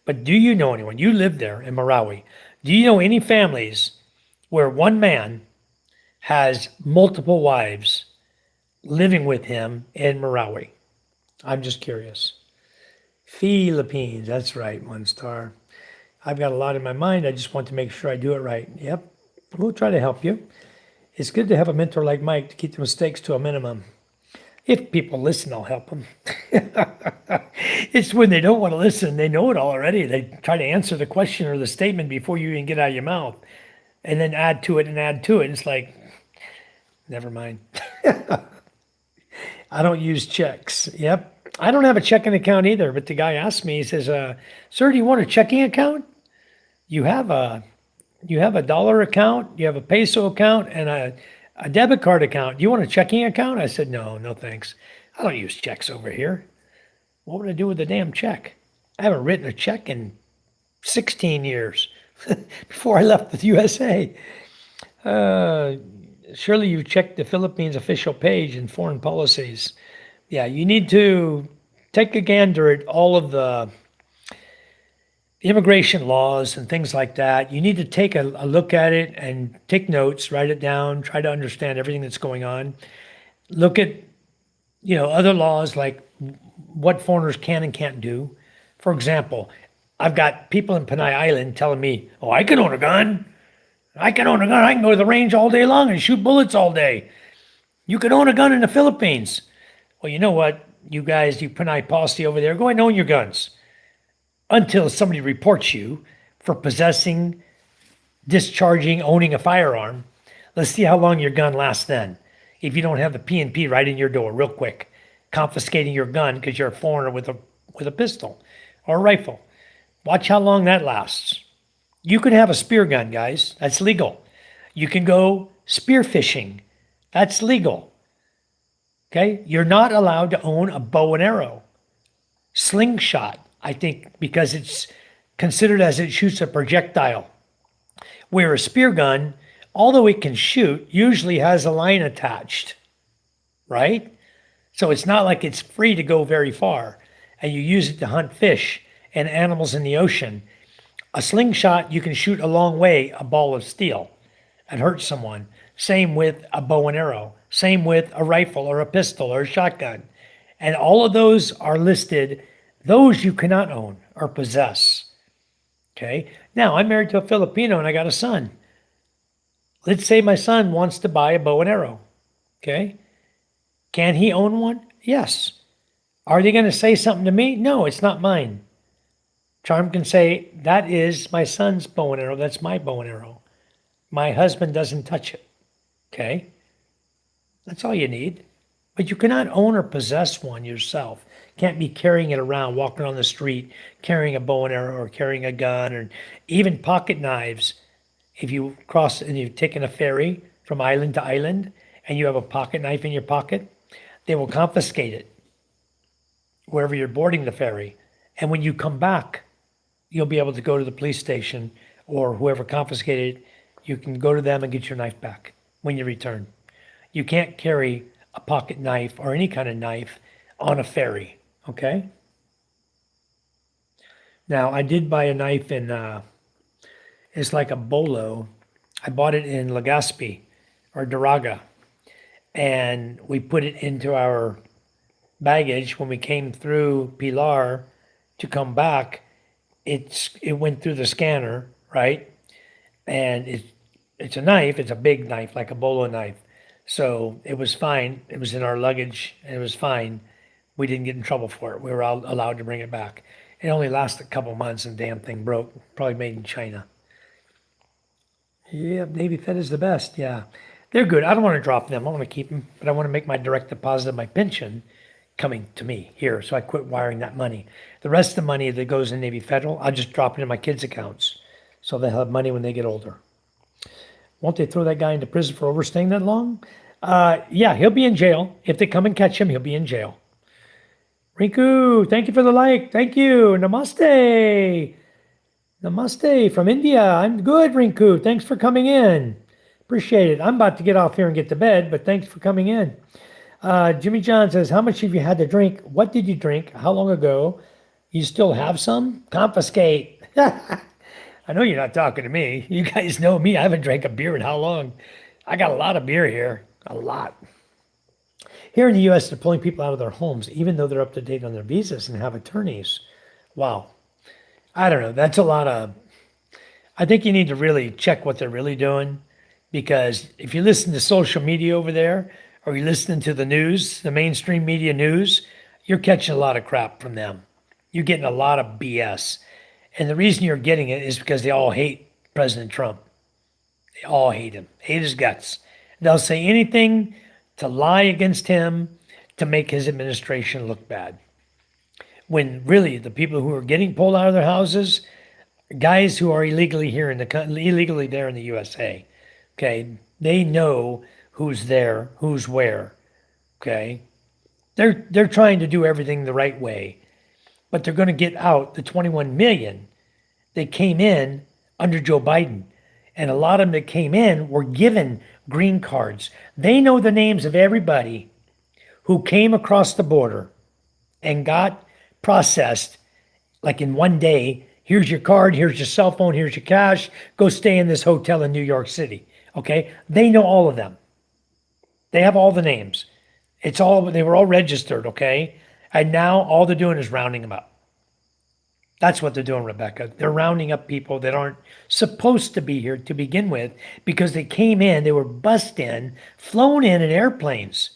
But do you know anyone? You live there in Marawi. Do you know any families where one man has multiple wives living with him in Marawi? I'm just curious. Philippines, that's right, 1 star. I've got a lot in my mind. I just want to make sure I do it right. Yep, we'll try to help you. It's good to have a mentor like Mike to keep the mistakes to a minimum. If people listen, I'll help them. It's when they don't want to listen, they know it all already. They try to answer the question or the statement before you even get out of your mouth, and then add to it and add to it. It's like, never mind. I don't use checks. Yep. I don't have a checking account either, but the guy asked me, he says, sir, do you want a checking account? You have a dollar account, you have a peso account, and a debit card account. Do you want a checking account? I said, no, thanks. I don't use checks over here. What would I do with a damn check? I haven't written a check in 16 years before I left the USA. Surely you checked the Philippines official page in foreign policies. Yeah, you need to take a gander at all of the immigration laws and things like that. You need to take a look at it and take notes, write it down, try to understand everything that's going on. Look at, other laws like what foreigners can and can't do. For example, I've got people in Panay Island telling me, oh, I can own a gun. I can own a gun. I can go to the range all day long and shoot bullets all day. You can own a gun in the Philippines. Well, you know what? You guys, you Panay posse over there, go ahead and own your guns until somebody reports you for possessing, discharging, owning a firearm. Let's see how long your gun lasts then. If you don't have the P&P right in your door real quick, confiscating your gun because you're a foreigner with a pistol or a rifle. Watch how long that lasts. You can have a spear gun, guys. That's legal. You can go spear fishing. That's legal. Okay? You're not allowed to own a bow and arrow. Slingshot, I think, because it's considered as it shoots a projectile. Where a spear gun, although it can shoot, usually has a line attached, right? So it's not like it's free to go very far, and you use it to hunt fish and animals in the ocean. A slingshot, you can shoot a long way a ball of steel and hurt someone. Same with a bow and arrow. Same with a rifle or a pistol or a shotgun. And all of those are listed. Those you cannot own or possess. Okay? Now, I'm married to a Filipino and I got a son. Let's say my son wants to buy a bow and arrow. Okay? Can he own one? Yes. Are they going to say something to me? No, it's not mine. Charm can say, that is my son's bow and arrow. That's my bow and arrow. My husband doesn't touch it. Okay? That's all you need. But you cannot own or possess one yourself. Can't be carrying it around, walking on the street, carrying a bow and arrow or carrying a gun or even pocket knives. If you cross and you've taken a ferry from island to island and you have a pocket knife in your pocket, they will confiscate it wherever you're boarding the ferry. And when you come back, you'll be able to go to the police station or whoever confiscated it. You can go to them and get your knife back when you return. You can't carry a pocket knife or any kind of knife on a ferry. Okay. Now, I did buy a knife in, it's like a bolo. I bought it in Legazpi or Daraga, and we put it into our baggage when we came through Pilar to come back. It went through the scanner, right? And it's a knife. It's a big knife, like a bolo knife. So it was fine. It was in our luggage, and it was fine. We didn't get in trouble for it. We were allowed to bring it back. It only lasted a couple months, and the damn thing broke. Probably made in China. Yeah, Navy Fed is the best. Yeah, they're good. I don't want to drop them. I want to keep them, but I want to make my direct deposit of my pension coming to me here. So I quit wiring that money. The rest of the money that goes in Navy Federal, I'll just drop it in my kids' accounts, so they'll have money when they get older. Won't they throw that guy into prison for overstaying that long? Yeah, he'll be in jail. If they come and catch him, he'll be in jail. Rinku, thank you for the like. Thank you. Namaste. Namaste from India. I'm good, Rinku. Thanks for coming in. Appreciate it. I'm about to get off here and get to bed, but thanks for coming in. Jimmy John says, how much have you had to drink? What did you drink? How long ago? You still have some? Confiscate. I know you're not talking to me. You guys know me. I haven't drank a beer in how long? I got a lot of beer here. A lot. Here in the U.S., they're pulling people out of their homes, even though they're up to date on their visas and have attorneys. Wow. I don't know. That's a lot of. I think you need to really check what they're really doing, because if you listen to social media over there, or you're listening to the news, the mainstream media news, you're catching a lot of crap from them. You're getting a lot of BS. And the reason you're getting it is because they all hate President Trump. They all hate him, hate his guts. They'll say anything to lie against him to make his administration look bad. When really the people who are getting pulled out of their houses, guys who are illegally here in the illegally there in the USA, okay, they know who's there, who's where, okay. They're trying to do everything the right way, but they're going to get out the 21 million that came in under Joe Biden. And a lot of them that came in were given green cards. They know the names of everybody who came across the border and got processed like in one day. Here's your card, here's your cell phone, here's your cash. Go stay in this hotel in New York City. Okay? They know all of them. They have all the names. They were all registered, okay? And now all they're doing is rounding them up. That's what they're doing, Rebecca. They're rounding up people that aren't supposed to be here to begin with, because they came in, they were bussed in, flown in airplanes,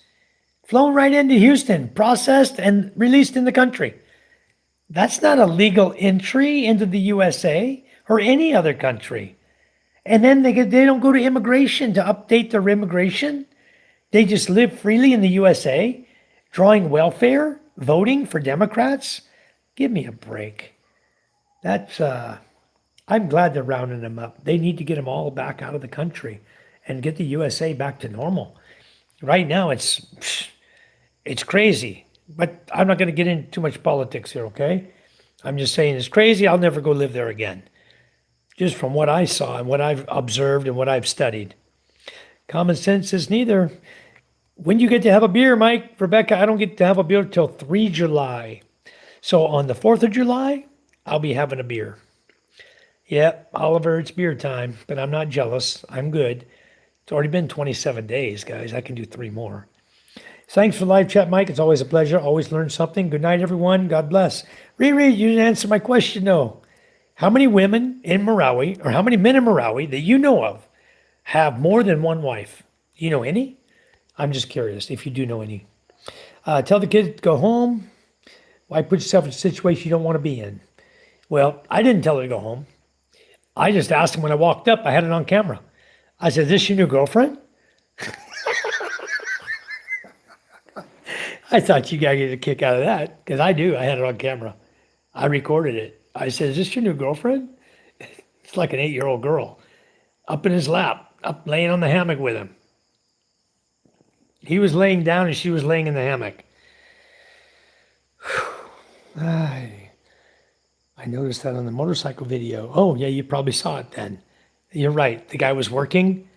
flown right into Houston, processed and released in the country. That's not a legal entry into the USA or any other country. And then they don't go to immigration to update their immigration. They just live freely in the USA, drawing welfare, voting for Democrats. Give me a break. That's, I'm glad they're rounding them up. They need to get them all back out of the country and get the USA back to normal. Right now, it's crazy. But I'm not going to get into too much politics here, okay? I'm just saying it's crazy. I'll never go live there again. Just from what I saw and what I've observed and what I've studied. Common sense is neither. When do you get to have a beer, Mike? Rebecca, I don't get to have a beer till 3 July. So on the 4th of July, I'll be having a beer. Yep, Oliver, it's beer time, but I'm not jealous. I'm good. It's already been 27 days, guys. I can do 3 more. Thanks for the live chat, Mike. It's always a pleasure. Always learn something. Good night, everyone. God bless. Riri, you didn't answer my question, though. How many women in Marawi, or how many men in Marawi that you know of, have more than one wife? Do you know any? I'm just curious if you do know any. Tell the kids to go home. Why put yourself in a situation you don't want to be in? Well, I didn't tell her to go home. I just asked him when I walked up. I had it on camera. I said, "Is this your new girlfriend?" I thought you gotta get a kick out of that, because I do. I had it on camera. I recorded it. I said, "Is this your new girlfriend?" It's like an 8-year-old girl. Up in his lap, up laying on the hammock with him. He was laying down and she was laying in the hammock. I noticed that on the motorcycle video. Oh, yeah, you probably saw it then. You're right. The guy was working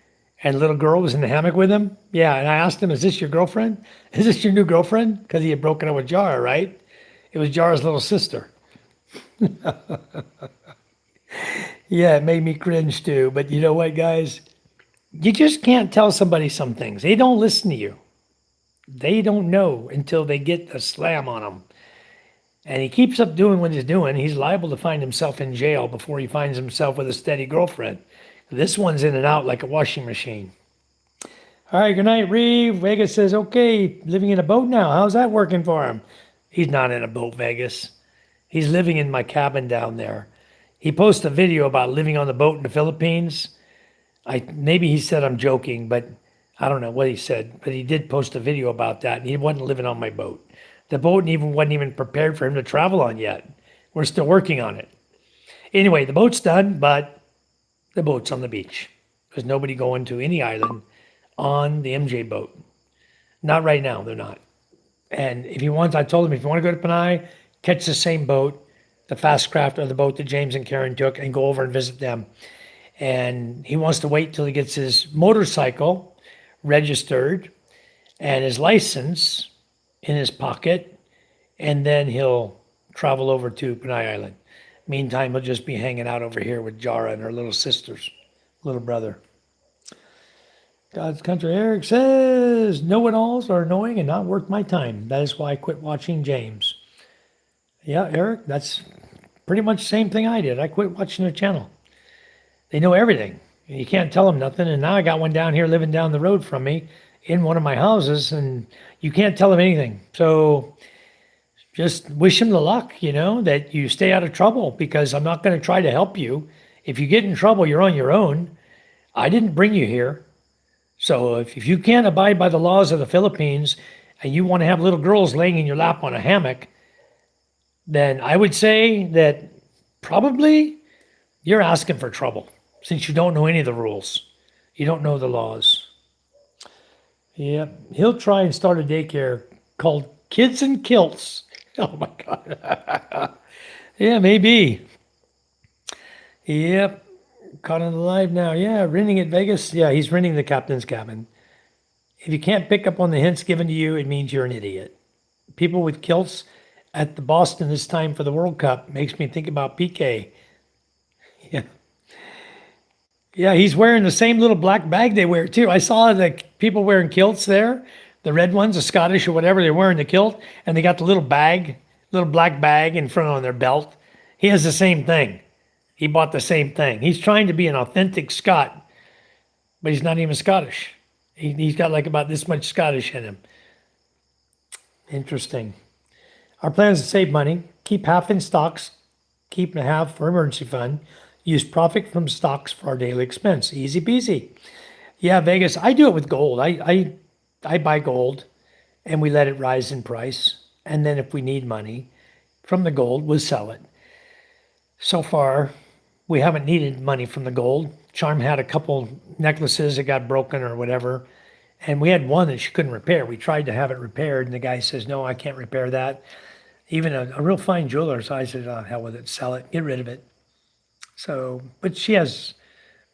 And the little girl was in the hammock with him. Yeah, and I asked him, "Is this your girlfriend? Is this your new girlfriend?" Because he had broken up with Jara, right? It was Jara's little sister. Yeah, it made me cringe too. But you know what, guys? You just can't tell somebody some things. They don't listen to you. They don't know until they get a slam on them. And he keeps up doing what he's doing. He's liable to find himself in jail before he finds himself with a steady girlfriend. This one's in and out like a washing machine. All right, good night, Reeve. Vegas says, okay, living in a boat now. How's that working for him? He's not in a boat, Vegas. He's living in my cabin down there. He posted a video about living on the boat in the Philippines. Maybe he said I'm joking, but I don't know what he said. But he did post a video about that, and he wasn't living on my boat. The boat wasn't even prepared for him to travel on yet. We're still working on it. Anyway, the boat's done, but the boat's on the beach. There's nobody going to any island on the MJ boat. Not right now, they're not. And if he wants, I told him, if you want to go to Panay, catch the same boat, the fast craft or the boat that James and Karen took, and go over and visit them. And he wants to wait till he gets his motorcycle registered and his license in his pocket, and then he'll travel over to Panay Island. Meantime, he'll just be hanging out over here with Jara and her little sister's little brother. God's Country Eric says, know-it-alls are annoying and not worth my time. That is why I quit watching James. Yeah, Eric, that's pretty much the same thing I did. I quit watching their channel. They know everything. You can't tell them nothing. And now I got one down here living down the road from me in one of my houses, and you can't tell them anything. So just wish him the luck, that you stay out of trouble, because I'm not going to try to help you. If you get in trouble, you're on your own. I didn't bring you here. So if you can't abide by the laws of the Philippines and you want to have little girls laying in your lap on a hammock, then I would say that probably you're asking for trouble, since you don't know any of the rules. You don't know the laws. Yeah, he'll try and start a daycare called Kids in Kilts. Oh my God. Yeah, maybe. Yep. Caught on the live now. Yeah, renting at Vegas. Yeah, he's renting the captain's cabin. If you can't pick up on the hints given to you, it means you're an idiot. People with kilts at the Boston this time for the World Cup makes me think about PK. Yeah. Yeah, he's wearing the same little black bag they wear too. I saw the people wearing kilts there, the red ones, the Scottish or whatever, they're wearing the kilt, and they got the little black bag in front on their belt. He has the same thing. He bought the same thing. He's trying to be an authentic Scot, but he's not even Scottish. He's got like about this much Scottish in him. Interesting. Our plan is to save money, keep half in stocks, keep half for emergency fund, use profit from stocks for our daily expense. Easy peasy. Yeah, Vegas, I do it with gold. I buy gold and we let it rise in price. And then if we need money from the gold, we'll sell it. So far, we haven't needed money from the gold. Charm had a couple necklaces that got broken or whatever. And we had one that she couldn't repair. We tried to have it repaired, and the guy says, no, I can't repair that. Even a real fine jeweler. So I said, oh, hell with it, sell it, get rid of it. So, but she has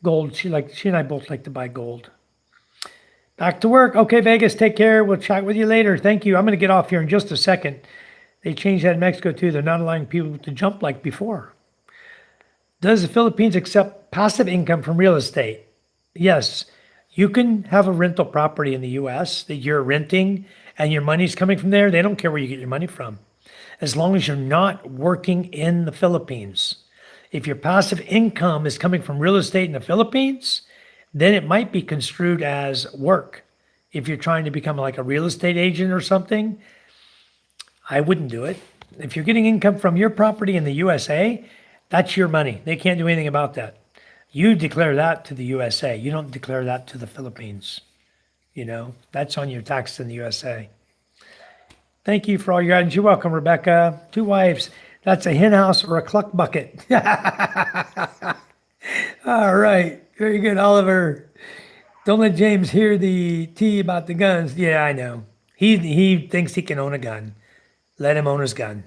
gold. She and I both like to buy gold. Back to work. Okay, Vegas, take care. We'll chat with you later. Thank you. I'm going to get off here in just a second. They changed that in Mexico too. They're not allowing people to jump like before. Does the Philippines accept passive income from real estate? Yes. You can have a rental property in the U.S. that you're renting and your money's coming from there. They don't care where you get your money from, as long as you're not working in the Philippines. If your passive income is coming from real estate in the Philippines, then it might be construed as work. If you're trying to become like a real estate agent or something, I wouldn't do it. If you're getting income from your property in the USA, that's your money. They can't do anything about that. You declare that to the USA. You don't declare that to the Philippines. That's on your tax in the USA. Thank you for all your guidance. You're welcome, Rebecca. 2 wives. That's a hen house or a cluck bucket. All right. Very good, Oliver. Don't let James hear the tea about the guns. Yeah, I know. He thinks he can own a gun. Let him own his gun.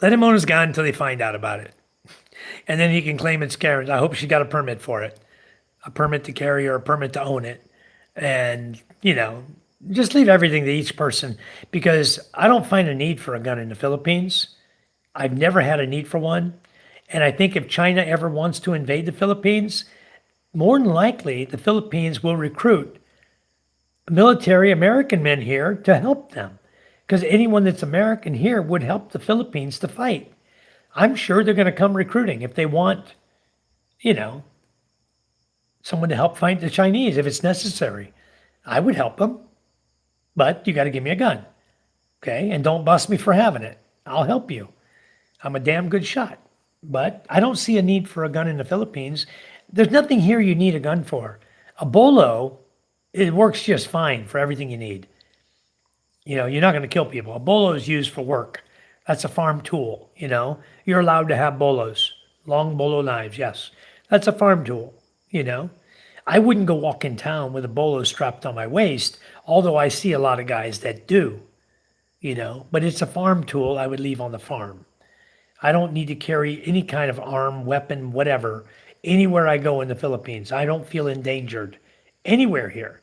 Let him own his gun until they find out about it. And then he can claim it's Karen's. I hope she got a permit for it. a permit to carry or a permit to own it. And, just leave everything to each person because I don't find a need for a gun in the Philippines. I've never had a need for one. And I think if China ever wants to invade the Philippines, more than likely the Philippines will recruit military American men here to help them. Because anyone that's American here would help the Philippines to fight. I'm sure they're going to come recruiting if they want, you know, someone to help fight the Chinese if it's necessary. I would help them, but you got to give me a gun. Okay. And don't bust me for having it. I'll help you. I'm a damn good shot. But I don't see a need for a gun in the Philippines. There's nothing here you need a gun for. A bolo, it works just fine for everything you need. You're not going to kill people. A bolo is used for work. That's a farm tool, You're allowed to have bolos, long bolo knives, yes. That's a farm tool, I wouldn't go walk in town with a bolo strapped on my waist, although I see a lot of guys that do, But it's a farm tool I would leave on the farm. I don't need to carry any kind of arm, weapon, whatever, anywhere I go in the Philippines. I don't feel endangered anywhere here.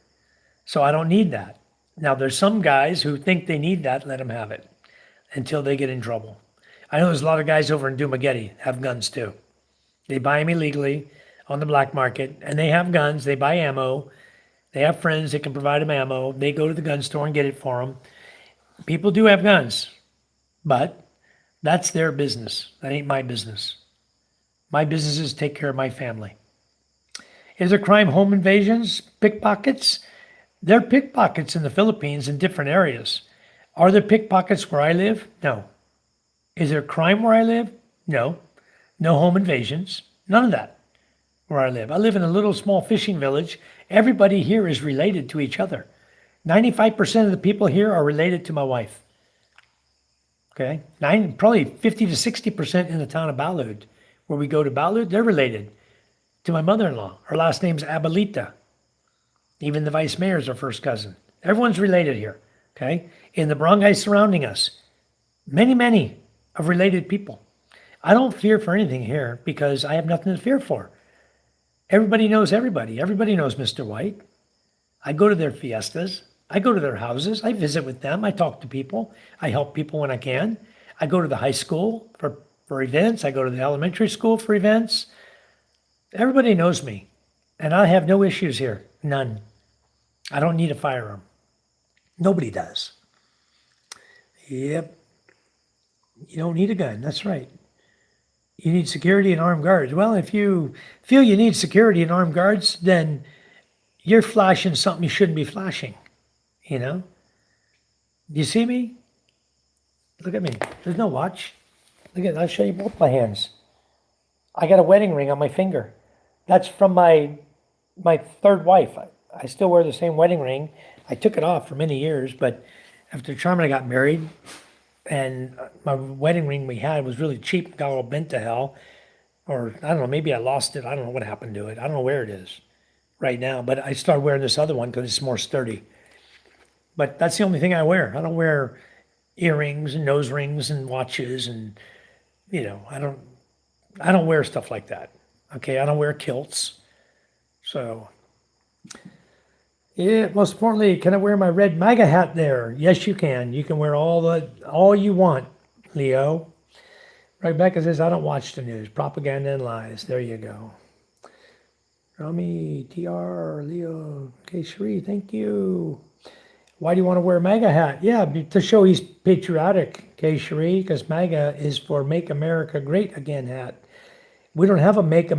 So I don't need that. Now, there's some guys who think they need that, let them have it until they get in trouble. I know there's a lot of guys over in Dumaguete have guns too. They buy them illegally on the black market, and they have guns. They buy ammo. They have friends that can provide them ammo. They go to the gun store and get it for them. People do have guns, but that's their business. That ain't my business. My business is to take care of my family. Is there crime, home invasions, pickpockets? There are pickpockets in the Philippines in different areas. Are there pickpockets where I live? No. Is there crime where I live? No. No home invasions. None of that where I live. I live in a little small fishing village. Everybody here is related to each other. 95% of the people here are related to my wife. Okay? Probably 50 to 60% in the town of Balut. Where we go to Balut, they're related to my mother-in-law. Her last name's Abuelita. Even the vice mayor is her first cousin. Everyone's related here, okay? In the barangay surrounding us, many of related people. I don't fear for anything here because I have nothing to fear for. Everybody knows everybody. Everybody knows Mr. White. I go to their fiestas. I go to their houses. I visit with them. I talk to people. I help people when I can. I go to the high school for events. I go to the elementary school for events. Everybody knows me. And I have no issues here. None. I don't need a firearm. Nobody does. Yep. You don't need a gun. That's right. You need security and armed guards. Well, if you feel you need security and armed guards, then you're flashing something you shouldn't be flashing. Do you see me? Look at me. There's no watch. Look at it. I'll show you both my hands. I got a wedding ring on my finger. That's from my third wife. I still wear the same wedding ring. I took it off for many years, but after Charm and I got married, and my wedding ring we had was really cheap, got all bent to hell. Or I don't know, maybe I lost it. I don't know what happened to it. I don't know where it is right now, but I started wearing this other one because it's more sturdy. But that's the only thing I wear. I don't wear earrings and nose rings and watches and, I don't wear stuff like that. Okay, I don't wear kilts. So, yeah, most importantly, can I wear my red MAGA hat there? Yes, you can. You can wear all you want, Leo. Rebecca says, I don't watch the news. Propaganda and lies. There you go. Rami, TR, Leo, K. Shree, thank you. Why do you want to wear a MAGA hat? Yeah, to show he's patriotic, K. Shree, because MAGA is for Make America Great Again hat. We don't have a Make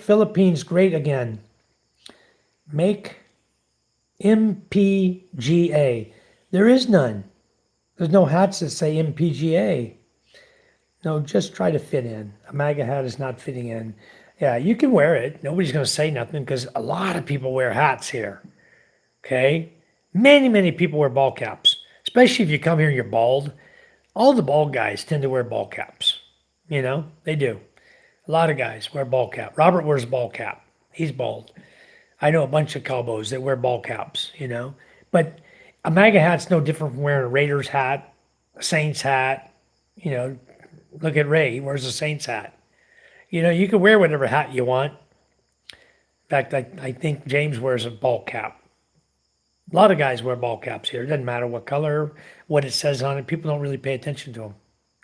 Philippines Great Again. Make MPGA. There is none. There's no hats that say MPGA. No, just try to fit in. A MAGA hat is not fitting in. Yeah, you can wear it. Nobody's going to say nothing because a lot of people wear hats here. Okay? Many people wear ball caps, especially if you come here and you're bald. All the bald guys tend to wear ball caps. They do. A lot of guys wear ball cap. Robert wears a ball cap. He's bald. I know a bunch of cowboys that wear ball caps, But a MAGA hat's no different from wearing a Raiders hat, a Saints hat. Look at Ray. He wears a Saints hat. You can wear whatever hat you want. fact, I think James wears a ball cap. A lot of guys wear ball caps here. It doesn't matter what color, what it says on it. People don't really pay attention to them.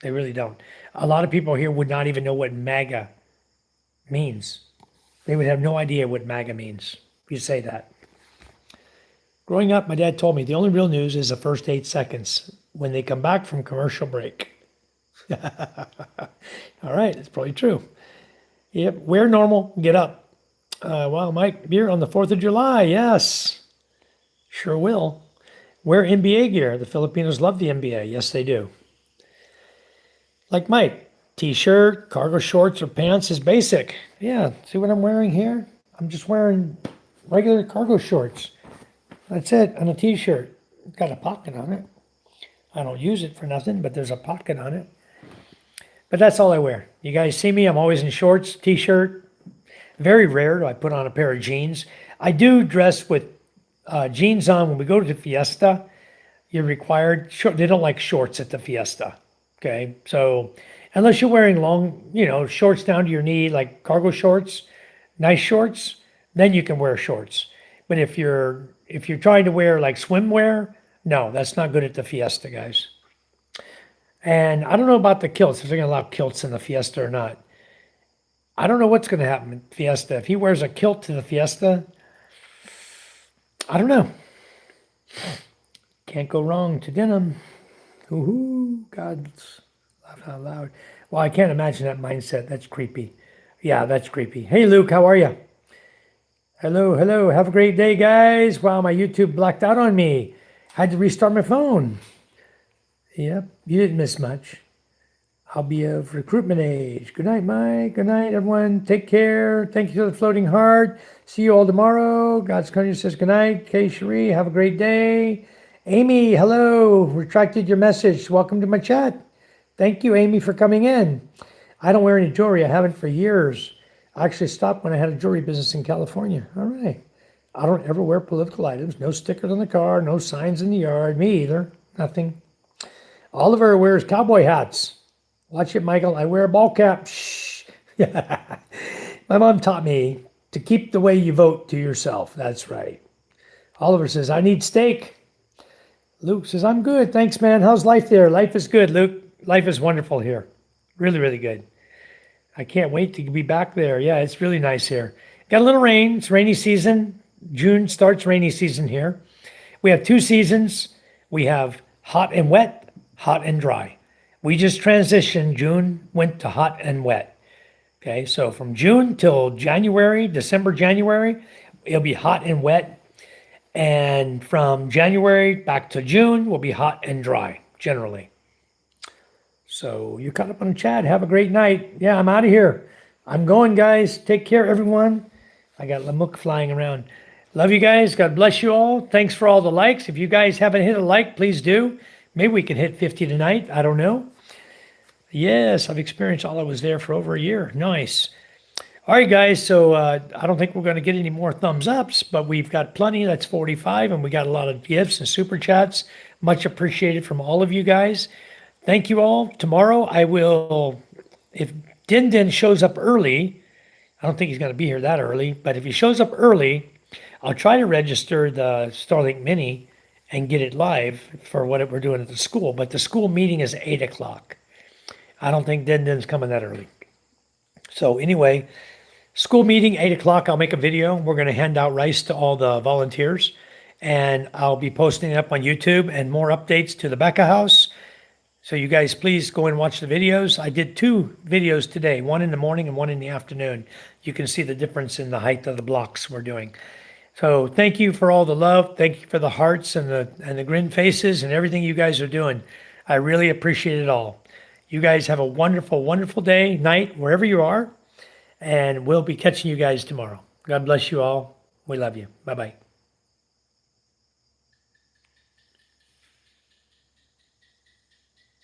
They really don't. A lot of people here would not even know what MAGA means. They would have no idea what MAGA means if you say that. Growing up, my dad told me the only real news is the first 8 seconds when they come back from commercial break. All right, it's probably true. Yep, wear normal, get up. Well, Mike, beer on the 4th of July, yes. Sure will. Wear NBA gear. The Filipinos love the NBA. Yes, they do. Like Mike, t-shirt, cargo shorts, or pants is basic. Yeah, see what I'm wearing here? I'm just wearing regular cargo shorts. That's it, on a t-shirt. It's got a pocket on it. I don't use it for nothing, but there's a pocket on it. But that's all I wear. You guys see me, I'm always in shorts, t-shirt. Very rare do I put on a pair of jeans. I do dress with jeans on when we go to the fiesta. You're required, they don't like shorts at the fiesta. Okay, so unless you're wearing long, shorts down to your knee, like cargo shorts, nice shorts, then you can wear shorts. But if you're trying to wear like swimwear, no, that's not good at the fiesta, guys. And I don't know about the kilts, if they're going to allow kilts in the fiesta or not. I don't know what's going to happen at fiesta. If he wears a kilt to the fiesta, I don't know. Can't go wrong to denim. Ooh, God, laugh out loud. Well, I can't imagine that mindset. That's creepy. Yeah, that's creepy. Hey, Luke, how are you? Hello, hello. Have a great day, guys. Wow, my YouTube blacked out on me. Had to restart my phone. Yep, you didn't miss much. I'll be of recruitment age. Good night, Mike. Good night, everyone. Take care. Thank you to the floating heart. See you all tomorrow. God's country says good night. Kay Cherie, have a great day. Amy, hello. Retracted your message. Welcome to my chat. Thank you, Amy, for coming in. I don't wear any jewelry. I haven't for years. I actually stopped when I had a jewelry business in California. All right. I don't ever wear political items. No stickers on the car. No signs in the yard. Me either. Nothing. Oliver wears cowboy hats. Watch it, Michael. I wear a ball cap. Shh. My mom taught me to keep the way you vote to yourself. That's right. Oliver says, I need steak. Luke says, I'm good. Thanks, man. How's life there? Life is good, Luke. Life is wonderful here. Really, really good. I can't wait to be back there. Yeah, it's really nice here. Got a little rain. It's rainy season. June starts rainy season here. We have 2 seasons. We have hot and wet, hot and dry. We just transitioned. June went to hot and wet. Okay, so from June till January, December, January, it'll be hot and wet. And from January back to June will be hot and dry, generally. So you caught up on the chat. Have a great night. Yeah, I'm out of here. I'm going, guys. Take care, everyone. I got Lamuk flying around. Love you guys. God bless you all. Thanks for all the likes. If you guys haven't hit a like, please do. Maybe we can hit 50 tonight. I don't know. Yes, I've experienced all I was there for over a year. Nice. All right, guys. So I don't think we're going to get any more thumbs ups, but we've got plenty. That's 45, and we got a lot of gifts and super chats. Much appreciated from all of you guys. Thank you all. Tomorrow I will, if Din Din shows up early, I don't think he's going to be here that early, but if he shows up early, I'll try to register the Starlink Mini and get it live for what we're doing at the school. But the school meeting is 8 o'clock. I don't think Din Din's coming that early. So anyway, school meeting, 8 o'clock, I'll make a video. We're going to hand out rice to all the volunteers. And I'll be posting it up on YouTube and more updates to the Becca House. So you guys, please go and watch the videos. I did 2 videos today, one in the morning and one in the afternoon. You can see the difference in the height of the blocks we're doing. So thank you for all the love. Thank you for the hearts and the grin faces and everything you guys are doing. I really appreciate it all. You guys have a wonderful, wonderful day, night, wherever you are. And we'll be catching you guys tomorrow. God bless you all. We love you. Bye-bye.